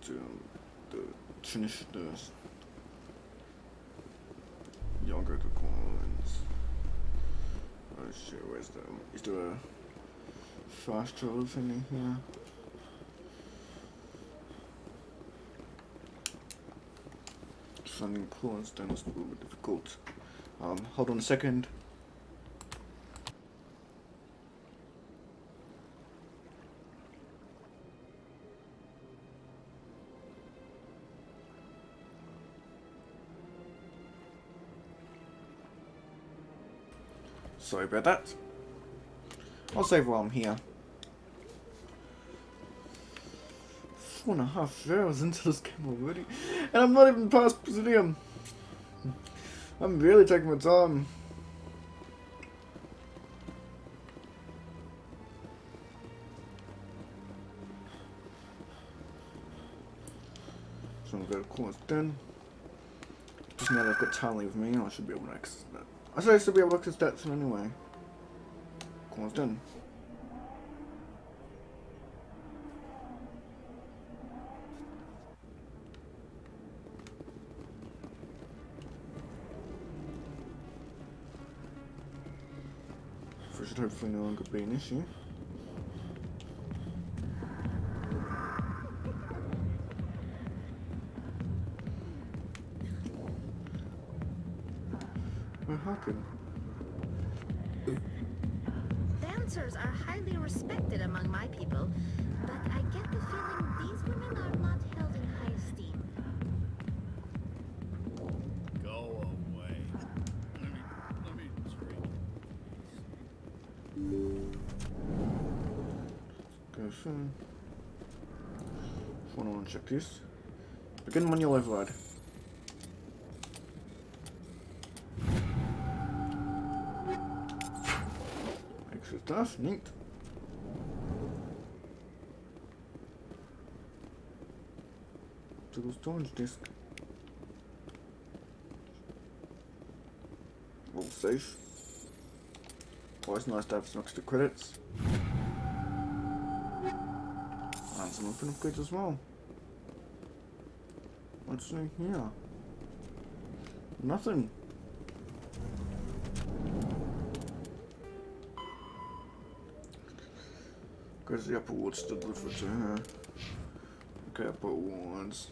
to finish the younger the coins? Oh shit, where's the... Is there a fast travel thing in here? Finding coins then is a little bit difficult. Hold on a second. Sorry about that. I'll save while I'm here. 4.5 hours into this game already, and I'm not even past Presidium. I'm really taking my time. So I'm gonna go to course done. Just now that I've got Tally with me, I should be able to access that. I should still be able to access that soon anyway. Course done. Should hopefully no longer be an issue. Well, how can... Dancers are highly respected among my people, but I get the feeling these women are not held in high esteem. Go away. Let me drink. Go soon. I want to check this. Begin manual override. Extra stuff, neat. To the storage disk. All safe. Always nice to have some extra credits. And some open upgrades as well. What's in here? Nothing. Because the upper ward's still delivered to her. Okay, upper wards.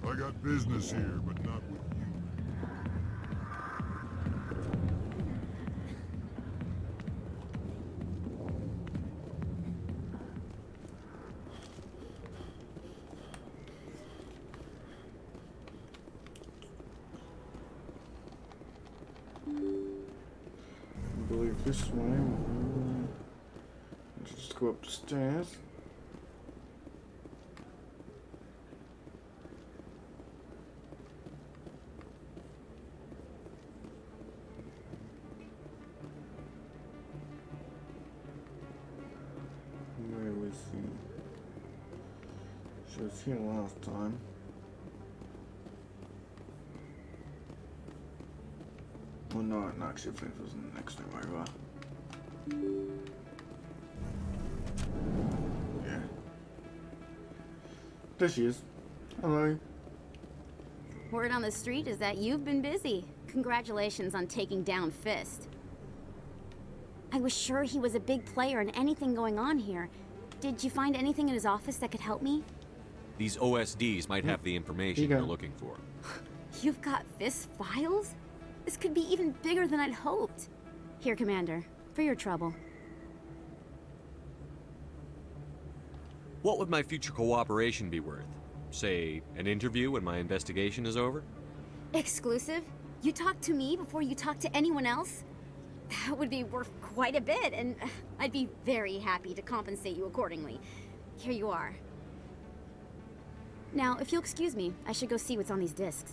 I got business here, but not with you. I believe this way. Let's just go up the stairs. Where was he? She was here last time. Well, no, actually, I think it was in the next time over. Yeah. There she is. Hello. Word on the street is that you've been busy. Congratulations on taking down Fist. I was sure he was a big player in anything going on here. Did you find anything in his office that could help me? These OSDs might have the information you're looking for. You've got Fist files? This could be even bigger than I'd hoped. Here, Commander, for your trouble. What would my future cooperation be worth? Say, an interview when my investigation is over? Exclusive? You talk to me before you talk to anyone else? That would be worth quite a bit, and I'd be very happy to compensate you accordingly. Here you are. Now, if you'll excuse me, I should go see what's on these discs.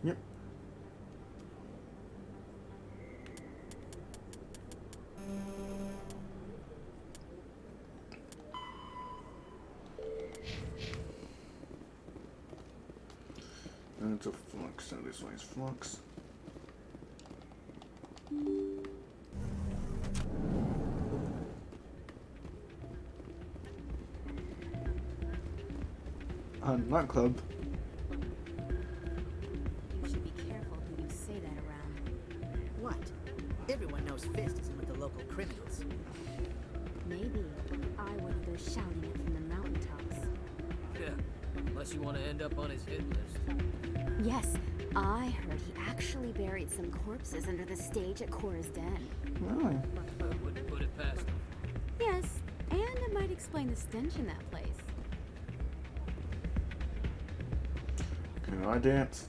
Yep. And it's a flux, so this one's flux. Nightclub. You should be careful who you say that around. What? Everyone knows Fist isn't with the local criminals. Maybe, but I wouldn't go shouting it from the mountaintops. Yeah, unless you want to end up on his hit list. Yes, I heard he actually buried some corpses under the stage at Cora's Den. Really? I wouldn't put it past him. Yes, and it might explain the stench in that place. Can I dance?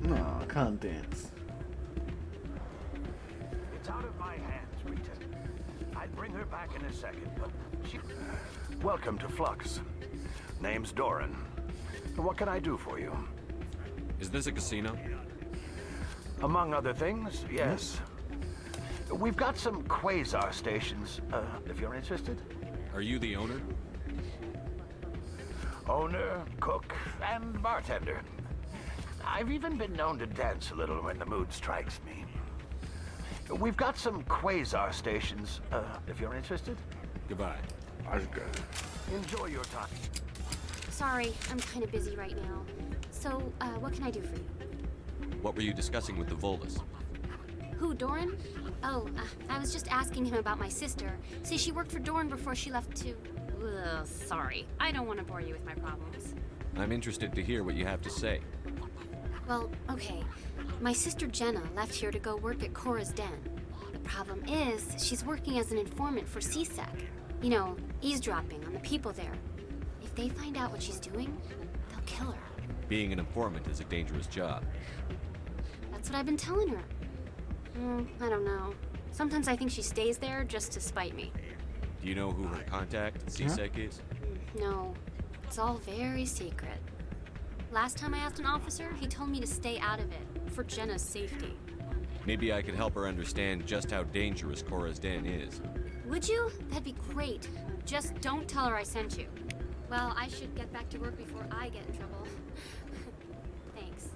No, I can't dance. It's out of my hands, Rita. I'd bring her back in a second, but she... Welcome to Flux. Name's Doran. What can I do for you? Is this a casino? Among other things, yes. We've got some quasar stations, if you're interested. Are you the owner? Owner, cook, and bartender. I've even been known to dance a little when the mood strikes me. We've got some quasar stations, if you're interested. Goodbye. I should go. Enjoy your time. Sorry, I'm kind of busy right now. So, what can I do for you? What were you discussing with the Volus? Who, Doran? Oh, I was just asking him about my sister. See, she worked for Doran before she left to... Ugh, sorry. I don't want to bore you with my problems. I'm interested to hear what you have to say. Well, okay. My sister Jenna left here to go work at Cora's Den. The problem is, she's working as an informant for CSEC. You know, eavesdropping on the people there. If they find out what she's doing, they'll kill her. Being an informant is a dangerous job. That's what I've been telling her. I don't know. Sometimes I think she stays there just to spite me. Do you know who her contact at CSEC is? No, it's all very secret. Last time I asked an officer, he told me to stay out of it, for Jenna's safety. Maybe I could help her understand just how dangerous Cora's Den is. Would you? That'd be great. Just don't tell her I sent you. Well, I should get back to work before I get in trouble. Thanks.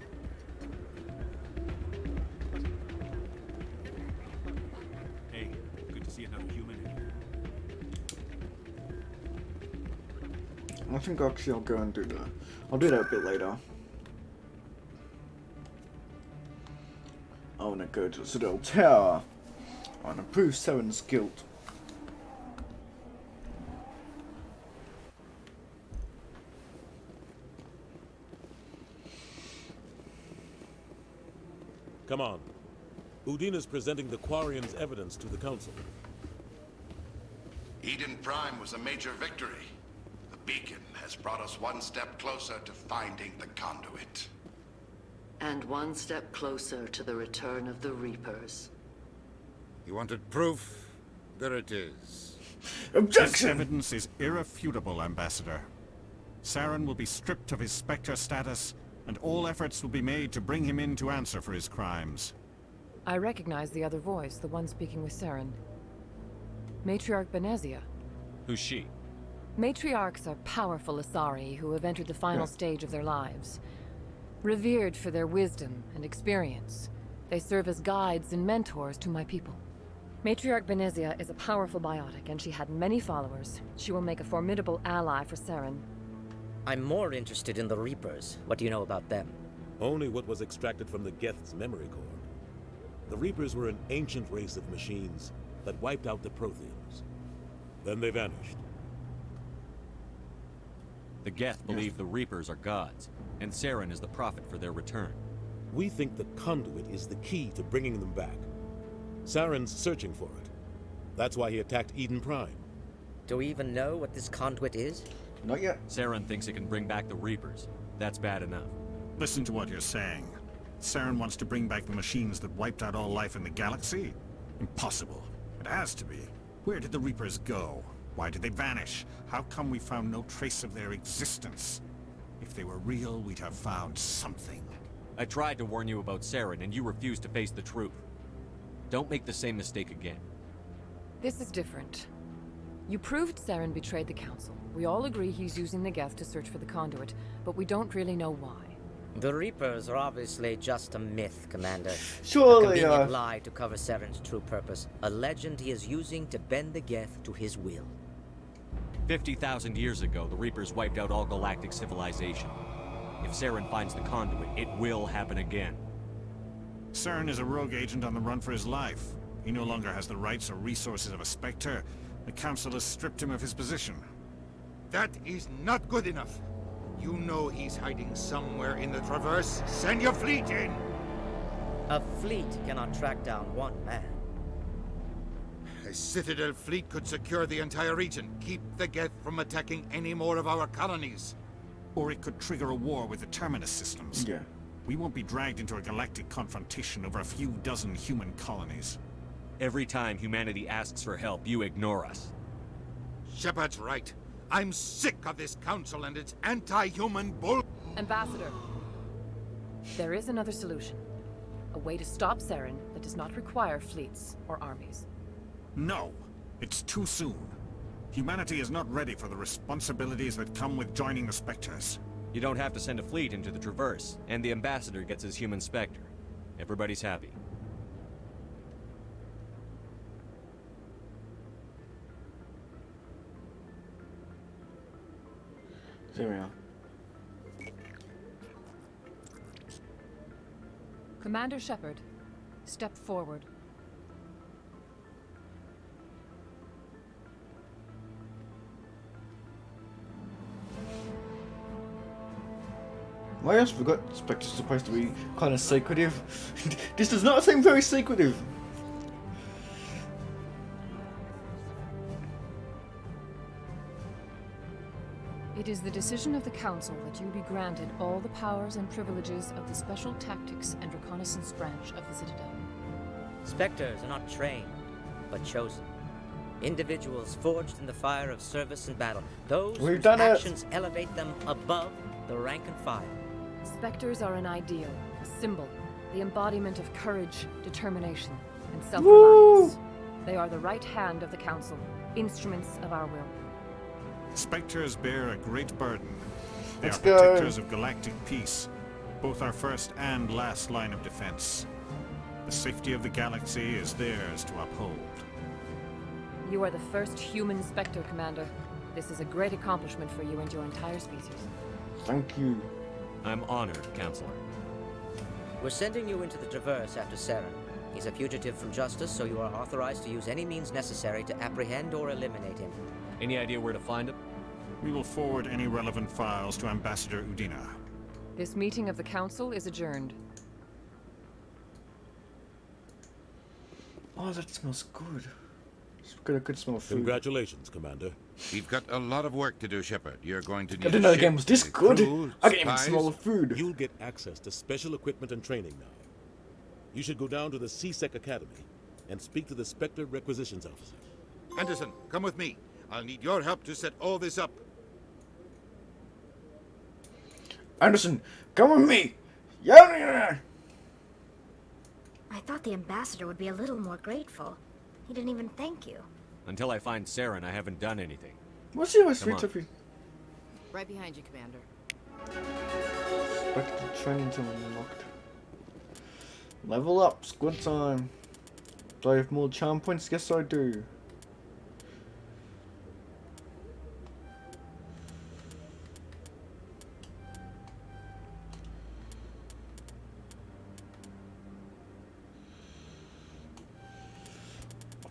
Hey, good to see another human in here. I think actually I'll go and do that. I'll do that a bit later. I wanna go to Citadel Tower. I wanna prove Saren's guilt. Come on. Udina's presenting the Quarian's evidence to the Council. Eden Prime was a major victory. The beacon has brought us one step closer to finding the conduit. And one step closer to the return of the Reapers. You wanted proof? There it is. Objection! This evidence is irrefutable, Ambassador. Saren will be stripped of his Spectre status, and all efforts will be made to bring him in to answer for his crimes. I recognize the other voice, the one speaking with Saren. Matriarch Benezia. Who's she? Matriarchs are powerful Asari who have entered the final stage of their lives. Revered for their wisdom and experience, they serve as guides and mentors to my people. Matriarch Benezia is a powerful biotic, and she had many followers. She will make a formidable ally for Saren. I'm more interested in the Reapers. What do you know about them? Only what was extracted from the Geth's memory core. The Reapers were an ancient race of machines that wiped out the Protheans. Then they vanished. The Geth believe the Reapers are gods, and Saren is the prophet for their return. We think the conduit is the key to bringing them back. Saren's searching for it. That's why he attacked Eden Prime. Do we even know what this conduit is? Not yet. Saren thinks it can bring back the Reapers. That's bad enough. Listen to what you're saying. Saren wants to bring back the machines that wiped out all life in the galaxy? Impossible. It has to be. Where did the Reapers go? Why did they vanish? How come we found no trace of their existence? If they were real, we'd have found something. I tried to warn you about Saren, and you refused to face the truth. Don't make the same mistake again. This is different. You proved Saren betrayed the Council. We all agree he's using the Geth to search for the conduit, but we don't really know why. The Reapers are obviously just a myth, Commander. Surely, a convenient lie to cover Saren's true purpose. A legend he is using to bend the Geth to his will. 50,000 years ago, the Reapers wiped out all galactic civilization. If Saren finds the conduit, it will happen again. Saren is a rogue agent on the run for his life. He no longer has the rights or resources of a Spectre. The Council has stripped him of his position. That is not good enough. You know he's hiding somewhere in the Traverse. Send your fleet in! A fleet cannot track down one man. A Citadel fleet could secure the entire region. Keep the Geth from attacking any more of our colonies. Or it could trigger a war with the Terminus systems. Yeah. We won't be dragged into a galactic confrontation over a few dozen human colonies. Every time humanity asks for help, you ignore us. Shepard's right. I'm sick of this council and its anti-human bull... Ambassador, there is another solution. A way to stop Saren that does not require fleets or armies. No, it's too soon. Humanity is not ready for the responsibilities that come with joining the Spectres. You don't have to send a fleet into the Traverse, and the Ambassador gets his human Spectre. Everybody's happy. There we are. Commander Shepard, step forward. I also forgot Spectre's supposed to be kind of secretive. This does not seem very secretive. It is the decision of the Council that you be granted all the powers and privileges of the Special Tactics and Reconnaissance Branch of the Citadel. Spectres are not trained, but chosen. Individuals forged in the fire of service and battle. Those whose actions elevate them above the rank and file. Spectres are an ideal, a symbol, the embodiment of courage, determination, and self-reliance. They are the right hand of the Council, instruments of our will. Spectres bear a great burden. They Let's are go. protectors of galactic peace, both our first and last line of defense. The safety of the galaxy is theirs to uphold. You are the first human Spectre, Commander. This is a great accomplishment for you and your entire species. Thank you. I'm honored, Counselor. We're sending you into the Traverse after Saren. He's a fugitive from justice, so you are authorized to use any means necessary to apprehend or eliminate him. Any idea where to find him? We will forward any relevant files to Ambassador Udina. This meeting of the Council is adjourned. Oh, that smells good. It's got a good smell of food. Congratulations, Commander. We've got a lot of work to do, Shepard. You're going to need I didn't know the game was this good. Crew, I can't even spies. smell the food. You'll get access to special equipment and training now. You should go down to the C-Sec Academy and speak to the Spectre Requisitions Officer. Anderson, come with me. I'll need your help to set all this up. Anderson, come with me. Yeah. I thought the ambassador would be a little more grateful. He didn't even thank you. Until I find Saren, I haven't done anything. What's your Come sweet on. Tiffy? Right behind you, Commander. Spectre training to unlocked. Level up, squad time. Do I have more charm points? Yes, I do.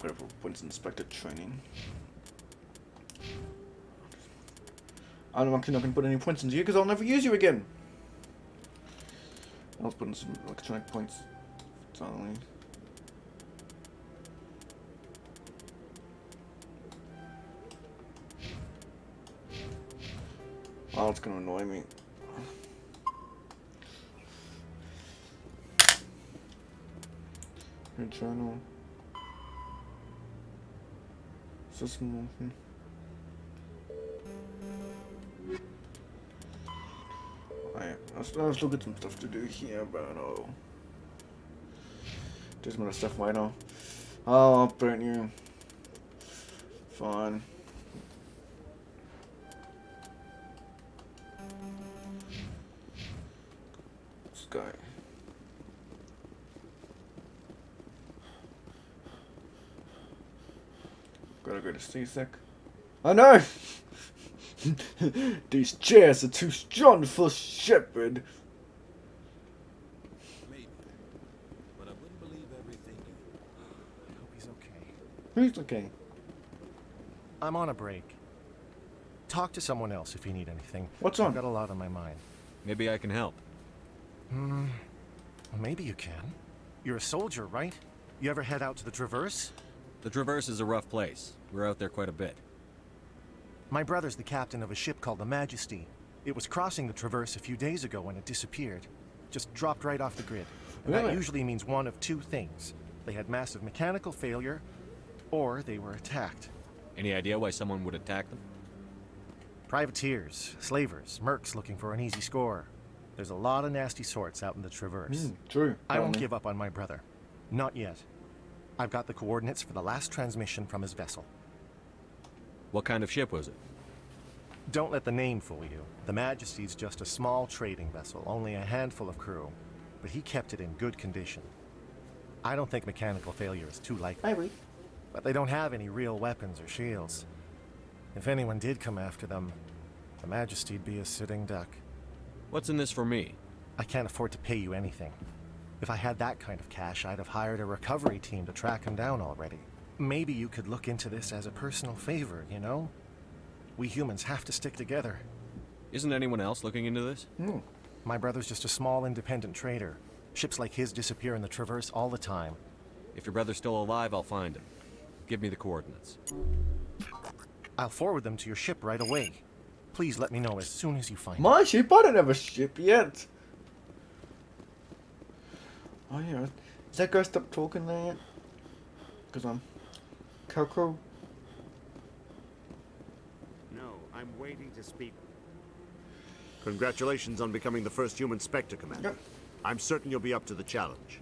I've got points in Spectre training. I'm actually not going to put any points into you because I'll never use you again. I'll put in some electronic points. Finally. Oh, it's going to annoy me. Your journal. System. I'll still get some stuff to do here, but oh. Just more stuff right now. Oh, I'll burn you. Fine. Let's go. Gotta go to C-Sec. Oh no! These chairs are too strong for Shepard. Maybe, but I wouldn't believe everything you. I hope he's okay. Who's okay? I'm on a break. Talk to someone else if you need anything. What's on? I've got a lot on my mind. Maybe I can help. Maybe you can. You're a soldier, right? You ever head out to the Traverse? The Traverse is a rough place. We're out there quite a bit. My brother's the captain of a ship called the Majesty. It was crossing the Traverse a few days ago when it disappeared. Just dropped right off the grid. And that usually means one of two things. They had massive mechanical failure, or they were attacked. Any idea why someone would attack them? Privateers, slavers, mercs looking for an easy score. There's a lot of nasty sorts out in the Traverse. True. I won't give up on my brother. Not yet. I've got the coordinates for the last transmission from his vessel. What kind of ship was it? Don't let the name fool you. The Majesty's just a small trading vessel, only a handful of crew. But he kept it in good condition. I don't think mechanical failure is too likely. But they don't have any real weapons or shields. If anyone did come after them, the Majesty'd be a sitting duck. What's in this for me? I can't afford to pay you anything. If I had that kind of cash, I'd have hired a recovery team to track him down already. Maybe you could look into this as a personal favor, you know? We humans have to stick together. Isn't anyone else looking into this? My brother's just a small independent trader. Ships like his disappear in the Traverse all the time. If your brother's still alive, I'll find him. Give me the coordinates. I'll forward them to your ship right away. Please let me know as soon as you find it. My ship? I don't have a ship yet. Oh yeah. Is that guy stop talking there yet? Because I'm Coco. No, I'm waiting to speak. Congratulations on becoming the first human Spectre, Commander. Yep. I'm certain you'll be up to the challenge.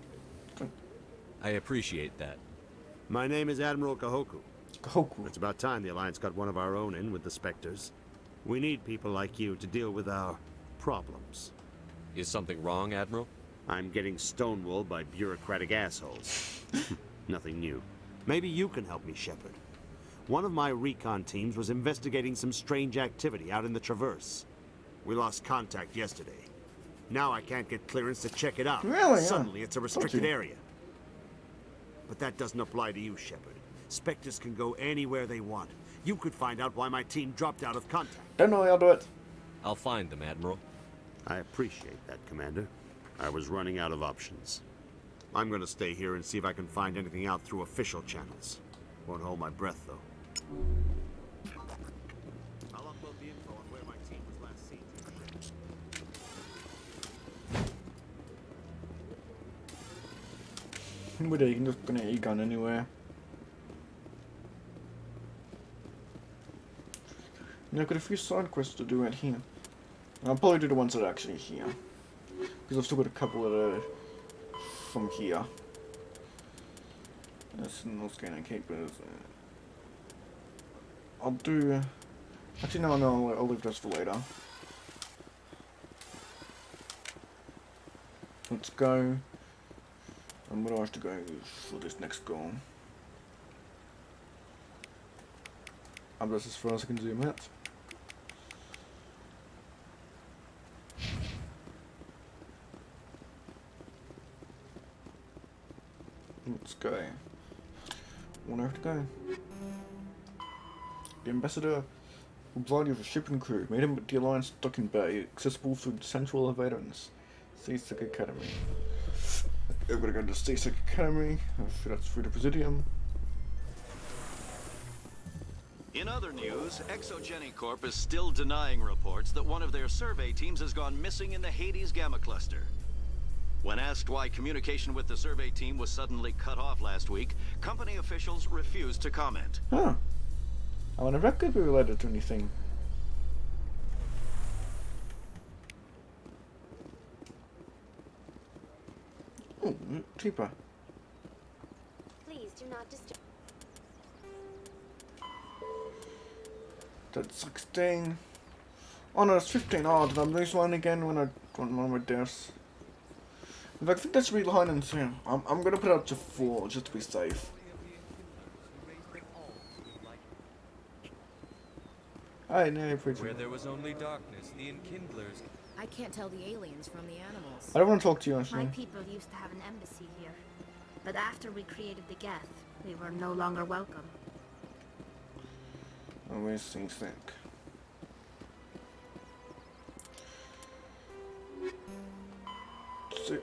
I appreciate that. My name is Admiral Kahoku. Kahoku. It's about time the Alliance got one of our own in with the Spectres. We need people like you to deal with our problems. Is something wrong, Admiral? I'm getting stonewalled by bureaucratic assholes. Nothing new. Maybe you can help me, Shepard. One of my recon teams was investigating some strange activity out in the Traverse. We lost contact yesterday. Now I can't get clearance to check it out. Really? Suddenly it's a restricted area. But that doesn't apply to you, Shepard. Spectres can go anywhere they want. You could find out why my team dropped out of contact. Don't know, I'll do it. I'll find them, Admiral. I appreciate that, Commander. I was running out of options. I'm gonna stay here and see if I can find anything out through official channels. Won't hold my breath, though. I'll upload the info on where my team was last seen. You can just gonna E-gun anywhere. Yeah, I've got a few side quests to do out here. I'll probably do the ones that are actually here. Because I've still got a couple that are from here. That's no scanning capers. I'll do... Actually, no, I'll leave those for later. Let's go. And where do I have to go for this next goal? That's as far as I can zoom out. Let's go. Where do I have to go? The ambassador will provide you with a ship and crew. Meet him at the Alliance docking bay, accessible through the central elevator and Seasick Academy. We're gonna go to Seasick Academy. That's through the Presidium. In other news, Exogeny Corp is still denying reports that one of their survey teams has gone missing in the Hades Gamma Cluster. When asked why communication with the survey team was suddenly cut off last week, company officials refused to comment. Huh. I wonder if that could be related to anything. Oh, cheaper. Please do not disturb. That's 16. Oh no, it's 15. Oh, did I lose one again when I got one of my deaths? In fact, I think that's really high in too. I'm gonna put it up to 4 just to be safe. I know, Where there was only darkness, the Enkindlers. I can't tell the aliens from the animals. I don't want to talk to you, actually. My people used to have an embassy here, but after we created the Geth, we were no longer welcome. Oh, where's things think?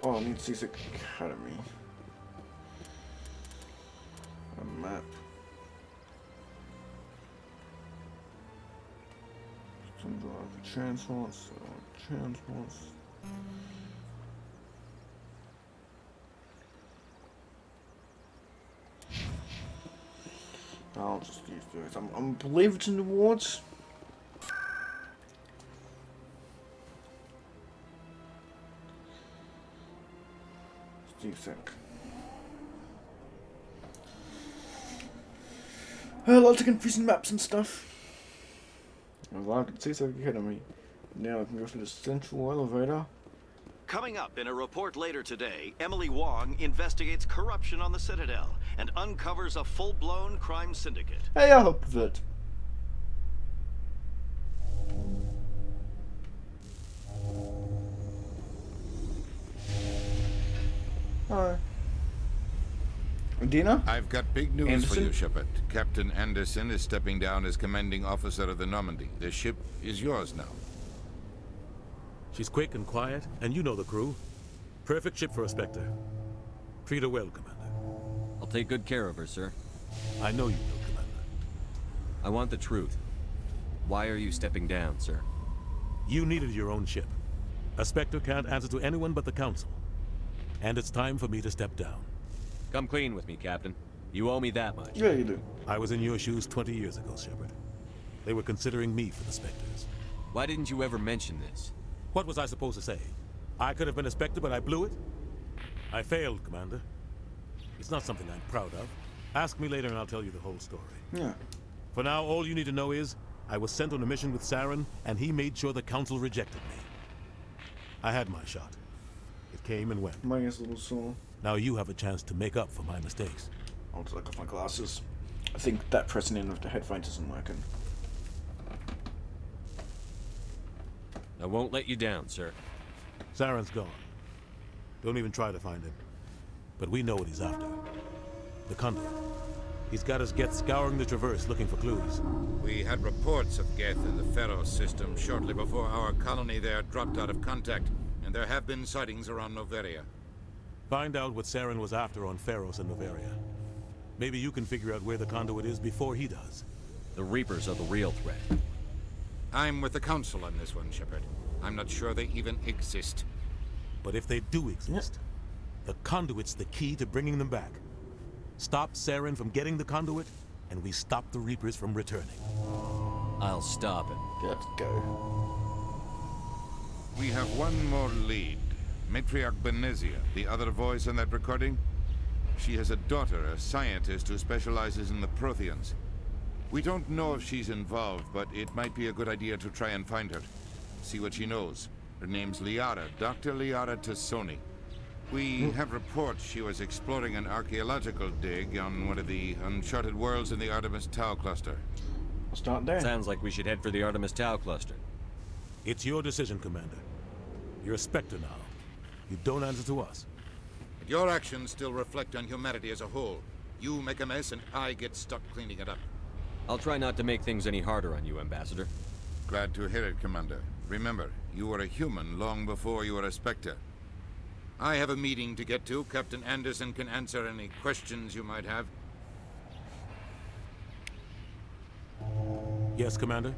Oh, I need Seasick Academy. A map. Some drive transports. Transports. I'll just use those. I believe it's in the wards. What do you think? Lots of confusing maps and stuff. I'm glad to see Seasick Academy. Now I can go through the central elevator. Coming up in a report later today, Emily Wong investigates corruption on the Citadel and uncovers a full-blown crime syndicate. Hey, I hope of it. Hi. Dina? I've got big news Anderson? for you, Shepard. Captain Anderson is stepping down as commanding officer of the Normandy. The ship is yours now. She's quick and quiet, and you know the crew. Perfect ship for a Spectre. Treat her well, Commander. I'll take good care of her, sir. I know you will, Commander. I want the truth. Why are you stepping down, sir? You needed your own ship. A Spectre can't answer to anyone but the Council. And it's time for me to step down. Come clean with me, Captain. You owe me that much. Yeah, you do. I was in your shoes 20 years ago, Shepard. They were considering me for the Spectres. Why didn't you ever mention this? What was I supposed to say? I could have been a Spectre, but I blew it? I failed, Commander. It's not something I'm proud of. Ask me later and I'll tell you the whole story. Yeah. For now, all you need to know is, I was sent on a mission with Saren, and he made sure the Council rejected me. I had my shot. It came and went. Mine's a little sore. Now you have a chance to make up for my mistakes. I'll take off my glasses. I think that pressing in with the headphones isn't working. I won't let you down, sir. Saren's gone. Don't even try to find him. But we know what he's after. The Conduit. He's got his Geth scouring the Traverse looking for clues. We had reports of Geth in the Pharos system shortly before our colony there dropped out of contact, and there have been sightings around Noveria. Find out what Saren was after on Pharos and Noveria. Maybe you can figure out where the Conduit is before he does. The Reapers are the real threat. I'm with the Council on this one, Shepard. I'm not sure they even exist. But if they do exist, the Conduit's the key to bringing them back. Stop Saren from getting the Conduit, and we stop the Reapers from returning. I'll stop it. Let's go. We have one more lead. Matriarch Benezia, the other voice in that recording. She has a daughter, a scientist who specializes in the Protheans. We don't know if she's involved, but it might be a good idea to try and find her. See what she knows. Her name's Liara, Dr. Liara Tassoni. We have reports she was exploring an archaeological dig on one of the uncharted worlds in the Artemis Tau cluster. I'll start there. Sounds like we should head for the Artemis Tau cluster. It's your decision, Commander. You're a Spectre now. You don't answer to us. But your actions still reflect on humanity as a whole. You make a mess and I get stuck cleaning it up. I'll try not to make things any harder on you, Ambassador. Glad to hear it, Commander. Remember, you were a human long before you were a Spectre. I have a meeting to get to. Captain Anderson can answer any questions you might have. Yes, Commander?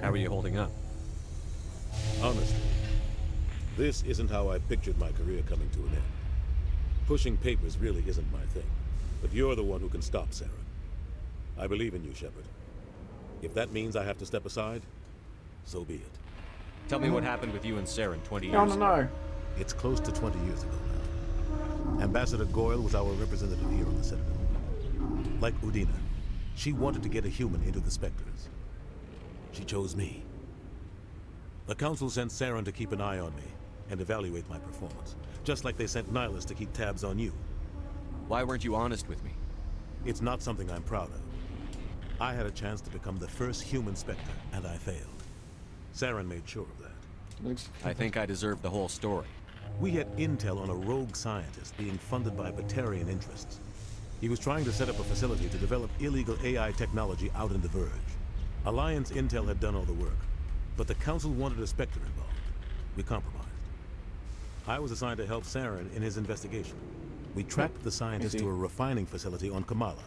How are you holding up? Honestly, this isn't how I pictured my career coming to an end. Pushing papers really isn't my thing. But you're the one who can stop Saren. I believe in you, Shepard. If that means I have to step aside, so be it. Tell me what happened with you and Saren 20 years ago. No. It's close to 20 years ago now. Ambassador Goyle was our representative here on the Citadel. Like Udina, she wanted to get a human into the Spectres. She chose me. The Council sent Saren to keep an eye on me and evaluate my performance, just like they sent Nihilus to keep tabs on you. Why weren't you honest with me? It's not something I'm proud of. I had a chance to become the first human Spectre, and I failed. Saren made sure of that. I think I deserve the whole story. We had intel on a rogue scientist being funded by Batarian interests. He was trying to set up a facility to develop illegal AI technology out in the Verge. Alliance intel had done all the work, but the Council wanted a Spectre involved. We compromised. I was assigned to help Saren in his investigation. We tracked the scientist to a refining facility on Kamala.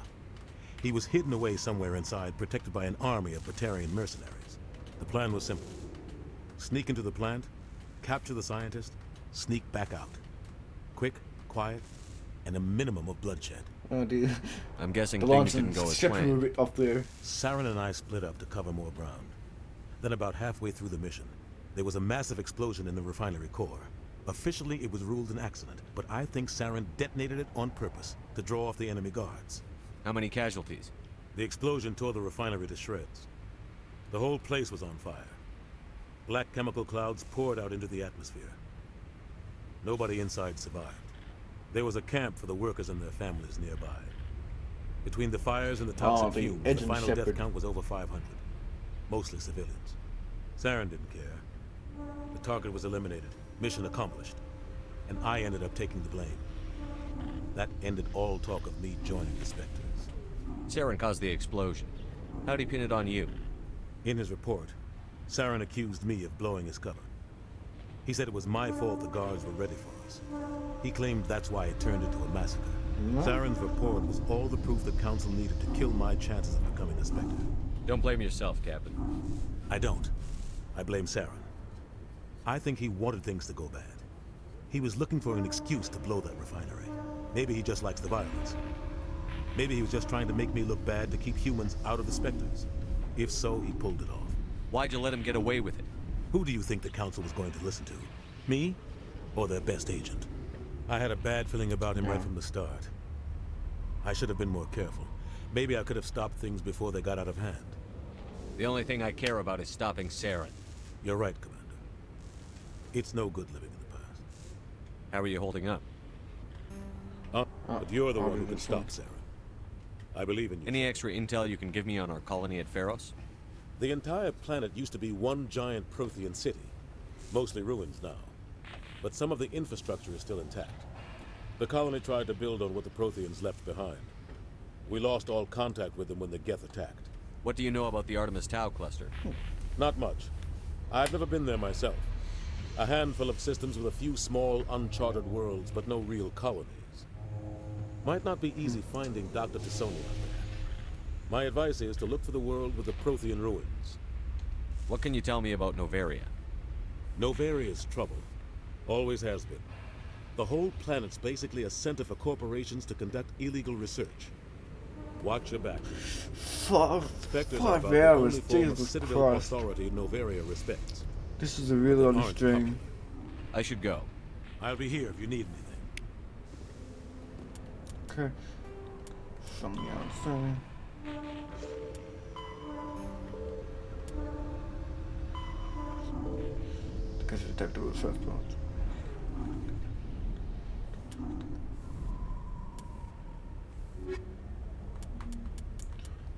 He was hidden away somewhere inside, protected by an army of Batarian mercenaries. The plan was simple. Sneak into the plant, capture the scientist, sneak back out. Quick, quiet, and a minimum of bloodshed. Oh dear. I'm guessing things didn't go as planned. Up there. Saren and I split up to cover more ground. Then about halfway through the mission, there was a massive explosion in the refinery core. Officially, it was ruled an accident, but I think Saren detonated it on purpose to draw off the enemy guards. How many casualties? The explosion tore the refinery to shreds. The whole place was on fire. Black chemical clouds poured out into the atmosphere. Nobody inside survived. There was a camp for the workers and their families nearby. Between the fires and the toxic fumes, the final death count was over 500. Mostly civilians. Saren didn't care. The target was eliminated. Mission accomplished. And I ended up taking the blame. That ended all talk of me joining the Spectres. Saren caused the explosion. How'd he pin it on you? In his report, Saren accused me of blowing his cover. He said it was my fault the guards were ready for us. He claimed that's why it turned into a massacre. Saren's report was all the proof the Council needed to kill my chances of becoming a Spectre. Don't blame yourself, Captain. I don't. I blame Saren. I think he wanted things to go bad. He was looking for an excuse to blow that refinery. Maybe he just likes the violence. Maybe he was just trying to make me look bad to keep humans out of the Spectres. If so, he pulled it off. Why'd you let him get away with it? Who do you think the Council was going to listen to? Me? Or their best agent? I had a bad feeling about him right from the start. I should have been more careful. Maybe I could have stopped things before they got out of hand. The only thing I care about is stopping Saren. You're right, Commander. It's no good living in the past. How are you holding up? But you're the one who can stop Saren. I believe in you. Any extra intel you can give me on our colony at Pharos? The entire planet used to be one giant Prothean city. Mostly ruins now. But some of the infrastructure is still intact. The colony tried to build on what the Protheans left behind. We lost all contact with them when the Geth attacked. What do you know about the Artemis Tau cluster? Not much. I've never been there myself. A handful of systems with a few small, uncharted worlds, but no real colonies. Might not be easy finding Dr. T'Soni out there. My advice is to look for the world with the Prothean ruins. What can you tell me about Noveria? Noveria's trouble. Always has been. The whole planet's basically a center for corporations to conduct illegal research. Watch your back. Spectres are about the only form of Citadel authority Noveria respects. This is a really long stream. I should go. I'll be here if you need anything. Okay. Something else. Because the detective was first part.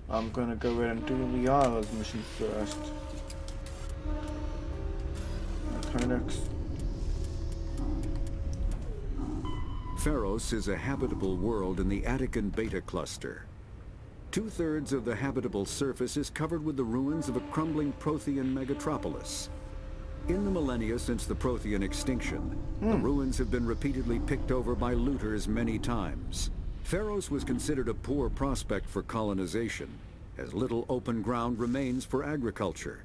I'm gonna go ahead and do the Isles mission first. Okay, next. Pharos is a habitable world in the Attican Beta Cluster. 2/3 of the habitable surface is covered with the ruins of a crumbling Prothean megatropolis. In the millennia since the Prothean extinction, the ruins have been repeatedly picked over by looters many times. Pharos was considered a poor prospect for colonization, as little open ground remains for agriculture.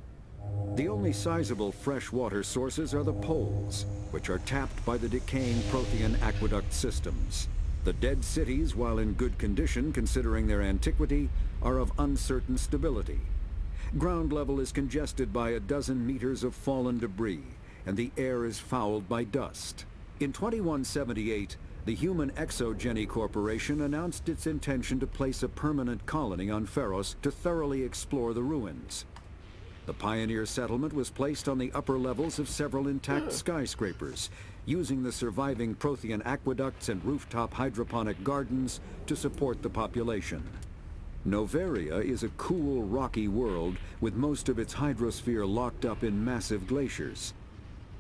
The only sizable freshwater sources are the poles, which are tapped by the decaying Prothean aqueduct systems. The dead cities, while in good condition considering their antiquity, are of uncertain stability. Ground level is congested by a dozen meters of fallen debris, and the air is fouled by dust. In 2178, the Human Exogeny Corporation announced its intention to place a permanent colony on Pharos to thoroughly explore the ruins. The pioneer settlement was placed on the upper levels of several intact skyscrapers, using the surviving Prothean aqueducts and rooftop hydroponic gardens to support the population. Noveria is a cool, rocky world with most of its hydrosphere locked up in massive glaciers.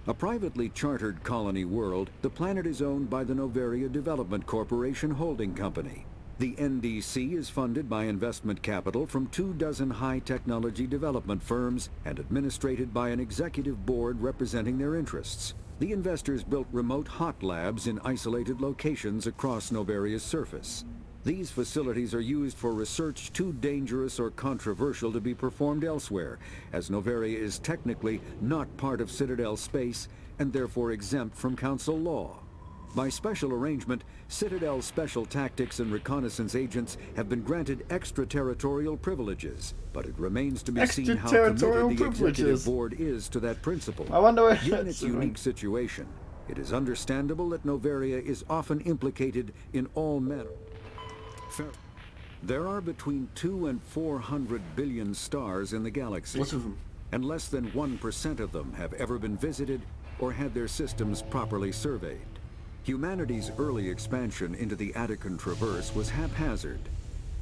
A privately chartered colony world, the planet is owned by the Noveria Development Corporation Holding Company. The NDC is funded by investment capital from 24 high-technology development firms and administrated by an executive board representing their interests. The investors built remote hot labs in isolated locations across Noveria's surface. These facilities are used for research too dangerous or controversial to be performed elsewhere, as Noveria is technically not part of Citadel space and therefore exempt from Council law. By special arrangement, Citadel Special Tactics and Reconnaissance agents have been granted extraterritorial privileges, but it remains to be seen how committed the Executive Board is to that principle. I wonder where Given its unique situation, it is understandable that Noveria is often implicated in all manner. There are between 200 and 400 billion stars in the galaxy, and less than 1% of them have ever been visited or had their systems properly surveyed. Humanity's early expansion into the Attican Traverse was haphazard,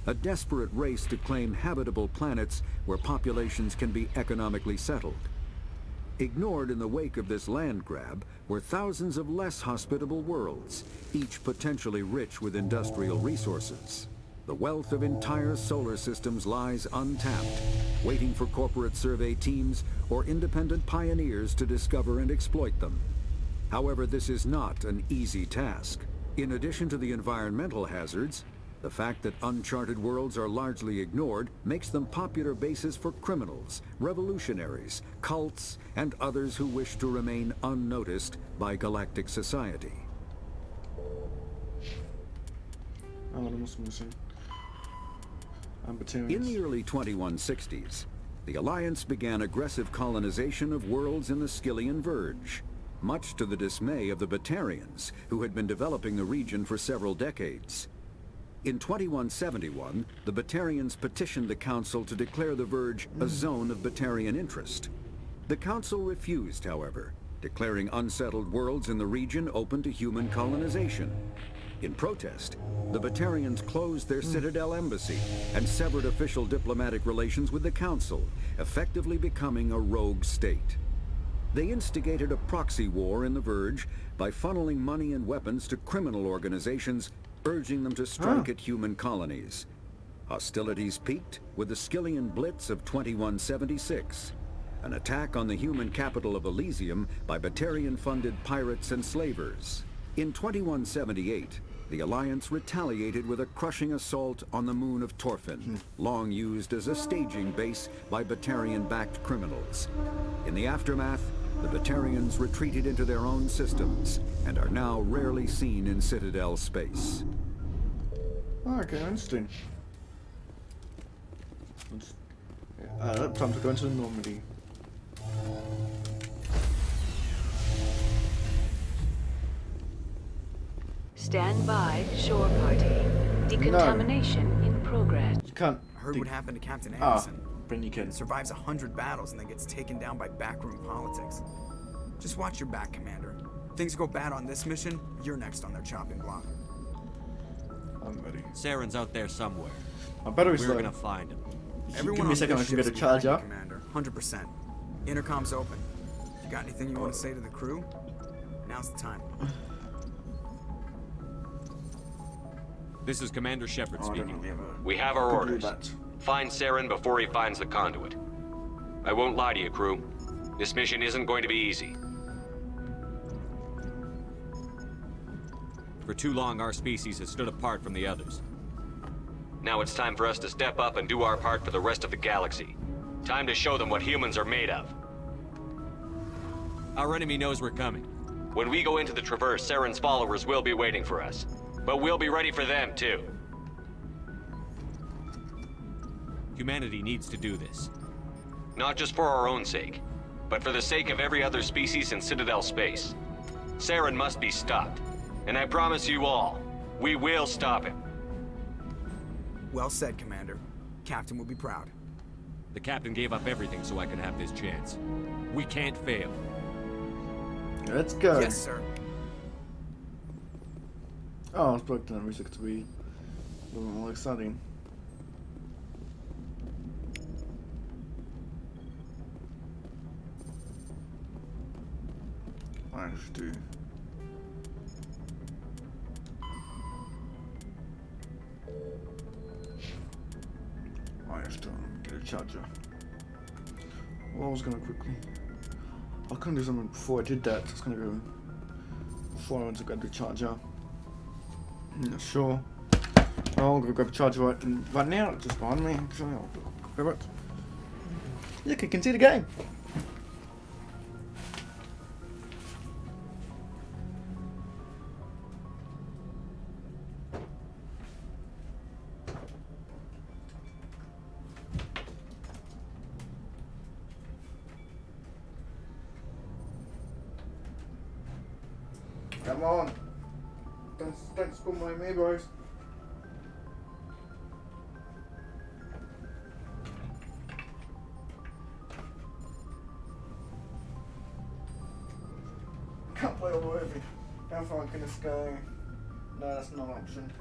a desperate race to claim habitable planets where populations can be economically settled. Ignored in the wake of this land grab were thousands of less hospitable worlds, each potentially rich with industrial resources. the wealth of entire solar systems lies untapped, waiting for corporate survey teams or independent pioneers to discover and exploit them. However, this is not an easy task. In addition to the environmental hazards, the fact that uncharted worlds are largely ignored makes them popular bases for criminals, revolutionaries, cults, and others who wish to remain unnoticed by galactic society. In the early 2160s, the Alliance began aggressive colonization of worlds in the Skyllian Verge, much to the dismay of the Batarians, who had been developing the region for several decades. In 2171, the Batarians petitioned the Council to declare the Verge a zone of Batarian interest. The Council refused, however, declaring unsettled worlds in the region open to human colonization. In protest, the Batarians closed their Citadel embassy and severed official diplomatic relations with the Council, effectively becoming a rogue state. They instigated a proxy war in the Verge by funneling money and weapons to criminal organizations, urging them to strike at human colonies. Hostilities peaked with the Skyllian Blitz of 2176, an attack on the human capital of Elysium by Batarian-funded pirates and slavers. In 2178, the Alliance retaliated with a crushing assault on the moon of Torfin, long used as a staging base by Batarian-backed criminals. In the aftermath, the Batarians retreated into their own systems and are now rarely seen in Citadel space. Okay, interesting. Time to go into Normandy. Stand by, shore party. Decontamination in progress. You can't. I heard what happened to Captain Anderson. Then you can. Survives 100 battles and then gets taken down by backroom politics. Just watch your back, Commander. Things go bad on this mission, you're next on their chopping block. I'm ready. Saren's out there somewhere. My battery's We're low. gonna find him. Everyone Give me a second, I can get a charger. Commander. 100%. Intercom's open. If you got anything you want to say to the crew, now's the time. This is Commander Shepard speaking. We have our orders. Find Saren before he finds the conduit. I won't lie to you, crew. This mission isn't going to be easy. For too long, our species has stood apart from the others. Now it's time for us to step up and do our part for the rest of the galaxy. Time to show them what humans are made of. Our enemy knows we're coming. When we go into the Traverse, Saren's followers will be waiting for us. But we'll be ready for them, too. Humanity needs to do this. Not just for our own sake, but for the sake of every other species in Citadel space. Saren must be stopped. And I promise you all, we will stop him. Well said, Commander. Captain will be proud. The Captain gave up everything so I could have this chance. We can't fail. Let's go. Yes, sir. Oh, I was expecting the music to be a little more exciting. I have to. Get a charger. Well, I was gonna quickly. I couldn't do something before I did that. So I was gonna go before I went to grab the charger. I'm not sure. Oh, I'm gonna grab a charger right now, just behind me. So I'll grab it. Look, you can see the game. Come on. Don't spoil my boys. Can't play all the way over. How far can this go? No, that's not an option.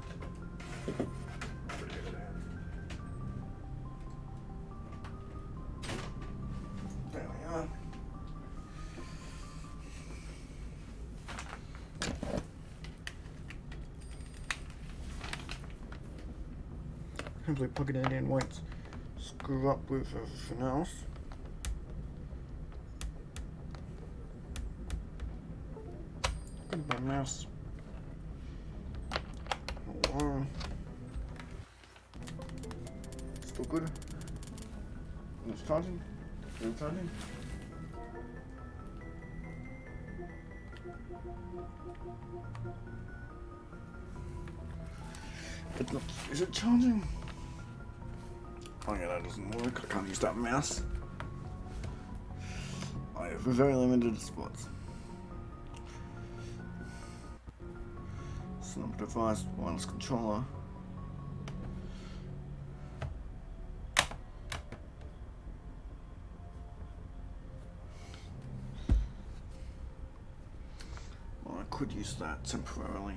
There we are. Hopefully plugging it in won't screw up with everything else. Goodbye, mouse. Oh, still good. It's charging. Still charging. It's not. Is it charging? Oh yeah, that doesn't work. I can't use that mouse. I have very limited spots. Snap device, wireless controller. Well, I could use that temporarily.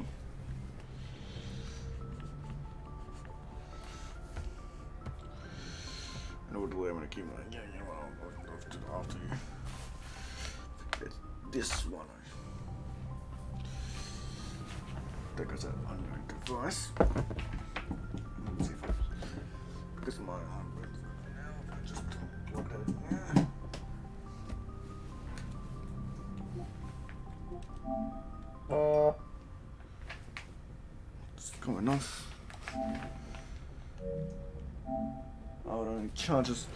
No delay, I'm gonna keep my after you. Get this one. There goes that unknown device. Let's see if I, because my arm burns now, I just plug that in there. It's going off. Oh, it only charges.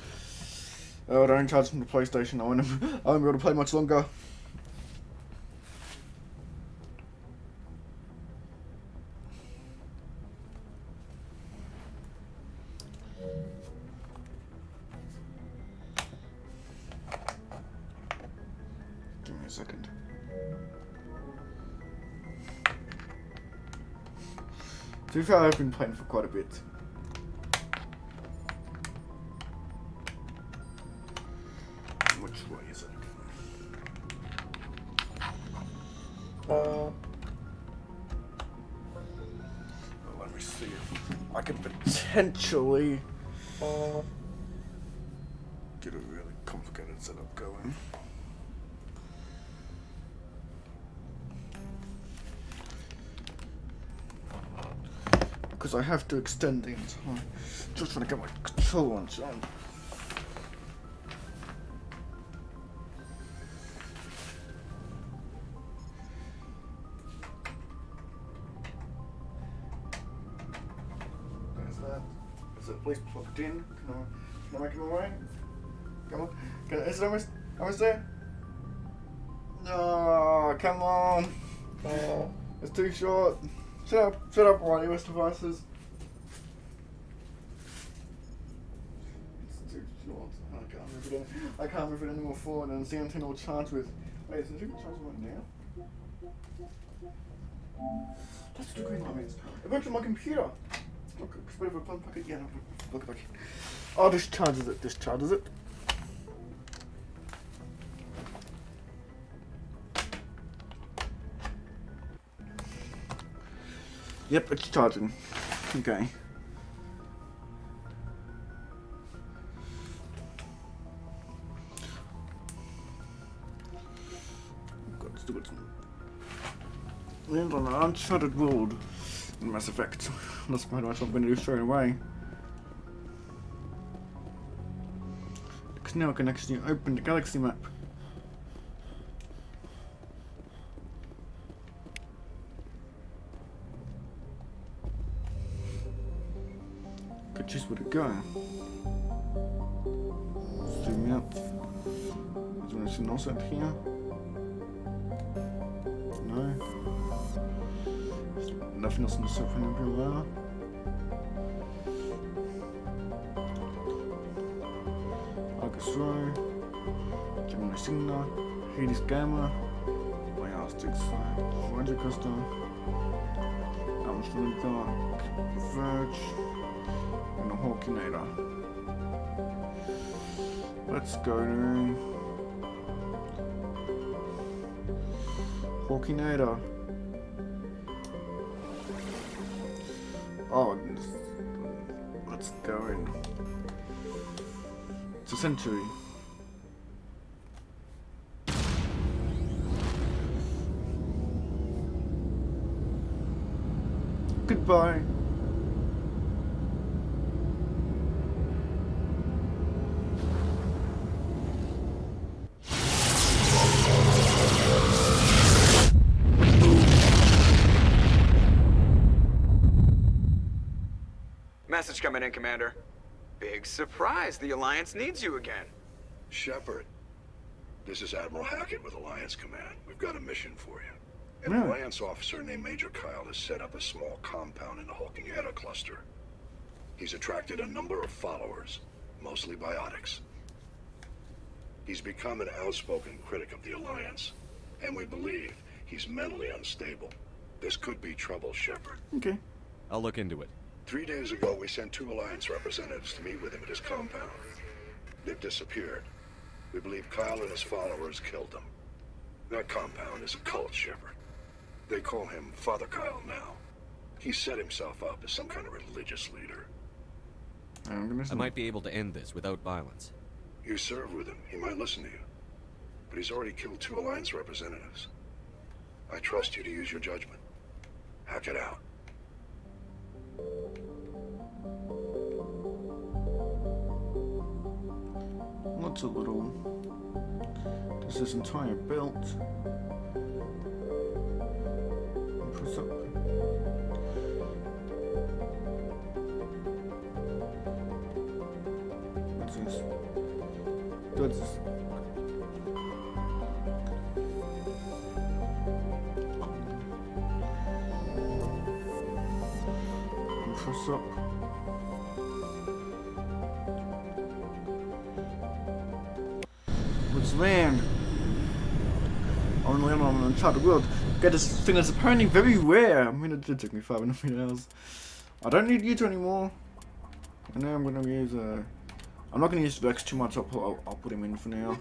Oh, it only charges from the PlayStation. I won't be able to play much longer. Give me a second. To be fair, I've been playing for quite a bit. Which way is it? Well, let me see if I can potentially get a really complicated setup going. Because I have to extend the entire. Just trying to get my control on time. There's that. Is it at least plugged in? Can I make it away? Come on. Is it almost there? No, come on. It's too short. Shut up, wireless devices. It's too short. I can't move it any more forward, and the antenna will charge with. Wait, is it even charging right now? That's what the green light means. It works on my computer. Look, it's a bit of a plug packet. Yeah, look back. Oh, this charges it. This charges it. Yep, it's charging. Okay. Got to do it. And on an uncharted world in Mass Effect. That's pretty much what I'm going to do straight away. Because now I can actually open the galaxy map. Could choose where to go. Zoom out. Is there anything else up here? No. There's nothing else in the surface up here. Argus Row. Gemini Sigma. Hades Gamma. Biostix 5. Roger Costa. Armstrong Dark. Verge. And a Hawkinator. Let's go to Hawkinator. Oh, let's go in. It's a Century. Goodbye. message coming in, Commander. Big surprise, the Alliance needs you again. Shepard, this is Admiral Hackett with Alliance Command. We've got a mission for you. An Alliance officer named Major Kyle has set up a small compound in the Hulking Eta cluster. He's attracted a number of followers, mostly biotics. He's become an outspoken critic of the Alliance, and we believe he's mentally unstable. This could be trouble, Shepard. Okay. I'll look into it. 3 days ago, we sent 2 Alliance representatives to meet with him at his compound. They've disappeared. We believe Kyle and his followers killed them. That compound is a cult, Shepard. They call him Father Kyle now. He set himself up as some kind of religious leader. I might be able to end this without violence. You serve with him. He might listen to you. But he's already killed 2 Alliance representatives. I trust you to use your judgment. Hack it out. What's a little... Does this entire belt... Press up. What's this? Does this... Press up. Let's land. On land on an uncharted world. Get this thing that's apparently very rare. I mean, it did take me 500 hours. I don't need you two anymore. And now I'm gonna use I'm not gonna use Vex too much. I'll put him in for now.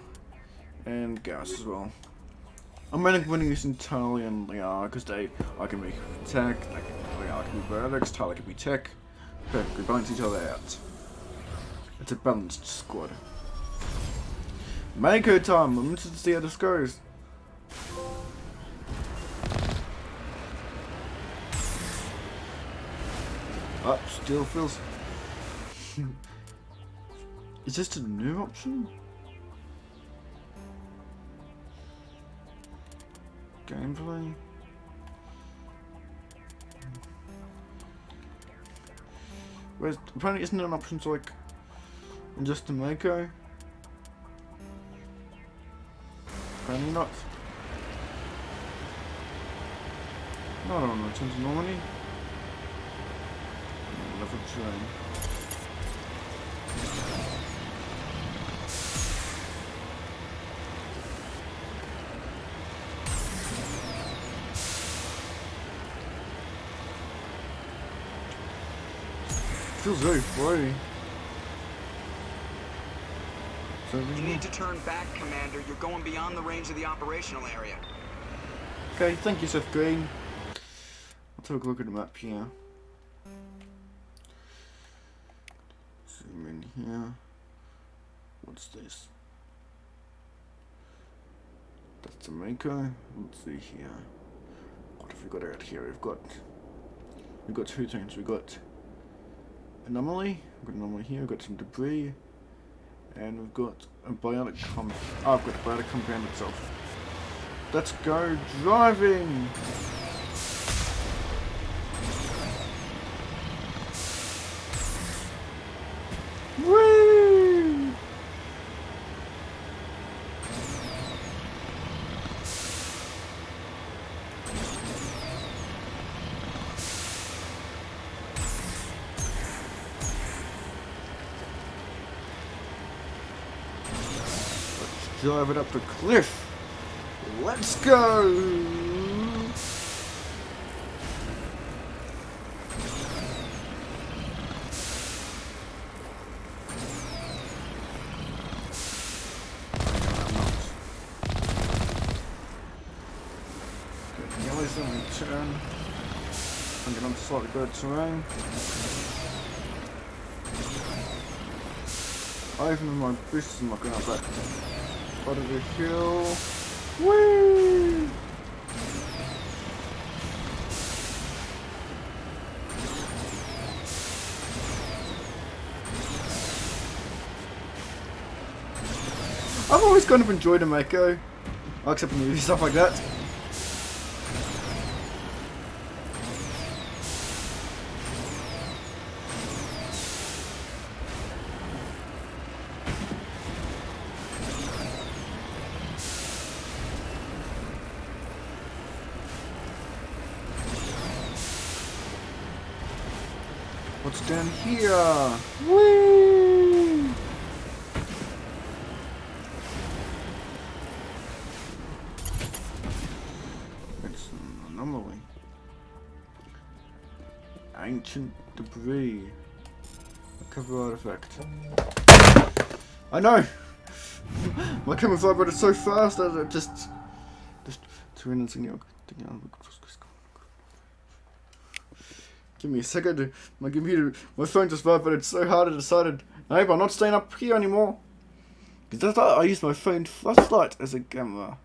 And Gas as well. I'm mainly going to use entirely on Liara because I can make tech. Liara can be biotics. Tyler can be tech. Perfectly balance each other out. It's a balanced squad. Mako time. I'm interested to see how this goes. Up, still feels. Is this a new option? Gameplay. Where's apparently isn't there an option to like adjust the Mako? Apparently not. No, I don't know, return to Normandy. Level train. Feels very floaty. You need to turn back, Commander. You're going beyond the range of the operational area. Okay, thank you, Seth Green. I'll take a look at the map here. Zoom in here. What's this? That's the Mako. Let's see here. What have we got out here? We've got 2 things. We've got anomaly. We've got anomaly here. We've got some debris. And we've got a biotic compound. Oh, I've got the biotic compound itself. Let's go driving! Woo! Let's drive it up the cliff. Let's go! Turn. I'm getting on to slightly better terrain. I even my boost is not going up that part of the hill. Whee! I've always kind of enjoyed a Mako, except in movies, stuff like that. What's down here? Whee! It's an anomaly. Ancient debris. A cover artifact. I know! My camera vibrated so fast that it just give me a second. My phone just vibrated so hard I decided, nope, I'm not staying up here anymore. Because I use my phone flashlight as a camera.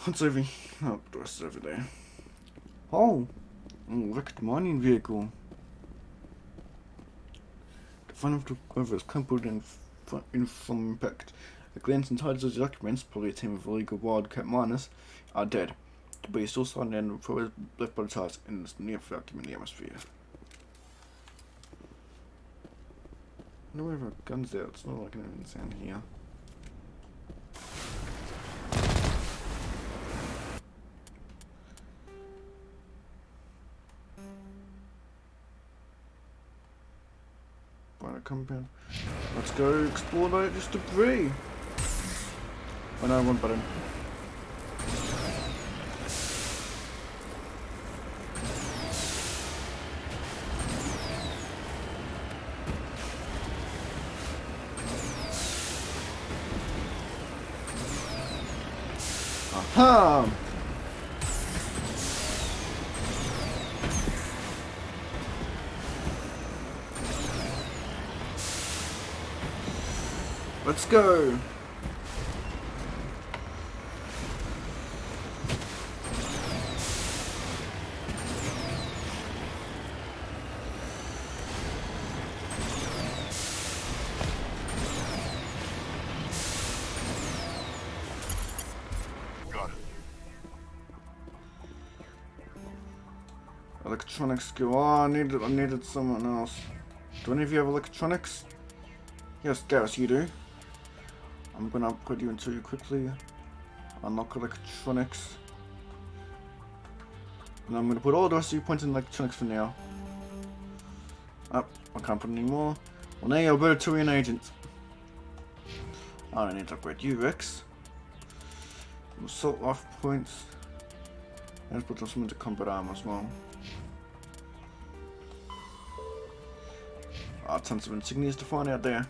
What's over here? Oh, the rest is over there. Oh, wrecked mining vehicle. The front of the cover is crumpled in from impact. A glance inside those documents, probably a team of illegal wildcat miners, are dead. The body is still sliding down the left by the tires in this near vacuum in the atmosphere. I wonder if our guns there, it's not like anything sound here. Find a compound. Let's go explore this debris. Oh no, one button. Aha! Let's go! Got it. Electronics go. Oh, I needed someone else. Do any of you have electronics? Yes, Garrus, you do. I'm gonna upgrade you until you quickly unlock electronics. And I'm gonna put all the rest of your points in electronics for now. Oh, I can't put any more. Well, now you're a better Turian agent. I don't need to upgrade you, Rex. Assault life points. Let's put some into combat armor as well. Tons of insignias to find out there.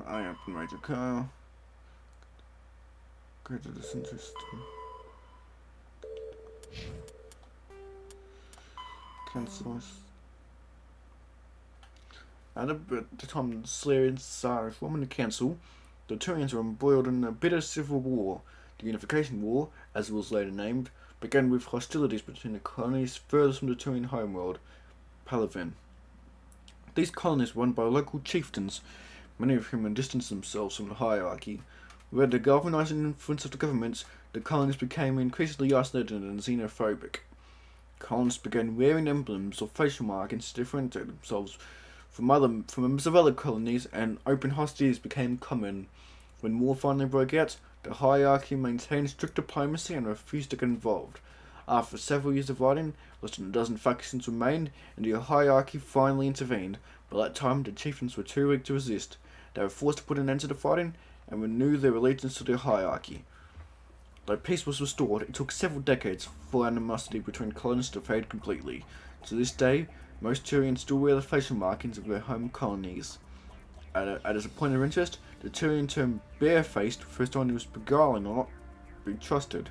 I am Major Kyle. Go to the center system. Cancel this. At the time the Solarians are forming the council, the Turians were embroiled in a bitter civil war. The Unification War, as it was later named, began with hostilities between the colonies furthest from the Turian homeworld, Palaven. These colonies were run by local chieftains, many of whom had distanced themselves from the hierarchy. With the galvanizing influence of the governments, the colonies became increasingly isolated and xenophobic. Colonists began wearing emblems or facial markings to differentiate themselves from members of other colonies, and open hostilities became common. When war finally broke out, the hierarchy maintained strict diplomacy and refused to get involved. After several years of fighting, less than a dozen factions remained, and the hierarchy finally intervened. By that time, the chieftains were too weak to resist. They were forced to put an end to the fighting and renew their allegiance to the hierarchy. Though peace was restored, it took several decades for animosity between colonists to fade completely. To this day, most Turians still wear the facial markings of their home colonies. As a point of interest, the Turian term barefaced refers to someone who was beguiling or not be trusted.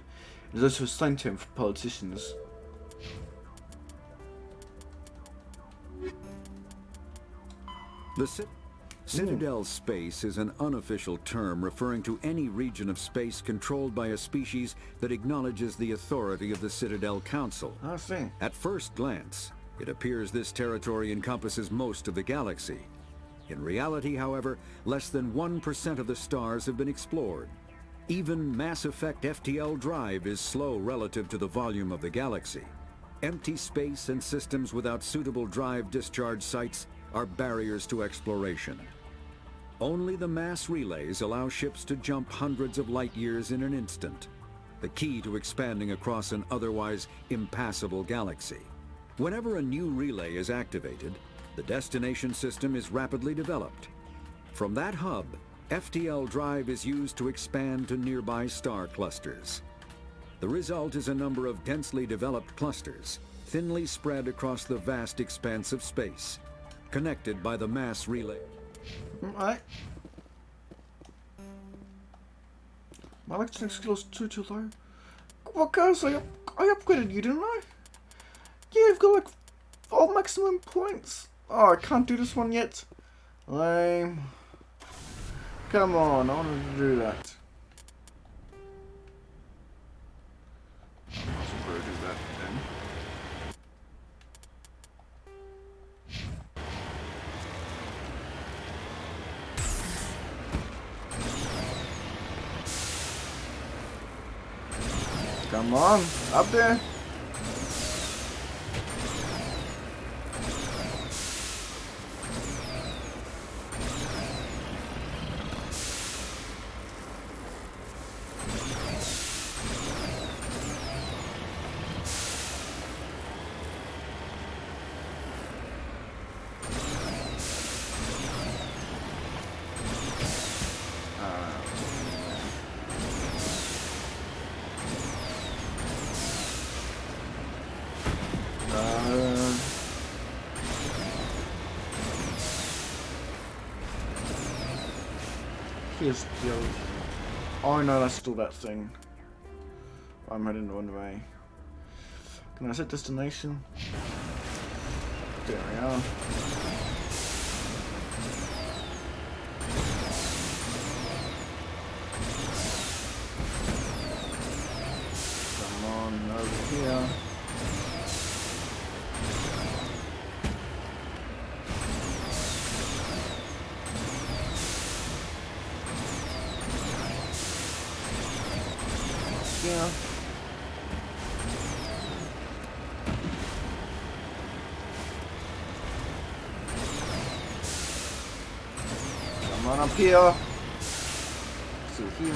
It is also a slang term for politicians. The Citadel space is an unofficial term referring to any region of space controlled by a species that acknowledges the authority of the Citadel Council. I see. At first glance, it appears this territory encompasses most of the galaxy. In reality, however, less than 1% of the stars have been explored. Even Mass Effect FTL drive is slow relative to the volume of the galaxy. Empty space and systems without suitable drive discharge sites are barriers to exploration. Only the mass relays allow ships to jump hundreds of light years in an instant. the key to expanding across an otherwise impassable galaxy. Whenever a new relay is activated, the destination system is rapidly developed. From that hub, FTL drive is used to expand to nearby star clusters. The result is a number of densely developed clusters, thinly spread across the vast expanse of space, connected by the mass relay. Alright. My electronic skill is too low. Well, guys, I upgraded you, didn't I? Yeah, I've got like all maximum points. Oh, I can't do this one yet. Lame. Come on, I wanted to do that. I might as well do that then. Come on, up there. Here's the other... Oh no, that's still that thing. I'm heading the wrong way. Can I set destination? There we are. Come on, over here. Yeah. Come on up here. Through here.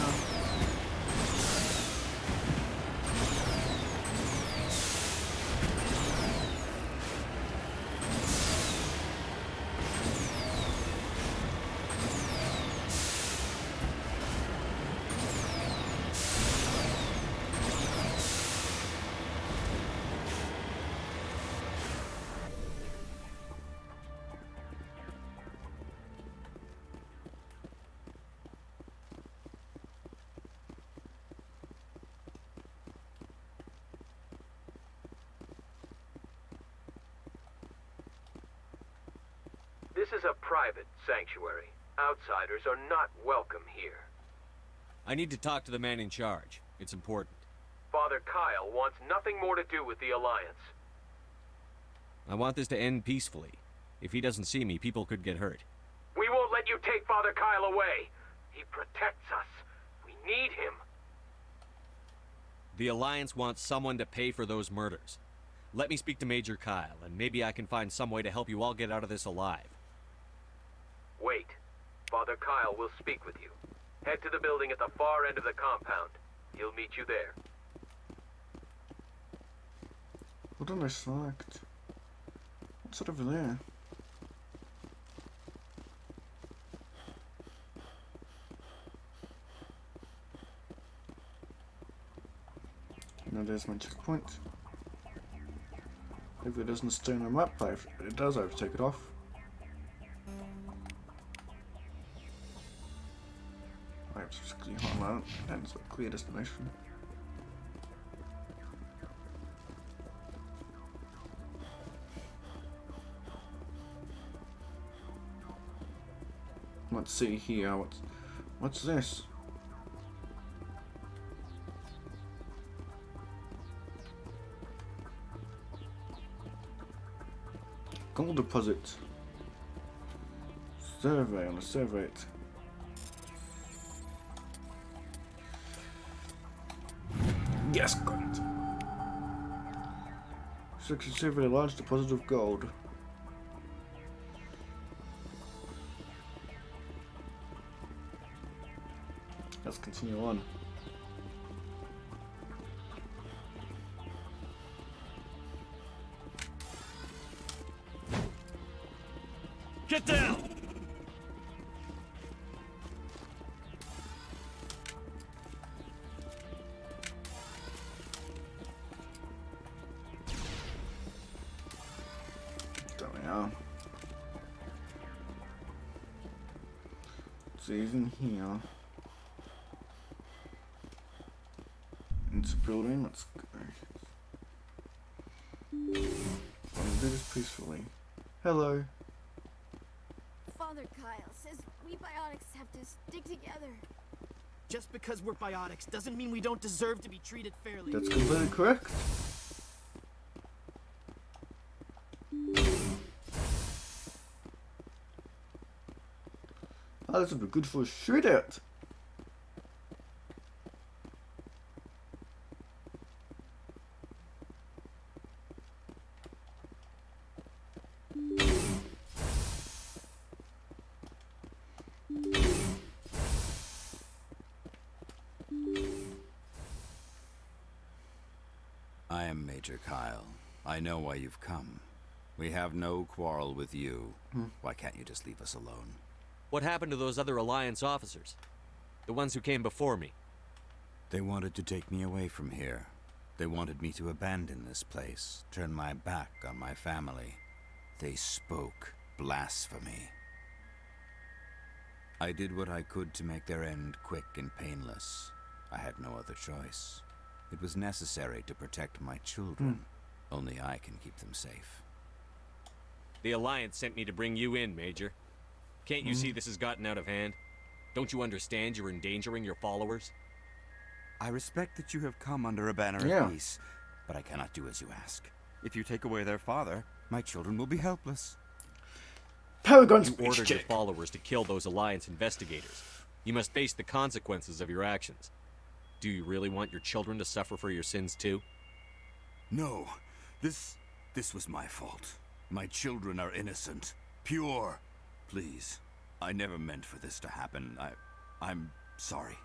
This is a private sanctuary. Outsiders are not welcome here. I need to talk to the man in charge. It's important. Father Kyle wants nothing more to do with the Alliance. I want this to end peacefully. If he doesn't see me, people could get hurt. We won't let you take Father Kyle away. He protects us. We need him. The Alliance wants someone to pay for those murders. Let me speak to Major Kyle, and maybe I can find some way to help you all get out of this alive. Wait. Father Kyle will speak with you. Head to the building at the far end of the compound. He'll meet you there. What did I select? What's that over there? Now there's my checkpoint. If it doesn't stay on the map, if it does, I have to take it off. I have to just clear that, and it's a clear destination. Let's see here. What's this? Gold deposit. Survey. Let's survey it. Yes, got it. So you survey a large deposit of gold. Let's continue on. here. So he's in here. Into building, let's go. I'm gonna do this peacefully. Hello. Father Kyle says we biotics have to stick together. Just because we're biotics doesn't mean we don't deserve to be treated fairly. That's completely correct. Oh, this would be good for a shootout. I am Major Kyle. I know why you've come. We have no quarrel with you. Why can't you just leave us alone? What happened to those other Alliance officers? The ones who came before me? They wanted to take me away from here. They wanted me to abandon this place, turn my back on my family. They spoke blasphemy. I did what I could to make their end quick and painless. I had no other choice. It was necessary to protect my children. Only I can keep them safe. The Alliance sent me to bring you in, Major. Can't you see this has gotten out of hand? Don't you understand you're endangering your followers? I respect that you have come under a banner of peace, but I cannot do as you ask. If you take away their father, my children will be helpless. Paragon's You ordered your followers to kill those Alliance investigators. You must face the consequences of your actions. Do you really want your children to suffer for your sins too? No, this was my fault. My children are innocent, pure. Please, I never meant for this to happen. I'm sorry.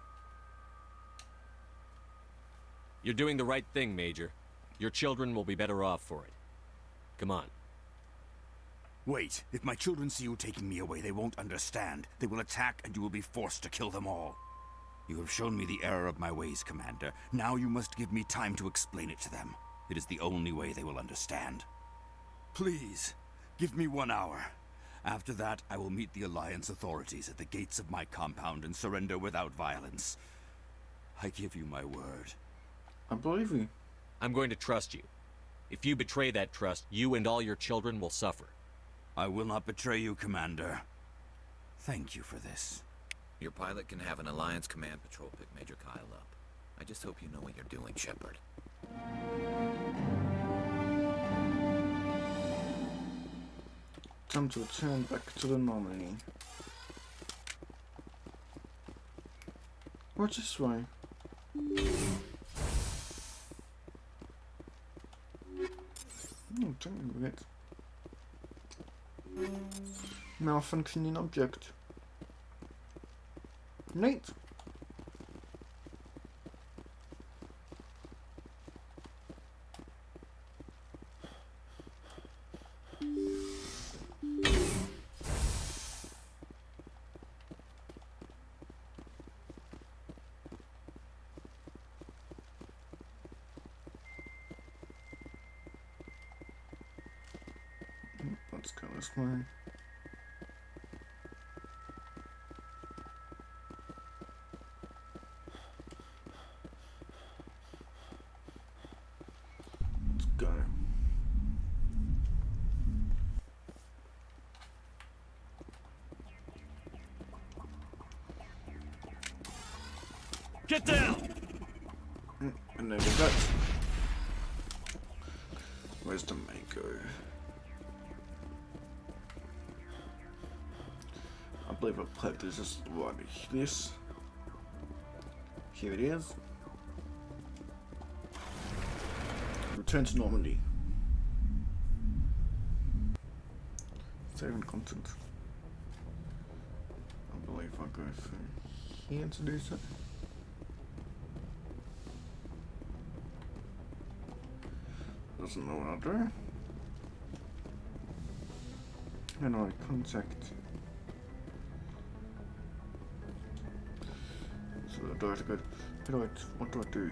You're doing the right thing, Major. Your children will be better off for it. Come on. Wait, if my children see you taking me away, they won't understand. They will attack and you will be forced to kill them all. You have shown me the error of my ways, Commander. Now you must give me time to explain it to them. It is the only way they will understand. Please, give me 1 hour. After that, I will meet the Alliance authorities at the gates of my compound and surrender without violence. I give you my word. I believe you. I'm going to trust you. If you betray that trust, you and all your children will suffer. I will not betray you, Commander. Thank you for this. Your pilot can have an Alliance command patrol pick Major Kyle up. I just hope you know what you're doing, Shepard. Time to return back to the nominee. What's this way? Oh, don't forget. Malfunctioning object. Neat. Let's go this way. Let's go. Get down! And there we go. Where's the Mako? I believe I played this just right this. Here it is. Return to Normandy. Saving content. I believe I go through here to do so. Doesn't know what I'll do. And I contact. So do I have to go? What do I do?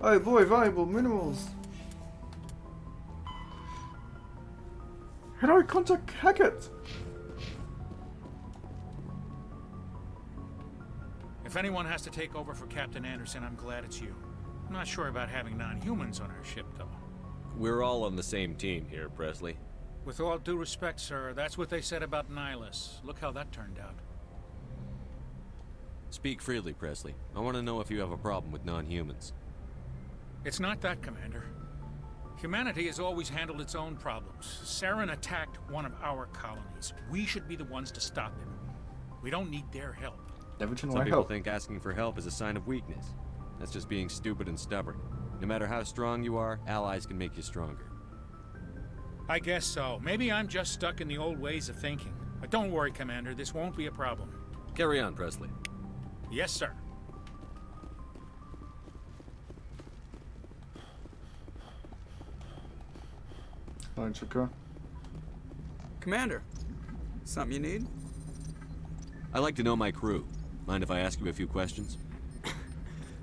Oh boy, valuable minerals. How do I contact Hackett? If anyone has to take over for Captain Anderson, I'm glad it's you. I'm not sure about having non-humans on our ship, though. We're all on the same team here, Presley. With all due respect, sir, that's what they said about Nihilus. Look how that turned out. Speak freely, Presley. I want to know if you have a problem with non-humans. It's not that, Commander. Humanity has always handled its own problems. Saren attacked one of our colonies. We should be the ones to stop him. We don't need their help. Some people think asking for help is a sign of weakness. That's just being stupid and stubborn. No matter how strong you are, allies can make you stronger. I guess so. Maybe I'm just stuck in the old ways of thinking. But don't worry, Commander. This won't be a problem. Carry on, Presley. Yes, sir. Commander, something you need? I like to know my crew. Mind if I ask you a few questions?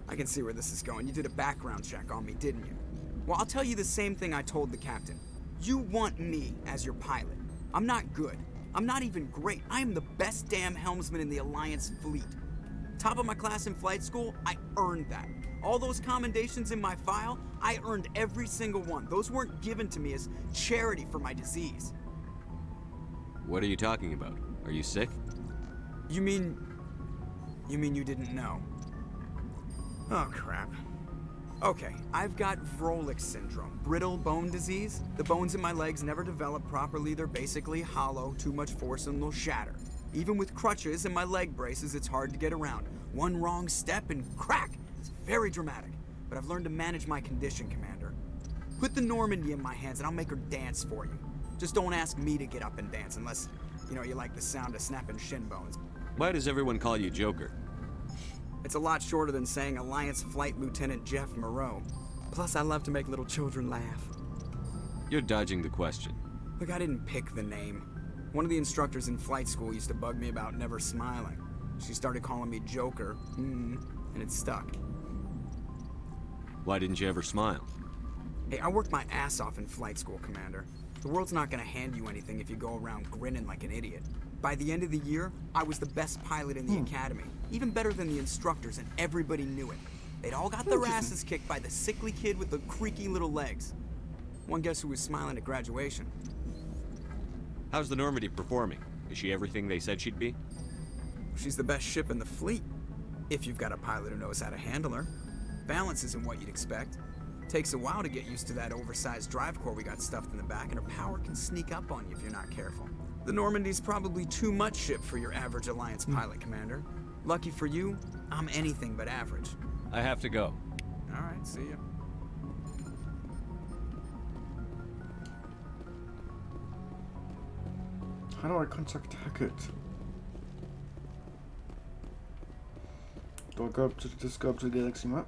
I can see where this is going. You did a background check on me, didn't you? Well, I'll tell you the same thing I told the captain. You want me as your pilot. I'm not good. I'm not even great. I am the best damn helmsman in the Alliance fleet. Top of my class in flight school, I earned that. All those commendations in my file, I earned every single one. Those weren't given to me as charity for my disease. What are you talking about? Are you sick? You mean you didn't know? Oh, crap. Okay, I've got Vrolich syndrome, brittle bone disease. The bones in my legs never develop properly. They're basically hollow, too much force and they'll shatter. Even with crutches and my leg braces, it's hard to get around. One wrong step and crack! It's very dramatic. But I've learned to manage my condition, Commander. Put the Normandy in my hands and I'll make her dance for you. Just don't ask me to get up and dance unless, you like the sound of snapping shin bones. Why does everyone call you Joker? It's a lot shorter than saying Alliance Flight Lieutenant Jeff Moreau. Plus, I love to make little children laugh. You're dodging the question. Look, I didn't pick the name. One of the instructors in flight school used to bug me about never smiling. She started calling me Joker, and it stuck. Why didn't you ever smile? Hey, I worked my ass off in flight school, Commander. The world's not gonna hand you anything if you go around grinning like an idiot. By the end of the year, I was the best pilot in the academy. Even better than the instructors, and everybody knew it. They'd all got their asses kicked by the sickly kid with the creaky little legs. One guess who was smiling at graduation? How's the Normandy performing? Is she everything they said she'd be? She's the best ship in the fleet, if you've got a pilot who knows how to handle her. Balance isn't what you'd expect. Takes a while to get used to that oversized drive core we got stuffed in the back, and her power can sneak up on you if you're not careful. The Normandy's probably too much ship for your average Alliance pilot, Commander. Lucky for you, I'm anything but average. I have to go. All right, see ya. How do I contact Hackett? Do I just go up to the galaxy map?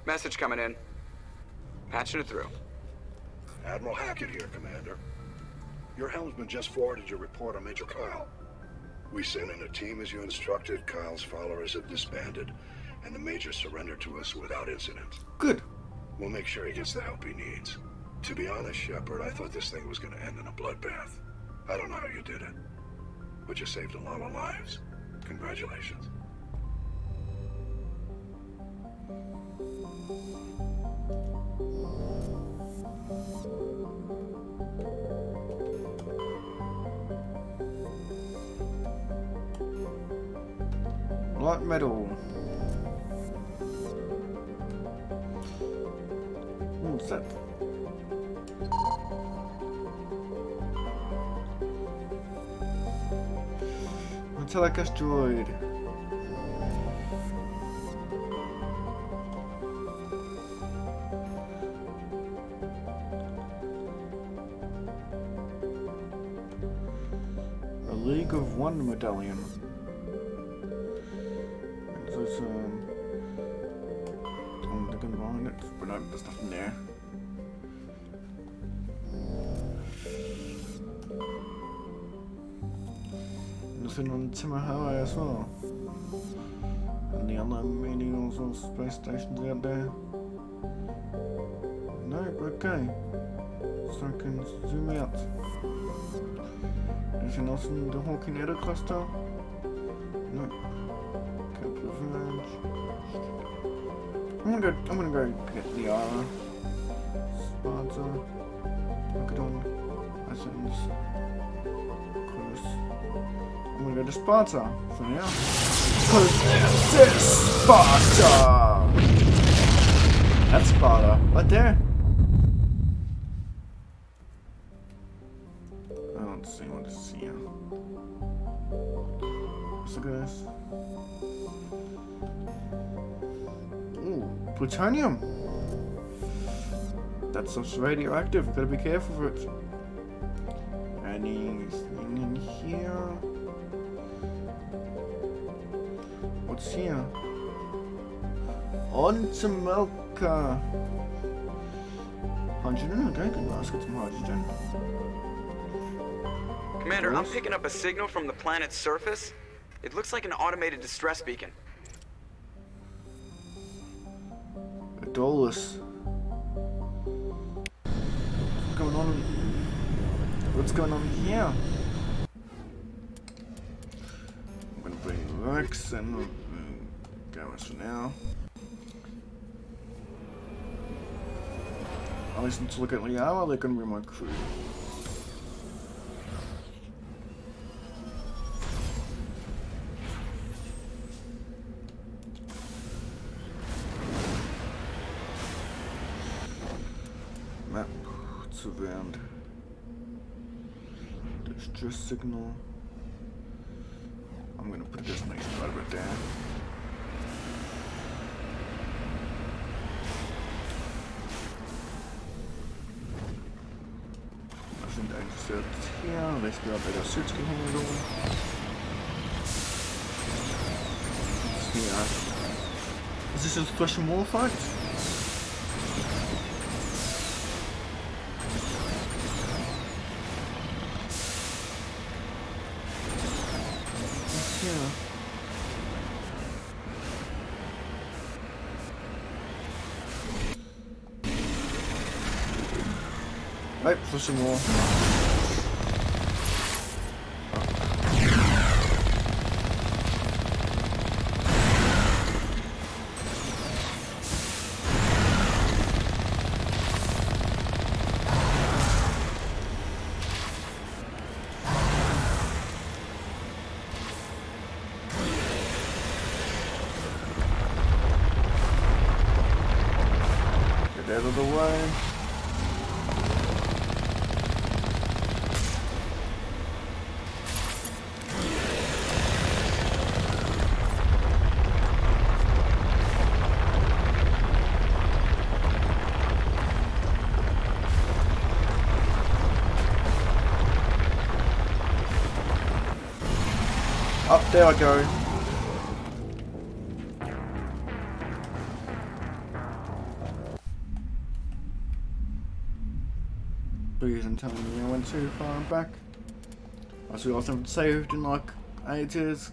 Message coming in. Patching it through. Admiral Hackett here, Commander. Your helmsman just forwarded your report on Major Kyle. We sent in a team as you instructed. Kyle's followers have disbanded, and the Major surrendered to us without incident. Good. We'll make sure he gets the help he needs. To be honest, Shepard, I thought this thing was going to end in a bloodbath. I don't know how you did it, but you saved a lot of lives. Congratulations. Light metal. What's that? Metallic asteroid. A League of One medallion. I'm looking behind it, but no, there's nothing there. Nothing on Timor Hawaii as well. And the other many sort of space stations out there. No, okay. So I can zoom out. Anything else in the Hawking Edda cluster? No. Capital Village. I'm gonna go get the Sparta, Macedon, Athens, Close. I'm gonna go to Sparta for now. Because this is Sparta! That's Sparta, right there. I don't see what to see here. Look at this. Ooh, plutonium. That stuff's radioactive. Gotta be careful for it. Anything in here? What's here? On to Melka. Hydrogen? Okay, good. Let's get some hydrogen. Commander, I'm picking up a signal from the planet's surface. It looks like an automated distress beacon. Dolus. What's going on? What's going on here? I'm gonna bring Rex and Garrus for now. At least let's look at Liara, they're gonna be my crew. Map, it's around. Distress signal. I'm gonna put this next right about there. Nothing dangerous out here. Let's go up at our suits can handle. Yeah. Is this a flesh and wall fight? Yeah. Right, for some more. Get out of the way. Up there I go. Please don't tell me I went too far back. I still haven't saved in like ages.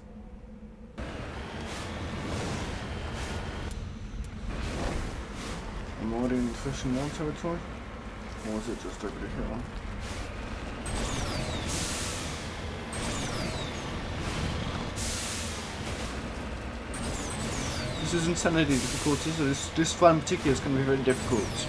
I'm already in Fish and Wall territory. Or is it just over the hill? This is insanity difficulty, so this fight in particular is going to be very difficult.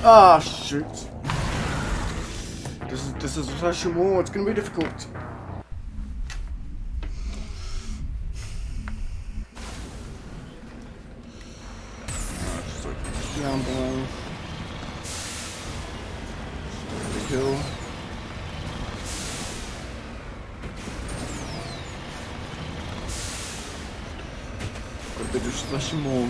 Ah, shoot. This is a session war. It's gonna be difficult. Down below. The hill. A bit of session more.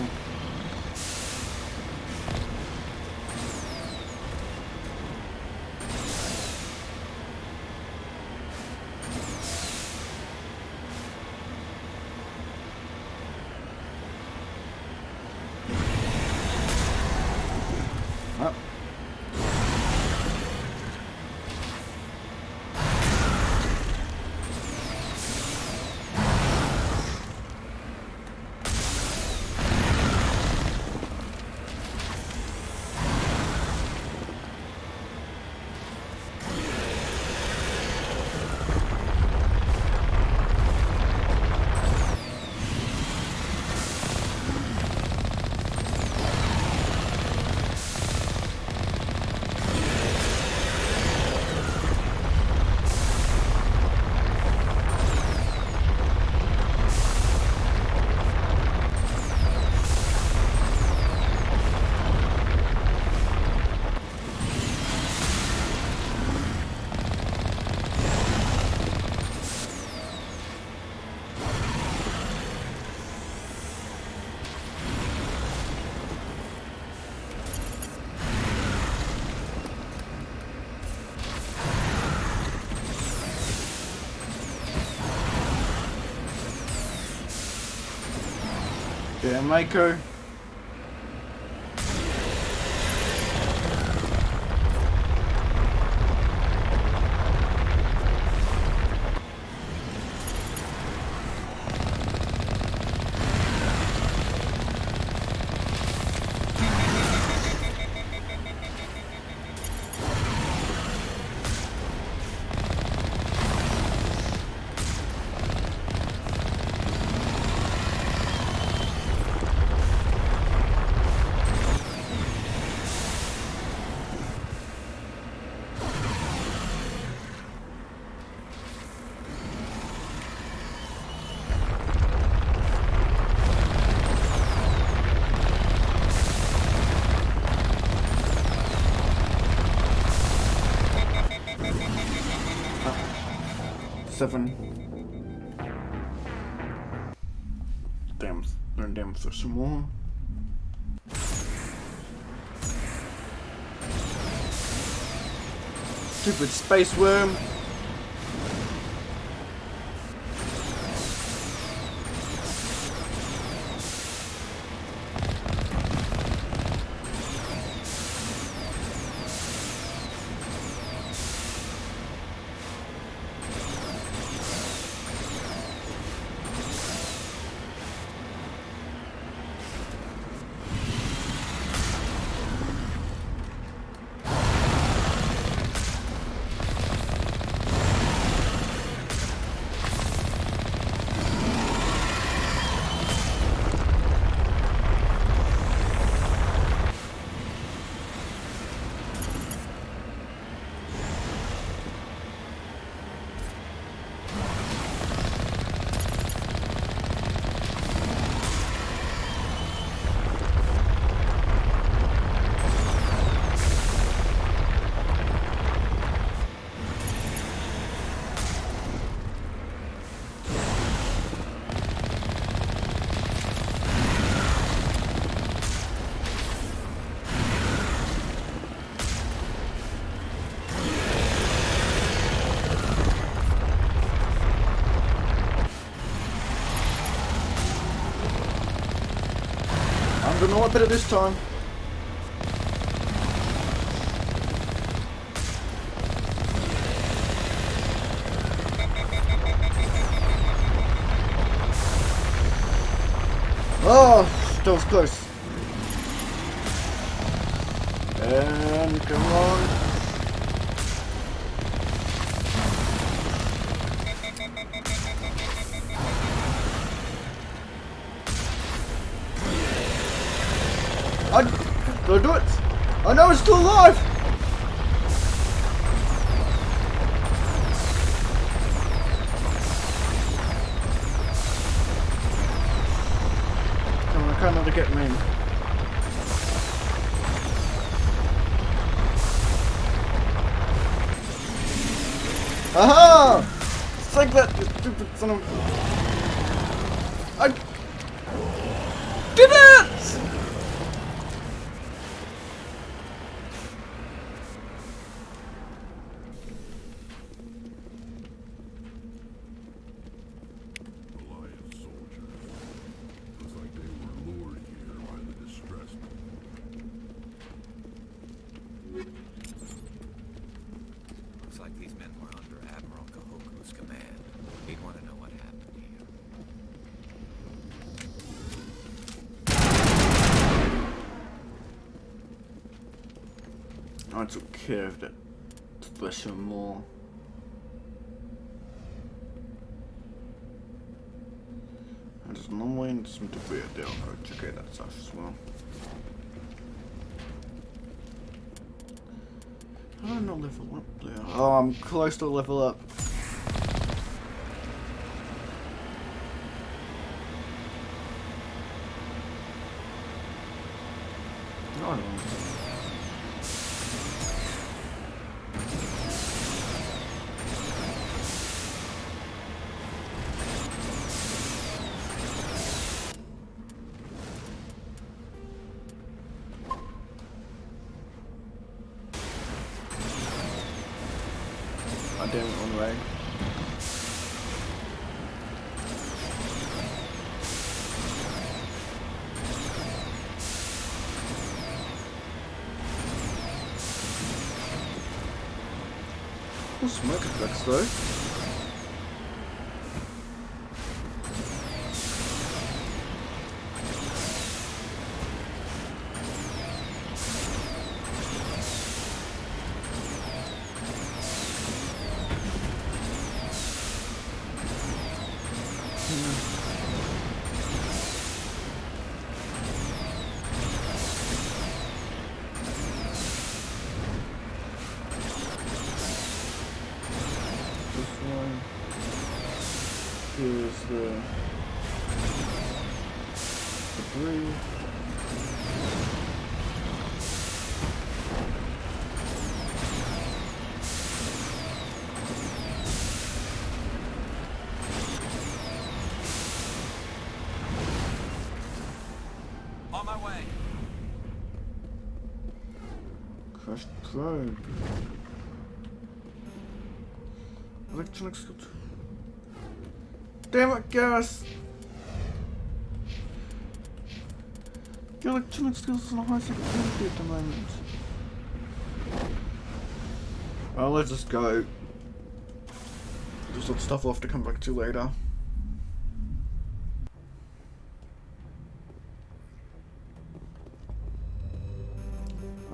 Yeah, Mako. Seven. Damn, for some more. Stupid space worm. I'm gonna know it better this time. Oh, that was close. And come on. Go do it. Oh no, it's still alive! Come on, I can't let it get me. Aha! It's like that, you stupid son of... I... did it! Looks like these men were under Admiral Kahoku's command. He'd want to know what happened here. I took care of that special more. And there's no way in some debris there. I'll go check out that stuff as well. I don't know level up there. Oh, I'm close to level up. I don't know. I damn it, on the way. Cool smoke effects though. Here's the debris. On my way. Crushed probe. Electronics. Damn it, gas! The electronic skills are the highest security at the moment. Well, let's just go. Just let stuff off to come back to later.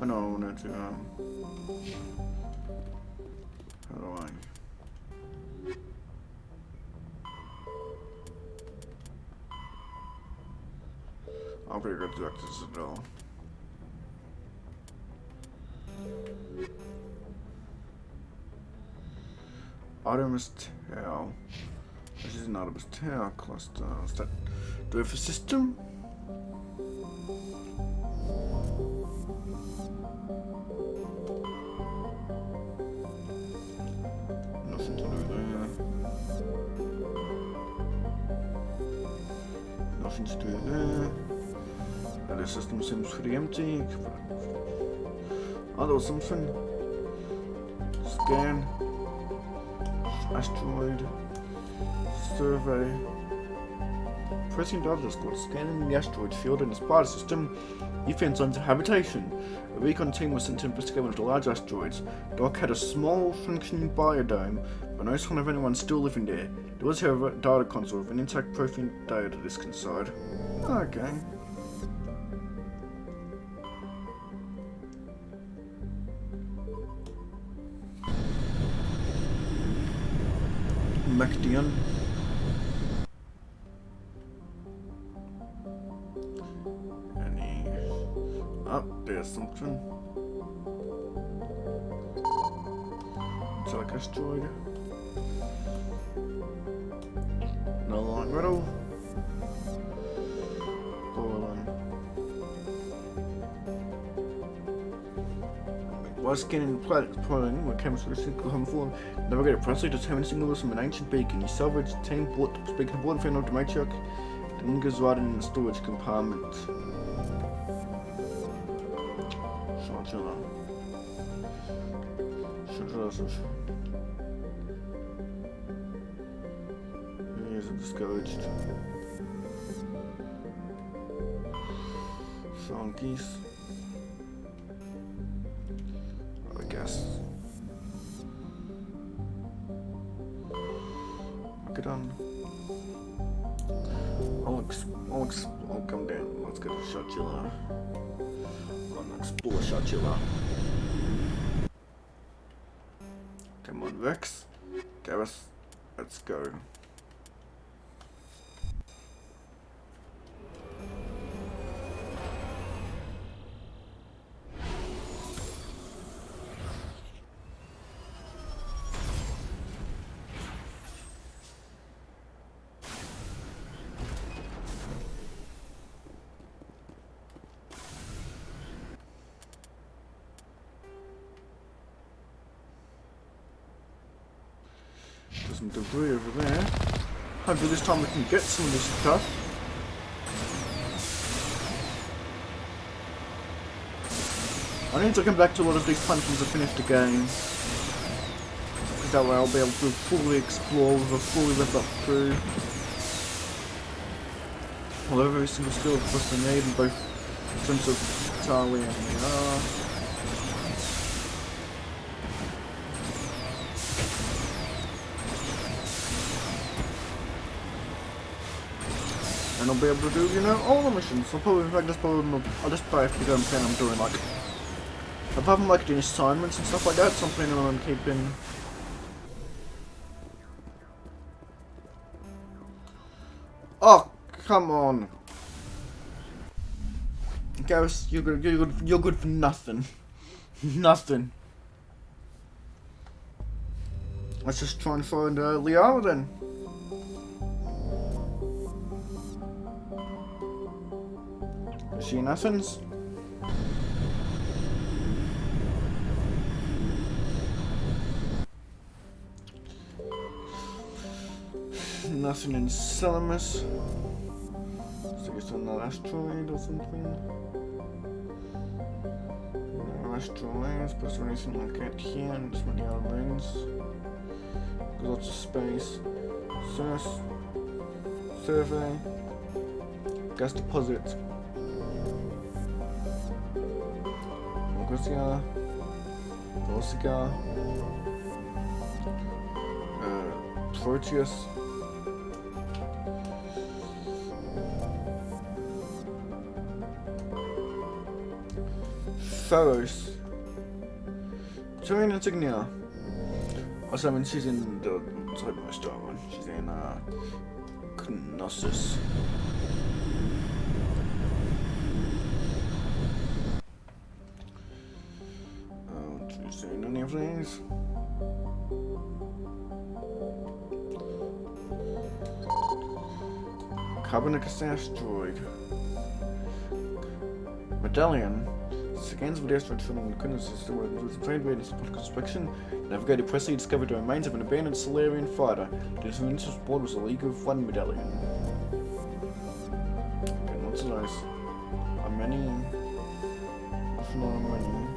I know I wanted to, how do I? I'm pretty good at this as well. Artemis Tau. This is an Artemis Tau cluster. Is that do it for system? Nothing to do there. Nothing to do there. The system seems pretty empty. Oh, there was something. Scan. Asteroid. Survey. Pressing data squad. Scanning the asteroid field in the spider system. You found signs of habitation. A recon team was sent to investigate one of the large asteroids. Doc had a small functioning biodome, but no sign of anyone still living there. There was, however, a data console with an intact profile data disk inside. Okay. Macdian. Any... Oh, there's something. Looks like asteroid. No light metal. While scanning the planet's pollen, when cameras were single home form, Navigator Presley determined signals from an ancient beacon. He salvaged the team, brought the beacon aboard and found out the matriarch. The Ninga's riding in the storage compartment. Shantilla. Joseph. He is discouraged. Song geese. I guess. Get on. I'll come down. Let's get a Shantilla. I'll explore Shantilla. Come on, Vex. Gareth, let's go. Some debris over there. Hopefully this time we can get some of this stuff. I need to come back to a lot of these planets to finish the game. Because that way I'll be able to fully explore with a fully leveled up crew. Although every single skill of course they need in both terms of Tali and VR. And I'll be able to do, you know, all the missions. I'll probably, in fact, I'll just play if you don't plan I'm doing, like, apart from, like, doing assignments and stuff like that, so I'm planning on keeping... Oh, come on. Gareth, you're good for nothing. Nothing. Let's just try and find, Liara then. Is she in Athens? Nothing in Salamis. So I guess on that asteroid or something. No asteroids, but there anything like that here, and just many other moons. Lots of space. Survey. Gas deposit. Morgazia, Volsica, Proteus, Pharos, Terrain Insignia. Also, I mean, she's in the most one. She's in Knossos. Seen any of these? Carbonicus asteroid. Medallion. Scans of the asteroid filming the goodness system with the trade radius of inspection. Navigator Presley discovered the remains of an abandoned Solarian fighter. The initial board was a League of One medallion. Okay, what's those? How many? If not how many.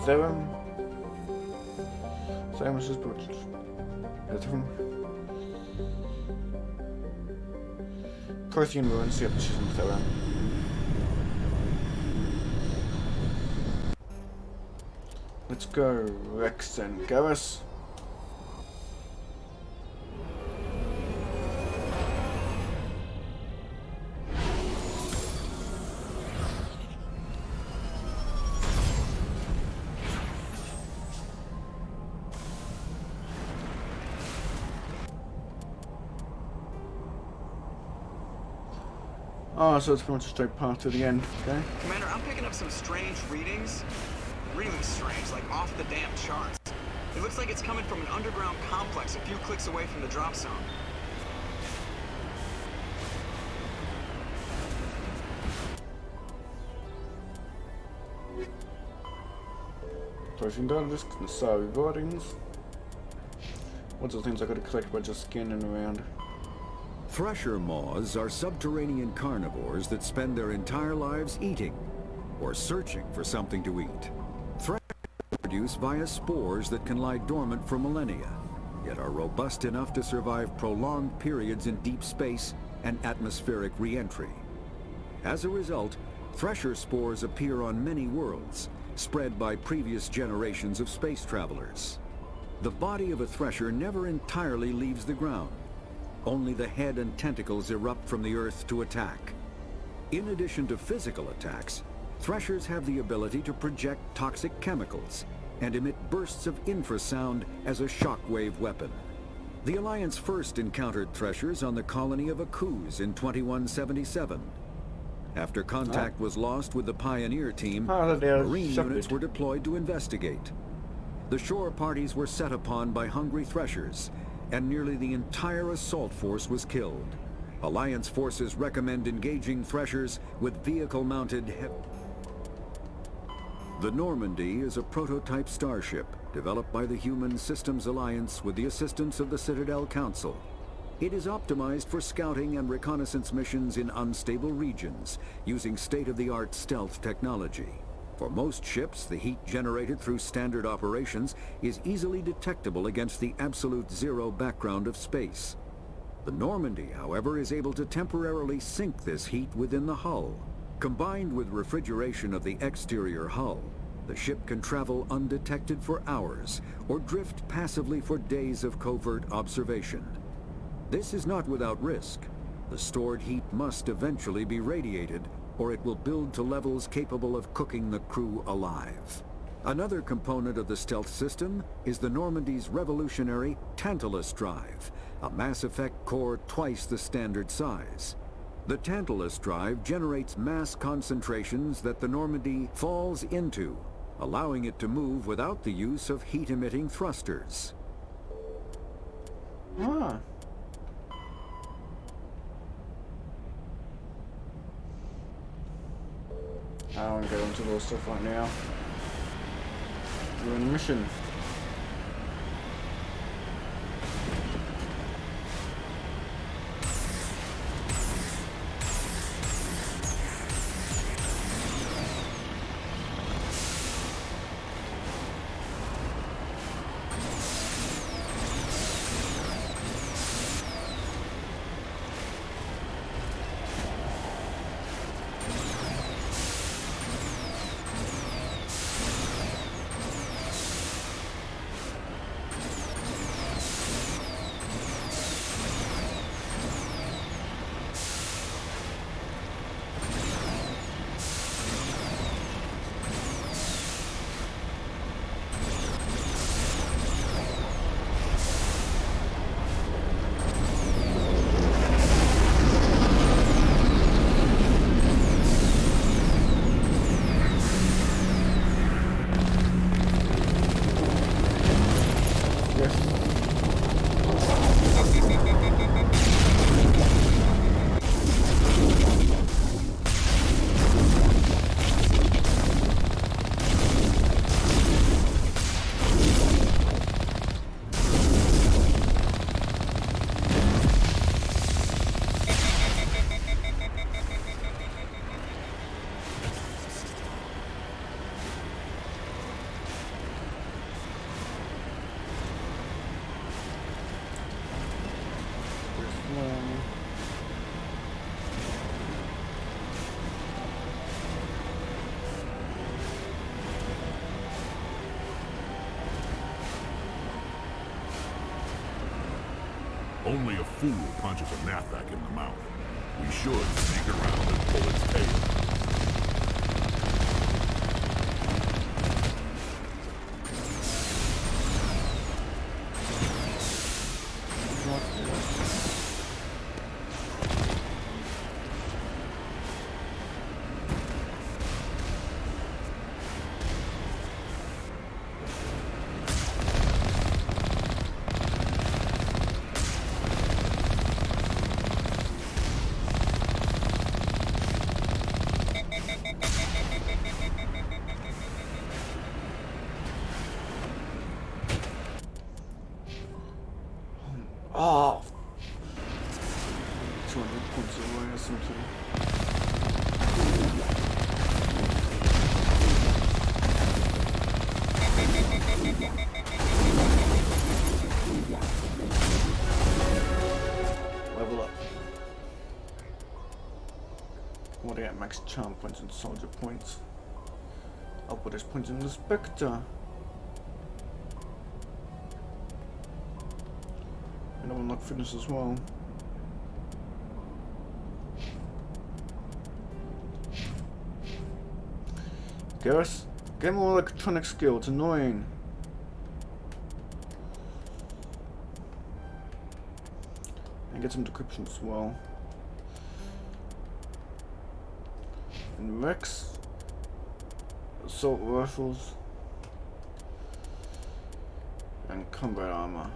7. Same as this, but different. Protein ruins, yep, she's in 7. Let's go, Rex and Garrus. Oh, so it's pretty much a straight path to the end, okay? Commander, I'm picking up some strange readings. really strange, like off the damn charts. It looks like it's coming from an underground complex a few clicks away from the drop zone. Closing down this sorry writings. What's the things I gotta collect by just scanning around? Thresher moths are subterranean carnivores that spend their entire lives eating or searching for something to eat. Threshers are produced via spores that can lie dormant for millennia, yet are robust enough to survive prolonged periods in deep space and atmospheric re-entry. As a result, thresher spores appear on many worlds, spread by previous generations of space travelers. The body of a thresher never entirely leaves the ground. Only the head and tentacles erupt from the Earth to attack. In addition to physical attacks, threshers have the ability to project toxic chemicals and emit bursts of infrasound as a shockwave weapon. The Alliance first encountered threshers on the colony of Akuz in 2177. After contact was lost with the Pioneer team, Marine units were deployed to investigate. The shore parties were set upon by hungry threshers, and nearly the entire assault force was killed. Alliance forces recommend engaging threshers with vehicle-mounted The Normandy is a prototype starship developed by the Human Systems Alliance with the assistance of the Citadel Council. It is optimized for scouting and reconnaissance missions in unstable regions using state-of-the-art stealth technology. For most ships, the heat generated through standard operations is easily detectable against the absolute zero background of space. The Normandy, however, is able to temporarily sink this heat within the hull. Combined with refrigeration of the exterior hull, the ship can travel undetected for hours or drift passively for days of covert observation. This is not without risk. The stored heat must eventually be radiated, or it will build to levels capable of cooking the crew alive. Another component of the stealth system is the Normandy's revolutionary Tantalus drive, a Mass Effect core twice the standard size. The Tantalus drive generates mass concentrations that the Normandy falls into, allowing it to move without the use of heat-emitting thrusters. Ah. I don't want to go into those stuff right now. We're in a mission. Only a fool punches a Nathak in the mouth. We should sneak around and pull its tail. Oh, 200 points away or something. Level up. I want to get max charm points and soldier points. I'll put his points in the Spectre. And I'll unlock fitness as well. Garrus, get more electronic skill, it's annoying. And get some decryption as well. And Rex, assault rifles, and combat armor.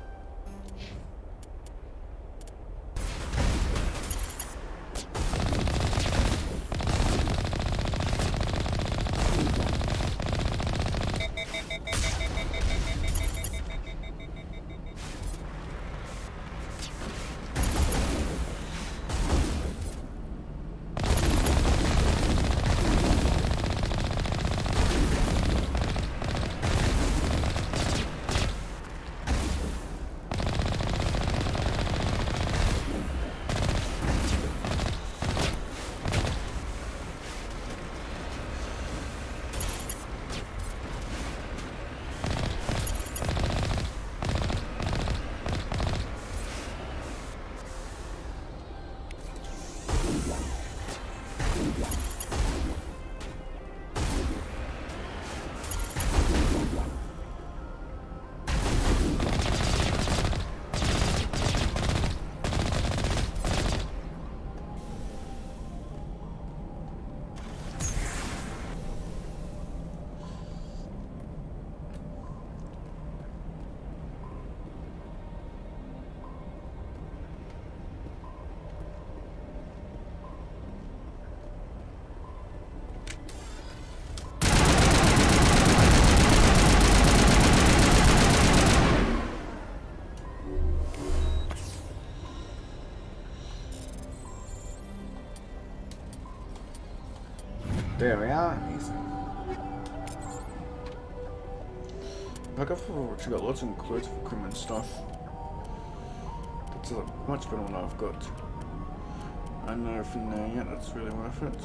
There we are. Easy. Back up for she got lots of clothes for equipment stuff. That's much better than I've got. I know everything there yet, that's really worth it.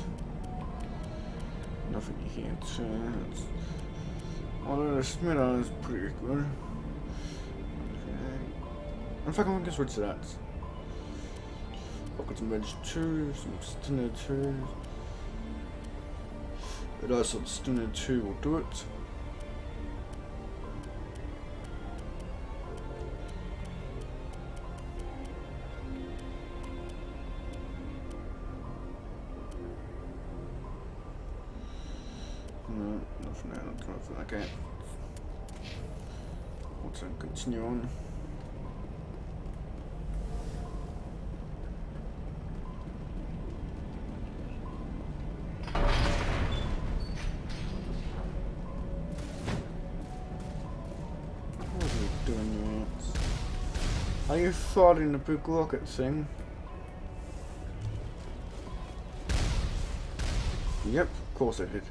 Nothing here too. Although the Smitter is pretty good. Okay. In fact, I'm gonna switch to that. I've got some Reg 2, some Stunner 2. But also the Stunner 2 will do it. No, nothing there, nothing. Okay. Let's continue on. Are you fighting the big rocket thing? Yep, of course I did.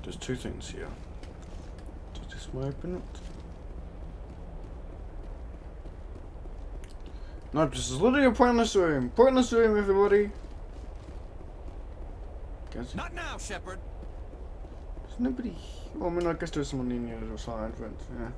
There's two things here. Does this one open it? No, this is literally a pointless room. Pointless room, everybody. Not now, Shepard. There's nobody. Well, I mean, I guess there's someone in the other side, but yeah.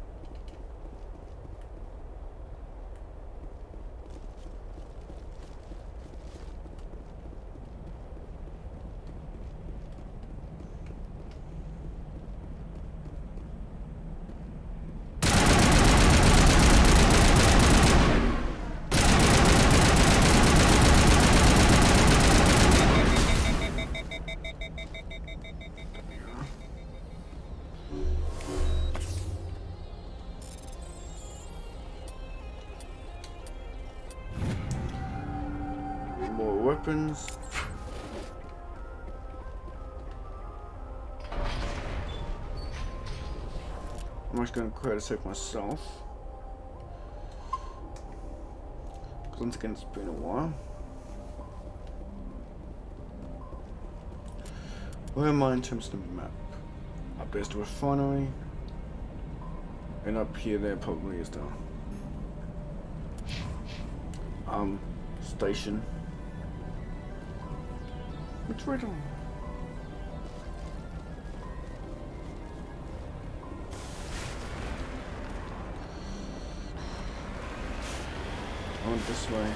more weapons. I'm just going to create a save myself. Because once again, it's been a while. Where am I in terms of the map? Up there's the refinery. And up here there probably is the station. Which way do I went this way.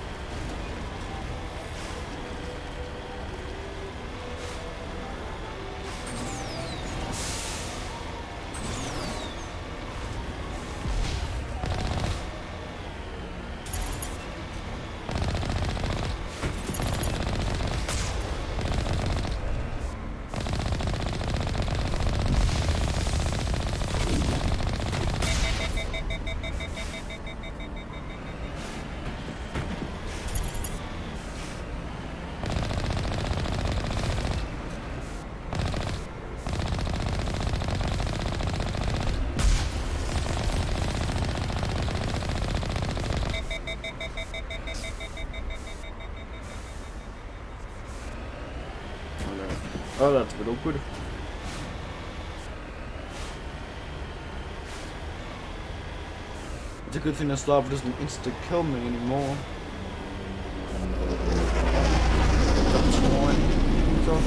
Oh, that's a bit awkward. It's a good thing this lava doesn't insta-kill me anymore. That's fine. So.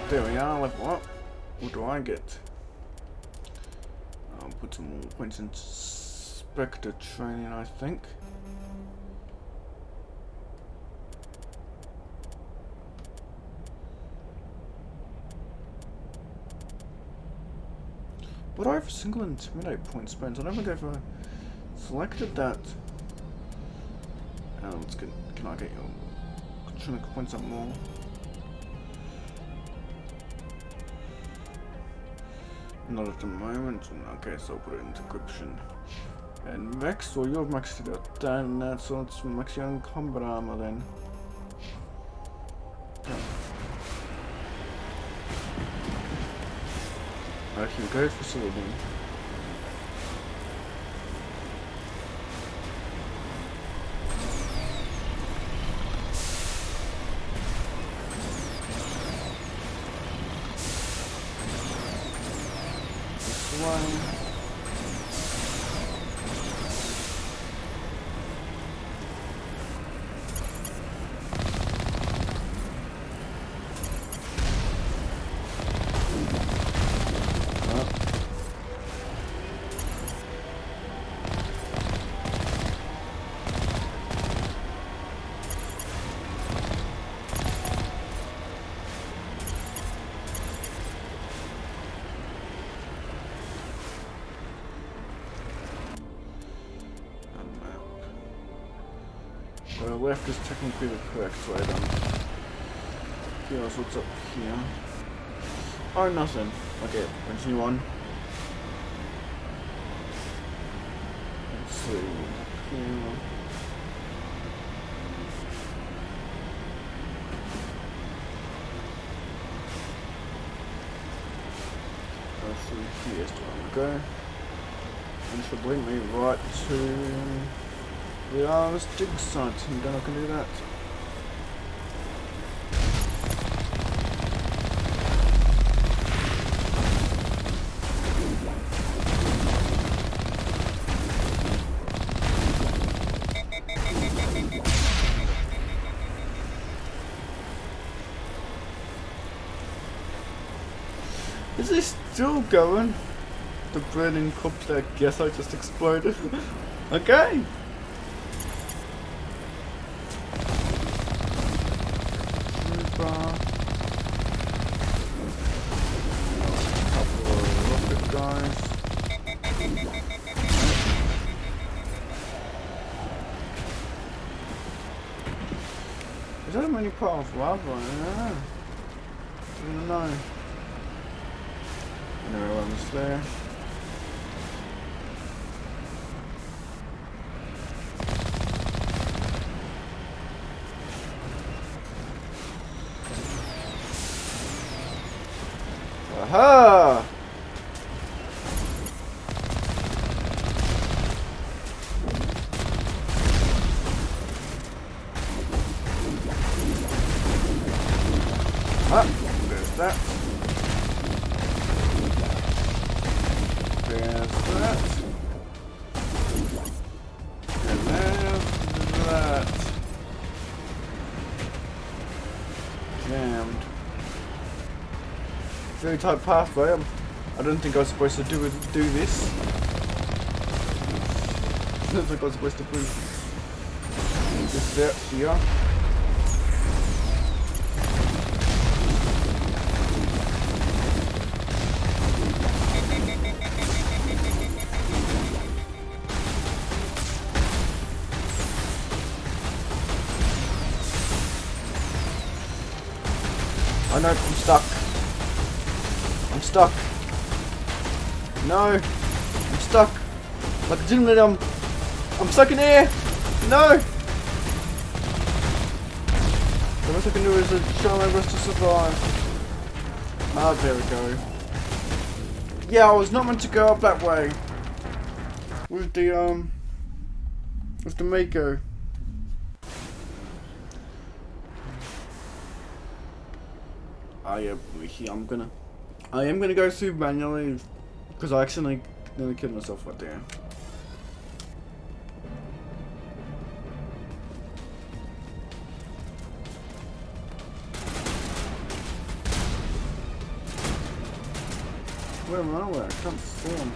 There we are, level up. What do I get? I'll put some more points in Spectre training, I think. But I have a single intimidate point spent. I don't think I've ever selected that. Let's get, can I get your trying to point some more? Not at the moment. Okay, so I'll put it into encryption. And Vex, so you've maxed it out down that, so it's max your own combat armor then. Alright, here we go, facility. The left is technically the correct way then. Here's what's up here. Oh, nothing. Okay, continue on. Let's see. Here. through here is where I'm gonna go. And it should bring me right to the Iris dig site, and then I can do that. Is this still going? The burning cup that I guess I just exploded. Okay. Couple of rocket guys. Is that a mini part of lava? I don't know. Another one's there. Aha! Ah, there's that. There's that. And there's that. Jammed. Very tight pathway. I don't think I was supposed to do this. I don't think I was supposed to put this out here. Oh no, I'm stuck. I'm stuck. No, I'm stuck. Like legitimately, I'm stuck in air. No. The best I can do is try my best to survive. Ah, there we go. Yeah, I was not meant to go up that way. With the Mako. I am gonna go through manually because I accidentally nearly killed myself right there. Where am I? I can't see him.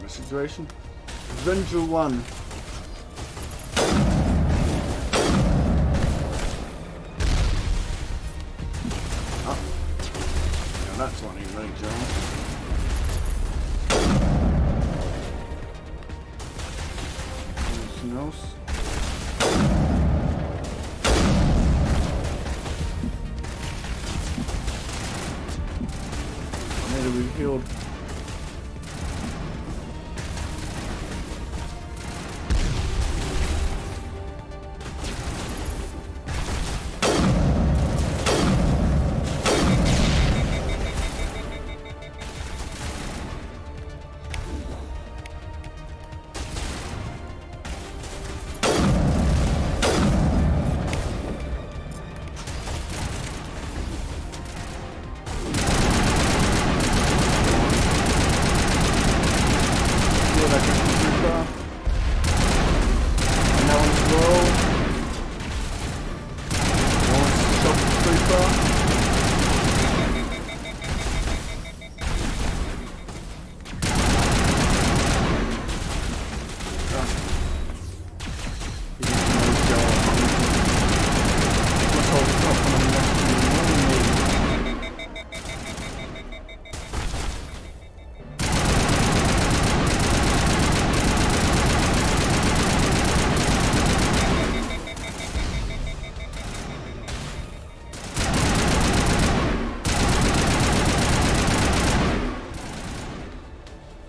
Situation. Avenger 1. Oh. Yeah, that's one even really John. Anything else? killed.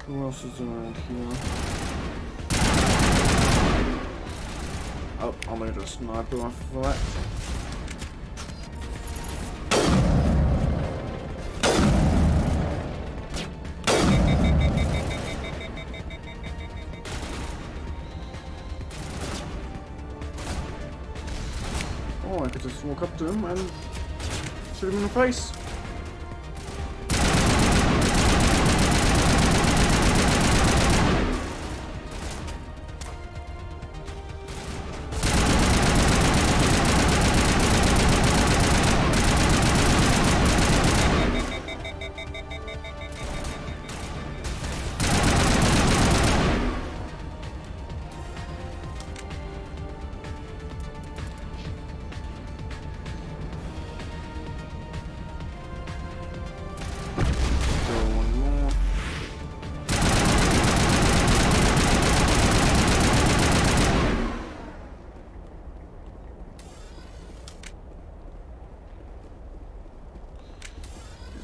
Who else is around here? Oh, I'll need a sniper rifle for that. Oh, I could just walk up to him and shoot him in the face.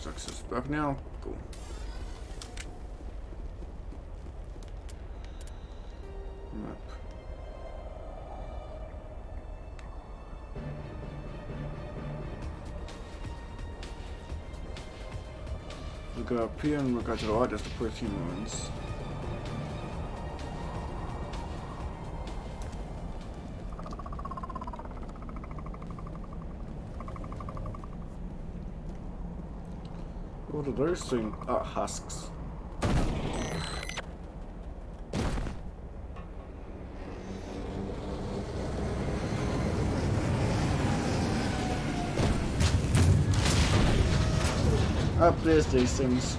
Access back now. Cool. Map. We go up here and we go to the right, that's the Protein ruins. What are those things? Ah, husks. Up there's these things.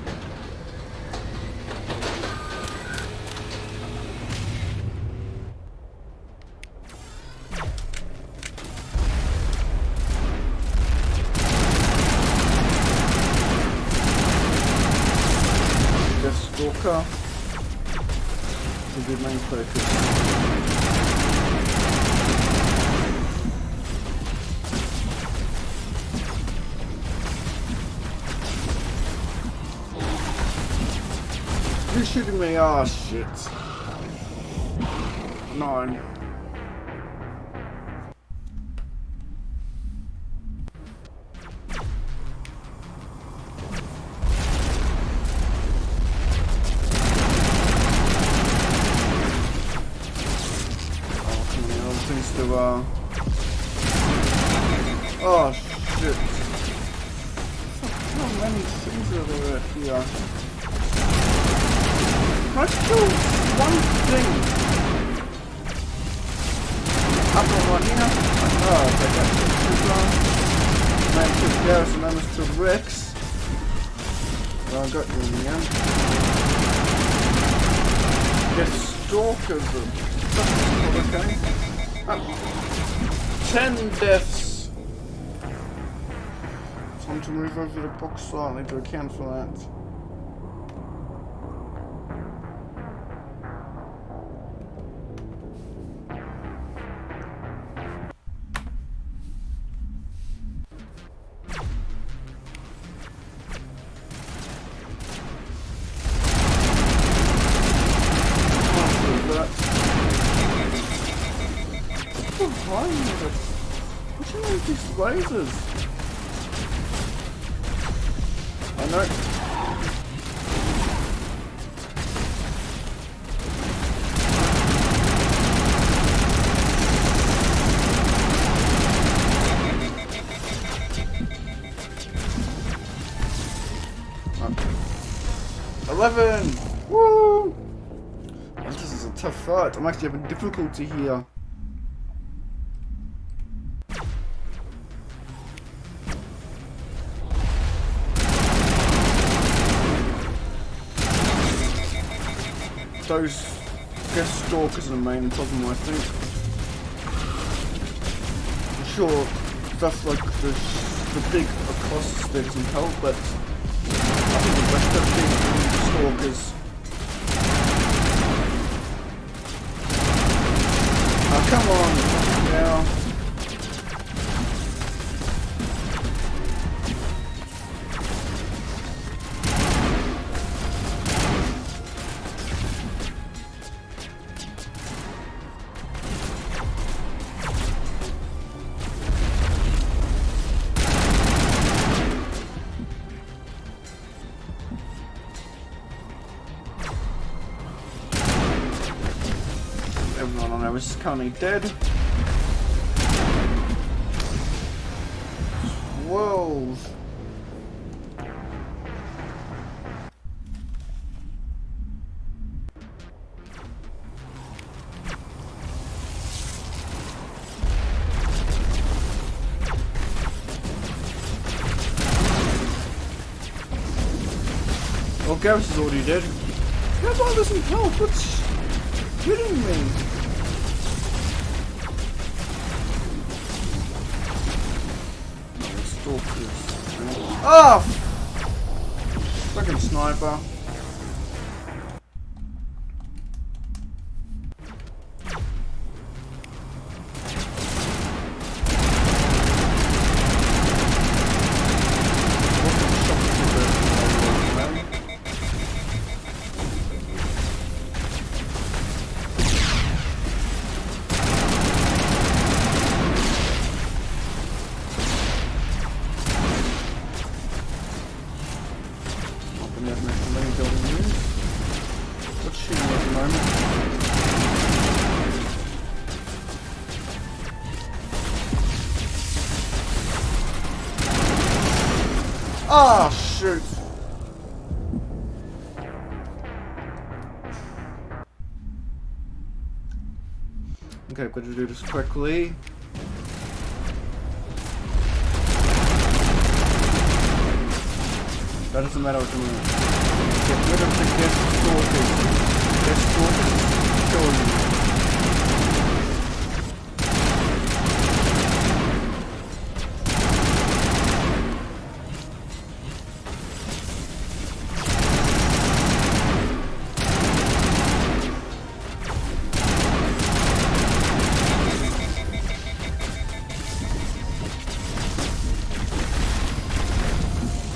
Stalker to be main focus. You're shooting me? Oh shit. 9. Oh shit. How many things are there here? Let's do one thing. Up on one here. Oh, okay, that's too long. Man to Garrison, that was to Rex. Well, I got you in the end. Get Stalkers. Okay. Oh. 10 deaths. Time to move over the box slightly to account for that. What's wrong with these lasers? I know. 11! Woo! This is a tough fight. I'm actually having difficulty here. Those guest stalkers are the main problem, I think. I'm sure stuff like the big acrostics and help, but I think the rest of the stalkers. Oh, come on now. Everyone on there is currently dead. Whoa. Well, Garrus is already dead. How about this in help? What's kidding me? Oh! Fucking sniper. Ah, shoot. Okay, I've got to do this quickly. That doesn't matter what I'm doing. Get rid of the guest stalkers. Guest stalkers kill you.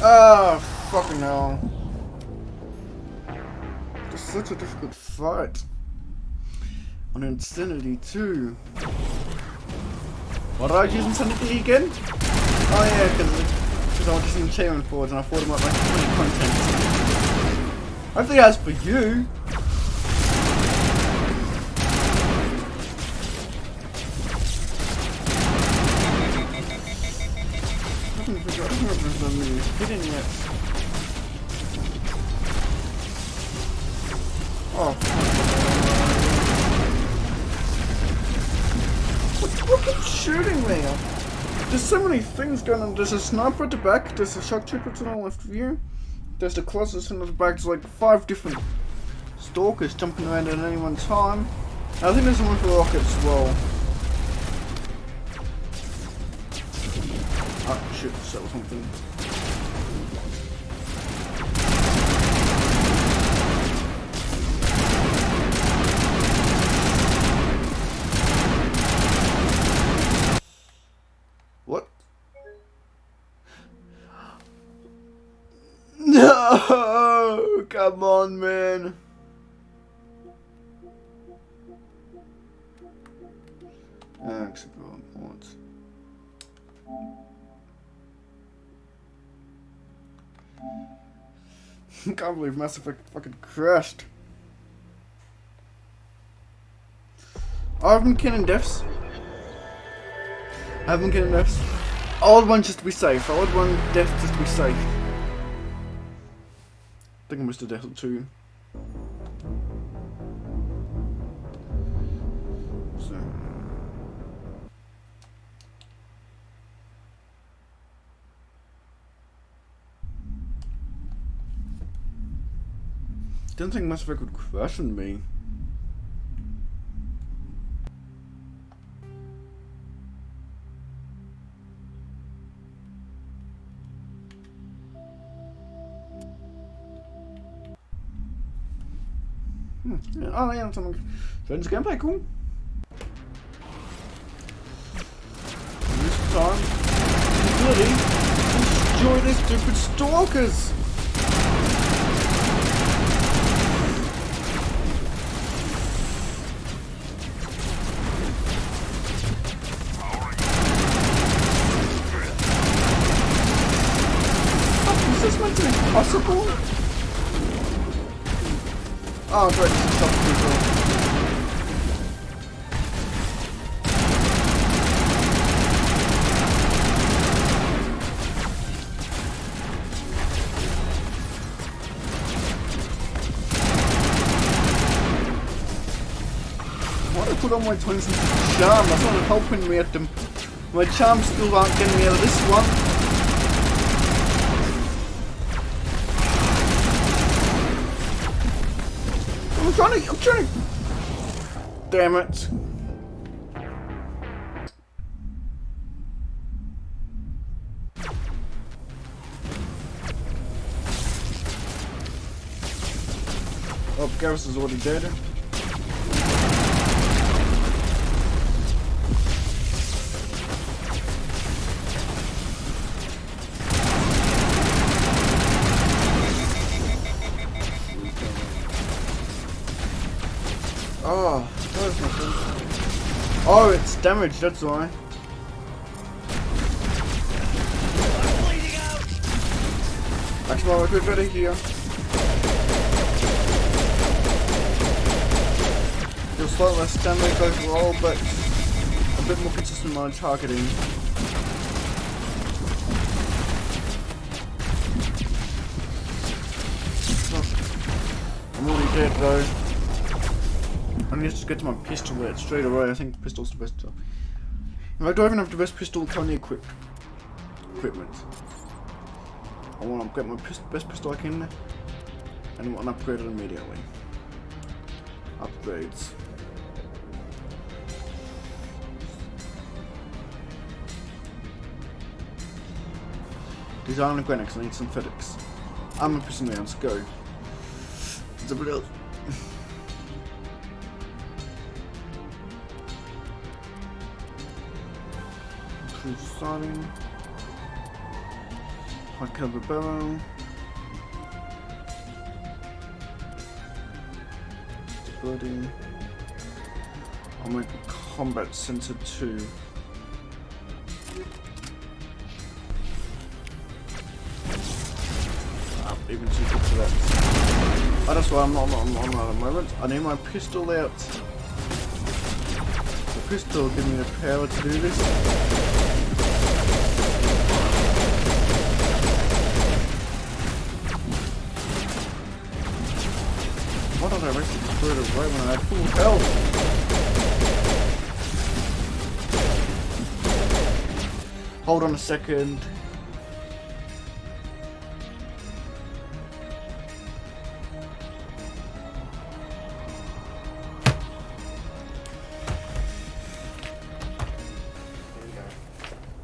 Ah, fucking hell. This is such a difficult fight. On Insanity too. Why did I use Insanity again? Oh yeah, because I was just in enchantment forwards and I thought it might make funny content. Hopefully it has for you. Getting it. Oh. What keeps shooting me? There's so many things going on. There's a sniper at the back, there's a shock trooper to the left view, there's the Colossus in the back, there's like 5 different stalkers jumping around at any one time. And I think there's one for rockets as well. Oh shit, that was something. What? No! Come on, man. Excellent. Can't believe Mass Effect fucking crashed. I've been killing deaths. I haven't killing deaths. I would want just to be safe. I would want death just to be safe. I think I missed a death or two. So. Didn't think Mass Effect would crash on me. Yeah. Oh yeah, something. Friends gameplay, cool. This time, ability, destroy these stupid stalkers. Is this meant to be possible? Oh great, this is tough people. Why did I put on my 20 charm? That's not helping me at them. My charms still aren't getting me out of this one. I'm trying to... Damn it. Oh, Garrus is already dead. Oh, where's my thing? Oh, it's damaged, that's why. Actually, I'll get better here. You'll slightly less damage overall, but a bit more consistent on targeting. I'm already dead though. I need to get to my pistol there straight away. I think pistol's the best. In fact, I even have the best pistol currently equipment. I want to get my best pistol I can, and I want to upgrade it immediately. Upgrades. These are organics, I need synthetics. I'm a pissing me, let's go. Somebody else. Starting. High caliber barrel. Stability. I'll make a combat sensor too. Even too good for that. Oh, that's why I'm not at the moment. I need my pistol out. The pistol will give me the power to do this. Why don't I actually destroy it right when I had full health? Hold on a second.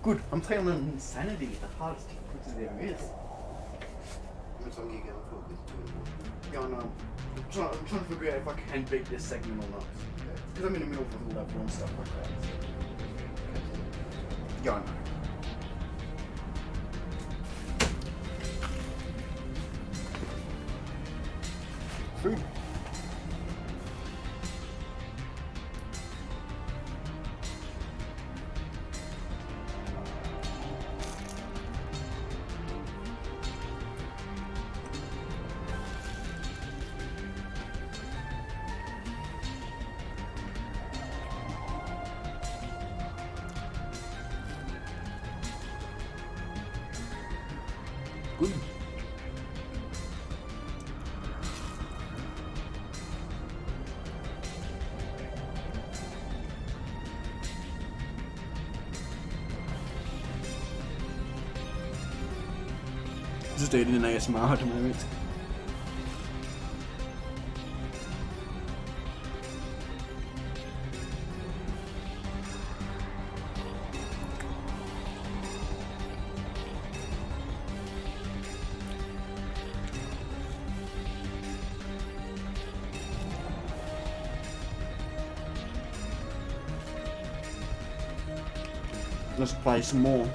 Good, I'm playing on Insanity, the hardest difficulty there is. Yeah, I know. I'm trying to figure out if I can beat this segment or not. Because I'm in the middle of the level and stuff like that. Yeah, I know. Food. good. Just doing an ASMR at the moment. Let's play some more.